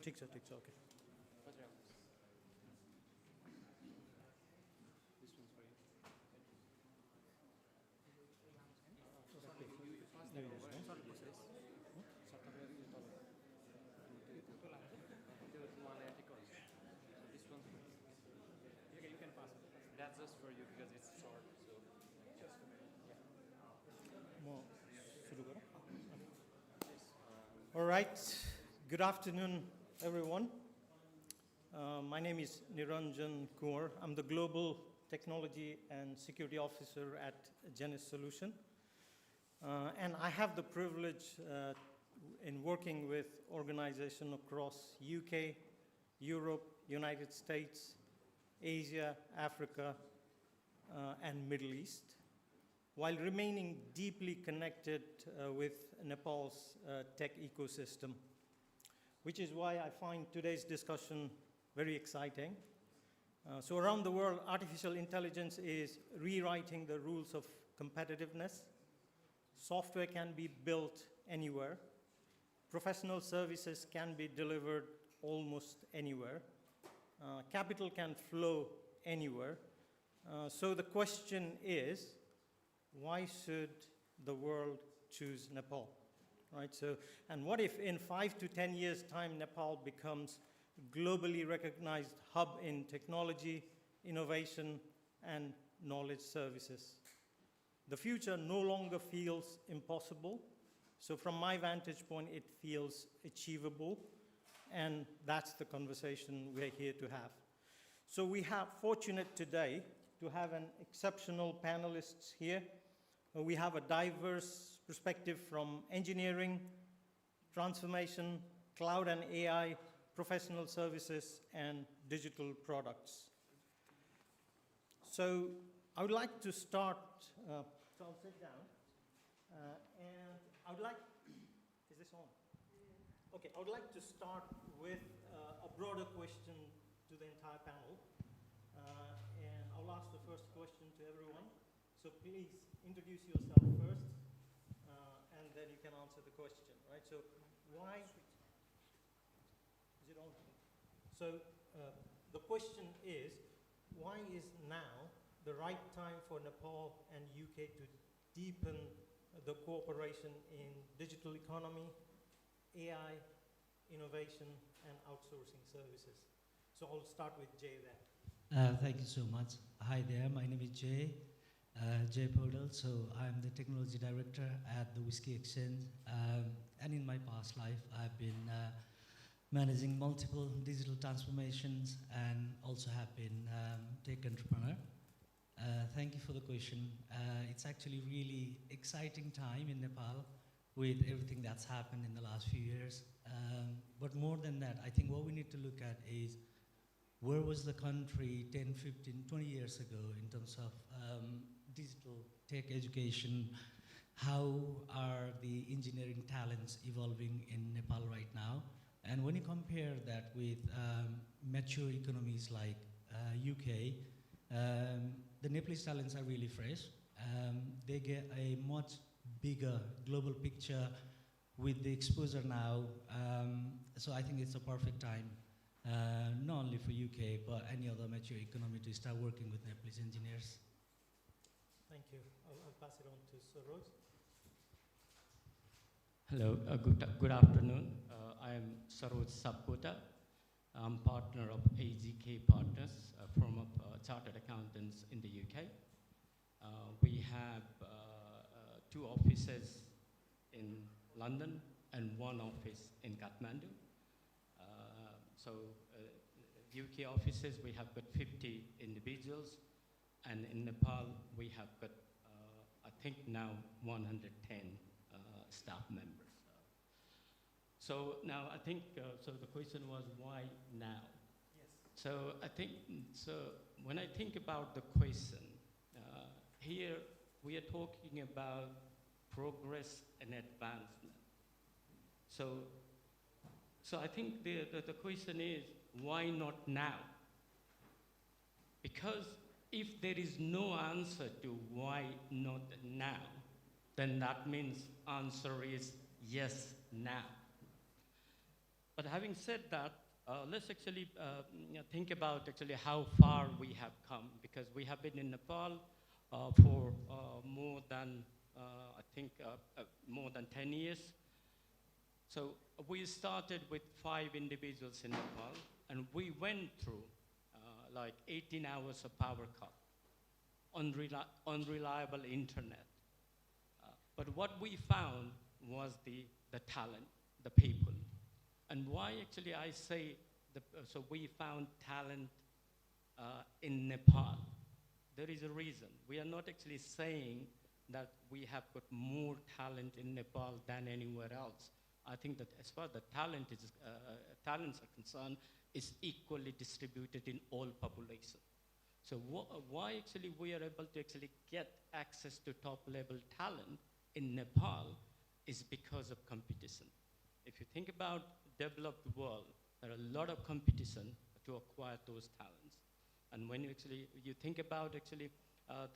ठीक छ okay That's just for you because it's short. So just for me. Yeah. All right. Good afternoon, everyone. My name is Niranjan Kumar. I'm the Global Technology and Security Officer at Genis Solution. And I have the privilege in working with organizations across UK, Europe, United States, Asia, Africa, and Middle East, while remaining deeply connected with Nepal's tech ecosystem, which is why I find today's discussion very exciting. So around the world, artificial intelligence is rewriting the rules of competitiveness. Software can be built anywhere. Professional services can be delivered almost anywhere. Capital can flow anywhere. So the question is, why should the world choose Nepal? Right? So, and what if in 5 to 10 years' time, Nepal becomes a globally recognized hub in technology, innovation, and knowledge services? The future no longer feels impossible. So from my vantage point, it feels achievable. And that's the conversation we're here to have. So we have fortunate today to have an exceptional panelists here. We have a diverse perspective from engineering, transformation, cloud and AI, professional services, and digital products. So I would like to start, so I'll sit down, and I would like, is this on? Okay, I would like to start with a broader question to the entire panel. And I'll ask the first question to everyone. So please introduce yourself first, and then you can answer the question, right? So why, is it on? So the question is, why is now the right time for Nepal and UK to deepen the cooperation in digital economy, AI, innovation, and outsourcing services? So I'll start with Jay there. Thank you so much. Hi there, my name is Jay. Jay Podal, so I'm the Technology Director at the Whiskey Exchange. And in my past life, I've been managing multiple digital transformations and also have been tech entrepreneur. Thank you for the question. It's actually really exciting time in Nepal with everything that's happened in the last few years. But more than that, I think what we need to look at is where was the country 10, 15, 20 years ago in terms of digital tech education? How are the engineering talents evolving in Nepal right now? And when you compare that with mature economies like UK, the Nepalese talents are really fresh. They get a much bigger global picture with the exposure now. So I think it's a perfect time, not only for UK, but any other mature economy to start working with Nepalese engineers. Thank you. I'll pass it on to Saroj. Hello, good afternoon. I am Saroj Sapkota. I'm partner of AGK Partners, a firm of chartered accountants in the UK. We have 2 offices in London and 1 office in Kathmandu. So UK offices, we have got 50 individuals, and in Nepal, we have got, I think now 110 staff members. So now I think, so the question was why now? Yes. So I think, so when I think about the question, here we are talking about progress and advancement. So I think the question is, why not now? Because if there is no answer to why not now, then that means answer is yes, now. But having said that, let's actually think about actually how far we have come, because we have been in Nepal for more than, I think, more than 10 years. So we started with 5 individuals in Nepal, and we went through like 18 hours of power cut, unreliable internet. But what we found was the talent, the people. And why actually I say, so we found talent in Nepal. There is a reason. We are not actually saying that we have got more talent in Nepal than anywhere else. I think that as far as the talents are concerned, it's equally distributed in all population. So why actually we are able to actually get access to top level talent in Nepal is because of competition. If you think about developed world, there are a lot of competition to acquire those talents. And when you think about actually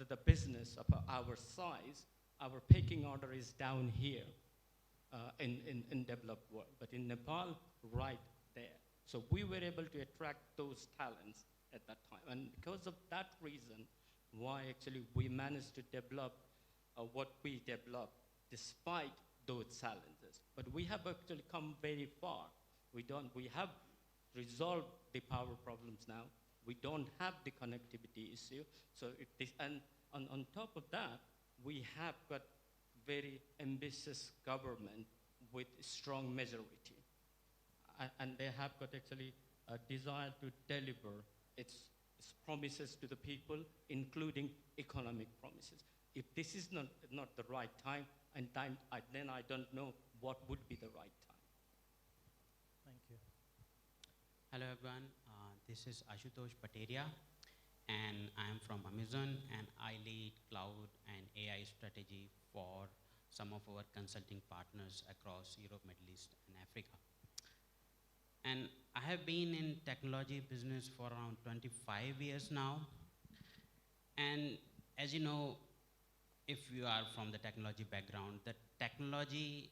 the business of our size, our pecking order is down here in developed world, but in Nepal, right there. So we were able to attract those talents at that time. And because of that reason, why actually we managed to develop what we developed despite those challenges. But we have actually come very far. We have resolved the power problems now. We don't have the connectivity issue. So and on top of that, we have got very ambitious government with strong majority. And they have got actually a desire to deliver its promises to the people, including economic promises. If this is not the right time, then I don't know what would be the right time. Thank you. Hello everyone, this is Ashutosh Pateria, and I am from Amazon, and I lead cloud and AI strategy for some of our consulting partners across Europe, Middle East, and Africa. And I have been in technology business for around 25 years now. And as you know, if you are from the technology background, the technology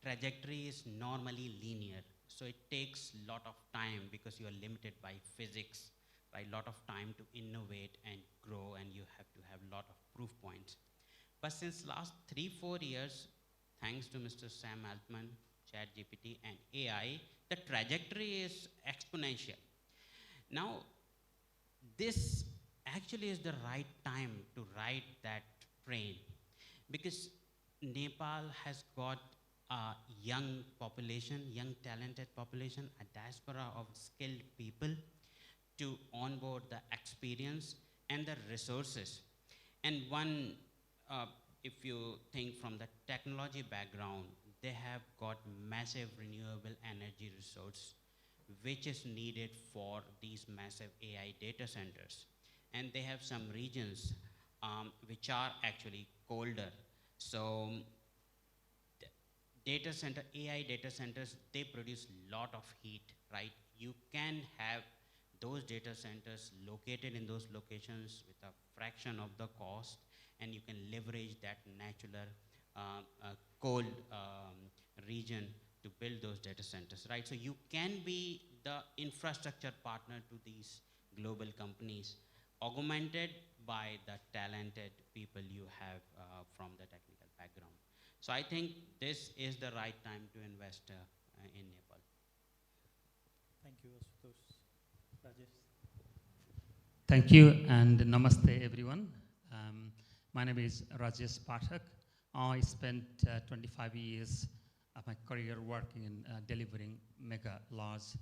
trajectory is normally linear. So it takes a lot of time because you are limited by physics, right? A lot of time to innovate and grow, and you have to have a lot of proof points. But since last 3-4 years, thanks to Mr. Sam Altman, ChatGPT, and AI, the trajectory is exponential. Now, this actually is the right time to ride that train, because Nepal has got a young population, young talented population, a diaspora of skilled people to onboard the experience and the resources. And one, if you think from the technology background, they have got massive renewable energy resource, which is needed for these massive AI data centers. And they have some regions which are actually colder. So data center, AI data centers, they produce a lot of heat, right? You can have those data centers located in those locations with a fraction of the cost, and you can leverage that natural cold region to build those data centers, right? So you can be the infrastructure partner to these global companies, augmented by the talented people you have from the technical background. So I think this is the right time to invest in Nepal. Thank you, Ashutosh. Rajesh. Thank you, and namaste, everyone. My name is Rajesh Pathak. I spent 25 years of my career working in delivering mega large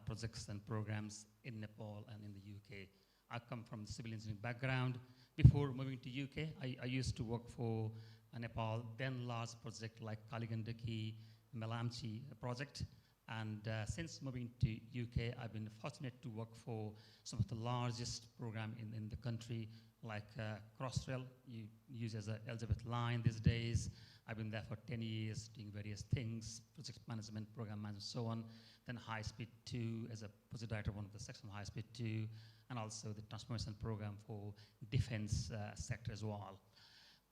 projects and programs in Nepal and in the UK. I come from the civil engineering background. Before moving to UK, I used to work for Nepal, then large project like Kaligandaki, Melamchi project. And since moving to UK, I've been fortunate to work for some of the largest program in the country, like Crossrail, you use as an Elizabeth line these days. I've been there for 10 years doing various things, project management, program management, so on. Then High Speed 2 as a project director, one of the section High Speed 2, and also the transformation program for defense sector as well.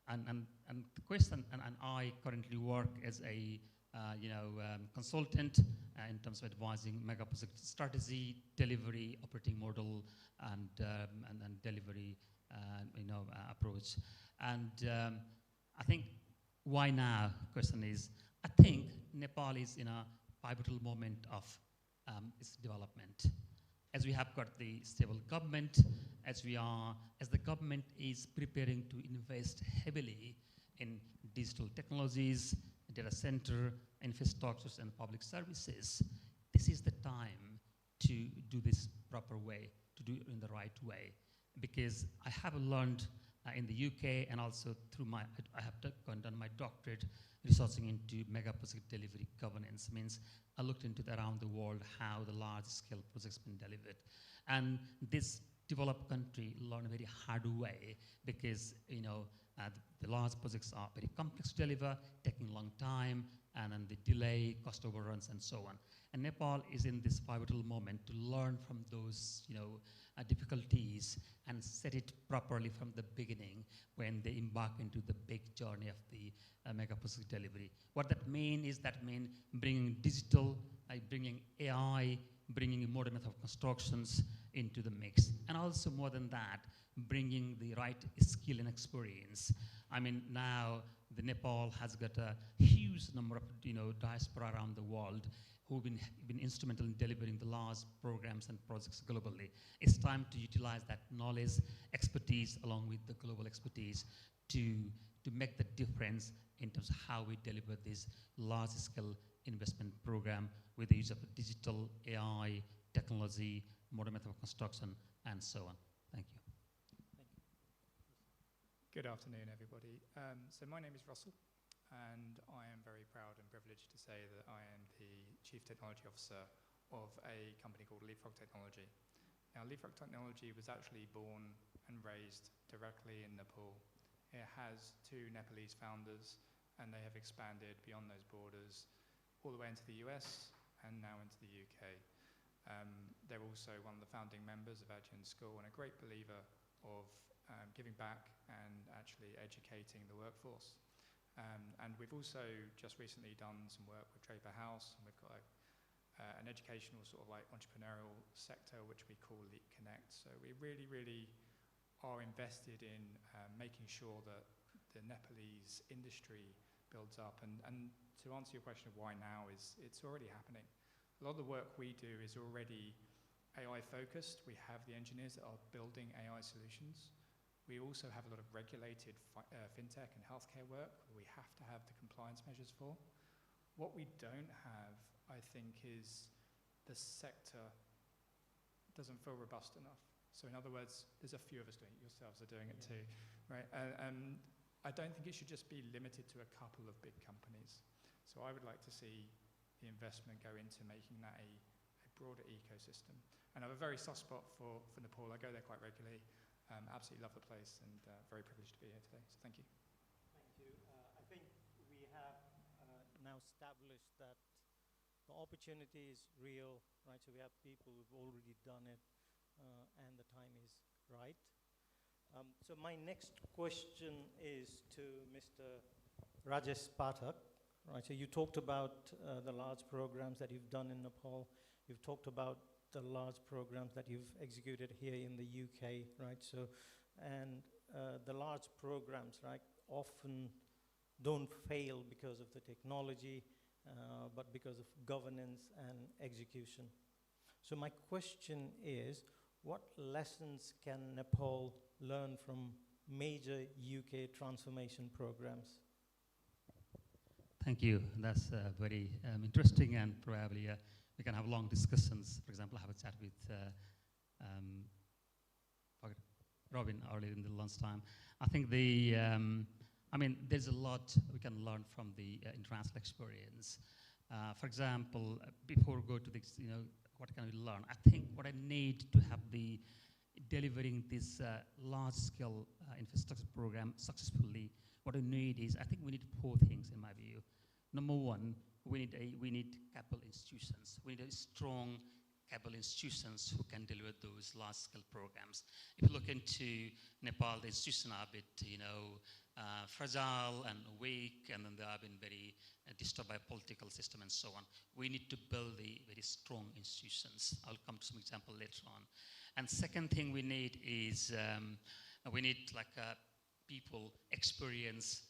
And the question, and I currently work as a consultant in terms of advising mega project strategy, delivery, operating model, and delivery approach. And I think why now question is, I think Nepal is in a pivotal moment of its development. As we have got the stable government, as the government is preparing to invest heavily in digital technologies, data center, infrastructures and public services, this is the time to do this proper way, to do it in the right way. Because I have learned in the UK and also through I have done my doctorate researching into mega project delivery governance. Means I looked into around the world how the large scale projects been delivered. And this developed country learn a very hard way because, the large projects are very complex to deliver, taking a long time, and then the delay, cost overruns, and so on. And Nepal is in this pivotal moment to learn from those, difficulties and set it properly from the beginning when they embark into the big journey of the mega project delivery. What that means is bringing digital, bringing AI, bringing a modern method of constructions into the mix. And also more than that, bringing the right skill and experience. I mean, now the Nepal has got a huge number of diaspora around the world who've been instrumental in delivering the large programs and projects globally. It's time to utilize that knowledge, expertise, along with the global expertise to make the difference in terms of how we deliver this large-scale investment program with the use of digital, AI, technology, modern method of construction, and so on. Thank you. Good afternoon, everybody. So my name is Russell, and I am very proud and privileged to say that I am the Chief Technology Officer of a company called Leapfrog Technology. Now, Leapfrog Technology was actually born and raised directly in Nepal. It has 2 Nepalese founders, and they have expanded beyond those borders all the way into the US and now into the UK. They're also one of the founding members of Ajahn School and a great believer of giving back and actually educating the workforce. And we've also just recently done some work with Draper House, and we've got an educational sort of like entrepreneurial sector which we call Leap Connect. So we really, really are invested in making sure that the Nepalese industry builds up. And to answer your question of why now is it's already happening. A lot of the work we do is already AI focused. We have the engineers that are building AI solutions. We also have a lot of regulated fintech and healthcare work where we have to have the compliance measures for. What we don't have, I think, is the sector doesn't feel robust enough. So in other words, there's a few of us doing it, yourselves are doing it too, right? I don't think it should just be limited to a couple of big companies. So I would like to see the investment go into making that a broader ecosystem. And I have a very soft spot for Nepal. I go there quite regularly. Absolutely love the place and very privileged to be here today. So thank you. Thank you. I think we have now established that the opportunity is real, right? So we have people who've already done it and the time is right. So my next question is to Mr. Rajesh Pathak, right? So you talked about the large programs that you've done in Nepal. You've talked about the large programs that you've executed here in the UK, right? So, and the large programs, right, often don't fail because of the technology, but because of governance and execution. So my question is, what lessons can Nepal learn from major UK transformation programs? Thank you. That's very interesting, and probably we can have long discussions. For example, have a chat with Robin earlier in the lunchtime. I think there's a lot we can learn from the international experience. For example, before we go to this, what can we learn? I think what I need to have the delivering this large-scale infrastructure program successfully, what I need is, I think we need 4 things in my view. Number 1, we need capital institutions. We need a strong capital institutions who can deliver those large-scale programs. If you look into Nepal, the institutions are a bit, fragile and weak, and then they have been very disturbed by political system and so on. We need to build the very strong institutions. I'll come to some example later on. And second thing we need is we need people experience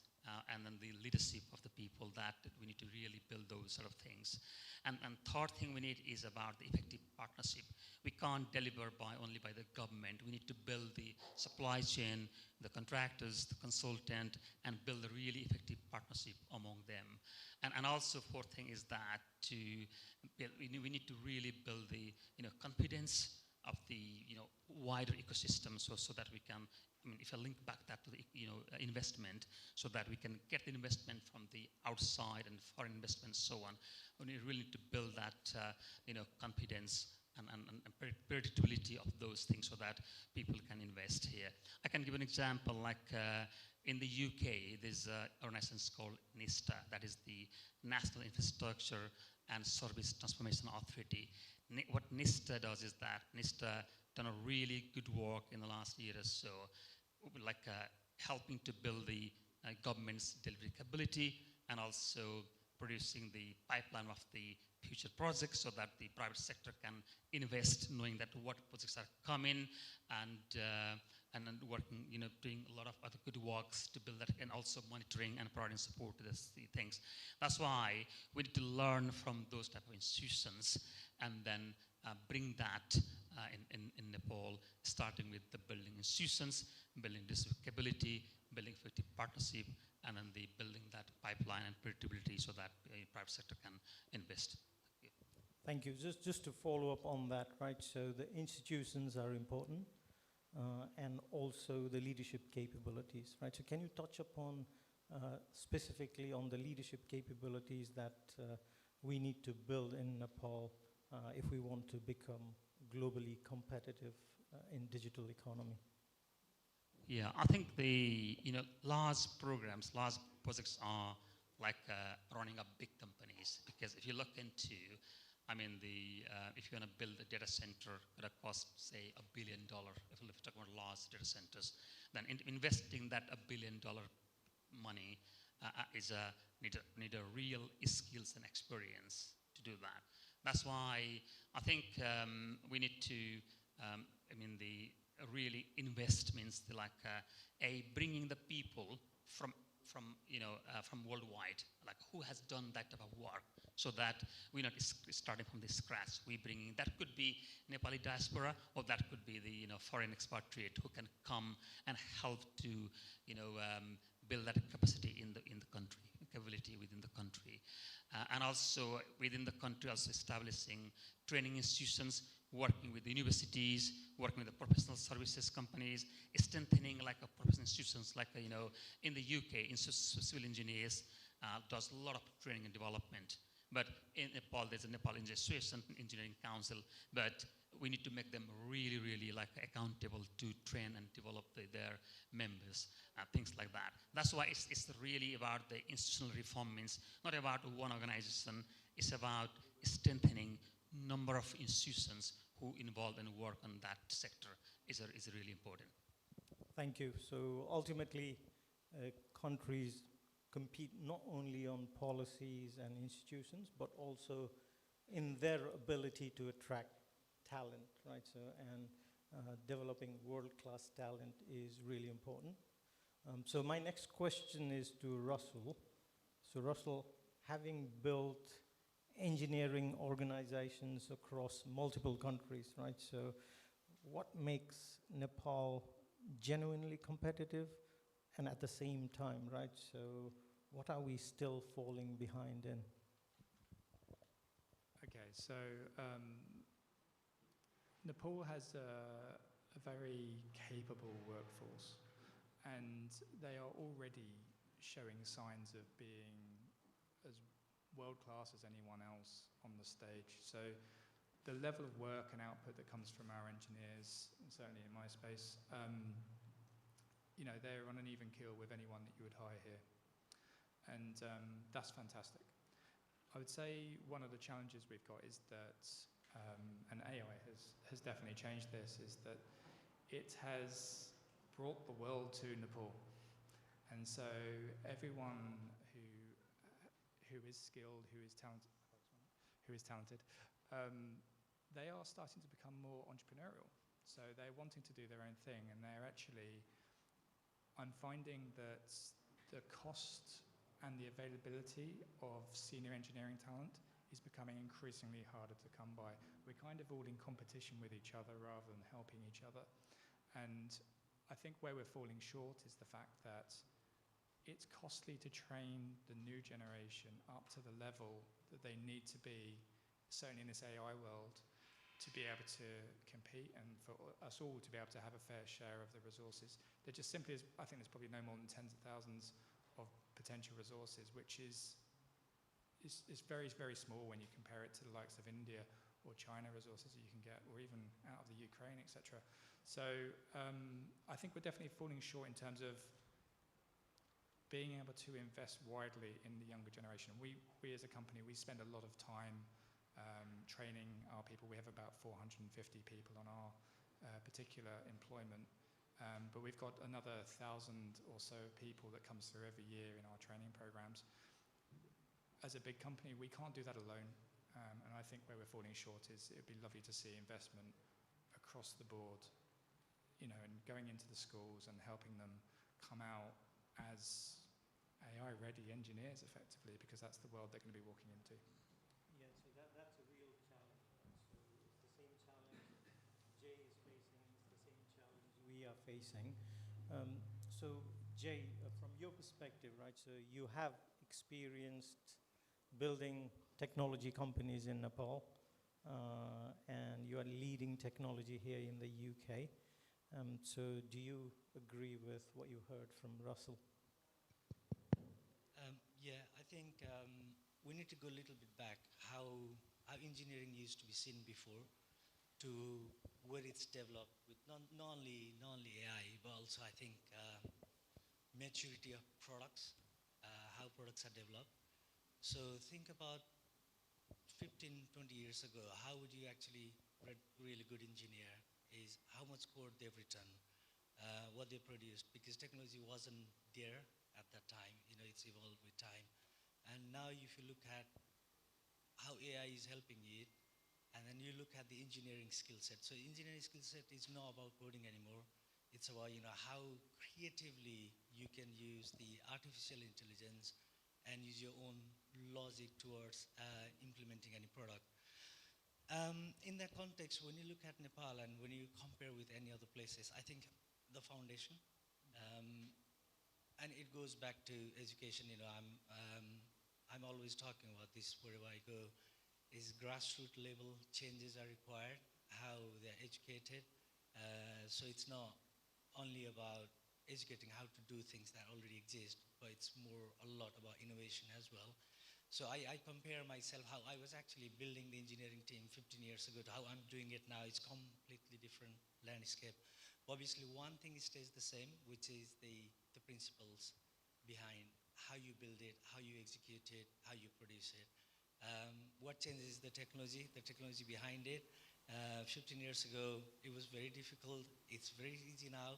and then the leadership of the people that we need to really build those sort of things. And third thing we need is about the effective partnership. we can't deliver only by the government. We need to build the supply chain, the contractors, the consultant, and build a really effective partnership among them. And also fourth thing is that we need to really build the confidence of the wider ecosystem, so that we can, if I link back that to the investment, so that we can get the investment from the outside and foreign investment, so on. We really need to build that confidence and predictability of those things, so that people can invest here. I can give an example, like in the UK, there's an organization called NISTA, that is the National Infrastructure and Service Transformation Authority. What NISTA does is that NISTA done a really good work in the last year or so, like helping to build the government's delivery capability, and also producing the pipeline of the future projects, so that the private sector can invest, knowing that what projects are coming, and then working, doing a lot of other good works to build that, and also monitoring and providing support to the things. That's why we need to learn from those type of institutions, and then bring that in Nepal, starting with the building institutions, building this capability, building effective partnership, and then the building that pipeline and predictability, so that the private sector can invest. Thank you. Just to follow up on that, right? So the institutions are important, and also the leadership capabilities, right? So can you touch upon specifically on the leadership capabilities that we need to build in Nepal if we want to become globally competitive in digital economy? Yeah, I think the large programs, large projects are like running up big companies, because if you look into, if you want to build a data center that costs, say, $1 billion, if we talk about large data centers, then investing that $1 billion money need a real skills and experience to do that. That's why I think we need to, the really invest means bringing the people from worldwide, like who has done that type of work, so that we're not starting from the scratch. We bringing, that could be Nepali diaspora, or that could be the foreign expatriate who can come and help to build that capacity in the country, capability within the country, and also within the country, also establishing training institutions, working with the universities, working with the professional services companies, strengthening like a professional institutions, like in the UK, civil engineers does a lot of training and development. But in Nepal, there's a Nepal Engineering Council, but we need to make them really, really like accountable to train and develop their members, things like that. That's why it's really about the institutional reform, means not about one organization, it's about strengthening number of institutions who involve and work on that sector is really important. Thank you. So ultimately, countries compete not only on policies and institutions, but also in their ability to attract talent, right? So, and developing world-class talent is really important. So my next question is to Russell. So Russell, having built engineering organizations across multiple countries, right? So what makes Nepal genuinely competitive and at the same time, right? So what are we still falling behind in? Okay, so Nepal has a very capable workforce, and they are already showing signs of being as world-class as anyone else on the stage. So the level of work and output that comes from our engineers, certainly in my space, they're on an even keel with anyone that you would hire here. And that's fantastic. I would say one of the challenges we've got is that, and AI has definitely changed this, is that it has brought the world to Nepal. And so everyone who is skilled, who is talented, they are starting to become more entrepreneurial. So they're wanting to do their own thing, and they're actually, I'm finding that the cost and the availability of senior engineering talent is becoming increasingly harder to come by. We're kind of all in competition with each other rather than helping each other. And I think where we're falling short is the fact that it's costly to train the new generation up to the level that they need to be, certainly in this AI world, to be able to compete and for us all to be able to have a fair share of the resources. There just simply is, I think there's probably no more than tens of thousands of potential resources, which is very, very small when you compare it to the likes of India or China resources that you can get, or even out of the Ukraine, etc. So I think we're definitely falling short in terms of being able to invest widely in the younger generation. We as a company, we spend a lot of time training our people. We have about 450 people on our particular employment, but we've got another 1,000 or so people that comes through every year in our training programs. As a big company, we can't do that alone, and I think where we're falling short is it would be lovely to see investment across the board, you know, and going into the schools and helping them come out as AI-ready engineers effectively, because that's the world they're going to be walking into. Yeah, so that's a real challenge. So it's the same challenge Jay is facing, it's the same challenge we are facing. So Jay, from your perspective, right, so you have experienced building technology companies in Nepal, and you are leading technology here in the UK. So do you agree with what you heard from Russell? Yeah, I think we need to go a little bit back, how engineering used to be seen before to where it's developed with not only AI, but also I think maturity of products, how products are developed. So think about 15, 20 years ago, how would you actually read really good engineer is how much code they've written, what they produced, because technology wasn't there at that time. You know, it's evolved with time. And now if you look at how AI is helping it, and then you look at the engineering skill set. So engineering skill set is not about coding anymore. It's about, you know, how creatively you can use the artificial intelligence and use your own logic towards implementing any product. In that context, when you look at Nepal and when you compare with any other places, I think the foundation, and it goes back to education. You know, I'm always talking about this wherever I go, is grassroots level changes are required, how they're educated. So it's not only about educating how to do things that already exist, but it's a lot about innovation as well. So I compare myself, how I was actually building the engineering team 15 years ago to how I'm doing it now. It's completely different landscape. Obviously, one thing stays the same, which is the principles behind how you build it, how you execute it, how you produce it. What changes the technology behind it. 15 years ago, it was very difficult. It's very easy now.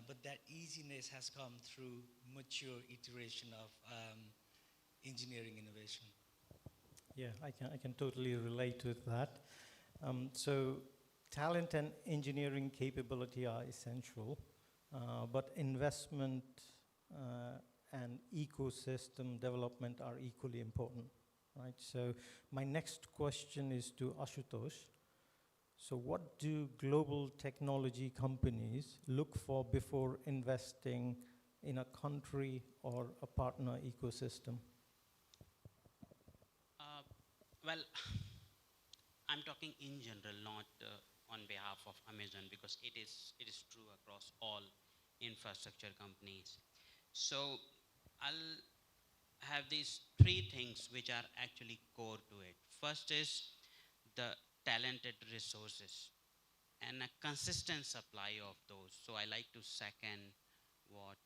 But that easiness has come through mature iteration of engineering innovation. Yeah, I can totally relate with that. So talent and engineering capability are essential, but investment and ecosystem development are equally important, right? So my next question is to Ashutosh. So what do global technology companies look for before investing in a country or a partner ecosystem? Well, I'm talking in general, not on behalf of Amazon, because it is true across all infrastructure companies. So I'll have these three things which are actually core to it. First is the talented resources and a consistent supply of those. So I like to second what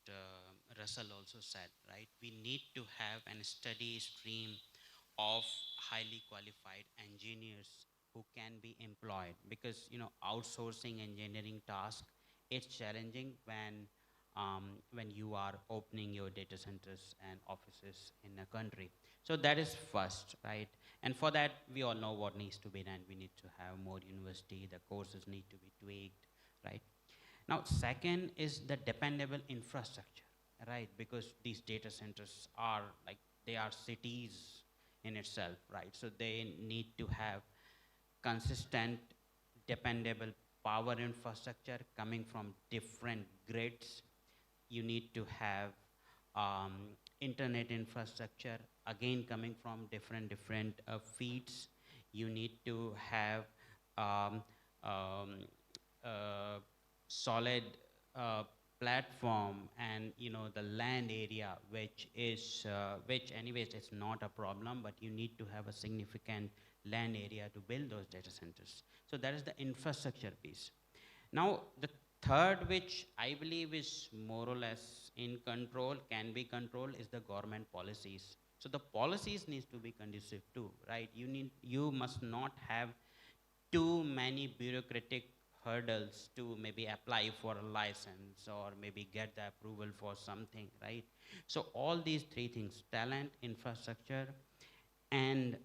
Russell also said, right? We need to have a steady stream of highly qualified engineers who can be employed, because, you know, outsourcing engineering task, it's challenging when you are opening your data centers and offices in a country. So that is first, right? And for that, we all know what needs to be done. We need to have more university, the courses need to be tweaked, right? Now, second is the dependable infrastructure, right? Because these data centers are like, they are cities in itself, right? So they need to have consistent, dependable power infrastructure coming from different grids. You need to have internet infrastructure, again coming from different feeds. You need to have um, um, solid platform and the land area, which anyways it's not a problem, but you need to have a significant land area to build those data centers. So that is the infrastructure piece. Now the third, which I believe is more or less in control, can be controlled, is the government policies. So the policies needs to be conducive too, right? You must not have too many bureaucratic hurdles to maybe apply for a license or maybe get the approval for something, right? So all these three things, talent, infrastructure, and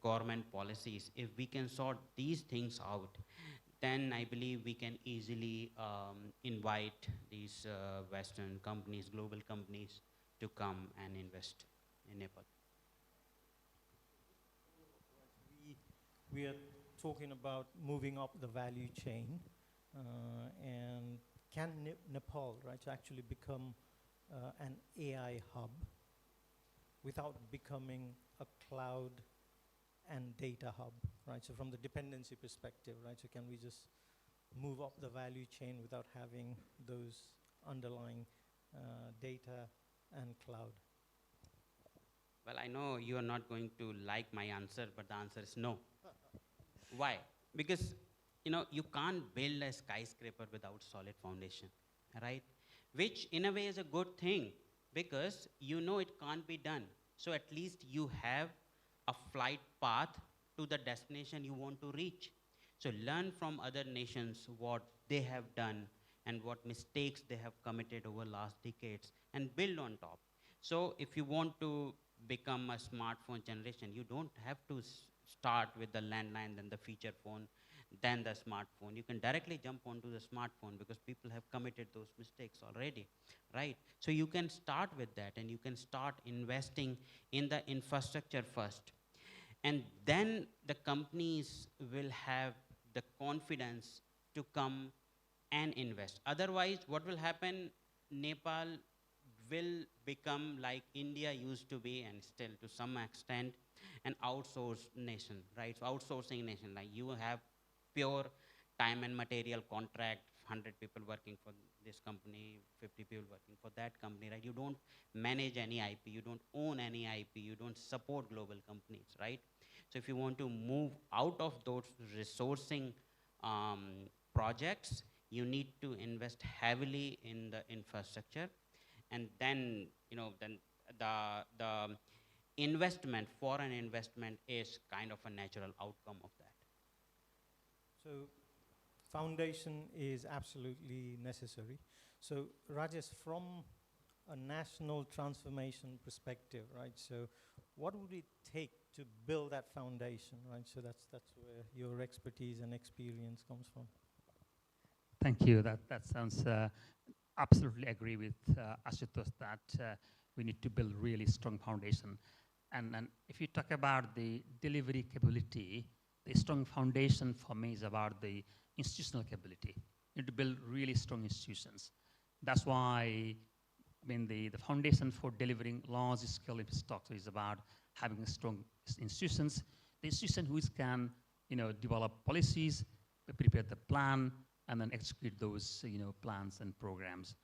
government policies, if we can sort these things out, then I believe we can easily invite these Western companies, global companies, to come and invest in Nepal. We are talking about moving up the value chain, and can Nepal, right, actually become an AI hub without becoming a cloud and data hub, right? So from the dependency perspective, right, so can we just move up the value chain without having those underlying data and cloud? Well, I know you are not going to like my answer, but the answer is no. Why? Because you can't build a skyscraper without solid foundation, right? Which in a way is a good thing, because it can't be done. So at least you have a flight path to the destination you want to reach. So learn from other nations what they have done and what mistakes they have committed over last decades and build on top. So if you want to become a smartphone generation, you don't have to start with the landline, then the feature phone, then the smartphone. You can directly jump onto the smartphone because people have committed those mistakes already, right? So you can start with that, and you can start investing in the infrastructure first. And then the companies will have the confidence to come and invest. Otherwise, what will happen, Nepal will become like India used to be, and still to some extent, an outsourced nation, right? So outsourcing nation, like you have pure time and material contract, 100 people working for this company, 50 people working for that company, right? You don't manage any IP, you don't own any IP, you don't support global companies, right? So if you want to move out of those resourcing projects, you need to invest heavily in the infrastructure, and then then the investment, foreign investment, is kind of a natural outcome of that. So foundation is absolutely necessary. So Rajesh, from a national transformation perspective, right? So what would it take to build that foundation, right? So that's where your expertise and experience comes from. Thank you. That sounds absolutely agree with Ashutosh that we need to build really strong foundation. And if you talk about the delivery capability, the strong foundation for me is about the institutional capability. You need to build really strong institutions. That's why the foundation for delivering large-scale infrastructure is about having strong institutions. The institution which can develop policies, prepare the plan, and then execute those plans and programs.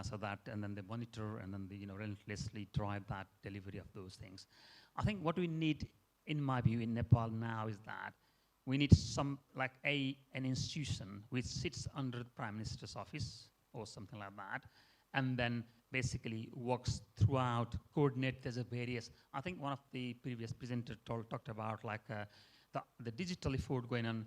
So that, and then they monitor, and then they relentlessly drive that delivery of those things. I think what we need, in my view, in Nepal now is that we need an institution which sits under the Prime Minister's office or something like that, and then basically works throughout, coordinate the various. I think one of the previous presenters talked about the digital effort going on,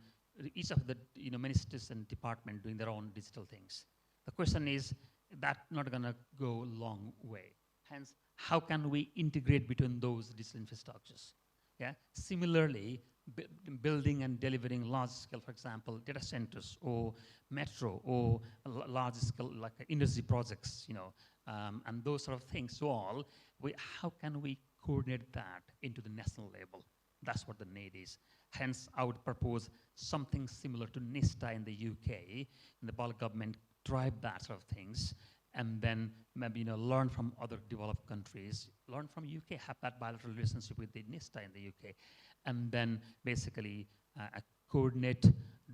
each of the ministers and departments doing their own digital things. The question is, that's not going to go a long way. Hence, how can we integrate between those digital infrastructures? Yeah. Similarly, building and delivering large-scale, for example, data centers or metro or large-scale energy projects, and those sort of things. So how can we coordinate that into the national level. That's what the need is. Hence, I would propose something similar to NISTA in the UK. The Nepal government drive that sort of things, and then maybe learn from other developed countries, learn from UK, have that bilateral relationship with the NISTA in the UK, and then basically coordinate,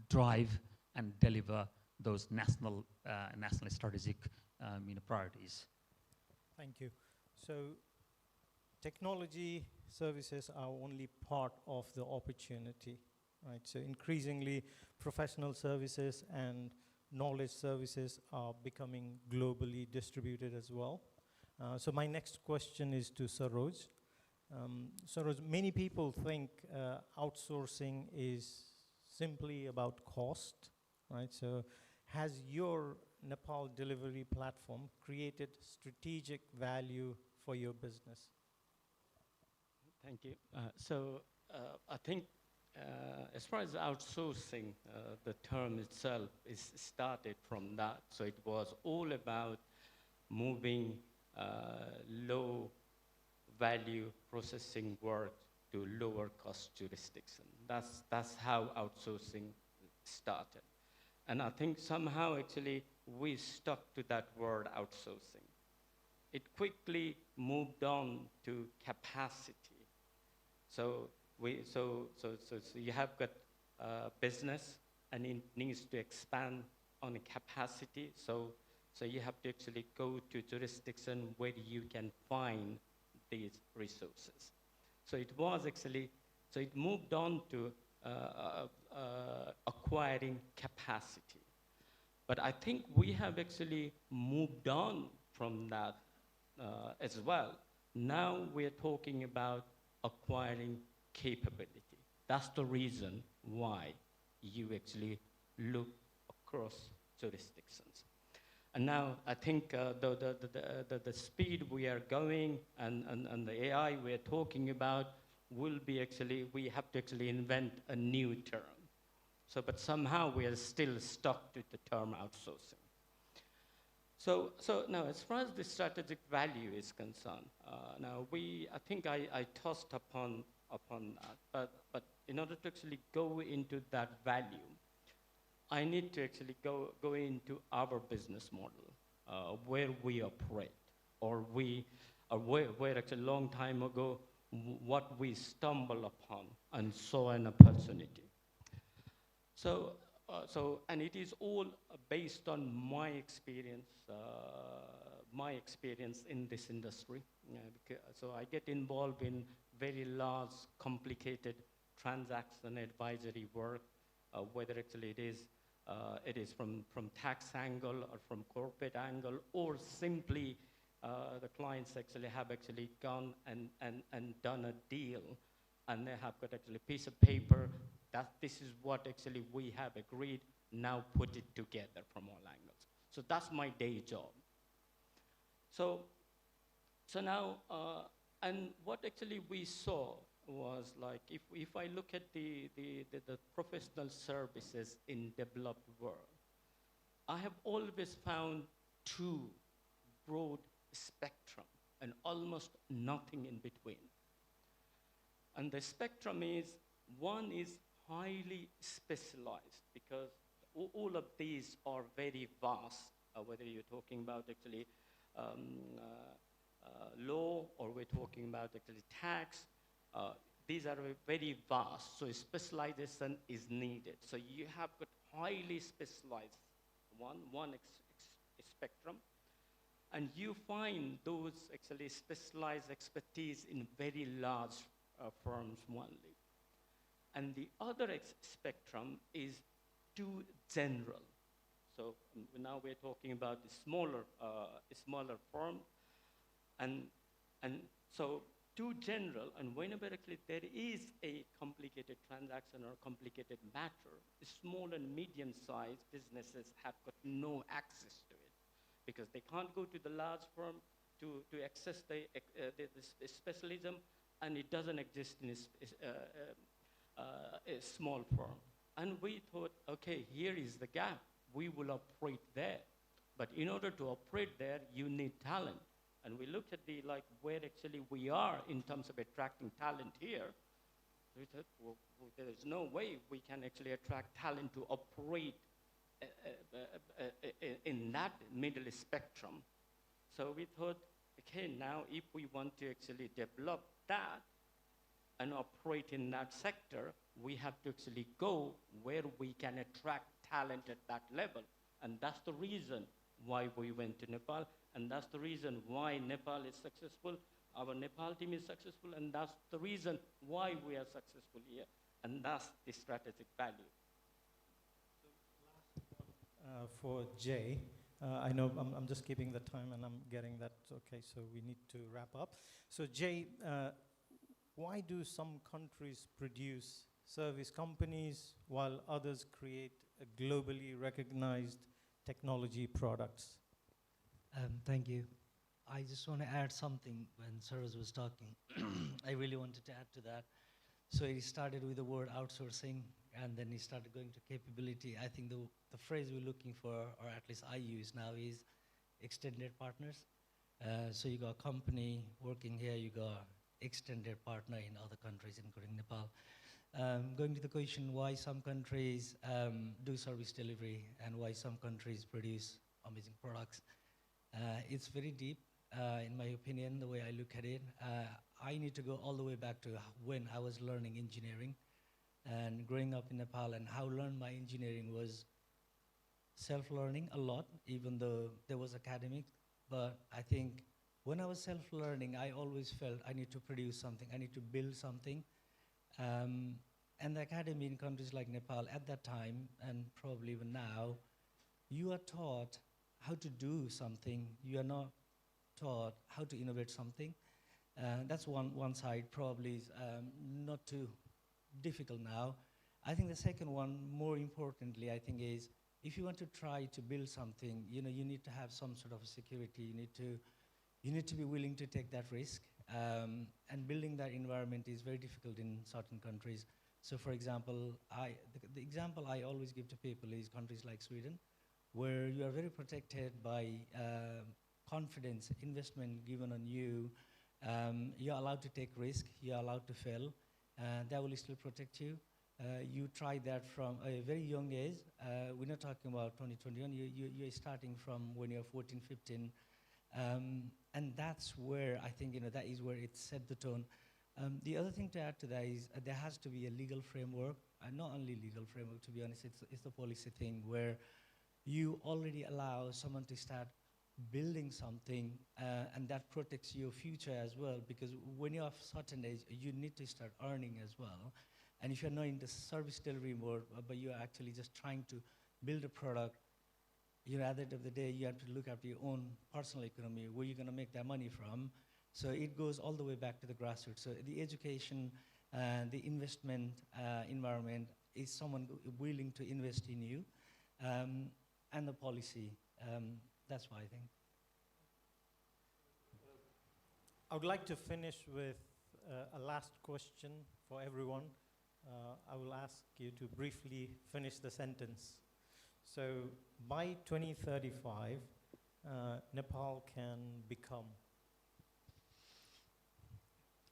drive, and deliver those national strategic priorities. Thank you. So technology services are only part of the opportunity, right? So increasingly, professional services and knowledge services are becoming globally distributed as well. So my next question is to Saroj. Saroj, many people think outsourcing is simply about cost, right? So has your Nepal delivery platform created strategic value for your business? Thank you. I think as far as outsourcing, the term itself is started from that. So it was all about moving low value processing work to lower cost jurisdiction. That's how outsourcing started. And I think somehow actually we stuck to that word outsourcing. It quickly moved on to capacity. So you have got business and it needs to expand on a capacity. So you have to actually go to jurisdiction where you can find these resources. So it moved on to acquiring capacity. But I think we have actually moved on from that as well. Now we're talking about acquiring capability. That's the reason why you actually look across jurisdictions. And now I think the speed we are going and the AI we're talking about will be actually, we have to actually invent a new term. But somehow we are still stuck to the term outsourcing. So now, as far as the strategic value is concerned, I think I touched upon that, but in order to actually go into that value, I need to actually go into our business model, where we operate, or where actually a long time ago, what we stumble upon and saw an opportunity. And it is all based on my experience in this industry. So I get involved in very large, complicated transaction advisory work, whether actually it is from tax angle or from corporate angle, or simply the clients actually have gone and done a deal, and they have got actually a piece of paper that this is what actually we have agreed, now put it together from all angles. So that's my day job. So now, and what actually we saw was like, if I look at the professional services in developed world, I have always found two broad spectrum and almost nothing in between. And the spectrum is, one is highly specialized, because all of these are very vast, whether you're talking about actually law, or we're talking about actually tax, these are very vast, so specialization is needed. So you have got highly specialized one spectrum, and you find those actually specialized expertise in very large firms only. And the other spectrum is too general. So now we're talking about the smaller firm, and so too general. And whenever actually there is a complicated transaction or complicated matter, small and medium-sized businesses have got no access to it, because they can't go to the large firm to access the specialism, and it doesn't exist in a small firm. And we thought, okay, here is the gap. We will operate there. But in order to operate there, you need talent. And we looked at the, like, where actually we are in terms of attracting talent here. We thought, well, there is no way we can actually attract talent to operate in that middle spectrum. So we thought, okay, now if we want to actually develop that and operate in that sector, we have to actually go where we can attract talent at that level. And that's the reason why we went to Nepal, and that's the reason why Nepal is successful. Our Nepal team is successful, and that's the reason why we are successful here, and that's the strategic value. For Jay, I know I'm just keeping the time and I'm getting that, okay, so we need to wrap up. So Jay, why do some countries produce service companies while others create a globally recognized technology products? Thank you. I just want to add something when Saroj was talking. I really wanted to add to that. So he started with the word outsourcing, and then he started going to capability. I think the phrase we're looking for, or at least I use now, is extended partners. So you got a company working here, you got extended partner in other countries, including Nepal. Going to the question why some countries do service delivery and why some countries produce amazing products. It's very deep, in my opinion, the way I look at it. I need to go all the way back to when I was learning engineering and growing up in Nepal, and how I learned my engineering was self-learning a lot, even though there was academic. But I think when I was self-learning, I always felt I need to produce something, I need to build something. And the academy in countries like Nepal at that time, and probably even now, you are taught how to do something. You are not taught how to innovate something. That's one side, probably is not too difficult now. I think the second one, more importantly, I think is if you want to try to build something, you know, you need to have some sort of security. You need to be willing to take that risk. And building that environment is very difficult in certain countries. So for example, the example I always give to people is countries like Sweden, where you are very protected by confidence, investment given on you. You're allowed to take risk, you're allowed to fail, that will still protect you. You try that from a very young age. We're not talking about 2021, you're starting from when you're 14, 15. And that's where I think, you know, that is where it set the tone. The other thing to add to that is there has to be a legal framework, and not only legal framework, to be honest, it's the policy thing where you already allow someone to start building something, and that protects your future as well, because when you're of a certain age, you need to start earning as well. And if you're not in the service delivery mode, but you're actually just trying to build a product, you know, at the end of the day, you have to look after your own personal economy, where you're going to make that money from. So it goes all the way back to the grassroots. So the education, the investment environment is someone willing to invest in you, and the policy. That's why I think. I would like to finish with a last question for everyone. I will ask you to briefly finish the sentence. So by 2035, Nepal can become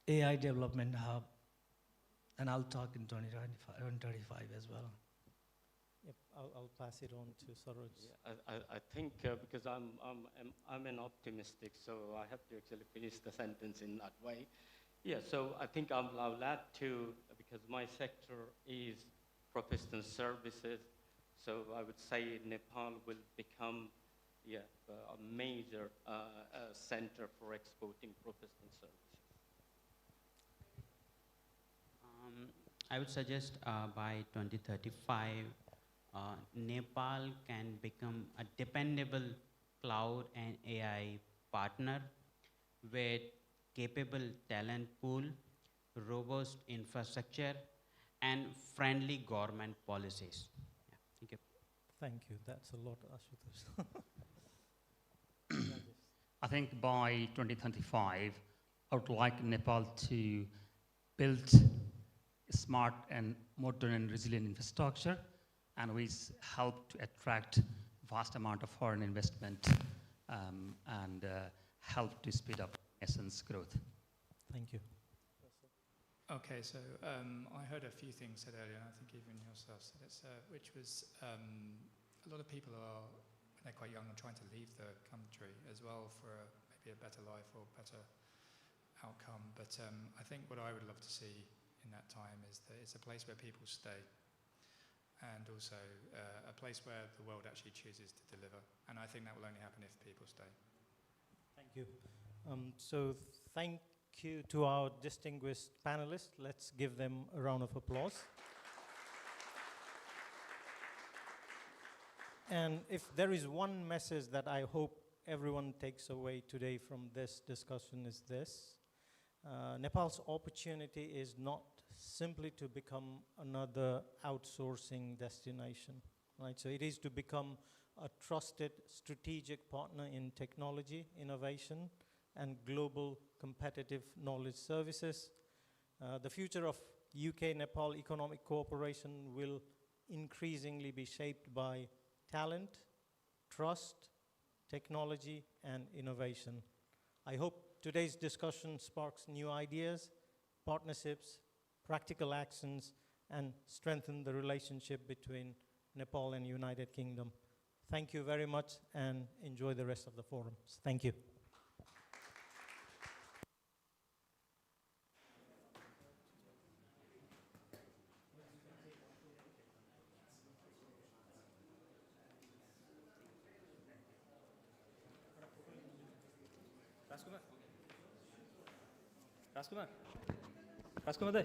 AI development hub, and I'll talk in 2035 as well. Yep, I'll pass it on to Saroj. Yeah, I think because I'm an optimistic, so I have to actually finish the sentence in that way. Yeah, so I think I'll add to, because my sector is professional services, so I would say Nepal will become a major center for exporting professional services. I would suggest by 2035, Nepal can become a dependable cloud and AI partner with capable talent pool, robust infrastructure, and friendly government policies. Yeah, thank you. Thank you. That's a lot, Ashutosh. I think by 2035, I would like Nepal to build a smart and modern and resilient infrastructure, and which help to attract vast amount of foreign investment, and help to speed up nation's growth. Thank you. Okay, so I heard a few things said earlier, and I think even yourself said it, which was a lot of people are, when they're quite young, are trying to leave the country as well for maybe a better life or better outcome. But I think what I would love to see in that time is that it's a place where people stay, and also a place where the world actually chooses to deliver. And I think that will only happen if people stay. Thank you. So thank you to our distinguished panelists. Let's give them a round of applause. And if there is one message that I hope everyone takes away today from this discussion is this. Nepal's opportunity is not simply to become another outsourcing destination, right? So it is to become a trusted strategic partner in technology, innovation, and global competitive knowledge services. The future of UK-Nepal economic cooperation will increasingly be shaped by talent, trust, technology, and innovation. I hope today's discussion sparks new ideas, partnerships, practical actions, and strengthen the relationship between Nepal and United Kingdom. Thank you very much, and enjoy the rest of the forums. Thank you. Rajkumar,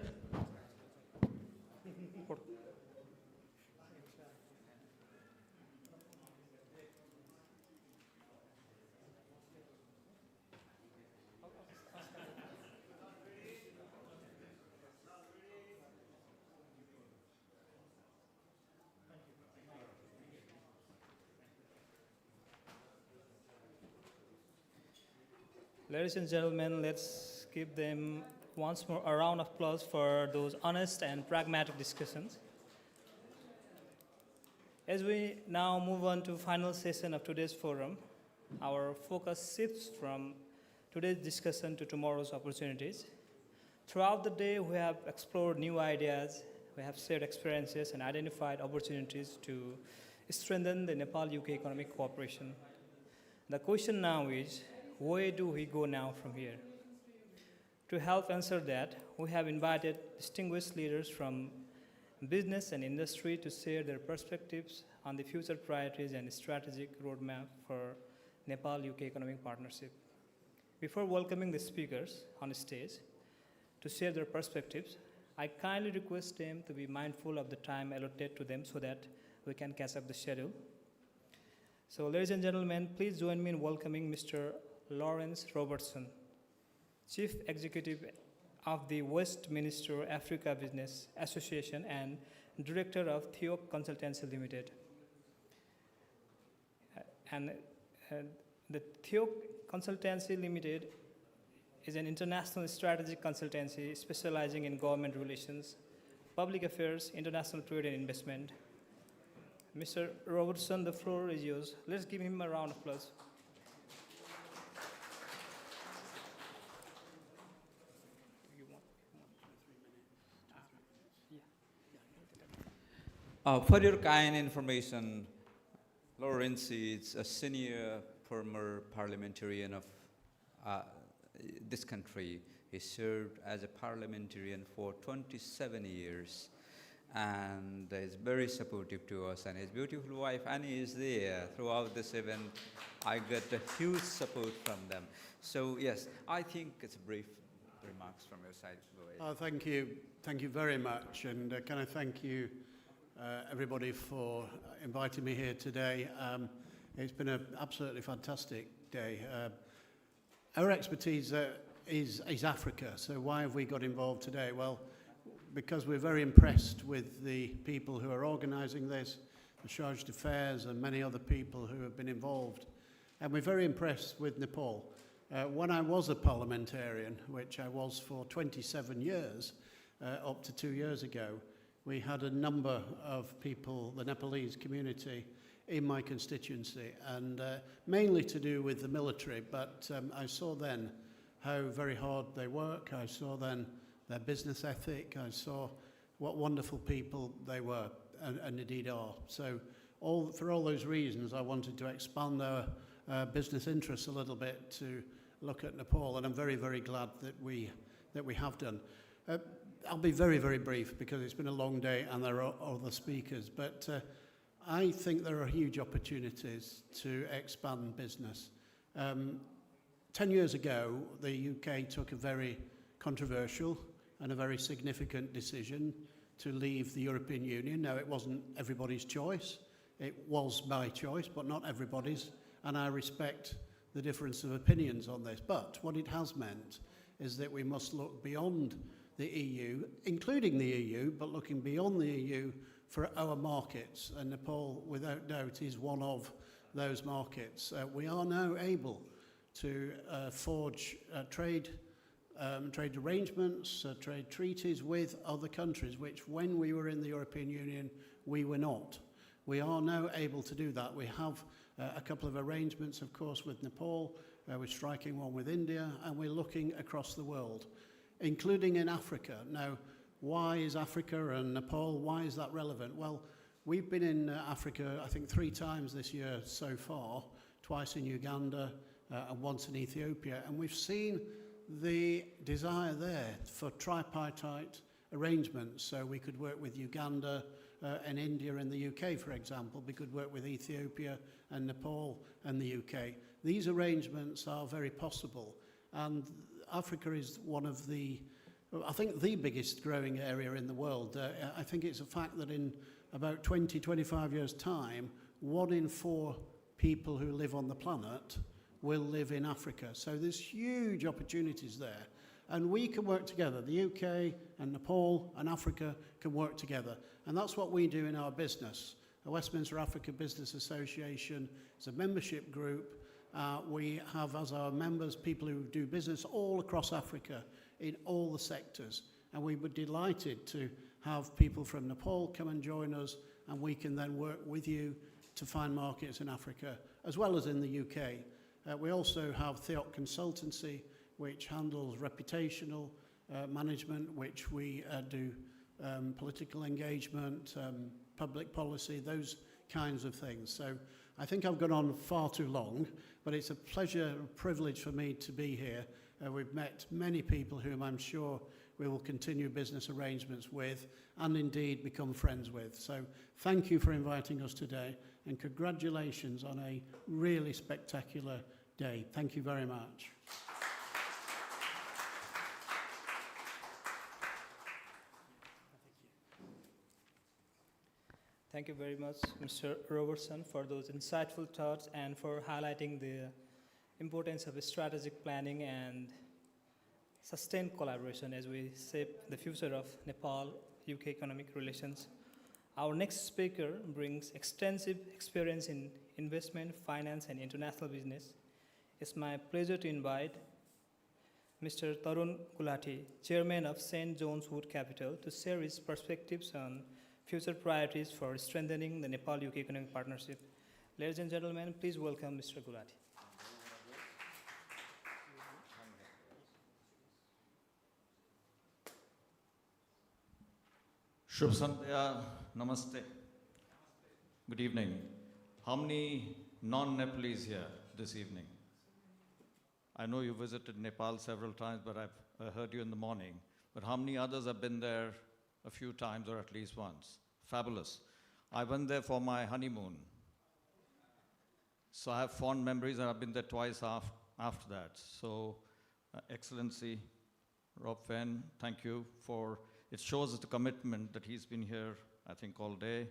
Ladies and gentlemen, let's give them once more a round of applause for those honest and pragmatic discussions. As we now move on to final session of today's forum, our focus shifts from today's discussion to tomorrow's opportunities. Throughout the day, we have explored new ideas, we have shared experiences and identified opportunities to strengthen the Nepal-UK economic cooperation. The question now is, where do we go now from here? To help answer that, we have invited distinguished leaders from business and industry to share their perspectives on the future priorities and strategic roadmap for Nepal-UK economic partnership. Before welcoming the speakers on the stage to share their perspectives, I kindly request them to be mindful of the time allotted to them so that we can catch up the schedule. So, ladies and gentlemen, please join me in welcoming Mr. Lawrence Robertson, Chief Executive of the Westminster Africa Business Association and Director of Theo Consultancy Limited. The Theo Consultancy Limited is an international strategic consultancy specializing in government relations, public affairs, international trade and investment. Mr. Robertson, the floor is yours. Let's give him a round of applause. For your kind information, Lawrence is a senior former parliamentarian of this country. He served as a parliamentarian for 27 years and is very supportive to us, and his beautiful wife Annie is there throughout this event. I got a huge support from them. So yes, I think it's brief remarks from your side. Go ahead. Thank you very much, and can I thank you everybody for inviting me here today. It's been an absolutely fantastic day. Our expertise is Africa, so why have we got involved today? Well, because we're very impressed with the people who are organising this, the Chargé d'Affaires and many other people who have been involved. And we're very impressed with Nepal. When I was a parliamentarian, which I was for 27 years, up to 2 years ago, we had a number of people, the Nepalese community, in my constituency, and mainly to do with the military, but I saw then how very hard they work. I saw then their business ethic. I saw what wonderful people they were and indeed are. So for all those reasons, I wanted to expand our business interests a little bit to look at Nepal, and I'm very, very glad that we have done. I'll be very, very brief because it's been a long day and there are other speakers, but I think there are huge opportunities to expand business. 10 years ago, the UK took a very controversial and a very significant decision to leave the European Union. Now, it wasn't everybody's choice. It was my choice, but not everybody's, and I respect the difference of opinions on this. But what it has meant is that we must look beyond the EU, including the EU, but looking beyond the EU for our markets, and Nepal, without doubt, is one of those markets. We are now able to forge trade arrangements, trade treaties with other countries, which when we were in the European Union, we were not. We are now able to do that. We have a couple of arrangements, of course, with Nepal. We're striking one with India, and we're looking across the world, including in Africa. Now, why is Africa and Nepal, why is that relevant? Well, we've been in Africa, I think, 3 times this year so far, twice in Uganda and once in Ethiopia, and we've seen the desire there for tripartite arrangements. So we could work with Uganda and India and the UK, for example. We could work with Ethiopia and Nepal and the UK. These arrangements are very possible, and Africa is one of the, I think, the biggest growing area in the world. I think it's a fact that in about 20, 25 years' time, 1 in 4 people who live on the planet will live in Africa. So there's huge opportunities there. And we can work together. The UK and Nepal and Africa can work together. And that's what we do in our business. The Westminster Africa Business Association is a membership group. We have as our members people who do business all across Africa in all the sectors. And we were delighted to have people from Nepal come and join us, and we can then work with you to find markets in Africa as well as in the UK. We also have Theot Consultancy, which handles reputational management, which we do political engagement, public policy, those kinds of things. So I think I've gone on far too long, but it's a pleasure, a privilege for me to be here. We've met many people whom I'm sure we will continue business arrangements with and indeed become friends with. So thank you for inviting us today, and congratulations on a really spectacular day. Thank you very much. Thank you very much, Mr. Robertson, for those insightful thoughts and for highlighting the importance of strategic planning and sustained collaboration as we shape the future of Nepal-UK economic relations. Our next speaker brings extensive experience in investment, finance, and international business. It's my pleasure to invite Mr. Tarun Gulati, Chairman of St. John's Wood Capital, to share his perspectives on future priorities for strengthening the Nepal-UK economic partnership. Ladies and gentlemen, please welcome Mr. Gulati. Shubh Sandhya, Namaste. Good evening. How many non-Nepalese here this evening? I know you visited Nepal several times, but I heard you in the morning. But how many others have been there a few times or at least once? Fabulous. I went there for my honeymoon. So I have fond memories, and I've been there twice after that. So, Excellency Rob Fenn, thank you for, it shows the commitment that he's been here, I think, all day.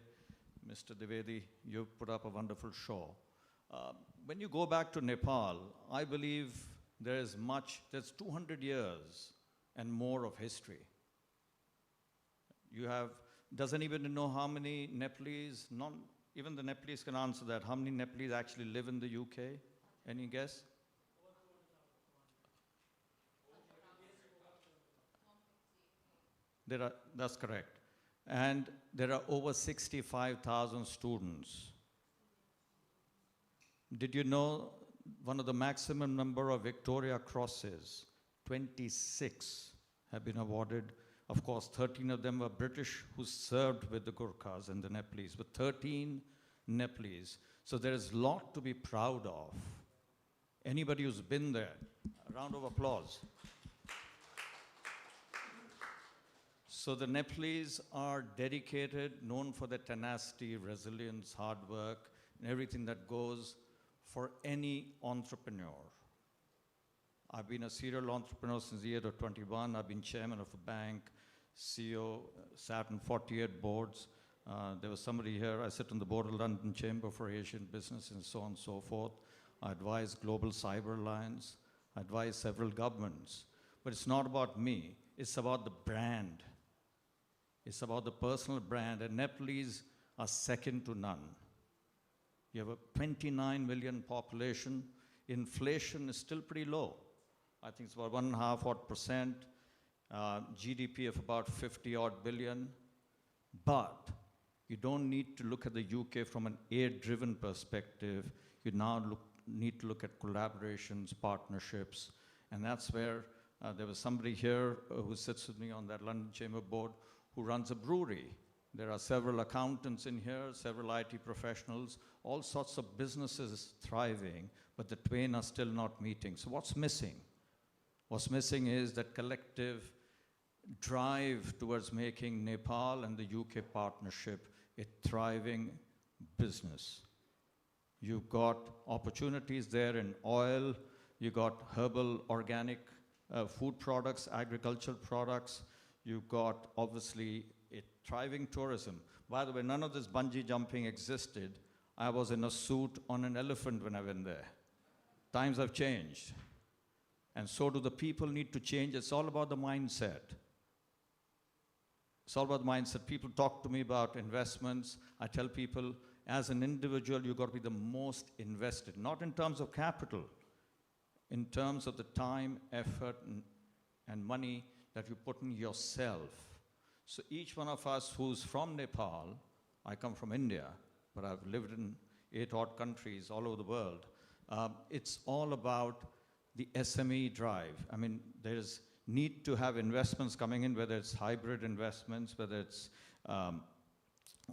Mr. Dwivedi, you've put up a wonderful show. When you go back to Nepal, I believe there's 200 years and more of history. You have, does anybody know how many Nepalese, even the Nepalese can answer that, how many Nepalese actually live in the UK? Any guess? That's correct. And there are over 65,000 students. Did you know one of the maximum number of Victoria Crosses, 26, have been awarded? Of course, 13 of them were British who served with the Gurkhas and the Nepalese, but 13 Nepalese. So there is a lot to be proud of. Anybody who's been there, a round of applause. So the Nepalese are dedicated, known for their tenacity, resilience, hard work, and everything that goes for any entrepreneur. I've been a serial entrepreneur since the age of 21. I've been chairman of a bank, CEO, sat on 48 boards. There was somebody here, I sit on the board of London Chamber for Asian Business and so on and so forth. I advise Global Cyber Alliance. I advise several governments. But it's not about me. It's about the brand. It's about the personal brand. And Nepalese are second to none. You have a 29 million population. Inflation is still pretty low. I think it's about 1.5%. GDP of about 50 odd billion. But you don't need to look at the UK from an aid-driven perspective. You now need to look at collaborations, partnerships. And that's where there was somebody here who sits with me on that London Chamber board who runs a brewery. There are several accountants in here, several IT professionals, all sorts of businesses thriving, but the twain are still not meeting. So what's missing? What's missing is that collective drive towards making Nepal and the UK partnership a thriving business. You've got opportunities there in oil, you've got herbal, organic food products, agricultural products, you've got obviously a thriving tourism. By the way, none of this bungee jumping existed. I was in a suit on an elephant when I went there. Times have changed. And so do the people need to change. It's all about the mindset. It's all about the mindset. People talk to me about investments. I tell people, as an individual, you've got to be the most invested, not in terms of capital, in terms of the time, effort, and money that you put in yourself. So each one of us who's from Nepal, I come from India, but I've lived in 8 odd countries all over the world. It's all about the SME drive. I mean, there's need to have investments coming in, whether it's hybrid investments, whether it's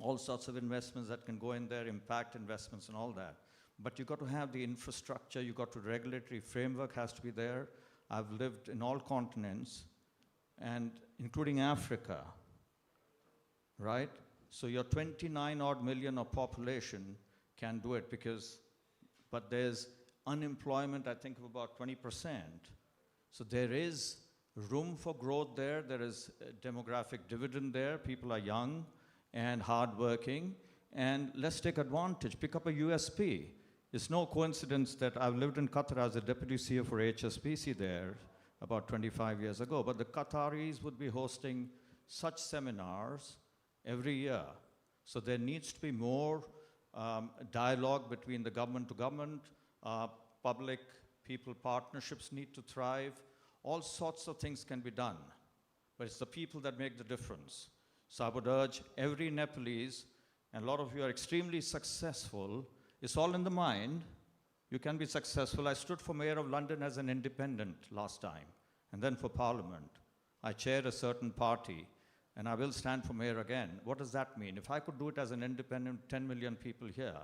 all sorts of investments that can go in there, impact investments and all that. But you've got to have the infrastructure, you've got to regulatory framework has to be there. I've lived in all continents, and including Africa, right? So your 29 odd million of population can do it but there's unemployment, I think, of about 20%. So there is room for growth there. There is a demographic dividend there. People are young and hardworking. And let's take advantage. Pick up a USP. It's no coincidence that I've lived in Qatar as a deputy CEO for HSBC there about 25 years ago. But the Qataris would be hosting such seminars every year. So there needs to be more dialogue between the government to government, public-people partnerships need to thrive. All sorts of things can be done, but it's the people that make the difference. So I would urge every Nepalese, and a lot of you are extremely successful, it's all in the mind. You can be successful. I stood for mayor of London as an independent last time, and then for parliament. I chaired a certain party, and I will stand for mayor again. What does that mean? If I could do it as an independent, 10 million people here,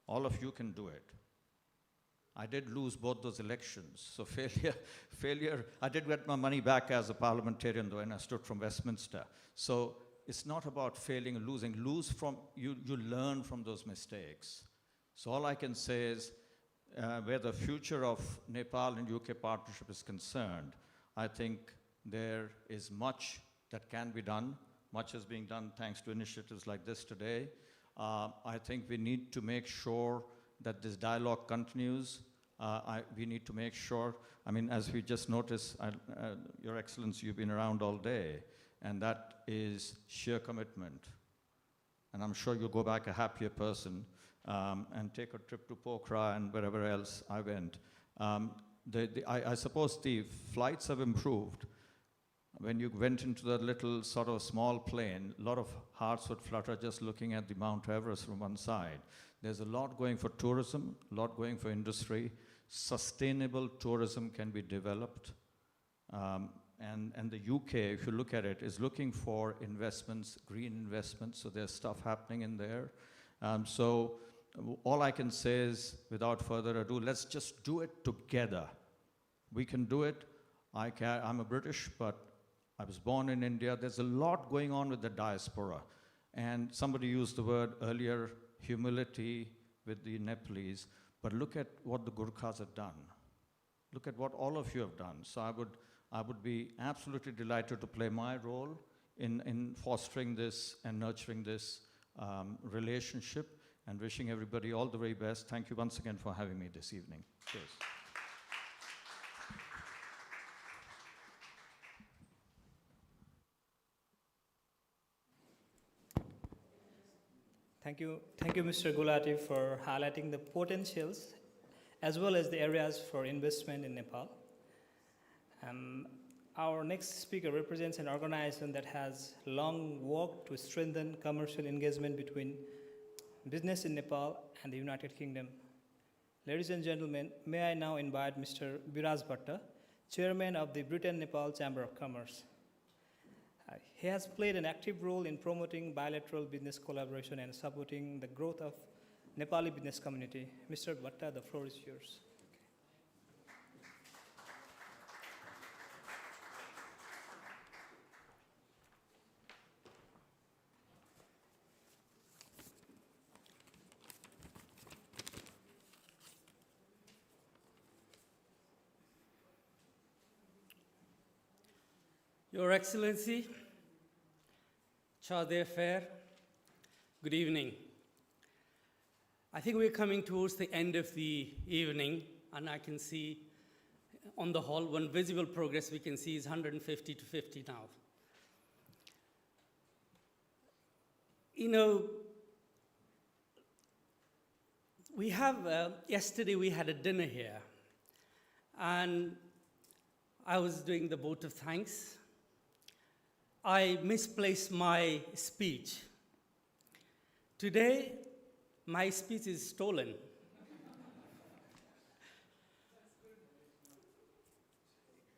all of you can do it. I did lose both those elections, so failure, I did get my money back as a parliamentarian though, and I stood from Westminster. So it's not about failing and losing. You learn from those mistakes. So all I can say is, where the future of Nepal and UK partnership is concerned, I think there is much that can be done. Much is being done thanks to initiatives like this today. I think we need to make sure that this dialogue continues. We need to make sure, I mean, as we just noticed, Your Excellency, you've been around all day, and that is sheer commitment. And I'm sure you'll go back a happier person and take a trip to Pokhara and wherever else I went. I suppose the flights have improved, when you went into the little sort of small plane, a lot of hearts would flutter just looking at the Mount Everest from one side. There's a lot going for tourism, a lot going for industry. Sustainable tourism can be developed. And the UK, if you look at it, is looking for investments, green investments, so there's stuff happening in there. So all I can say is, without further ado, let's just do it together. We can do it. I'm a British, but I was born in India. There's a lot going on with the diaspora. And somebody used the word earlier, humility with the Nepalese, but look at what the Gurkhas have done. Look at what all of you have done. So I would be absolutely delighted to play my role in fostering this and nurturing this relationship, and wishing everybody all the very best. Thank you once again for having me this evening. Cheers. Thank you, Mr. Gulati, for highlighting the potentials as well as the areas for investment in Nepal. Our next speaker represents an organization that has long worked to strengthen commercial engagement between business in Nepal and the United Kingdom. Ladies and gentlemen, may I now invite Mr. Biraj Bhatta, Chairman of the Britain-Nepal Chamber of Commerce. He has played an active role in promoting bilateral business collaboration and supporting the growth of Nepali business community. Mr. Bhatta, the floor is yours. Your Excellency, Chade Fair, good evening. I think we're coming towards the end of the evening, and I can see on the hall, one visible progress we can see is 150 to 50 now. You know, we have, yesterday we had a dinner here, and I was doing the vote of thanks. I misplaced my speech. Today, my speech is stolen.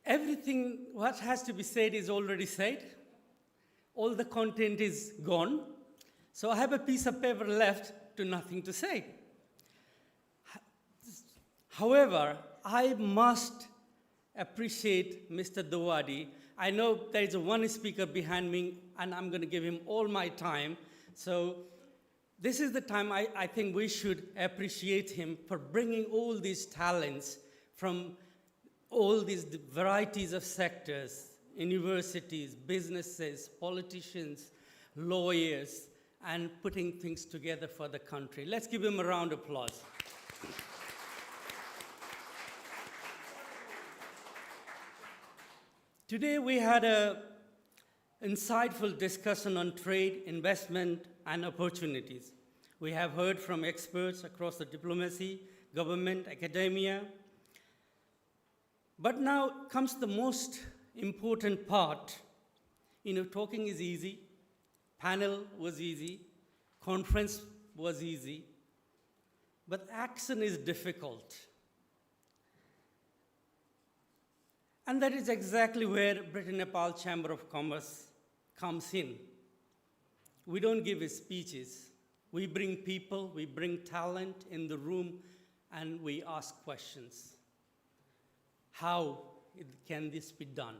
Everything what has to be said is already said. All the content is gone. So I have a piece of paper left to nothing to say. However, I must appreciate Mr. Dawadi. I know there is one speaker behind me, and I'm going to give him all my time. So this is the time I think we should appreciate him for bringing all these talents from all these varieties of sectors, universities, businesses, politicians, lawyers, and putting things together for the country. Let's give him a round of applause. Today we had an insightful discussion on trade, investment, and opportunities. We have heard from experts across the diplomacy, government, academia. But now comes the most important part. You know, talking is easy, panel was easy, conference was easy, but action is difficult. And that is exactly where Britain-Nepal Chamber of Commerce comes in. We don't give speeches. We bring people, we bring talent in the room, and we ask questions. How can this be done?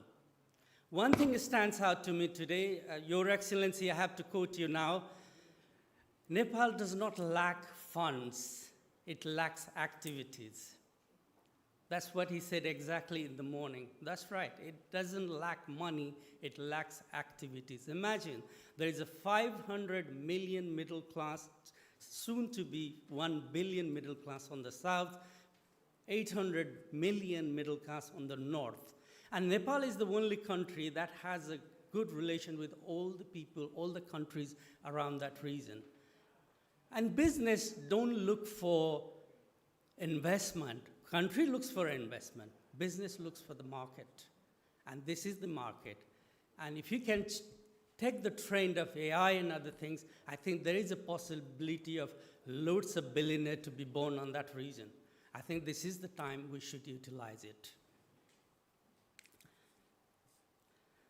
One thing stands out to me today, Your Excellency, I have to quote you now. Nepal does not lack funds, it lacks activities. That's what he said exactly in the morning. That's right, it doesn't lack money, it lacks activities. Imagine, there is a 500 million middle class, soon to be 1 billion middle class on the south, 800 million middle class on the north. And Nepal is the only country that has a good relation with all the people, all the countries around that region. And business don't look for investment. Country looks for investment. Business looks for the market. And this is the market. And if you can take the trend of AI and other things, I think there is a possibility of loads of billionaires to be born on that region. I think this is the time we should utilize it.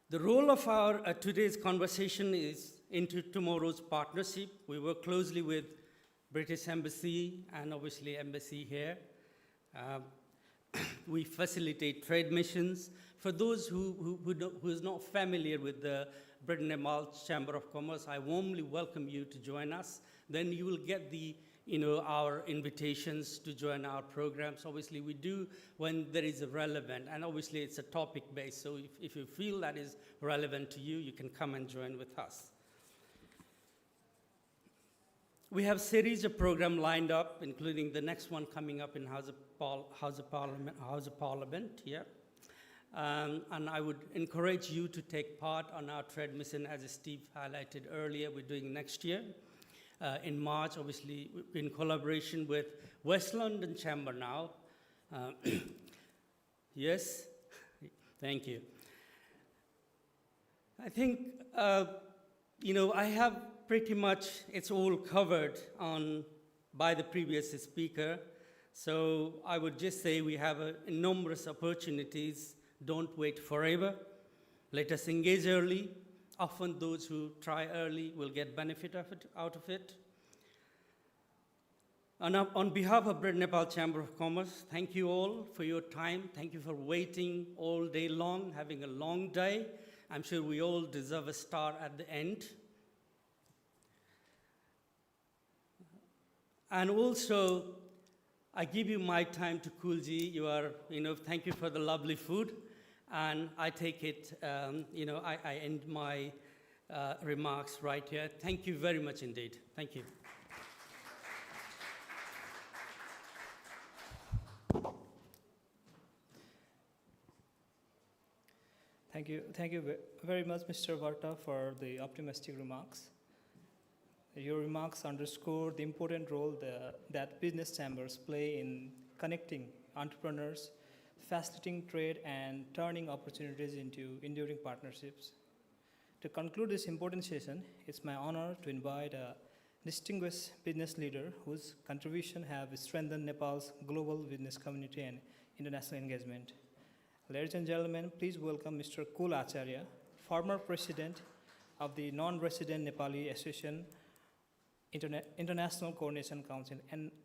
The role of our today's conversation is into tomorrow's partnership. We work closely with British Embassy and obviously Embassy here. We facilitate trade missions. For those who is not familiar with the Britain-Nepal Chamber of Commerce, I warmly welcome you to join us. Then you will get the, our invitations to join our programs. Obviously, we do when there is a relevant, and obviously it's a topic-based, so if you feel that is relevant to you, you can come and join with us. We have a series of programs lined up, including the next one coming up in House of Parliament, yeah. And I would encourage you to take part on our trade mission, as Steve highlighted earlier, we're doing next year. In March, obviously, in collaboration with West London Chamber now. Yes, thank you. I think, I have pretty much, it's all covered by the previous speaker. So I would just say we have numerous opportunities. Don't wait forever. Let us engage early. Often those who try early will get benefit out of it. And on behalf of Britain-Nepal Chamber of Commerce, thank you all for your time. Thank you for waiting all day long, having a long day. I'm sure we all deserve a star at the end. And also, I give you my time to Kulji. You are, thank you for the lovely food. And I take it, I end my remarks right here. Thank you very much indeed. Thank you. Thank you very much, Mr. Varta, for the optimistic remarks. Your remarks underscore the important role that business chambers play in connecting entrepreneurs, facilitating trade, and turning opportunities into enduring partnerships. To conclude this important session, it's my honor to invite a distinguished business leader whose contribution have strengthened Nepal's global business community and international engagement. Ladies and gentlemen, please welcome Mr. Kul Acharya, former president of the Non-Resident Nepali Association International Coordination Council,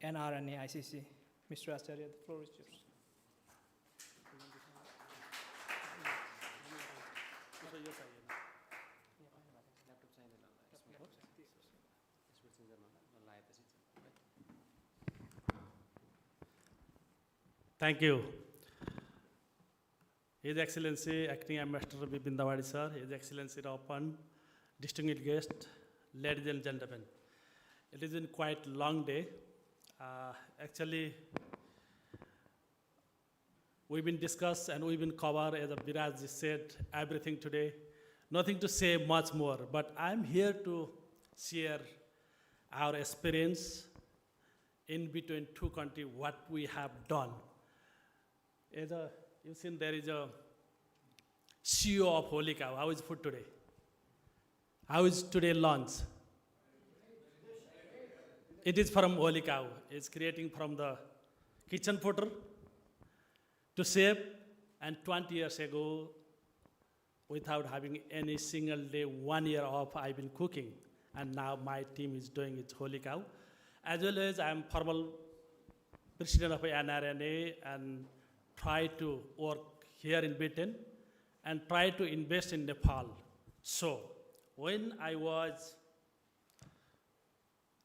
NRNA ICC. Mr. Acharya, the floor is yours. Thank you. His Excellency Acting Ambassador Bipindawadi sir, His Excellency Rapan, distinguished guests, ladies and gentlemen. It has been quite a long day. Actually, we've been discussed and we've been covered, as Biraj said, everything today. Nothing to say much more, but I'm here to share our experience in between two countries, what we have done. You've seen there is a CEO of Holy Cow. How is food today? How is today lunch? It is from Holy Cow. It's creating from the kitchen footer to chef, and 20 years ago, without having any single day, 1 year off, I've been cooking. And now my team is doing it Holy Cow. As well as I'm former president of NRNA and try to work here in Britain and try to invest in Nepal. So when I was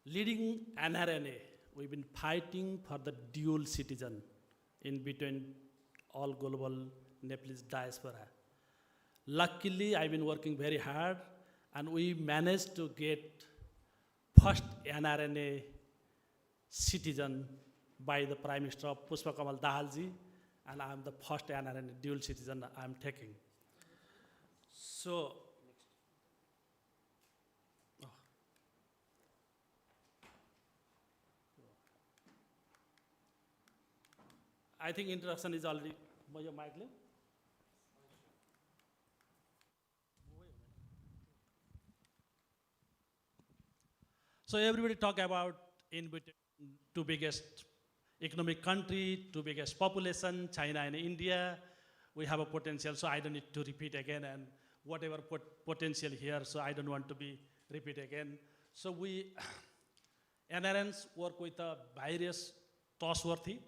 leading NRNA, we've been fighting for the dual citizen in between all global Nepalese diaspora. Luckily, I've been working very hard, and we managed to get first NRNA citizen by the Prime Minister of Pushpa Kamal Dahalji, and I'm the first NRNA dual citizen I'm taking. So, I think introduction is already, your mic, So everybody talk about in between two biggest economic country, two biggest population, China and India. We have a potential, so I don't need to repeat again, and whatever potential here, so I don't want to be repeat again. So we, NRNs work with a various trustworthy,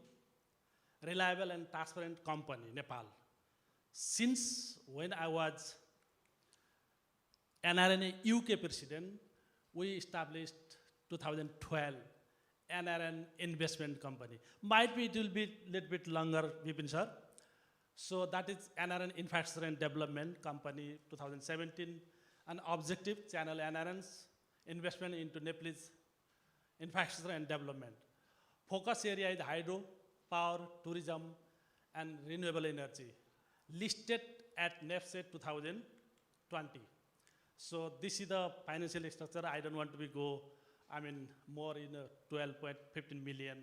reliable and transparent company, Nepal. Since when I was NRN UK president, we established 2012 NRN investment company. Might be it will be a little bit longer, Vipin sir. So that is NRN Infrastructure and Development Company 2017. An objective channel NRN's investment into Nepalese infrastructure and development. Focus area is hydro, power, tourism, and renewable energy. Listed at NEFSET 2020. So this is the financial structure. I don't want to be more in 12.15 million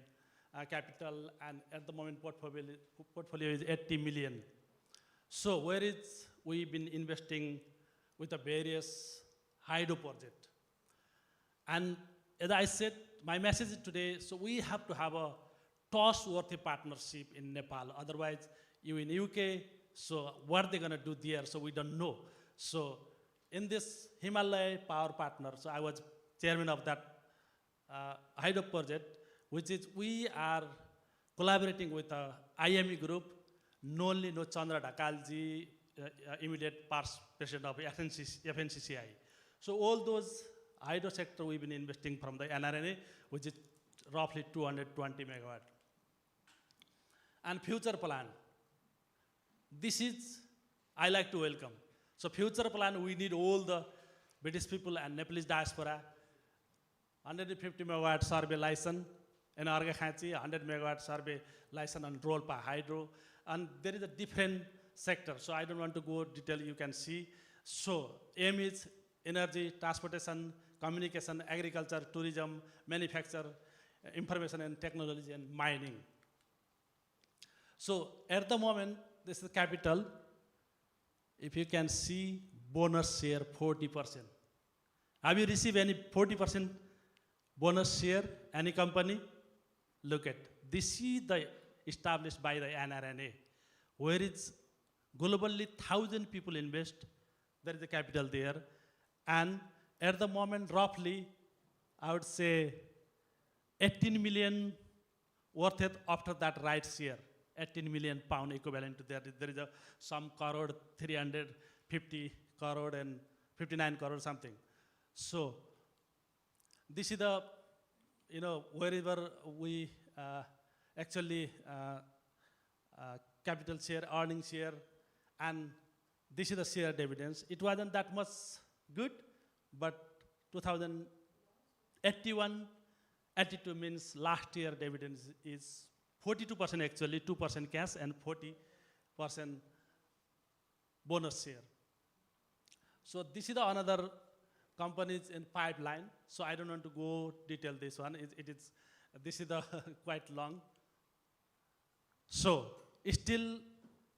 capital, and at the moment portfolio is 80 million. So where is we've been investing with the various hydro project. And as I said, my message today, so we have to have a trustworthy partnership in Nepal. Otherwise, you in UK, so what they're gonna do there, so we don't know. So in this Himalaya Power Partner, so I was chairman of that hydro project, which is we are collaborating with IME group, no Chandra Dhakalji, immediate past president of FNCCI. So all those hydro sector we've been investing from the NRNA, which is roughly 220 megawatt. And future plan. This is, I like to welcome. So future plan, we need all the British people and Nepalese diaspora, 150 megawatt survey license, and Arga Khachi, 100 megawatt survey license on Rolpa hydro. And there is a different sector, so I don't want to go detail, you can see. So aim is energy, transportation, communication, agriculture, tourism, manufacture, information and technology, and mining. So at the moment, this is capital. If you can see, bonus share 40%. Have you received any 40% bonus share, any company? Look at, this is the established by the NRNA, where it's globally 1,000 people invest, there is a capital there. And at the moment, roughly, I would say 18 million worth it after that rights share. 18 million pound equivalent to that. There is some crore, 350 crore and 59 crore something. So this is the, wherever we actually capital share, earnings share, and this is the share dividends. It wasn't that much good, but 2081, 82 means last year dividends is 42% actually, 2% cash and 40% bonus share. So this is the another companies in pipeline. So I don't want to go detail this one. This is the quite long. So still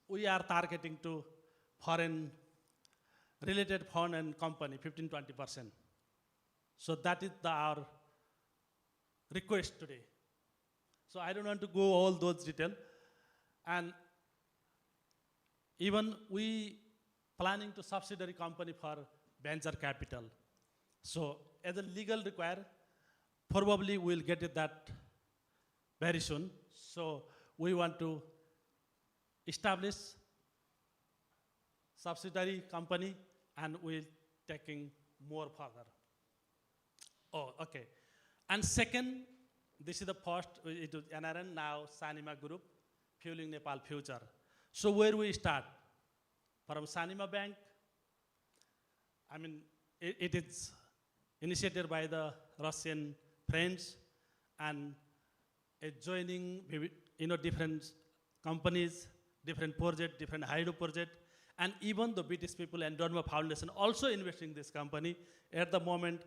we are targeting to foreign related fund and company 15-20%. So that is our request today. So I don't want to go all those detail. And even we planning to subsidiary company for venture capital. So as a legal require, probably we'll get it that very soon. So we want to establish subsidiary company and we're taking more further. Oh, okay. And second, this is the first, it is NRN, now Sanima Group, Fueling Nepal Future. So where we start? From Sanima Bank, it is initiated by the Russian friends and joining different companies, different project, different hydro project, and even the British people and Dharma Foundation also investing in this company. At the moment,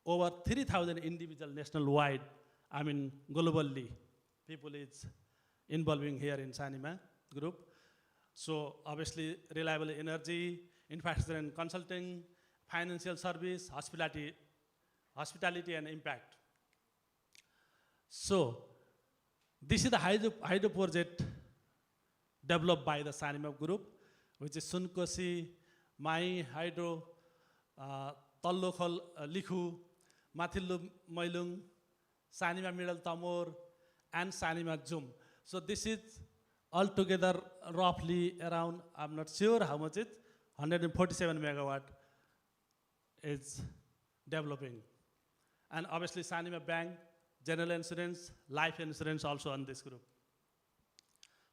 over 3,000 individual nationwide, globally, people is involving here in Sanima Group. So obviously, reliable energy, infrastructure and consulting, financial service, hospitality, hospitality and impact. So this is the hydro project developed by the Sanimap group, which is Sunkosi, Mai Hydro, Tallokhol Likhu, Mathillu Moilung, Sanima Middle Tamor, and Sanima Jum. So this is altogether roughly around, I'm not sure how much it's, 147 megawatt is developing. And obviously Sanima Bank, general insurance, life insurance also on this group.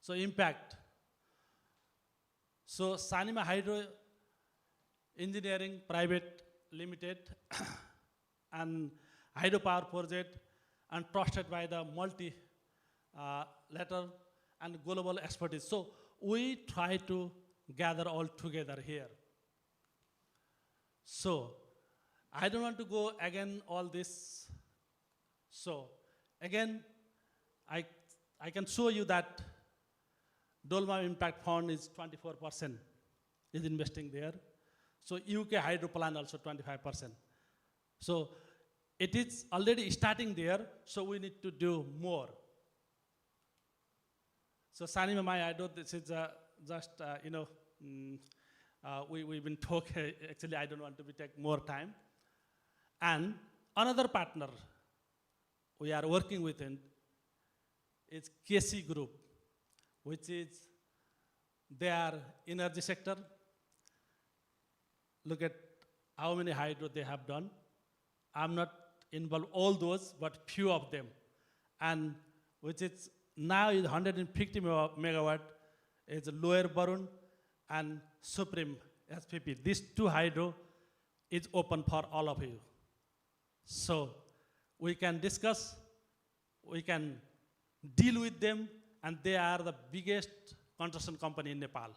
So impact. So Sanima Hydro Engineering Private Limited and hydropower project and trusted by the multi-letter and global expertise. So we try to gather all together here. So I don't want to go again all this. So again, I can show you that Dolma Impact Fund is 24% is investing there. So UK Hydro Plan also 25%. So it is already starting there, so we need to do more. So Sanima Mai Hydro, this is just, we've been talking, actually I don't want to take more time. And another partner we are working with is KC Group, which is their energy sector. Look at how many hydro they have done. I'm not involved all those, but few of them. And which is now is 150 megawatt, is Lower Barun and Supreme SPP. These two hydro is open for all of you. So we can discuss, we can deal with them, and they are the biggest construction company in Nepal.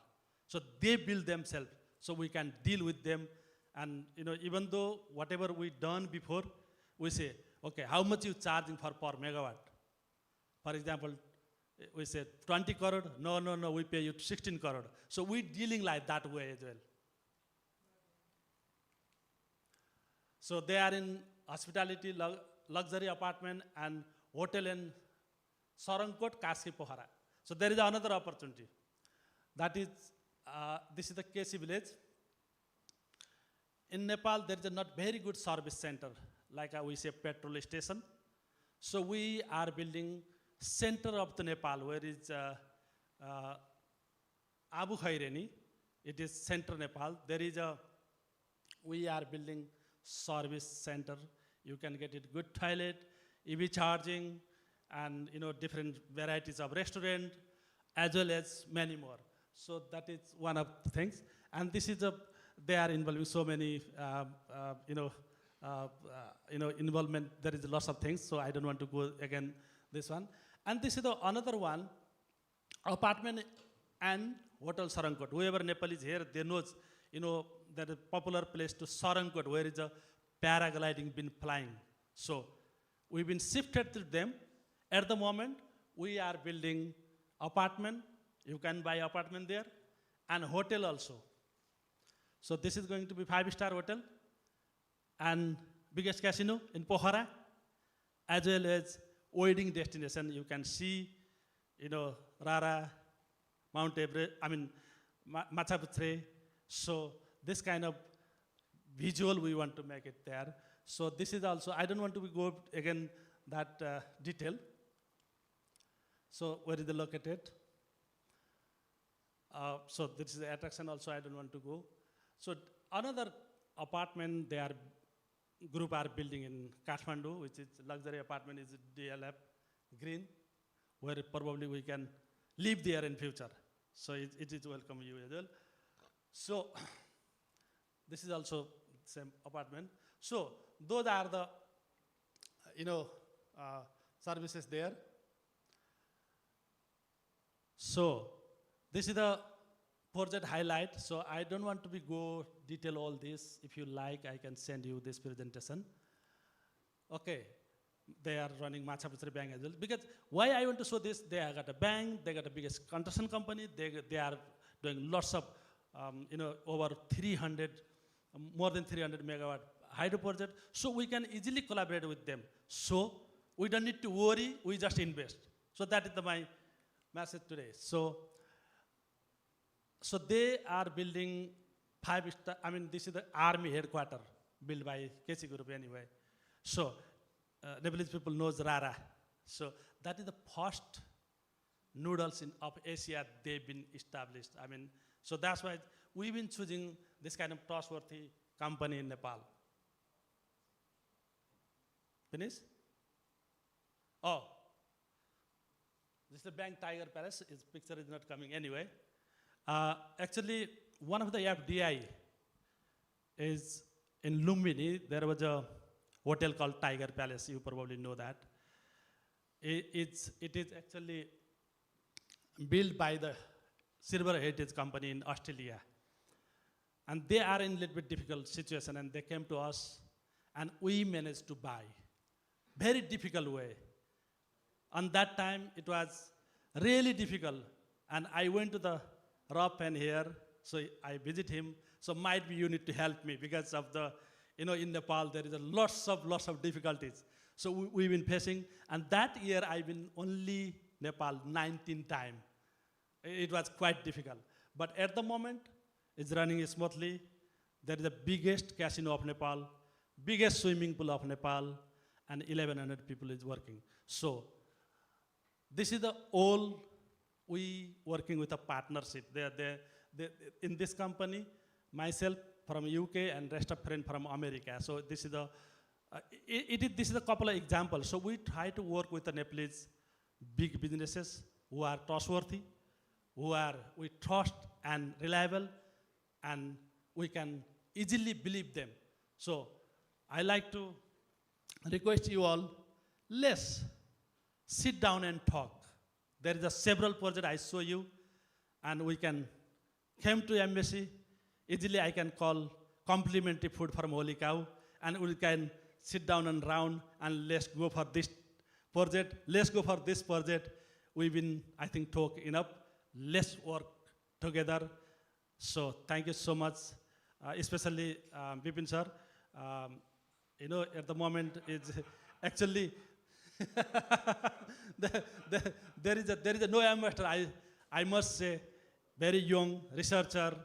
So they build themselves, so we can deal with them. And even though whatever we done before, we say, okay, how much you charging for per megawatt? For example, we say 20 crore, no, we pay you 16 crore. So we dealing like that way as well. So they are in hospitality, luxury apartment and hotel in Sarangkot, Kaski Pohara. So there is another opportunity. That is, this is the KC village. In Nepal, there is a not very good service center, like we say petrol station. So we are building center of the Nepal, where is Abu Khaireni. It is center Nepal. There is we are building service center. You can get it good toilet, EV charging, and different varieties of restaurant, as well as many more. So that is one of the things. And this is they are involving so many, involvement. There is lots of things, so I don't want to go again this one. And this is another one, apartment and hotel Sarangkot. Whoever Nepal is here, they knows, that a popular place to Sarangkot, where is a paragliding been flying. So we've been shifted to them. At the moment, we are building apartment. You can buy apartment there, and hotel also. So this is going to be 5-star hotel and biggest casino in Pokhara, as well as wedding destination. You can see, Rara, Mount Everest, Machaputre. So this kind of visual we want to make it there. So this is also, I don't want to go again that detail. So where is the located? So this is the attraction also, I don't want to go. So another apartment group are building in Kathmandu, which is luxury apartment, is DLF Green, where probably we can live there in future. So it is welcome you as well. So this is also same apartment. So those are the services there. So this is the project highlight. So I don't want to go detail all this. If you like, I can send you this presentation. Okay, they are running Machaputre Bank as well. Because why I want to show this, they have got a bank, they got the biggest construction company, they are doing lots of, over 300, more than 300 megawatt hydro project, so we can easily collaborate with them. So we don't need to worry, we just invest. So that is my message today. So they are building 5-star, this is the army headquarters built by KC Group anyway. So Nepalese people knows Rara. So that is the first noodles of Asia they've been established. So that's why we've been choosing this kind of trustworthy company in Nepal. Finish? Oh, this is the Bank Tiger Palace. Its picture is not coming anyway. Actually, one of the FDI is in Lumbini. There was a hotel called Tiger Palace. You probably know that. It is actually built by the Silver Heritage Company in Australia. And they are in a little bit difficult situation, and they came to us, and we managed to buy. Very difficult way. On that time, it was really difficult. And I went to the Rob Penn here, so I visit him. So might be you need to help me because of the, in Nepal, there is a lots of difficulties. So we've been facing, and that year I've been only Nepal 19 times. It was quite difficult. But at the moment, it's running smoothly. There is the biggest casino of Nepal, biggest swimming pool of Nepal, and 1,100 people is working. So this is the all we working with a partnership. In this company, myself from UK and rest of friends from America. So this is this is a couple of examples. So we try to work with the Nepalese big businesses who are trustworthy, we trust and reliable, and we can easily believe them. So I like to request you all, let's sit down and talk. There is several projects I show you, and we can come to embassy. Easily I can call complimentary food from Holy Cow, and we can sit down and round, and let's go for this project. Let's go for this project. We've been, I think, talk enough. Let's work together. So thank you so much, especially Bipin sir. At the moment, it's actually there is a no ambassador. I must say, very young researcher,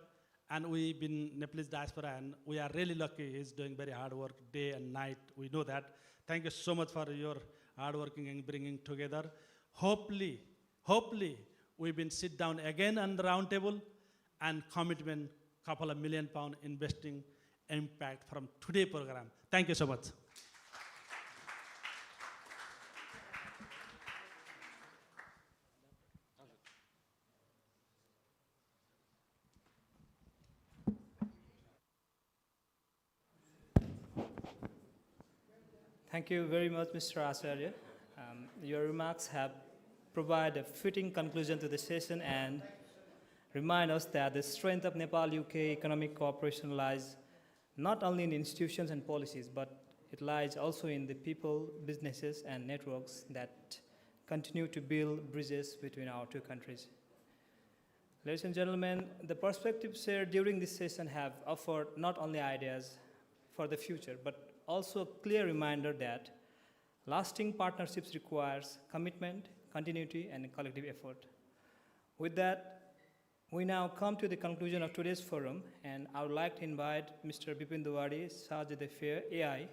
and we've been Nepalese diaspora, and we are really lucky. He's doing very hard work day and night. We know that. Thank you so much for your hard working and bringing together. Hopefully, we've been sit down again on the round table and commitment, couple of £1 million investing impact from today program. Thank you so much. Thank you very much, Mr. Acharya. Your remarks have provided a fitting conclusion to the session and remind us that the strength of Nepal-UK economic cooperation lies not only in institutions and policies, but it lies also in the people, businesses, and networks that continue to build bridges between our two countries. Ladies and gentlemen, the perspectives shared during this session have offered not only ideas for the future, but also a clear reminder that lasting partnerships requires commitment, continuity, and collective effort. With that, we now come to the conclusion of today's forum, and I would like to invite Mr. Bipin Dewari, Charge d'Affaires AI,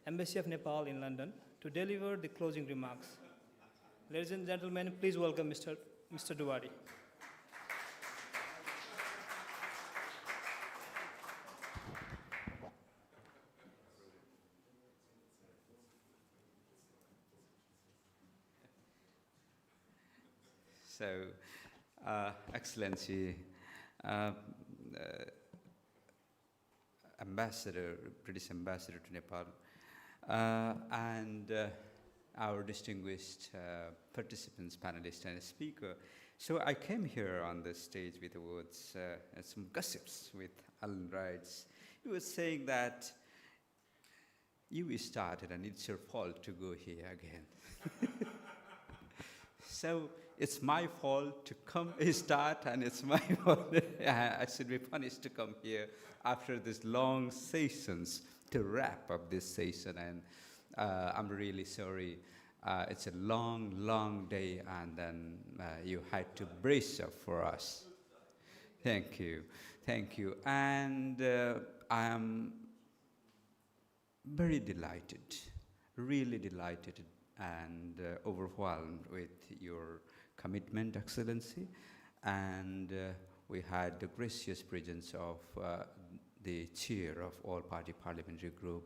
Embassy of Nepal in London, to deliver the closing remarks. Ladies and gentlemen, please welcome Mr. Dewari. So, Excellency, British Ambassador to Nepal, and our distinguished participants, panelists, and speaker. So I came here on the stage with the words and some gossips with Alan Wrights. He was saying that you started and it's your fault to go here again. So it's my fault to start, and it's my fault. I should be punished to come here after these long sessions. to wrap up this session, and I'm really sorry. It's a long, long day, and then you had to brace up for us. Thank you. Thank you. And I am very delighted, really delighted and overwhelmed with your commitment, Excellency. And we had the gracious presence of the chair of All Party Parliamentary Group,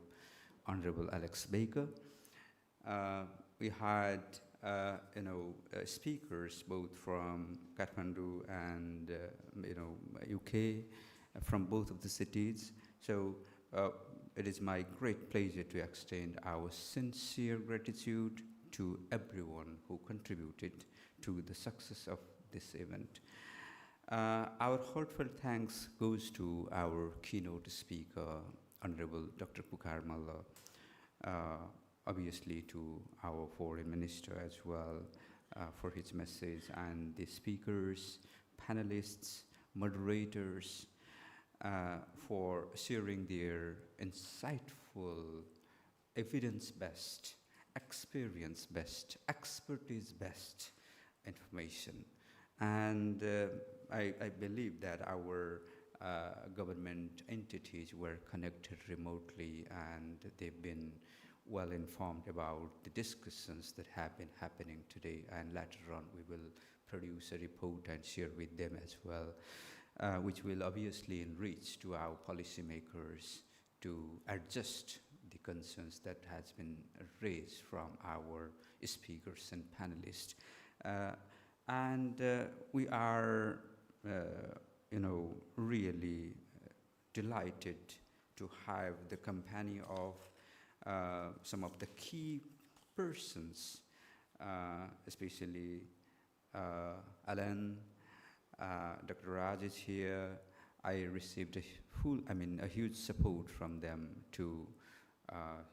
Honorable Alex Baker. We had speakers both from Kathmandu and UK, from both of the cities. So it is my great pleasure to extend our sincere gratitude to everyone who contributed to the success of this event. Our heartfelt thanks goes to our keynote speaker, Honorable Dr. Pukhar Malla, obviously to our foreign minister as well for his message, and the speakers, panelists, moderators for sharing their insightful, evidence-based, experience-based, expertise-based information. And I believe that our government entities were connected remotely, and they've been well informed about the discussions that have been happening today, and later on we will produce a report and share with them as well, which will obviously enrich to our policymakers to adjust the concerns that has been raised from our speakers and panelists. And we are, really delighted to have the company of some of the key persons, especially Alan, Dr. Raj is here. I received a huge support from them to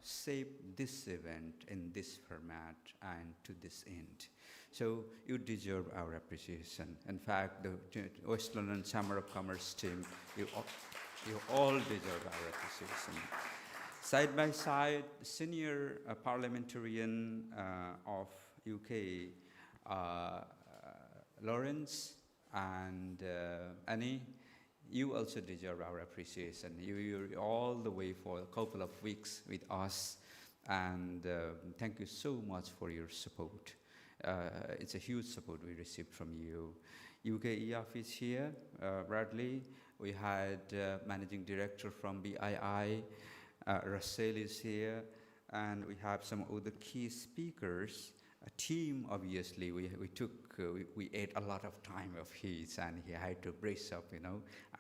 shape this event in this format and to this end. So you deserve our appreciation. In fact, the West London Chamber of Commerce team, you all deserve our appreciation. Side by side, senior parliamentarian of UK, Lawrence and Annie, you also deserve our appreciation. You're all the way for a couple of weeks with us, and thank you so much for your support. It's a huge support we received from you. UK office here, Bradley. We had Managing Director from BII, Russell is here, and we have some other key speakers. A team, obviously, we ate a lot of time of his, and he had to brace up,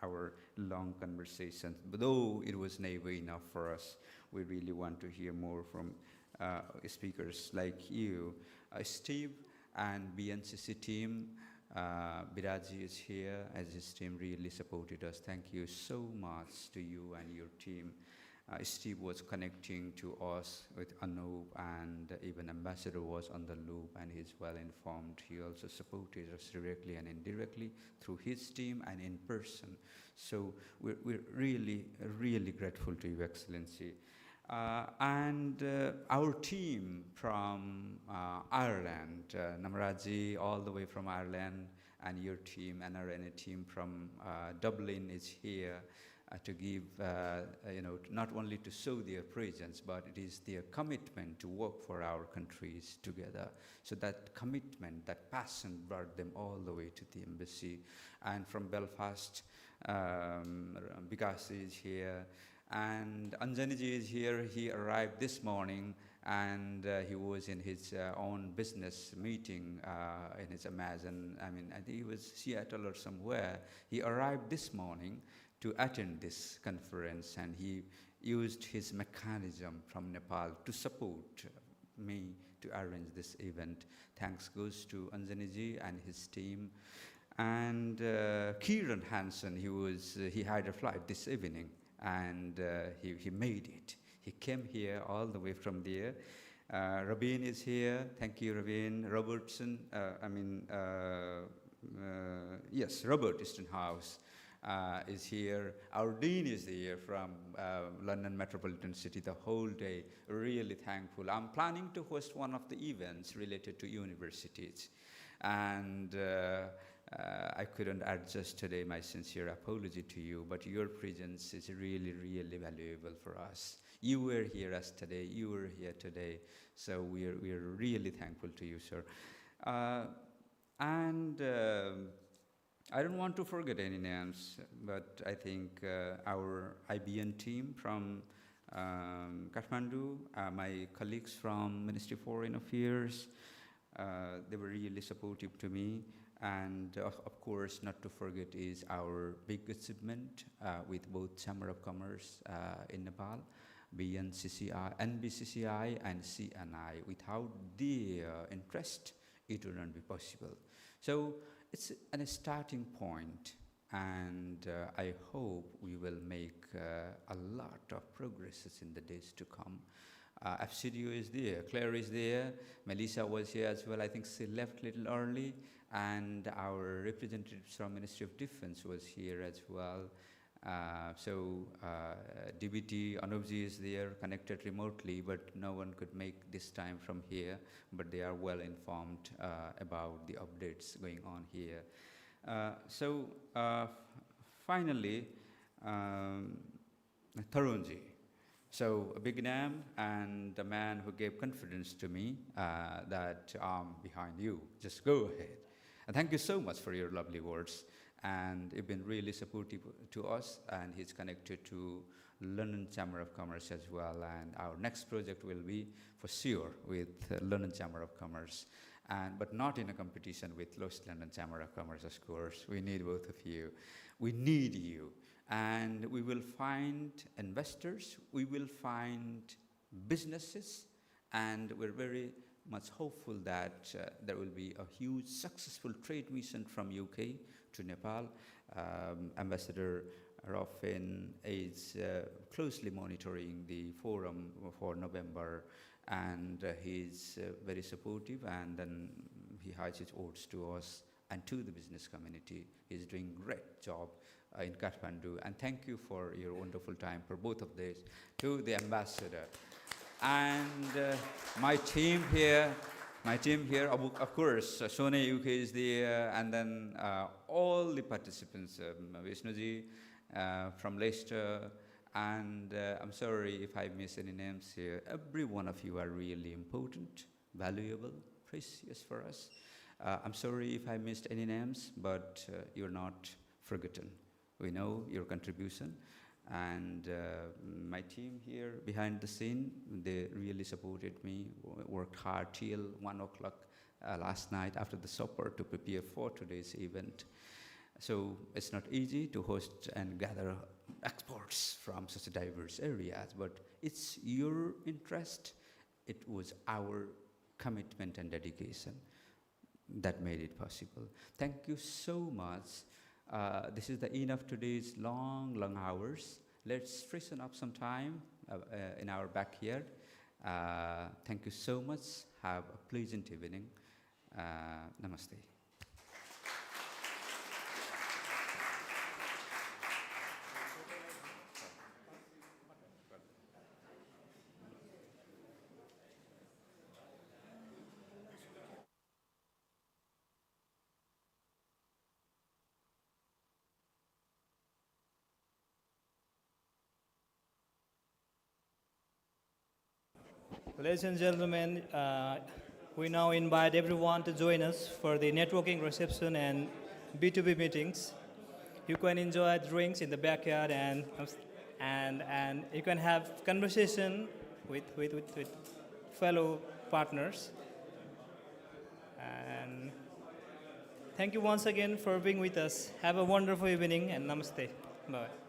our long conversations. But though it was never enough for us, we really want to hear more from speakers like you. Steve and BNCC team, Biraji is here, as his team really supported us. Thank you so much to you and your team. Steve was connecting to us with Anup, and even Ambassador was on the loop, and he's well informed. He also supported us directly and indirectly through his team and in person. So we're really, really grateful to you, Excellency. And our team from Ireland, Namraji, all the way from Ireland, and your team, NRNA team from Dublin is here. To give, not only to show their presence, but it is their commitment to work for our countries together. So that commitment, that passion brought them all the way to the embassy. And from Belfast, Vikas is here, and Anjaniji is here. He arrived this morning, and he was in his own business meeting in his Amazon. I think he was Seattle or somewhere. He arrived this morning to attend this conference, and he used his mechanism from Nepal to support me to arrange this event. Thanks goes to Anjaniji and his team. And Kieran Hansen, he had a flight this evening, and he made it. He came here all the way from there. Rabin is here. Thank you, Rabin. Robertson, Robert Eastonhouse. is here. Our dean is here from London Metropolitan City the whole day. Really thankful. I'm planning to host one of the events related to universities. And I couldn't adjust today. My sincere apology to you, but your presence is really, really valuable for us. You were here as today. You were here today. So we are really thankful to you, sir. And I don't want to forget any names, but I think our IBN team from Kathmandu, my colleagues from Ministry of Foreign Affairs, they were really supportive to me. And of course, not to forget is our big achievement with both Chamber of Commerce in Nepal, BNCCI, NBCCI, and CNI. Without their interest, it would not be possible. So it's a starting point, and I hope we will make a lot of progresses in the days to come. FCDO is there, Claire is there, Melissa was here as well. I think she left a little early, and our representatives from Ministry of Defense was here as well. DBT, Anubji is there, connected remotely, but no one could make this time from here, but they are well informed about the updates going on here. Finally, Tarunji. So a big name and a man who gave confidence to me that I'm behind you. Just go ahead. And thank you so much for your lovely words. And you've been really supportive to us, and he's connected to London Chamber of Commerce as well. And our next project will be for sure with London Chamber of Commerce, but not in a competition with Los London Chamber of Commerce, of course. We need both of you. We need you. And we will find investors, we will find businesses, and we're very much hopeful that there will be a huge successful trade mission from UK to Nepal. Ambassador Raufin is closely monitoring the forum for November, and he's very supportive, and then he has his odes to us and to the business community. He's doing a great job in Kathmandu, and thank you for your wonderful time for both of these, to the ambassador. And my team here, of course, Sone UK is there, and then all the participants, Vishnuji from Leicester, and I'm sorry if I miss any names here. Every one of you are really important, valuable, precious for us. I'm sorry if I missed any names, but you're not forgotten. We know your contribution, and my team here behind the scene, they really supported me, worked hard till 1 o'clock last night after the supper to prepare for today's event. So it's not easy to host and gather experts from such diverse areas, but it's your interest. It was our commitment and dedication that made it possible. Thank you so much. This is the end of today's long hours. Let's freshen up some time in our backyard. Thank you so much. Have a pleasant evening. Namaste. Ladies and gentlemen, we now invite everyone to join us for the networking reception and B2B meetings. You can enjoy drinks in the backyard, and you can have conversation with fellow partners. And thank you once again for being with us. Have a wonderful evening, and namaste. Bye.